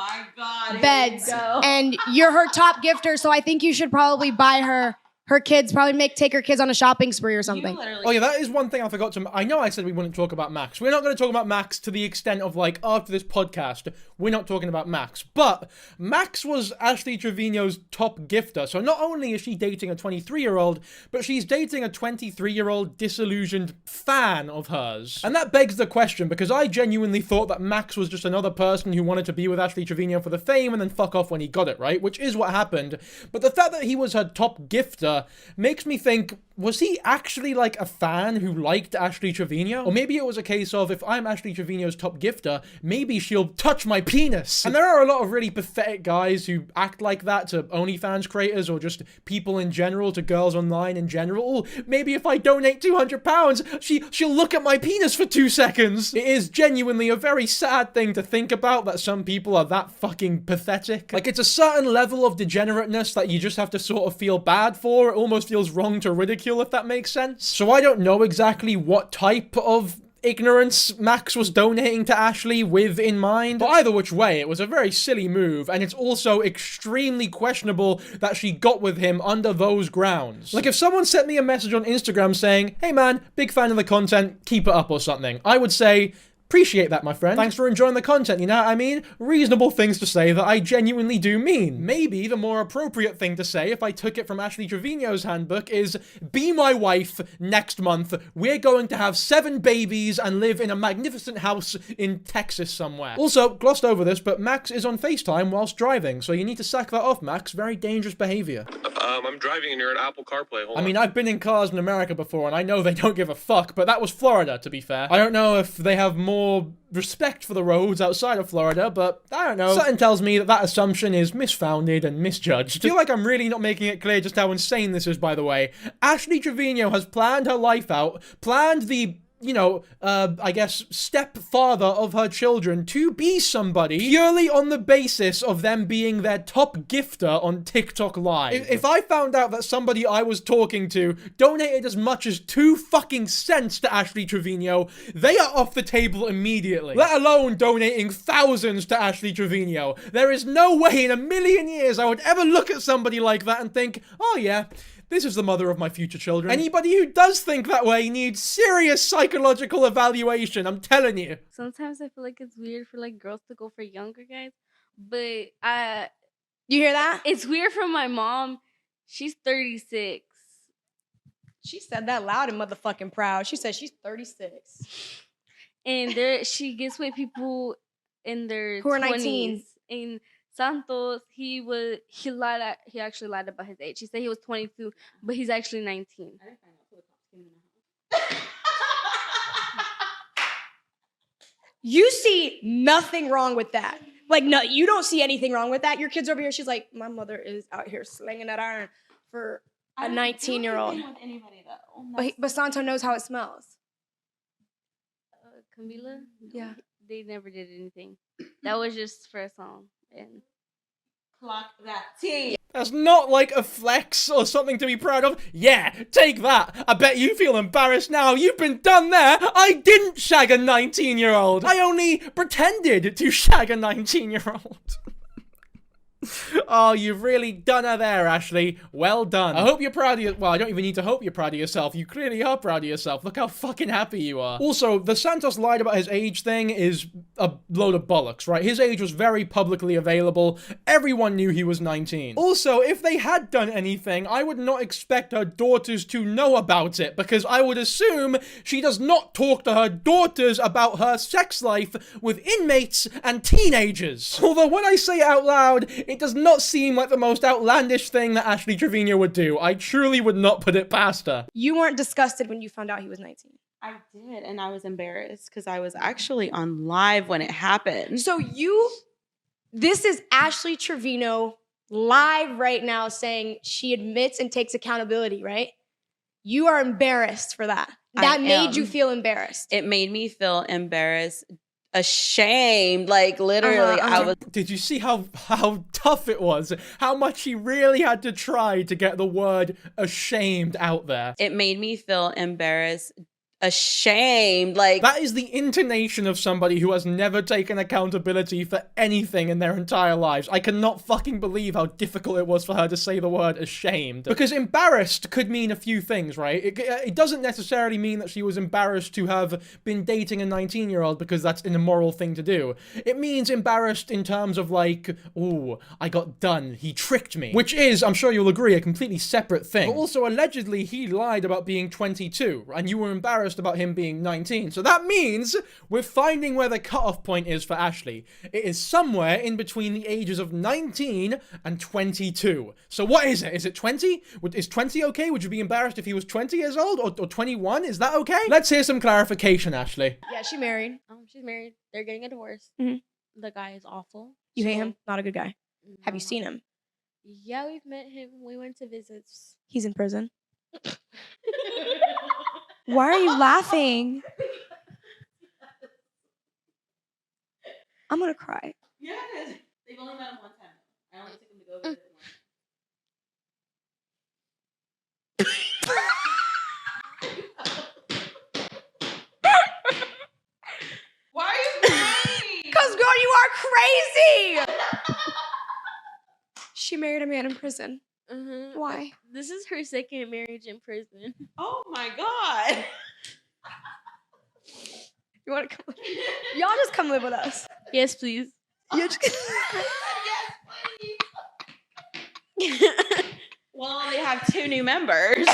Speaker 7: beds. And you're her top gifter, so I think you should probably buy her kids, take her kids on a shopping spree or something.
Speaker 1: Oh yeah, that is one thing I forgot to... I know I said we wouldn't talk about Max. We're not going to talk about Max to the extent of, like, after this podcast, we're not talking about Max. But Max was Ashley Trevino's top gifter. So not only is she dating a 23-year-old, but she's dating a 23-year-old disillusioned fan of hers. And that begs the question, because I genuinely thought that Max was just another person who wanted to be with Ashley Trevino for the fame and then fuck off when he got it, right? Which is what happened. But the fact that he was her top gifter makes me think, was he actually like a fan who liked Ashley Trevino? Or maybe it was a case of, if I'm Ashley Trevino's top gifter, maybe she'll touch my penis. And there are a lot of really pathetic guys who act like that to OnlyFans creators or just people in general, to girls online in general. Oh, maybe if I donate £200, she'll look at my penis for 2 seconds. It is genuinely a very sad thing to think about, that some people are that fucking pathetic. Like, it's a certain level of degenerateness that you just have to sort of feel bad for. It almost feels wrong to ridicule, if that makes sense. So I don't know exactly what type of ignorance Max was donating to Ashley with in mind. But either which way, it was a very silly move, and it's also extremely questionable that she got with him under those grounds. Like, if someone sent me a message on Instagram saying, hey man, big fan of the content, keep it up or something, I would say, appreciate that, my friend. Thanks for enjoying the content, you know what I mean? Reasonable things to say that I genuinely do mean. Maybe the more appropriate thing to say, if I took it from Ashley Trevino's handbook, is, be my wife next month. We're going to have 7 babies and live in a magnificent house in Texas somewhere. Also, glossed over this, but Max is on FaceTime whilst driving, so you need to sack that off, Max. Very dangerous behavior.
Speaker 15: I'm driving and you're in Apple CarPlay. Hold on.
Speaker 1: I mean, I've been in cars in America before, and I know they don't give a fuck, but that was Florida, to be fair. I don't know if they have more respect for the roads outside of Florida, but I don't know. Something tells me that assumption is misfounded and misjudged. I feel like I'm really not making it clear just how insane this is, by the way. Ashley Trevino has planned her life out, planned the I guess, stepfather of her children to be somebody purely on the basis of them being their top gifter on TikTok Live. If I found out that somebody I was talking to donated as much as 2 fucking cents to Ashley Trevino, they are off the table immediately. Let alone donating thousands to Ashley Trevino. There is no way in a million years I would ever look at somebody like that and think, oh yeah, this is the mother of my future children. Anybody who does think that way needs serious psychological evaluation, I'm telling you.
Speaker 3: Sometimes I feel like it's weird for like girls to go for younger guys, but
Speaker 7: you hear that?
Speaker 3: It's weird for my mom. She's 36.
Speaker 7: She said that loud and motherfucking proud. She said she's 36.
Speaker 3: And she gets with people in their
Speaker 7: who are
Speaker 3: 20s.
Speaker 7: 19.
Speaker 3: In Santos, he actually lied about his age. He said he was 22, but he's actually 19.
Speaker 7: You see nothing wrong with that. Like, no, you don't see anything wrong with that. Your kid's over here. She's like, my mother is out here slinging that iron for a 19-year-old.
Speaker 3: With anybody though.
Speaker 7: But Santo knows how it smells.
Speaker 3: Camila?
Speaker 7: Yeah.
Speaker 3: They never did anything. That was just for a song. And
Speaker 20: clock that T.
Speaker 1: That's not like a flex or something to be proud of. Yeah, take that. I bet you feel embarrassed now. You've been done there. I didn't shag a 19-year-old. I only pretended to shag a 19-year-old. Oh, you've really done her there, Ashley. Well done. I hope you're proud of yourself. Well, I don't even need to hope you're proud of yourself. You clearly are proud of yourself. Look how fucking happy you are. Also, the Santos lied about his age thing is a load of bollocks, right? His age was very publicly available. Everyone knew he was 19. Also, if they had done anything, I would not expect her daughters to know about it, because I would assume she does not talk to her daughters about her sex life with inmates and teenagers. Although when I say it out loud, it does not seem like the most outlandish thing that Ashley Trevino would do. I truly would not put it past her.
Speaker 7: You weren't disgusted when you found out he was 19.
Speaker 4: I did, and I was embarrassed because I was actually on live when it happened.
Speaker 7: So this is Ashley Trevino live right now saying she admits and takes accountability, right? You are embarrassed for that. That made you feel embarrassed.
Speaker 4: It made me feel embarrassed, ashamed, like literally I was.
Speaker 1: Did you see how tough it was? How much he really had to try to get the word ashamed out there.
Speaker 4: It made me feel embarrassed, ashamed, like
Speaker 1: that is the intonation of somebody who has never taken accountability for anything in their entire lives. I cannot fucking believe how difficult it was for her to say the word ashamed. Because embarrassed could mean a few things, right? It doesn't necessarily mean that she was embarrassed to have been dating a 19-year-old because that's an immoral thing to do. It means embarrassed in terms of like, ooh, I got done, he tricked me. Which is, I'm sure you'll agree, a completely separate thing. But also, allegedly, he lied about being 22, and you were embarrassed about him being 19. So that means we're finding where the cutoff point is for Ashley. It is somewhere in between the ages of 19 and 22. So what is it? Is it 20? Is 20 okay? Would you be embarrassed if he was 20 years old or 21? Is that okay? Let's hear some clarification, Ashley.
Speaker 7: Yeah, she married.
Speaker 3: She's married. They're getting a divorce.
Speaker 7: Mhm.
Speaker 3: The guy is awful.
Speaker 7: You hate him? Not a good guy. Have you seen him?
Speaker 3: Yeah, we've met him. We went to visits.
Speaker 7: He's in prison. Why are you laughing? I'm gonna cry.
Speaker 20: Yes. They've only met him one time. I only took him to go visit
Speaker 7: Why are you crying? Because, girl, you are crazy! She married a man in prison. Why?
Speaker 3: This is her second marriage in prison.
Speaker 20: Oh my god.
Speaker 7: You want to come? Y'all just come live with us.
Speaker 3: Yes, please.
Speaker 7: You just...
Speaker 4: Well, they have 2 new members.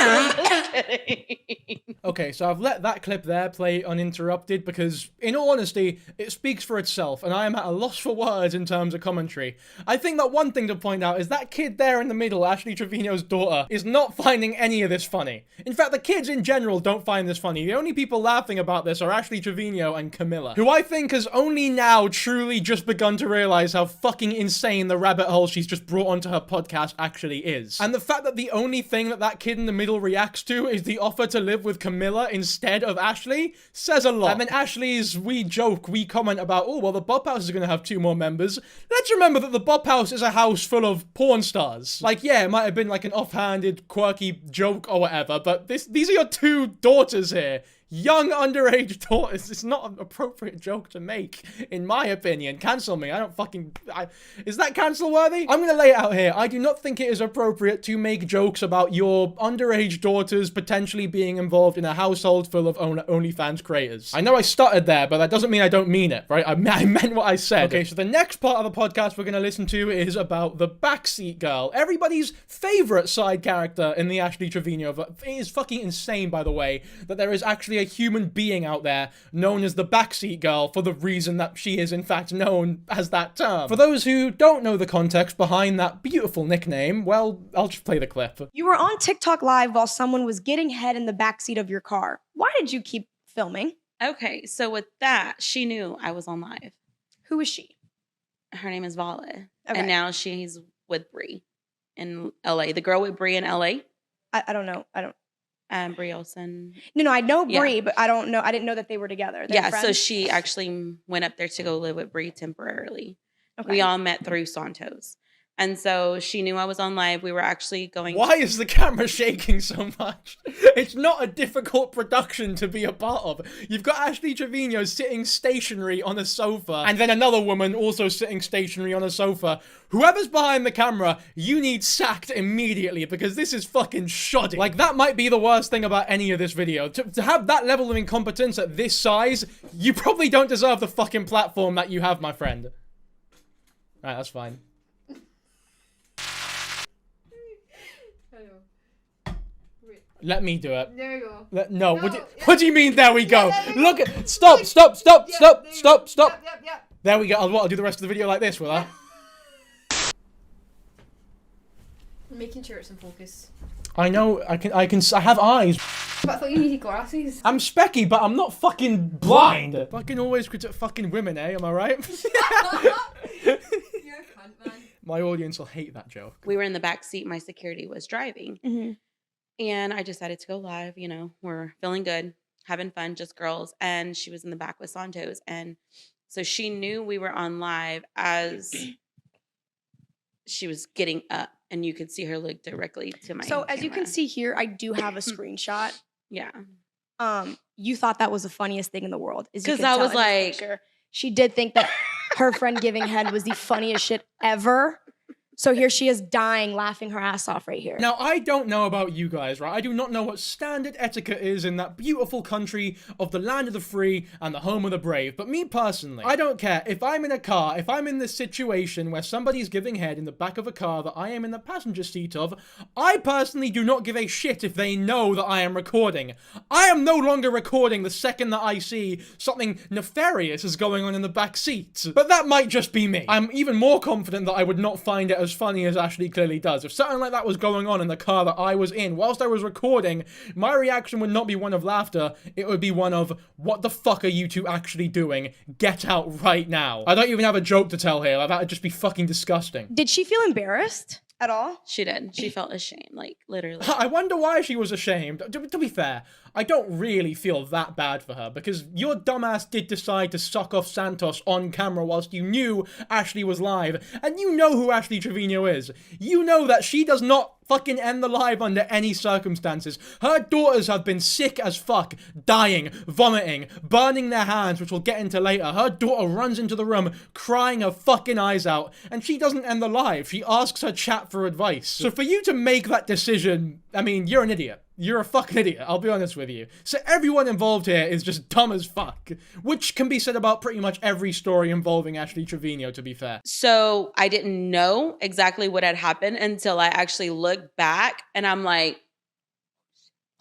Speaker 1: Okay, so I've let that clip there play uninterrupted because, in all honesty, it speaks for itself, and I am at a loss for words in terms of commentary. I think that one thing to point out is that kid there in the middle, Ashley Trevino's daughter, is not finding any of this funny. In fact, the kids in general don't find this funny. The only people laughing about this are Ashley Trevino and Camilla, who I think has only now truly just begun to realize how fucking insane the rabbit hole she's just brought onto her podcast actually is. And the fact that the only thing that kid in the middle reacts to is the offer to live with Camilla instead of Ashley says a lot. And then Ashley's we comment about, oh, well, the Bop House is going to have 2 more members. Let's remember that the Bop House is a house full of porn stars. Like, yeah, it might have been like an offhanded, quirky joke or whatever, but these are your 2 daughters here. young underage daughters is not an appropriate joke to make, in my opinion. Cancel me. I don't fucking... Is that cancel worthy? I'm gonna lay it out here. I do not think it is appropriate to make jokes about your underage daughters potentially being involved in a household full of OnlyFans creators. I know I stuttered there, but that doesn't mean I don't mean it, right? I meant what I said. Okay, so the next part of the podcast we're gonna listen to is about the backseat girl. Everybody's favorite side character in the Ashley Trevino. It is fucking insane, by the way, that there is actually a human being out there known as the backseat girl for the reason that she is in fact known as that term. For those who don't know the context behind that beautiful nickname, well, I'll just play the clip.
Speaker 7: You were on TikTok live while someone was getting head in the backseat of your car. Why did you keep filming?
Speaker 4: Okay, so with that, she knew I was on live.
Speaker 7: Who is she?
Speaker 4: Her name is Vala.
Speaker 7: Okay.
Speaker 4: And now she's with Bree in LA. The girl with Bree in LA.
Speaker 7: I don't know.
Speaker 4: Brie Olsen.
Speaker 7: No, I know Bree,
Speaker 4: Yeah.
Speaker 7: but I don't know. I didn't know that they were together. They're
Speaker 4: Yeah, so
Speaker 7: friends?
Speaker 4: she actually went up there to go live with Bree temporarily.
Speaker 7: Okay.
Speaker 4: We all met through Santos. And so she knew I was on live. We were actually going...
Speaker 1: Why is the camera shaking so much? It's not a difficult production to be a part of. You've got Ashley Trevino sitting stationary on a sofa, and then another woman also sitting stationary on a sofa. Whoever's behind the camera, you need sacked immediately, because this is fucking shoddy. Like, that might be the worst thing about any of this video. To have that level of incompetence at this size, you probably don't deserve the fucking platform that you have, my friend. Alright, that's fine. Let me do it.
Speaker 21: There you go.
Speaker 1: No, what do you mean, there we go? Look at, stop. There we go. I'll do the rest of the video like this, will I?
Speaker 5: Making sure it's in focus.
Speaker 1: I know, I have eyes.
Speaker 5: But I thought you needed glasses.
Speaker 1: I'm specky, but I'm not fucking blind. Fucking always critique fucking women, eh? Am I right?
Speaker 5: You're a cunt, man.
Speaker 1: My audience will hate that joke.
Speaker 4: We were in the back seat. My security was driving.
Speaker 7: Mm-hmm.
Speaker 4: And I decided to go live. You know, we're feeling good, having fun, just girls. And she was in the back with Santos. And so she knew we were on live as she was getting up. And you could see her look directly to my
Speaker 7: So as you can
Speaker 4: camera.
Speaker 7: see here, I do have a screenshot.
Speaker 4: Yeah.
Speaker 7: You thought that was the funniest thing in the world.
Speaker 4: Because I was like...
Speaker 7: She did think that her friend giving head was the funniest shit ever. So here she is dying, laughing her ass off right here.
Speaker 1: Now, I don't know about you guys, right? I do not know what standard etiquette is in that beautiful country of the land of the free and the home of the brave. But me personally, I don't care. If I'm in a car, if I'm in this situation where somebody's giving head in the back of a car that I am in the passenger seat of, I personally do not give a shit if they know that I am recording. I am no longer recording the second that I see something nefarious is going on in the back seat. But that might just be me. I'm even more confident that I would not find it as funny as Ashley clearly does. If something like that was going on in the car that I was in whilst I was recording, my reaction would not be one of laughter. It would be one of, what the fuck are you two actually doing? Get out right now. I don't even have a joke to tell here. Like, that would just be fucking disgusting.
Speaker 7: Did she feel embarrassed at all?
Speaker 4: She did. She felt ashamed, like, literally.
Speaker 1: I wonder why she was ashamed. To be fair, I don't really feel that bad for her, because your dumbass did decide to suck off Santos on camera whilst you knew Ashley was live, and you know who Ashley Trevino is. You know that she does not fucking end the live under any circumstances. Her daughters have been sick as fuck, dying, vomiting, burning their hands, which we'll get into later. Her daughter runs into the room crying her fucking eyes out, and she doesn't end the live. She asks her chat for advice. So for you to make that decision, I mean, you're an idiot. You're a fucking idiot, I'll be honest with you. So everyone involved here is just dumb as fuck, which can be said about pretty much every story involving Ashley Trevino, to be fair.
Speaker 4: So I didn't know exactly what had happened until I actually looked back, and I'm like...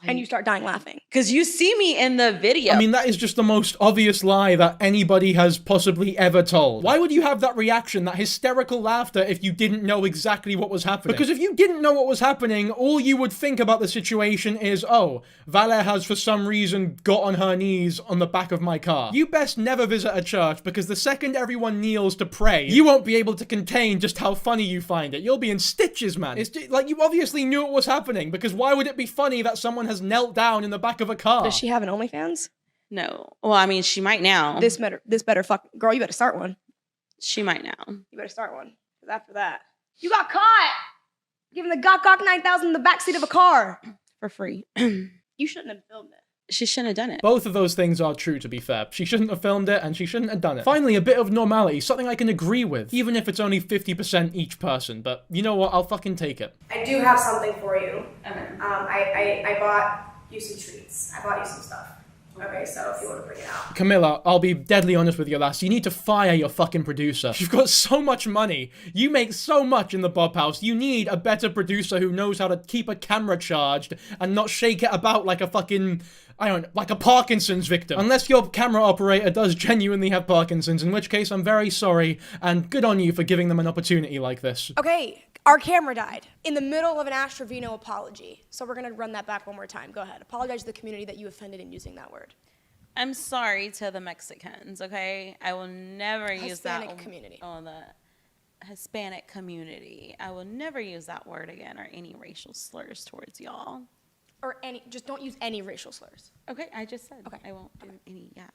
Speaker 7: And you start dying laughing.
Speaker 4: Because you see me in the video.
Speaker 1: I mean, that is just the most obvious lie that anybody has possibly ever told. Why would you have that reaction, that hysterical laughter, if you didn't know exactly what was happening? Because if you didn't know what was happening, all you would think about the situation is, oh, Vale has for some reason got on her knees on the back of my car. You best never visit a church, because the second everyone kneels to pray, you won't be able to contain just how funny you find it. You'll be in stitches, man. It's just, like, you obviously knew it was happening, because why would it be funny that someone has knelt down in the back of a car?
Speaker 7: Does she have an OnlyFans?
Speaker 4: No. Well, I mean, she might now.
Speaker 7: This better fuck, girl, you better start one.
Speaker 4: She might now.
Speaker 7: You better start one. Because after that, you got caught giving the Gok 9000 in the backseat of a car.
Speaker 4: For free.
Speaker 7: You shouldn't have filmed it.
Speaker 4: she shouldn't have done it.
Speaker 1: Both of those things are true, to be fair. She shouldn't have filmed it, and she shouldn't have done it. Finally, a bit of normality, something I can agree with, even if it's only 50% each person. But you know what? I'll fucking take it.
Speaker 7: I do have something for you. Okay. I bought you some treats. I bought you some stuff. Okay, so if you want to bring it out.
Speaker 1: Camilla, I'll be deadly honest with you, lass. You need to fire your fucking producer. You've got so much money. You make so much in the Bob House. You need a better producer who knows how to keep a camera charged and not shake it about like a fucking, I don't know, like a Parkinson's victim. Unless your camera operator does genuinely have Parkinson's, in which case I'm very sorry, and good on you for giving them an opportunity like this.
Speaker 7: Okay, our camera died in the middle of an Ash Trevino apology. So we're gonna run that back one more time. Go ahead. Apologize to the community that you offended in using that word.
Speaker 4: I'm sorry to the Mexicans, okay? I will never use that.
Speaker 7: Hispanic community.
Speaker 4: Oh, the Hispanic community. I will never use that word again or any racial slurs towards y'all.
Speaker 7: Or any, just don't use any racial slurs.
Speaker 4: Okay, I just said. Okay. I won't do any, yeah.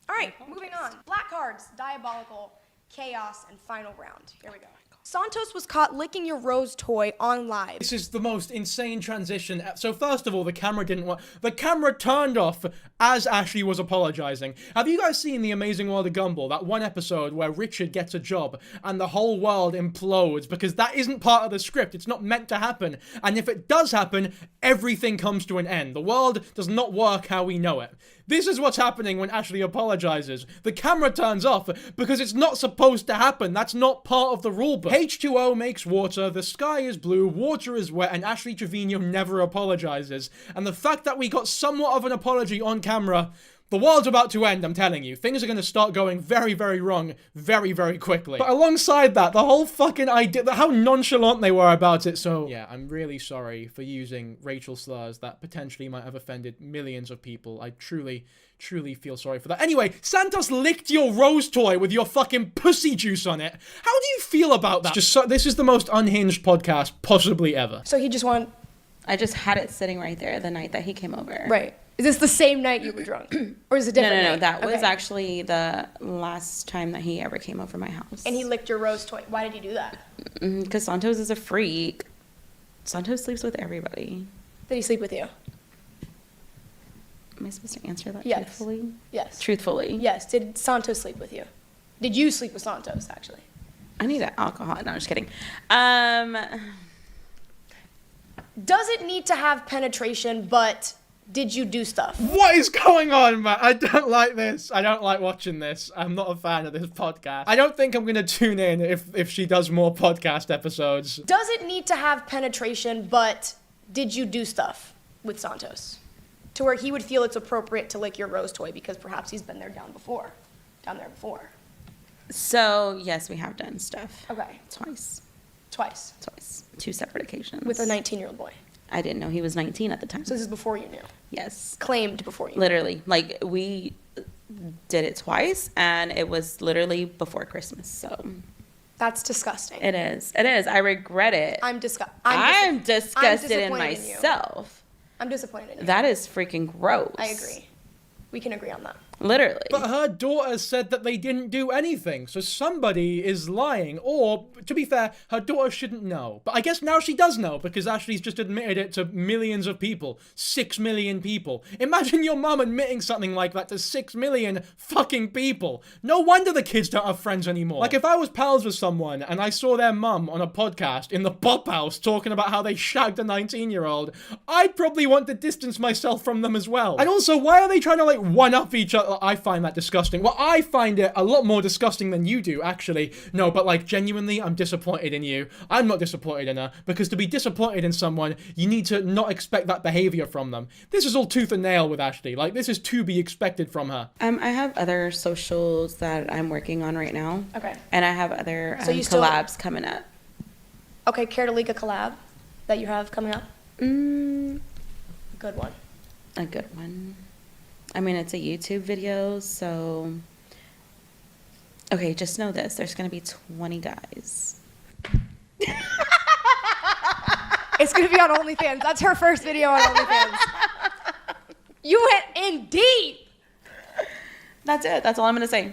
Speaker 7: All right, moving on. Black cards, diabolical, chaos, and final round. Here we go. Santos was caught licking your Rose toy on live.
Speaker 1: This is the most insane transition. So first of all, the camera didn't work. The camera turned off as Ashley was apologizing. Have you guys seen The Amazing World of Gumball? That one episode where Richard gets a job and the whole world implodes because that isn't part of the script. It's not meant to happen. And if it does happen, everything comes to an end. The world does not work how we know it. This is what's happening when Ashley apologizes. The camera turns off because it's not supposed to happen. That's not part of the rulebook. H2O makes water, the sky is blue, water is wet, and Ashley Trevino never apologizes. And the fact that we got somewhat of an apology on camera, the world's about to end, I'm telling you. Things are going to start going very, very wrong very, very quickly. But alongside that, the whole fucking idea, how nonchalant they were about it, so yeah, I'm really sorry for using racial slurs that potentially might have offended millions of people. I truly feel sorry for that. Anyway, Santos licked your Rose toy with your fucking pussy juice on it. How do you feel about that? This is the most unhinged podcast possibly ever.
Speaker 7: So he just wanted...
Speaker 4: I just had it sitting right there the night that he came over.
Speaker 7: Right. Is this the same night you were drunk? Or is it different
Speaker 4: No,
Speaker 7: night?
Speaker 4: that was
Speaker 7: Okay.
Speaker 4: actually the last time that he ever came over my house.
Speaker 7: And he licked your Rose toy. Why did he do that?
Speaker 4: Because Santos is a freak. Santos sleeps with everybody.
Speaker 7: Did he sleep with you?
Speaker 4: Am I supposed to answer that
Speaker 7: Yes.
Speaker 4: truthfully?
Speaker 7: Yes.
Speaker 4: Truthfully?
Speaker 7: Yes. Did Santos sleep with you? Did you sleep with Santos, actually?
Speaker 4: I need alcohol. No, I'm just kidding.
Speaker 7: Does it need to have penetration, but did you do stuff?
Speaker 1: What is going on, man? I don't like this. I don't like watching this. I'm not a fan of this podcast. I don't think I'm going to tune in if she does more podcast episodes.
Speaker 7: Does it need to have penetration, but did you do stuff with Santos? To where he would feel it's appropriate to lick your Rose toy because perhaps he's been there down there before.
Speaker 4: So, yes, we have done stuff.
Speaker 7: Okay.
Speaker 4: Twice.
Speaker 7: Twice.
Speaker 4: 2 separate occasions.
Speaker 7: With a 19-year-old boy.
Speaker 4: I didn't know he was 19 at the time.
Speaker 7: So this is before you knew?
Speaker 4: Yes.
Speaker 7: Claimed before you knew?
Speaker 4: Literally. Like, we did it twice, and it was literally before Christmas, so...
Speaker 7: That's disgusting.
Speaker 4: It is. It is. I regret it.
Speaker 7: I'm disgusted
Speaker 4: in myself.
Speaker 7: I'm disappointed in you.
Speaker 4: That is freaking gross.
Speaker 7: I agree. We can agree on that.
Speaker 4: Literally.
Speaker 1: But her daughter said that they didn't do anything, so somebody is lying. Or, to be fair, her daughter shouldn't know. But I guess now she does know, because Ashley's just admitted it to millions of people. 6 million people. Imagine your mum admitting something like that to 6 million fucking people. No wonder the kids don't have friends anymore. Like, if I was pals with someone, and I saw their mum on a podcast in the Bob House talking about how they shagged a 19-year-old, I'd probably want to distance myself from them as well. And also, why are they trying to, like, one-up each other? I find that disgusting. Well, I find it a lot more disgusting than you do, actually. No, but like, genuinely, I'm disappointed in you. I'm not disappointed in her, because to be disappointed in someone, you need to not expect that behavior from them. This is all tooth and nail with Ashley. Like, this is to be expected from her.
Speaker 4: I have other socials that I'm working on right now.
Speaker 7: Okay.
Speaker 4: And I have other
Speaker 7: So you
Speaker 4: collabs coming up.
Speaker 7: Okay, care to leak a collab that you have coming up? Good one.
Speaker 4: A good one. I mean, it's a YouTube video, so... Okay, just know this. There's going to be 20 guys.
Speaker 7: It's going to be on OnlyFans. That's her first video on OnlyFans. You went in deep.
Speaker 4: That's it. That's all I'm going to say.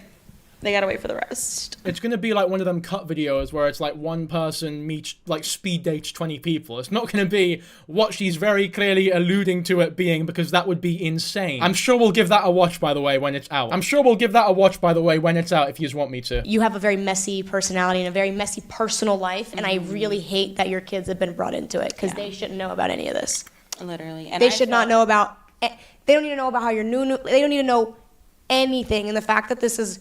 Speaker 4: They gotta wait for the rest.
Speaker 1: It's gonna be like one of them cut videos where it's like one person meets, like, speed dates 20 people. It's not gonna be what she's very clearly alluding to it being, because that would be insane. I'm sure we'll give that a watch, by the way, when it's out. If you just want me to.
Speaker 7: You have a very messy personality and a very messy personal life, and I really hate that your kids have been brought into it, because they shouldn't know about any of this.
Speaker 4: Literally. And
Speaker 7: They should not know about, they don't need to know about how you're new, they don't need to know anything, and the fact that this is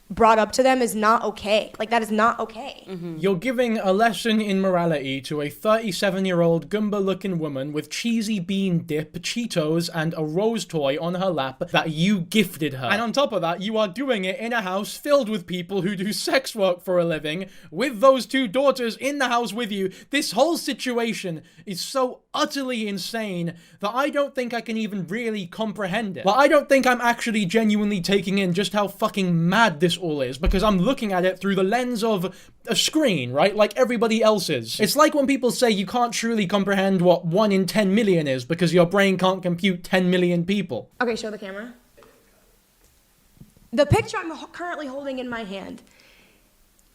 Speaker 7: brought up to them is not okay. Like, that is not okay.
Speaker 1: You're giving a lesson in morality to a 37-year-old Goomba-looking woman with cheesy bean dip, Cheetos, and a rose toy on her lap that you gifted her. And on top of that, you are doing it in a house filled with people who do sex work for a living, with those two daughters in the house with you. This whole situation is so utterly insane that I don't think I can even really comprehend it. But I don't think I'm actually genuinely taking in just how fucking mad this all is, because I'm looking at it through the lens of a screen, right? Like everybody else is. It's like when people say you can't truly comprehend what 1 in 10 million is because your brain can't compute 10 million people.
Speaker 7: Okay, show the camera. The picture I'm currently holding in my hand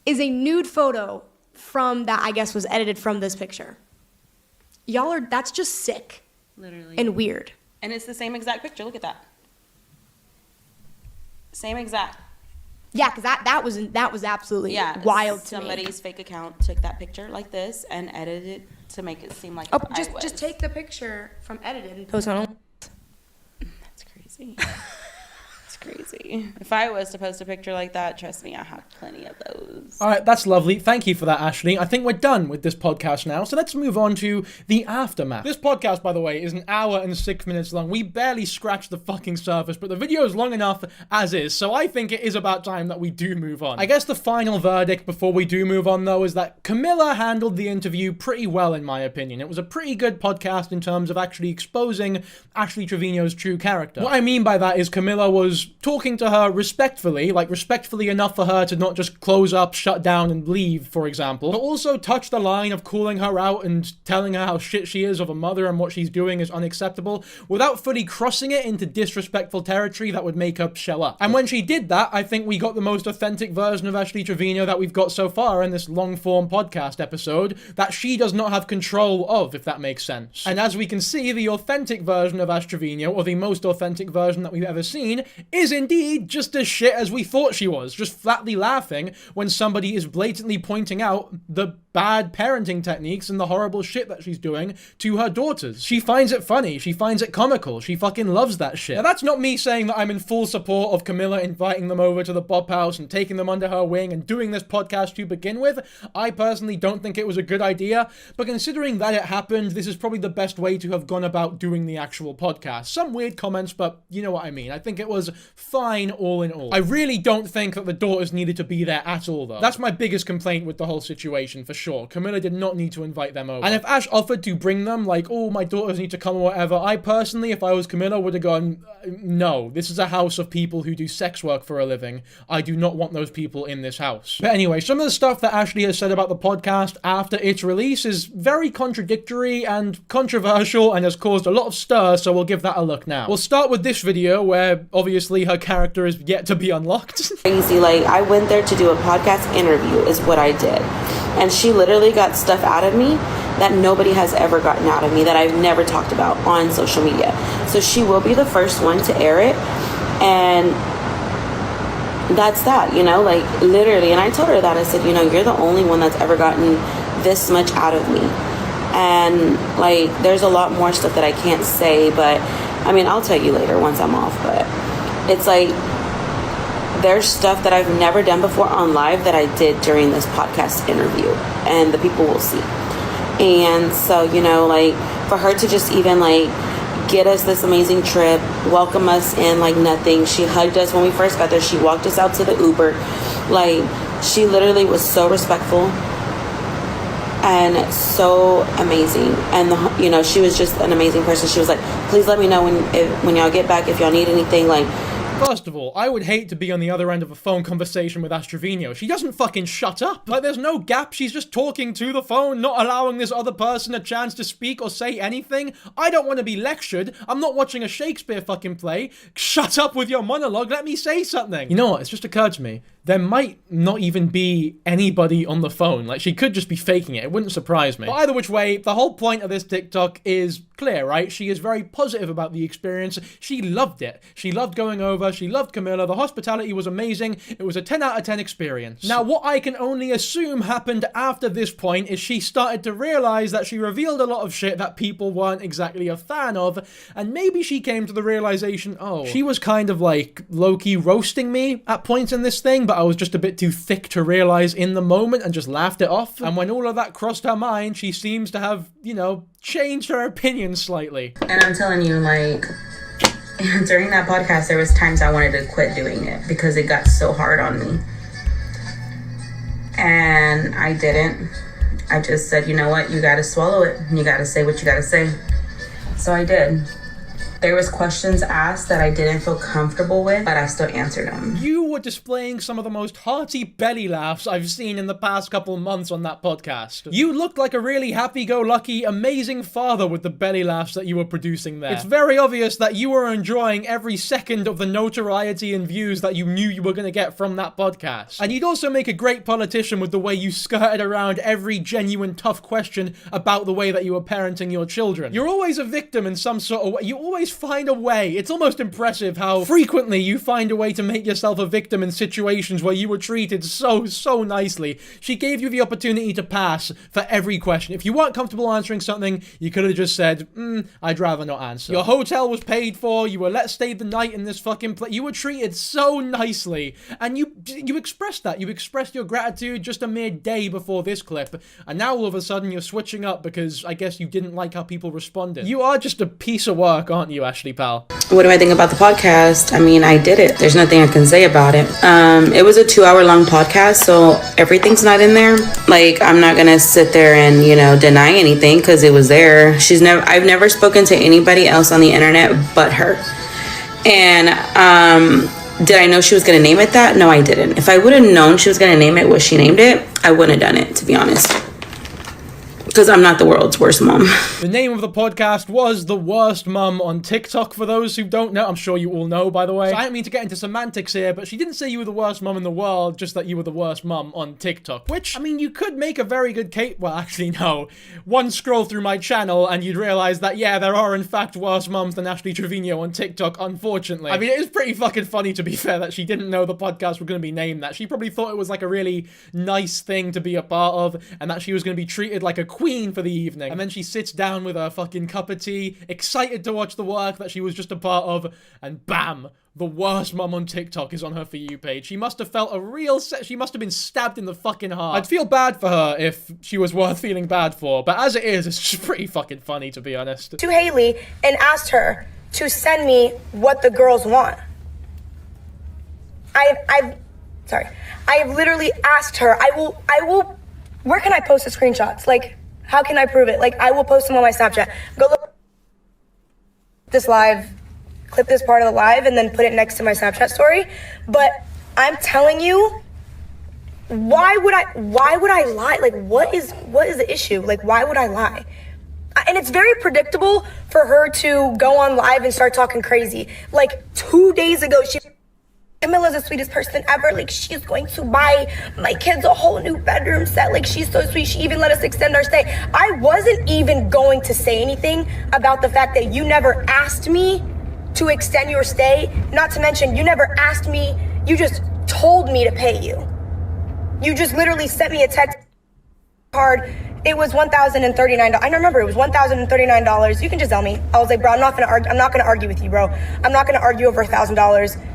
Speaker 7: is a nude photo from that I guess was edited from this picture. Y'all are, that's just sick.
Speaker 4: Literally.
Speaker 7: And weird.
Speaker 4: And it's the same exact picture. Look at that. Same exact.
Speaker 7: Yeah, because that was absolutely wild to me.
Speaker 4: Somebody's fake account took that picture like this and edited it to make it seem like
Speaker 7: just take the picture from edited and post on.
Speaker 4: That's crazy. It's crazy. If I was to post a picture like that, trust me, I have plenty of those.
Speaker 1: All right, that's lovely. Thank you for that, Ashley. I think we're done with this podcast now, so let's move on to the aftermath. This podcast, by the way, is 1 hour and 6 minutes long. We barely scratched the fucking surface, but the video is long enough as is, so I think it is about time that we do move on. I guess the final verdict before we do move on, though, is that Camilla handled the interview pretty well, in my opinion. It was a pretty good podcast in terms of actually exposing Ashley Trevino's true character. What I mean by that is Camilla was talking to her respectfully, like respectfully enough for her to not just close up, shut down, and leave, for example, but also touch the line of calling her out and telling her how shit she is of a mother and what she's doing is unacceptable, without fully crossing it into disrespectful territory that would make her shell up. And when she did that, I think we got the most authentic version of Ashley Trevino that we've got so far in this long-form podcast episode that she does not have control of, if that makes sense. And as we can see, the authentic version of Ash Trevino, or the most authentic version that we've ever seen, is indeed just as shit as we thought she was, just flatly laughing when somebody is blatantly pointing out the bad parenting techniques and the horrible shit that she's doing to her daughters. She finds it funny, she finds it comical, she fucking loves that shit. Now that's not me saying that I'm in full support of Camilla inviting them over to the Bob House and taking them under her wing and doing this podcast to begin with. I personally don't think it was a good idea, but considering that it happened, this is probably the best way to have gone about doing the actual podcast. Some weird comments, but you know what I mean. I think it was fine all in all. I really don't think that the daughters needed to be there at all, though. That's my biggest complaint with the whole situation, for sure. Camilla did not need to invite them over. And if Ash offered to bring them, like, oh, my daughters need to come or whatever, I personally, if I was Camilla, would have gone, no, this is a house of people who do sex work for a living. I do not want those people in this house. But anyway, some of the stuff that Ashley has said about the podcast after its release is very contradictory and controversial and has caused a lot of stir, so we'll give that a look now. We'll start with this video where obviously her character is yet to be unlocked.
Speaker 9: Crazy, like I went there to do a podcast interview is what I did. And she literally got stuff out of me that nobody has ever gotten out of me, that I've never talked about on social media. So she will be the first one to air it. And that's that, you know, like literally. And I told her that, I said, you know, you're the only one that's ever gotten this much out of me. And like, there's a lot more stuff that I can't say, but I mean, I'll tell you later once I'm off, but it's like, there's stuff that I've never done before on live that I did during this podcast interview, and the people will see. And so, you know, like for her to just even like get us this amazing trip, welcome us in like nothing. She hugged us when we first got there. She walked us out to the Uber. Like she literally was so respectful and so amazing. And you know, she was just an amazing person. She was like, please let me know when y'all get back, if y'all need anything, like
Speaker 1: First of all, I would hate to be on the other end of a phone conversation with Trevino. She doesn't fucking shut up. Like, there's no gap. She's just talking to the phone, not allowing this other person a chance to speak or say anything. I don't want to be lectured. I'm not watching a Shakespeare fucking play. Shut up with your monologue. Let me say something. You know what? It's just occurred to me. There might not even be anybody on the phone. Like, she could just be faking it. It wouldn't surprise me. But either which way, the whole point of this TikTok is clear, right? She is very positive about the experience. She loved it. She loved going over. She loved Camilla. The hospitality was amazing. It was a 10 out of 10 experience. Now, what I can only assume happened after this point is she started to realize that she revealed a lot of shit that people weren't exactly a fan of, and maybe she came to the realization, oh, she was kind of like low-key roasting me at points in this thing, but I was just a bit too thick to realize in the moment and just laughed it off. And when all of that crossed her mind, she seems to have, you know, changed her opinion slightly.
Speaker 9: And I'm telling you, like, during that podcast, there was times I wanted to quit doing it because it got so hard on me. And I didn't. I just said, you know what, you gotta swallow it. You gotta say what you gotta say. So I did. There was questions asked that I didn't feel comfortable with, but I still answered them.
Speaker 1: You were displaying some of the most hearty belly laughs I've seen in the past couple months on that podcast. You looked like a really happy-go-lucky, amazing father with the belly laughs that you were producing there. It's very obvious that you were enjoying every second of the notoriety and views that you knew you were going to get from that podcast. And you'd also make a great politician with the way you skirted around every genuine tough question about the way that you were parenting your children. You're always a victim in some sort of way. You always find a way. It's almost impressive how frequently you find a way to make yourself a victim in situations where you were treated so nicely. She gave you the opportunity to pass for every question. If you weren't comfortable answering something, you could have just said, I'd rather not answer. Your hotel was paid for, you were let stay the night in this fucking place. You were treated so nicely, and you expressed that. You expressed your gratitude just a mere day before this clip, and now all of a sudden you're switching up because I guess you didn't like how people responded. You are just a piece of work, aren't you, Ashley, pal?
Speaker 9: What do I think about the podcast? I mean, I did it. There's nothing I can say about it. It was a 2-hour-long podcast, so everything's not in there. Like, I'm not gonna sit there and, you know, deny anything because it was there. I've never spoken to anybody else on the internet but her. And did I know she was gonna name it that? No, I didn't. If I would have known she was gonna name it what she named it, I wouldn't have done it, to be honest. Because I'm not the world's worst mom.
Speaker 1: The name of the podcast was The Worst Mum on TikTok, for those who don't know. I'm sure you all know, by the way. So I don't mean to get into semantics here, but she didn't say you were the worst mum in the world, just that you were the worst mum on TikTok. Which, I mean, you could make a very good case. Well, actually, no. One scroll through my channel and you'd realize that, yeah, there are in fact worse mums than Ashley Trevino on TikTok, unfortunately. I mean, it is pretty fucking funny, to be fair, that she didn't know the podcast were going to be named that. She probably thought it was like a really nice thing to be a part of, and that she was going to be treated like a queen for the evening. And then she sits down with her fucking cup of tea, excited to watch the work that she was just a part of, and bam, the worst mum on TikTok is on her For You page. She must have felt a real she must have been stabbed in the fucking heart. I'd feel bad for her if she was worth feeling bad for, but as it is, it's just pretty fucking funny, to be honest.
Speaker 7: To Haley and asked her to send me what the girls want. I've literally asked her, I will, where can I post the screenshots? Like, how can I prove it? Like, I will post them on my Snapchat. Go look this live, clip this part of the live, and then put it next to my Snapchat story. But I'm telling you, why would I lie? Like, what is the issue? Like, why would I lie? And it's very predictable for her to go on live and start talking crazy. Like, 2 days ago, Camilla's the sweetest person ever. Like, she's going to buy my kids a whole new bedroom set. Like, she's so sweet. She even let us extend our stay. I wasn't even going to say anything about the fact that you never asked me to extend your stay. Not to mention, you never asked me. You just told me to pay you. You just literally sent me a text card. It was $1,039. I remember it was $1,039. You can just tell me. I was like, bro, I'm not gonna argue with you, bro. I'm not gonna argue over $1,000.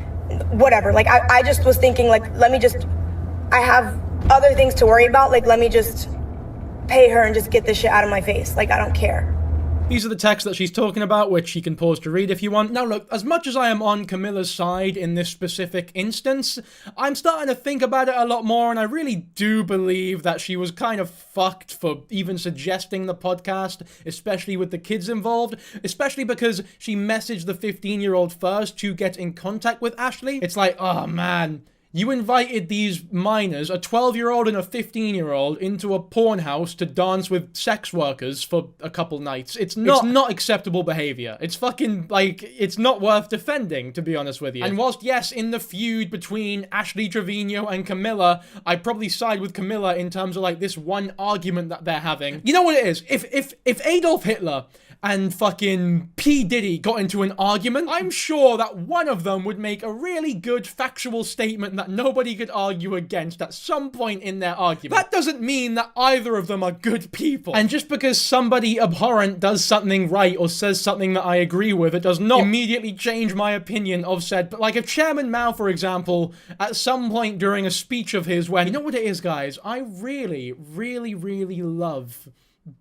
Speaker 7: Whatever. Like, I just was thinking, like, I have other things to worry about. Like, let me just pay her and just get this shit out of my face. Like, I don't care.
Speaker 1: These are the texts that she's talking about, which you can pause to read if you want. Now look, as much as I am on Camilla's side in this specific instance, I'm starting to think about it a lot more, and I really do believe that she was kind of fucked for even suggesting the podcast, especially with the kids involved, especially because she messaged the 15-year-old first to get in contact with Ashley. It's like, oh man, you invited these minors, a 12-year-old and a 15-year-old, into a porn house to dance with sex workers for a couple nights. It's not acceptable behavior. It's fucking, like, it's not worth defending, to be honest with you. And whilst, yes, in the feud between Ashley Trevino and Camilla, I'd probably side with Camilla in terms of, like, this one argument that they're having. You know what it is? If Adolf Hitler and fucking P. Diddy got into an argument, I'm sure that one of them would make a really good factual statement that nobody could argue against at some point in their argument. That doesn't mean that either of them are good people. And just because somebody abhorrent does something right or says something that I agree with, it does not immediately change my opinion of said. But like if Chairman Mao, for example, at some point during a speech of his when, you know what it is, guys? I really, really, really love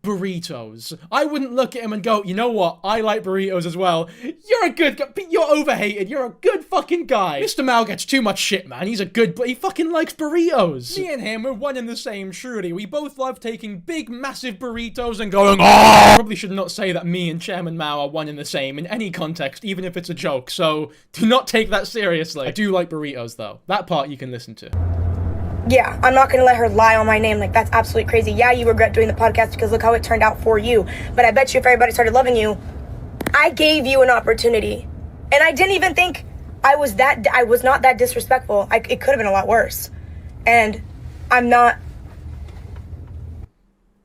Speaker 1: burritos. I wouldn't look at him and go, you know what, I like burritos as well. You're a good guy. You're overhated. You're a good fucking guy. Mr. Mao gets too much shit, man. He's a good, but he fucking likes burritos. Me and him, we're one and the same, surely. We both love taking big, massive burritos and going, oh! Probably should not say that me and Chairman Mao are one and the same in any context, even if it's a joke, so do not take that seriously. I do like burritos, though. That part you can listen to.
Speaker 7: Yeah, I'm not gonna let her lie on my name. Like, that's absolutely crazy. Yeah, you regret doing the podcast because look how it turned out for you. But I bet you if everybody started loving you, I gave you an opportunity. And I didn't even think I was not that disrespectful. It could have been a lot worse. And I'm not a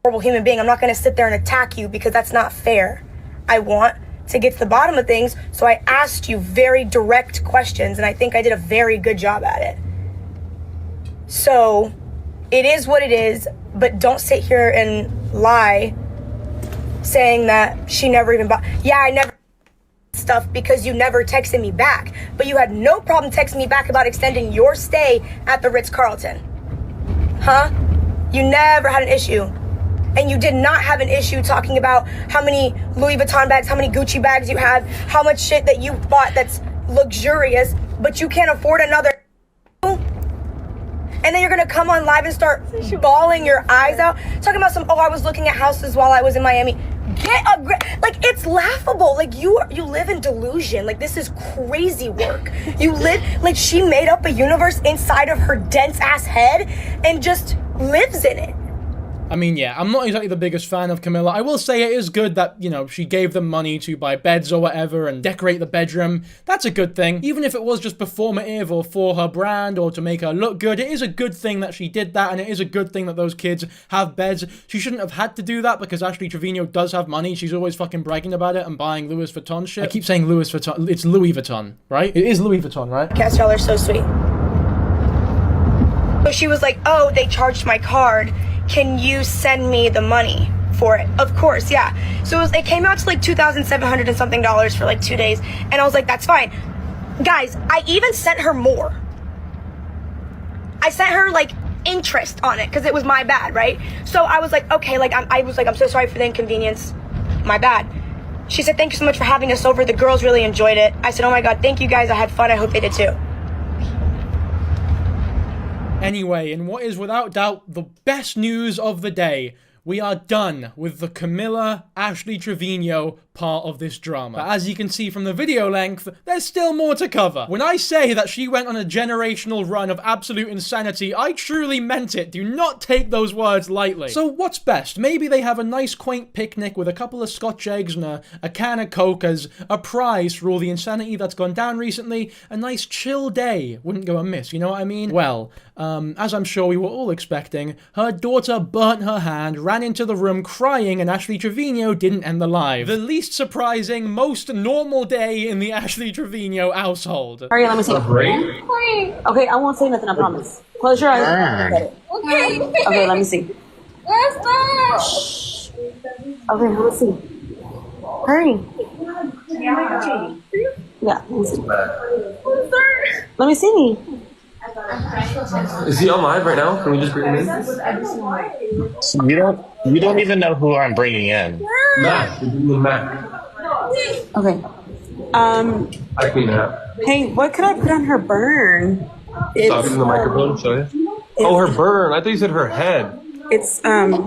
Speaker 7: horrible human being. I'm not gonna sit there and attack you because that's not fair. I want to get to the bottom of things, so I asked you very direct questions, and I think I did a very good job at it. So, it is what it is, but don't sit here and lie saying that she never even yeah, I never stuff because you never texted me back. But you had no problem texting me back about extending your stay at the Ritz-Carlton. Huh? You never had an issue. And you did not have an issue talking about how many Louis Vuitton bags, how many Gucci bags you have, how much shit that you bought that's luxurious, but you can't afford another. And then you're gonna come on live and start bawling your eyes out, talking about I was looking at houses while I was in Miami. Like, it's laughable. Like, you live in delusion. Like, this is crazy work. You live, like, she made up a universe inside of her dense ass head and just lives in it.
Speaker 1: I mean, yeah, I'm not exactly the biggest fan of Camilla. I will say it is good that, you know, she gave them money to buy beds or whatever and decorate the bedroom. That's a good thing. Even if it was just performative or for her brand or to make her look good, it is a good thing that she did that, and it is a good thing that those kids have beds. She shouldn't have had to do that because Ashley Trevino does have money. She's always fucking bragging about it and buying Louis Vuitton shit. I keep saying Louis Vuitton. It's Louis Vuitton, right? It is Louis Vuitton, right?
Speaker 7: Cast y'all are so sweet. So she was like, oh, they charged my card. Can you send me the money for it? Of course, yeah. So it came out to like $2,700 and something for like 2 days. And I was like, that's fine. Guys, I even sent her more. I sent her like interest on it because it was my bad, right? So I was like, okay, like I'm so sorry for the inconvenience. My bad. She said, thank you so much for having us over. The girls really enjoyed it. I said, oh my God, thank you guys. I had fun. I hope they did too.
Speaker 1: Anyway, in what is without doubt the best news of the day, we are done with the Camilla Ashley Trevino part of this drama. But as you can see from the video length, there's still more to cover. When I say that she went on a generational run of absolute insanity, I truly meant it. Do not take those words lightly. So what's best? Maybe they have a nice quaint picnic with a couple of Scotch eggs and a can of Coke as a prize for all the insanity that's gone down recently. A nice chill day wouldn't go amiss, you know what I mean? Well, as I'm sure we were all expecting, her daughter burnt her hand, ran into the room crying, and Ashley Trevino didn't end the live. The least surprising, most normal day in the Ashley Trevino household.
Speaker 13: Hurry, let me see. Okay, I won't say nothing, I promise. Close your eyes.
Speaker 21: Okay.
Speaker 13: Okay, let me see.
Speaker 21: Shh.
Speaker 13: Okay, let me see. Hurry. Yeah, let me see. Let me see.
Speaker 15: Is he on live right now? Can we just bring him in?
Speaker 11: You don't even know who I'm bringing in.
Speaker 15: Mac. You're doing Mac.
Speaker 4: Okay.
Speaker 15: I clean that.
Speaker 4: Hey, what could I put on her burn?
Speaker 15: Stop using the microphone, show you. Oh, her burn. I thought you said her head.
Speaker 4: It's
Speaker 15: Can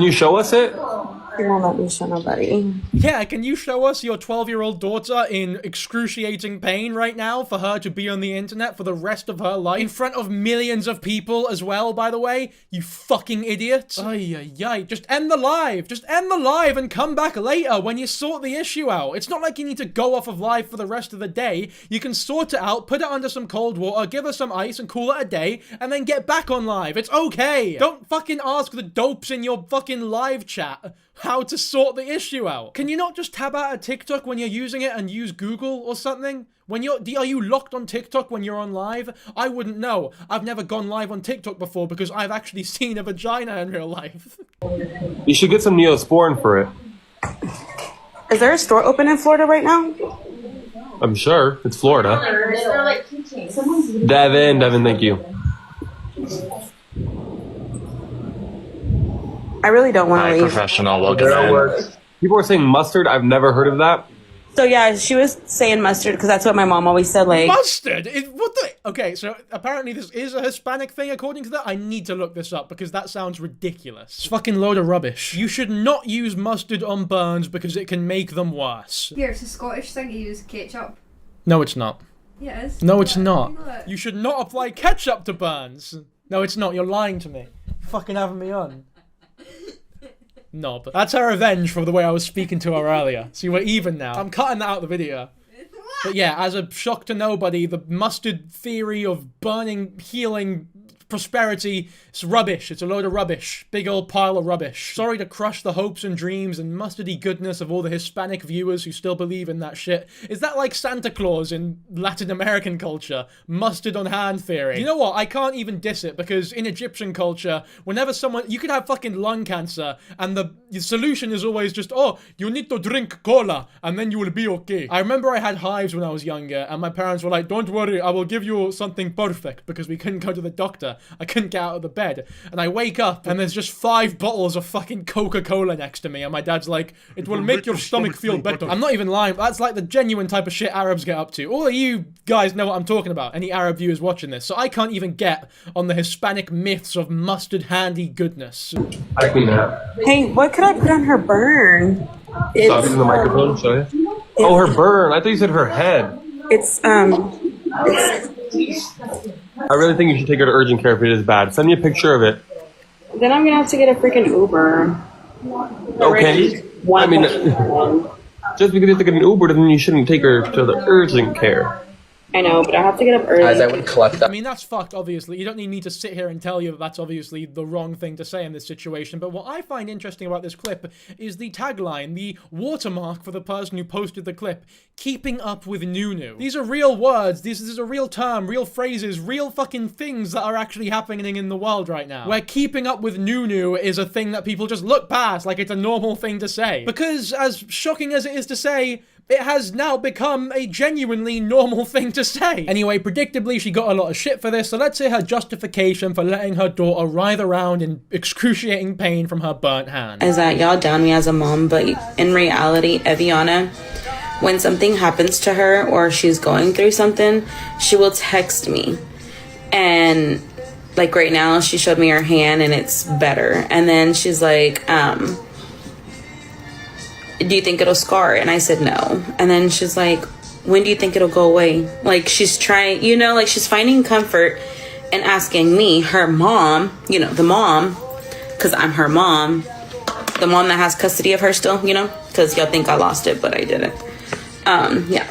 Speaker 15: you show us it?
Speaker 4: She won't let me show nobody.
Speaker 1: Yeah, can you show us your 12-year-old daughter in excruciating pain right now for her to be on the internet for the rest of her life? In front of millions of people as well, by the way? You fucking idiot. Ay, ay, ay. Just end the live. Just end the live and come back later when you sort the issue out. It's not like you need to go off of live for the rest of the day. You can sort it out, put it under some cold water, give her some ice and call it a day, and then get back on live. It's okay. Don't fucking ask the dopes in your fucking live chat how to sort the issue out. Can you not just tab out a TikTok when you're using it and use Google or something? When are you locked on TikTok when you're on live? I wouldn't know. I've never gone live on TikTok before because I've actually seen a vagina in real life.
Speaker 15: You should get some Neosporin for it.
Speaker 4: Is there a store open in Florida right now?
Speaker 15: I'm sure. It's Florida. Devin, thank you.
Speaker 4: I really don't want to leave.
Speaker 15: Professional, welcome. People are saying mustard. I've never heard of that.
Speaker 4: So yeah, she was saying mustard because that's what my mom always said. Like
Speaker 1: mustard? What the? Okay, so apparently this is a Hispanic thing according to that. I need to look this up because that sounds ridiculous. It's fucking load of rubbish. You should not use mustard on burns because it can make them worse.
Speaker 5: Yeah, it's a Scottish thing to use ketchup.
Speaker 1: No, it's not.
Speaker 5: Yeah, it is.
Speaker 1: No, it's not. You should not apply ketchup to burns. No, it's not. You're lying to me. You're fucking having me on. Knob. That's her revenge for the way I was speaking to her earlier. See, we're even now. I'm cutting that out of the video. But yeah, as a shock to nobody, the mustard theory of burning, healing, prosperity, it's rubbish. It's a load of rubbish. Big old pile of rubbish. Sorry to crush the hopes and dreams and mustardy goodness of all the Hispanic viewers who still believe in that shit. Is that like Santa Claus in Latin American culture? Mustard on hand theory. You know what? I can't even diss it because in Egyptian culture, whenever someone, you could have fucking lung cancer and the solution is always just, oh, you need to drink cola and then you will be okay. I remember I had hives when I was younger and my parents were like, don't worry, I will give you something perfect because we couldn't go to the doctor. I couldn't get out of the bed. And I wake up and there's just 5 bottles of fucking Coca-Cola next to me. And my dad's like, it will make your stomach feel better. I'm not even lying. That's like the genuine type of shit Arabs get up to. All of you guys know what I'm talking about. Any Arab viewers watching this. So I can't even get on the Hispanic myths of mustard handy goodness.
Speaker 15: I clean that.
Speaker 4: hey, what could I put on her burn?
Speaker 15: Stop using the microphone, show you. Oh, her burn. I thought you said her head. I really think you should take her to urgent care if it is bad. Send me a picture of it.
Speaker 4: Then I'm gonna have to get a freaking Uber.
Speaker 15: Okay. I mean, just because you have to get an Uber doesn't mean you shouldn't take her to the urgent care.
Speaker 4: I know, but I have to get up early.
Speaker 10: Guys, I would collect that.
Speaker 1: I mean, that's fucked, obviously. You don't need me to sit here and tell you that that's obviously the wrong thing to say in this situation, but what I find interesting about this clip is the tagline, the watermark for the person who posted the clip, keeping up with Nunu. These are real words, this is a real term, real phrases, real fucking things that are actually happening in the world right now, where keeping up with Nunu is a thing that people just look past like it's a normal thing to say. Because, as shocking as it is to say, it has now become a genuinely normal thing to say. Anyway, predictably, she got a lot of shit for this, so let's say her justification for letting her daughter writhe around in excruciating pain from her burnt hand.
Speaker 9: Is that y'all down me as a mom, but in reality, Eviana, when something happens to her or she's going through something, she will text me. And like right now, she showed me her hand and it's better. And then she's like, do you think it'll scar? And I said no. And then she's like, when do you think it'll go away? Like she's trying, you know, like she's finding comfort and asking me, her mom, you know, the mom, because I'm her mom, the mom that has custody of her still, you know, because y'all think I lost it, but I didn't. Yeah.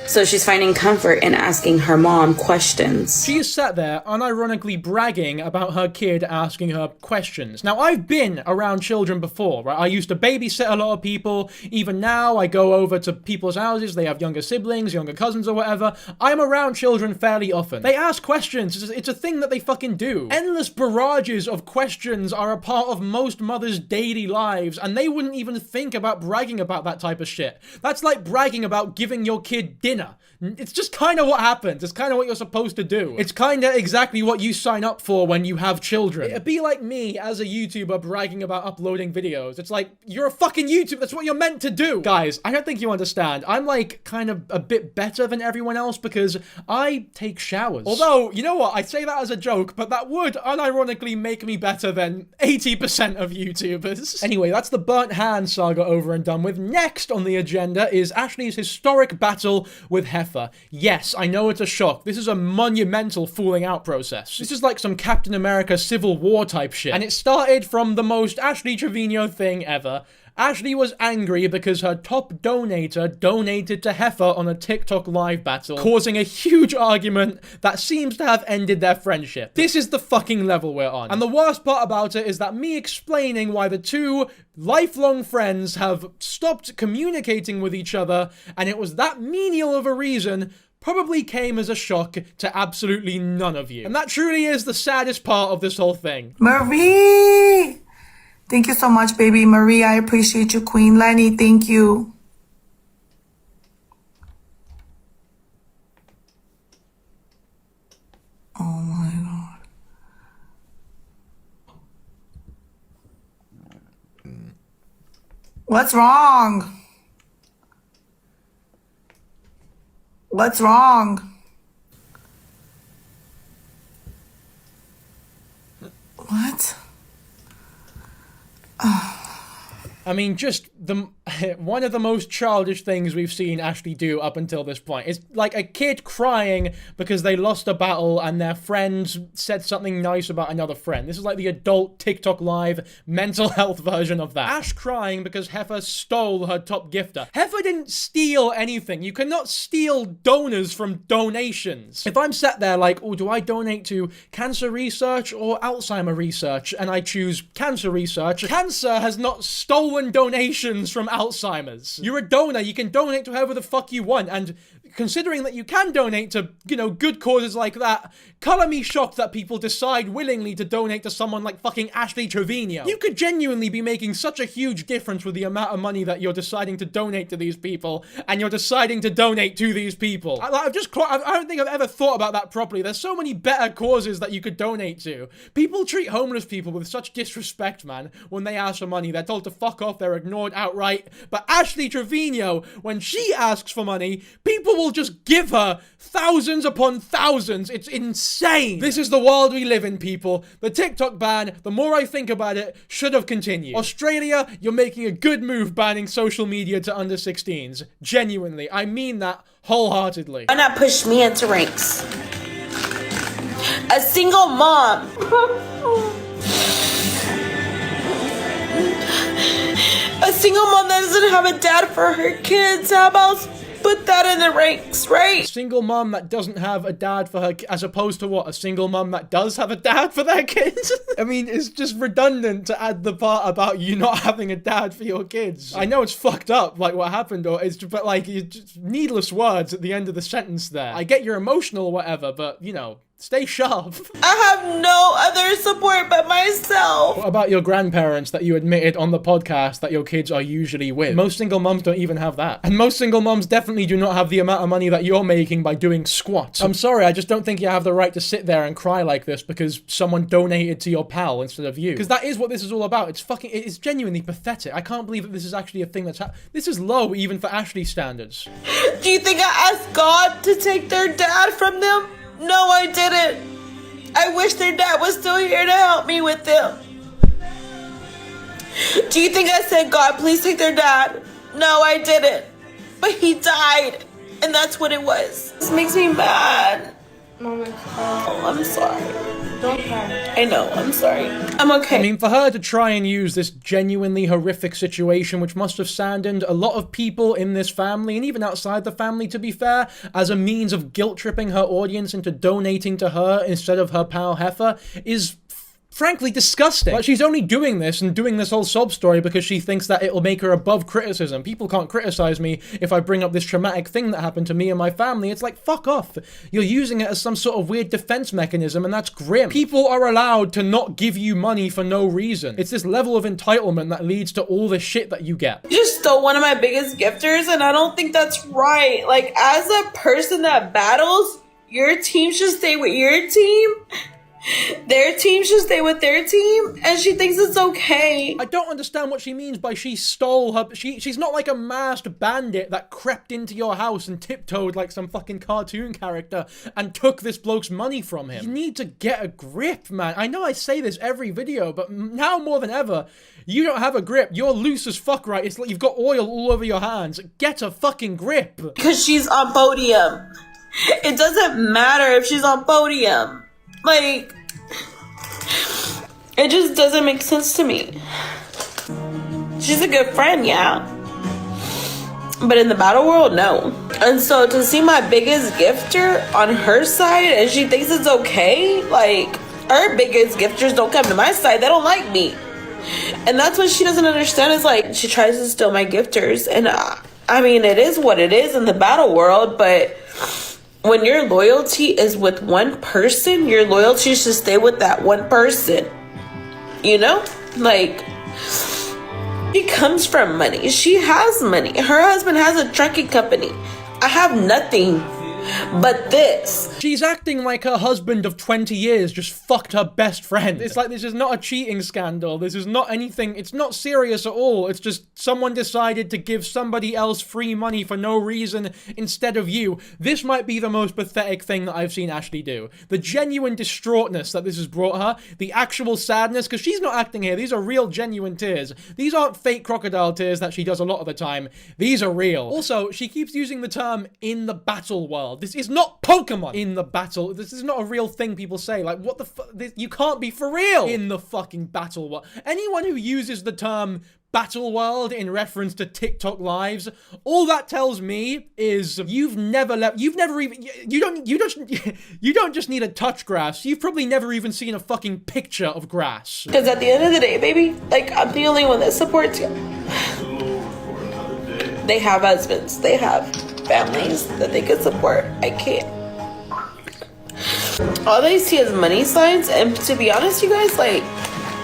Speaker 9: So she's finding comfort in asking her mom questions.
Speaker 1: She is sat there unironically bragging about her kid asking her questions. Now, I've been around children before, right? I used to babysit a lot of people. Even now, I go over to people's houses. They have younger siblings, younger cousins or whatever. I'm around children fairly often. They ask questions. It's a thing that they fucking do. Endless barrages of questions are a part of most mothers' daily lives, and they wouldn't even think about bragging about that type of shit. That's like bragging about giving your kid dinner winner. It's just kind of what happens. It's kind of what you're supposed to do. It's kind of exactly what you sign up for when you have children. It'd be like me as a YouTuber bragging about uploading videos. It's like, you're a fucking YouTuber. That's what you're meant to do. Guys, I don't think you understand. I'm like kind of a bit better than everyone else because I take showers. Although, you know what? I say that as a joke, but that would unironically make me better than 80% of YouTubers. Anyway, that's the burnt hand saga over and done with. Next on the agenda is Ashley's historic battle with Heifer. Yes, I know it's a shock. This is a monumental falling out process. This is like some Captain America Civil War type shit. And it started from the most Ashley Trevino thing ever. Ashley was angry because her top donator donated to Heifer on a TikTok live battle, causing a huge argument that seems to have ended their friendship. This is the fucking level we're on. And the worst part about it is that me explaining why the two lifelong friends have stopped communicating with each other, and it was that menial of a reason, probably came as a shock to absolutely none of you. And that truly is the saddest part of this whole thing.
Speaker 16: Marie! Thank you so much, baby. Marie, I appreciate you. Queen Lenny, thank you. Oh my God. What's wrong? What's wrong? What?
Speaker 1: I mean, just one of the most childish things we've seen Ashley do up until this point. It's like a kid crying because they lost a battle and their friends said something nice about another friend. This is like the adult TikTok live mental health version of that. Ash crying because Heifer stole her top gifter. Heifer didn't steal anything. You cannot steal donors from donations. If I'm sat there like, oh, do I donate to cancer research or Alzheimer research? And I choose cancer research. Cancer has not stolen donations from Alzheimer's. You're a donor, you can donate to whoever the fuck you want, and considering that you can donate to, you know, good causes like that, color me shocked that people decide willingly to donate to someone like fucking Ashley Trevino. You could genuinely be making such a huge difference with the amount of money that you're deciding to donate to these people, and you're deciding to donate to these people. I don't think I've ever thought about that properly. There's so many better causes that you could donate to. People treat homeless people with such disrespect, man. When they ask for money, they're told to fuck off, they're ignored outright. But Ashley Trevino, when she asks for money, people will just give her thousands upon thousands. It's insane. This is the world we live in, people. The TikTok ban, the more I think about it, should have continued. Australia, you're making a good move banning social media to under 16s. Genuinely, I mean that wholeheartedly.
Speaker 9: Why not push me into ranks? A single mom. A single mom that doesn't have a dad for her kids. How about put that in the ranks, right?
Speaker 1: A single mom that doesn't have a dad for her, as opposed to what? A single mom that does have a dad for their kids? I mean, it's just redundant to add the part about you not having a dad for your kids. I know it's fucked up, like what happened, or it's but like it's just needless words at the end of the sentence there. I get you're emotional or whatever, but you know, stay sharp.
Speaker 9: I have no other support but myself.
Speaker 1: What about your grandparents that you admitted on the podcast that your kids are usually with? Most single moms don't even have that. And most single moms definitely do not have the amount of money that you're making by doing squats. I'm sorry, I just don't think you have the right to sit there and cry like this because someone donated to your pal instead of you. Because that is what this is all about. It's genuinely pathetic. I can't believe that this is actually a thing that's this is low even for Ashley standards.
Speaker 9: Do you think I asked God to take their dad from them? No, I didn't. I wish their dad was still here to help me with them. Do you think I said, God, please take their dad? No, I didn't. But he died, and that's what it was. This makes me mad.
Speaker 3: Mama,
Speaker 9: oh, I'm sorry.
Speaker 3: Don't cry.
Speaker 9: I know, I'm sorry. I'm okay.
Speaker 1: I mean, for her to try and use this genuinely horrific situation, which must have saddened a lot of people in this family, and even outside the family, to be fair, as a means of guilt-tripping her audience into donating to her instead of her pal Heifer, is frankly disgusting. Like, she's only doing this and doing this whole sob story because she thinks that it'll make her above criticism. People can't criticize me if I bring up this traumatic thing that happened to me and my family. It's like, fuck off. You're using it as some sort of weird defense mechanism, and that's grim. People are allowed to not give you money for no reason. It's this level of entitlement that leads to all the shit that you get.
Speaker 9: You just stole one of my biggest gifters, and I don't think that's right. Like, as a person that battles, your team should stay with your team. Their team should stay with their team, and she thinks it's okay.
Speaker 1: I don't understand what she means by she stole her. She's not like a masked bandit that crept into your house and tiptoed like some fucking cartoon character and took this bloke's money from him. You need to get a grip, man. I know I say this every video, but now more than ever, you don't have a grip. You're loose as fuck, right? It's like you've got oil all over your hands. Get a fucking grip.
Speaker 9: Because she's on podium. It doesn't matter if she's on podium. Like, it just doesn't make sense to me. She's a good friend, yeah. But in the battle world, no. And so to see my biggest gifter on her side and she thinks it's okay, like, her biggest gifters don't come to my side. They don't like me. And that's what she doesn't understand is, like, she tries to steal my gifters. And I mean, it is what it is in the battle world, but when your loyalty is with one person, your loyalty should stay with that one person. You know? Like, she comes from money. She has money. Her husband has a trucking company. I have nothing but this.
Speaker 1: She's acting like her husband of 20 years just fucked her best friend. It's like, this is not a cheating scandal. This is not anything. It's not serious at all. It's just someone decided to give somebody else free money for no reason instead of you. This might be the most pathetic thing that I've seen Ashley do. The genuine distraughtness that this has brought her, the actual sadness, because she's not acting here. These are real, genuine tears. These aren't fake crocodile tears that she does a lot of the time. These are real. Also, she keeps using the term "in the battle world." This is not Pokemon in the battle. This is not a real thing people say. Like, what the fuck? You can't be for real in the fucking battle world. Anyone who uses the term battle world in reference to TikTok lives, all that tells me is you don't just need a touch grass. You've probably never even seen a fucking picture of grass.
Speaker 9: Because at the end of the day, baby, like, I'm the only one that supports you. They have husbands. They have families that they could support. I can't. All they see is money signs, and to be honest, you guys, like,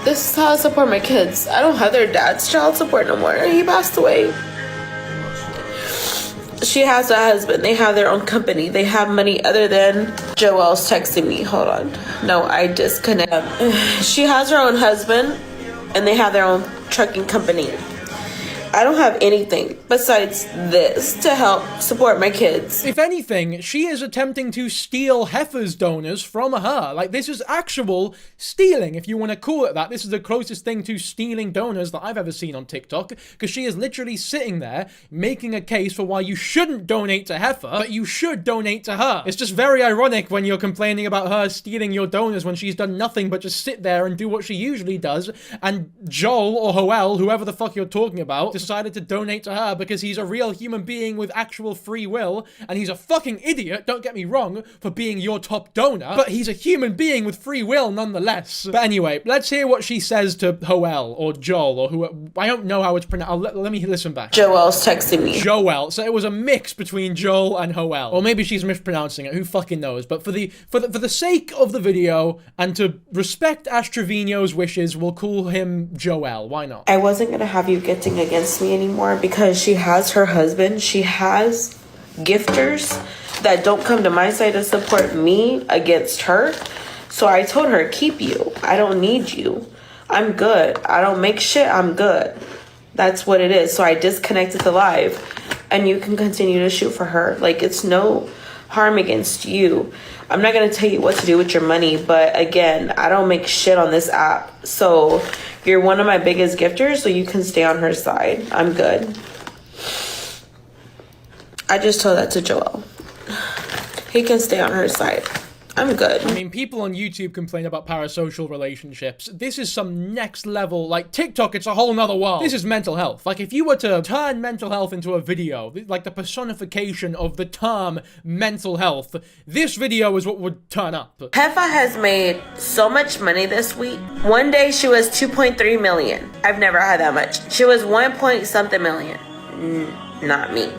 Speaker 9: this is how I support my kids. I don't have their dad's child support no more. He passed away. She has a husband. They have their own company. They have money other than Joelle's texting me. Hold on. No, I disconnect. She has her own husband, and they have their own trucking company. I don't have anything besides this to help support my kids.
Speaker 1: If anything, she is attempting to steal Heifer's donors from her. Like, this is actual stealing, if you want to call it that. This is the closest thing to stealing donors that I've ever seen on TikTok, because she is literally sitting there making a case for why you shouldn't donate to Heifer, but you should donate to her. It's just very ironic when you're complaining about her stealing your donors when she's done nothing but just sit there and do what she usually does, and Joel or Joel, whoever the fuck you're talking about, decided to donate to her because he's a real human being with actual free will, and he's a fucking idiot, don't get me wrong, for being your top donor, but he's a human being with free will nonetheless. But anyway, let's hear what she says to Joel or Joel or who, I don't know how it's pronounced. Let me listen back.
Speaker 9: Joel's texting me.
Speaker 1: Joel. So it was a mix between Joel and Joel. Or maybe she's mispronouncing it, who fucking knows. But for the sake of the video and to respect Ash Trevino's wishes, we'll call him Joel. Why not?
Speaker 9: I wasn't gonna have you getting against me anymore because she has her husband. She has gifters that don't come to my side to support me against her. So I told her, keep you. I don't need you. I'm good. I don't make shit. I'm good. That's what it is. So I disconnected the live, and you can continue to shoot for her. Like, it's no harm against you. I'm not going to tell you what to do with your money, but again, I don't make shit on this app. So you're one of my biggest gifters, so you can stay on her side. I'm good. I just told that to Joel. He can stay on her side. I'm good.
Speaker 1: I mean, people on YouTube complain about parasocial relationships. This is some next level, like TikTok, it's a whole nother world. This is mental health. Like, if you were to turn mental health into a video, like the personification of the term mental health, this video is what would turn up.
Speaker 9: Heffa has made so much money this week. One day she was 2.3 million. I've never had that much. She was 1 point something million. Not me.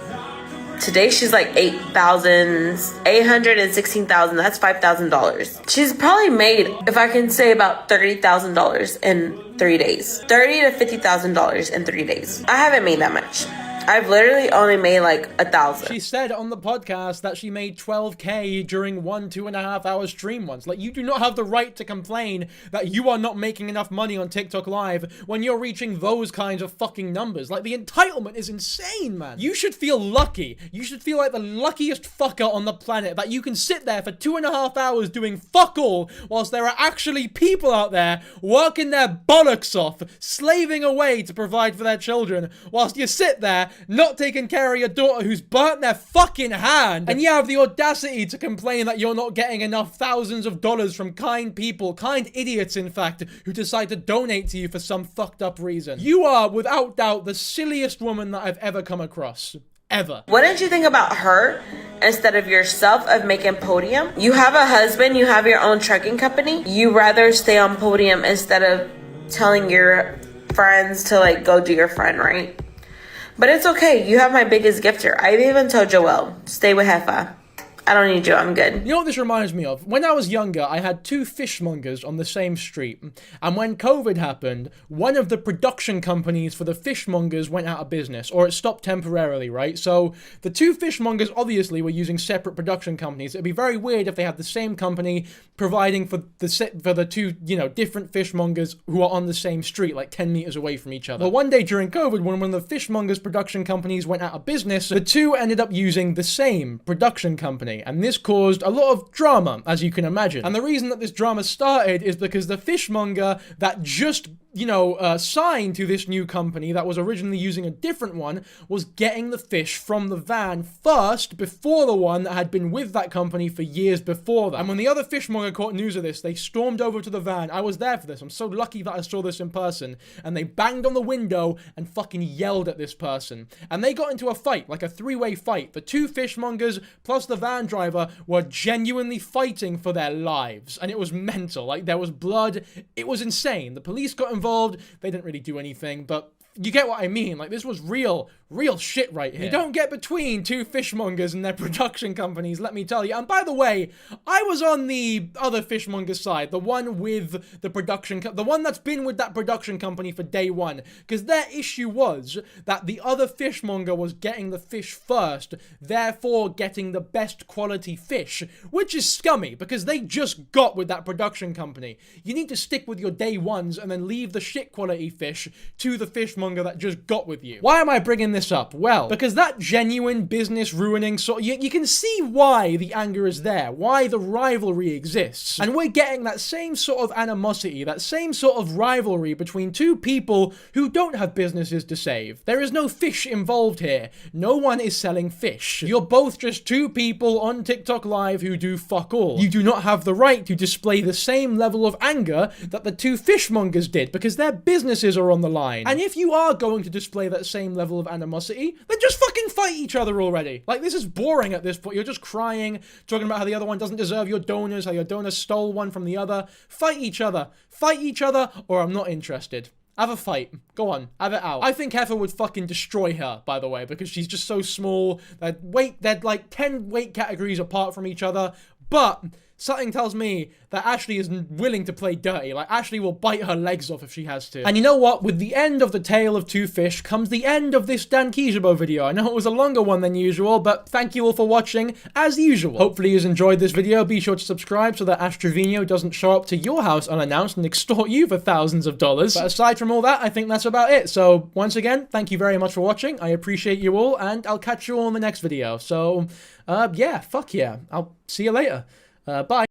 Speaker 9: Today she's like 816,000. That's $5,000. She's probably made, if I can say, about $30,000 in 3 days. $30,000 to $50,000 in 3 days. I haven't made that much. I've literally only made like 1,000.
Speaker 1: She said on the podcast that she made 12K during 2.5 hour stream once. Like, you do not have the right to complain that you are not making enough money on TikTok Live when you're reaching those kinds of fucking numbers. Like, the entitlement is insane, man. You should feel lucky. You should feel like the luckiest fucker on the planet that you can sit there for 2.5 hours doing fuck all whilst there are actually people out there working their bollocks off, slaving away to provide for their children, whilst you sit there not taking care of your daughter who's burnt their fucking hand, and you have the audacity to complain that you're not getting enough thousands of dollars from kind people, kind idiots in fact, who decide to donate to you for some fucked up reason. You are, without doubt, the silliest woman that I've ever come across. Ever.
Speaker 9: What did you think about her instead of yourself of making Podium? You have a husband, you have your own trucking company. You rather stay on Podium instead of telling your friends to like go do your friend, right? But it's okay. You have my biggest gifter. I even told Joelle, stay with Heffa. I don't need you. I'm good.
Speaker 1: You know what this reminds me of? When I was younger, I had 2 fishmongers on the same street. And when COVID happened, one of the production companies for the fishmongers went out of business, or it stopped temporarily, right? So the 2 fishmongers obviously were using separate production companies. It'd be very weird if they had the same company providing for the 2, you know, different fishmongers who are on the same street, like 10 meters away from each other. But one day during COVID, when one of the fishmongers production companies went out of business, the 2 ended up using the same production company. And this caused a lot of drama, as you can imagine. And the reason that this drama started is because the fishmonger that just, you know, signed to this new company that was originally using a different one was getting the fish from the van first before the one that had been with that company for years before that. And when the other fishmonger caught news of this, they stormed over to the van. I was there for this. I'm so lucky that I saw this in person. And they banged on the window and fucking yelled at this person. And they got into a fight, like a 3-way fight. The 2 fishmongers plus the van driver were genuinely fighting for their lives, and it was mental. Like, there was blood. It was insane. The police got involved. They didn't really do anything, but you get what I mean. Like, this was real shit right here. You don't get between 2 fishmongers and their production companies, let me tell you. And by the way, I was on the other fishmonger side, the one with the production, the one that's been with that production company for day one, because their issue was that the other fishmonger was getting the fish first, therefore getting the best quality fish, which is scummy, because they just got with that production company. You need to stick with your day ones and then leave the shit quality fish to the fishmonger that just got with you. Why am I bringing this up? Well, because that genuine business ruining sort, you can see why the anger is there, why the rivalry exists. And we're getting that same sort of animosity, that same sort of rivalry between 2 people who don't have businesses to save. There is no fish involved here. No one is selling fish. You're both just 2 people on TikTok Live who do fuck all. You do not have the right to display the same level of anger that the 2 fishmongers did, because their businesses are on the line. And if you are going to display that same level of animosity, then just fucking fight each other already. Like, this is boring at this point. You're just crying, talking about how the other one doesn't deserve your donors, how your donor stole one from the other. Fight each other. Fight each other, or I'm not interested. Have a fight. Go on. Have it out. I think Heffa would fucking destroy her, by the way, because she's just so small. They're like 10 weight categories apart from each other, but something tells me that Ashley is willing to play dirty. Like, Ashley will bite her legs off if she has to. And you know what? With the end of the tale of 2 fish comes the end of this Dan Kijabo video. I know it was a longer one than usual, but thank you all for watching, as usual. Hopefully you've enjoyed this video. Be sure to subscribe so that Ash Trevino doesn't show up to your house unannounced and extort you for thousands of dollars. But aside from all that, I think that's about it. So, once again, thank you very much for watching. I appreciate you all, and I'll catch you all in the next video. So, yeah, fuck yeah. I'll see you later. Bye.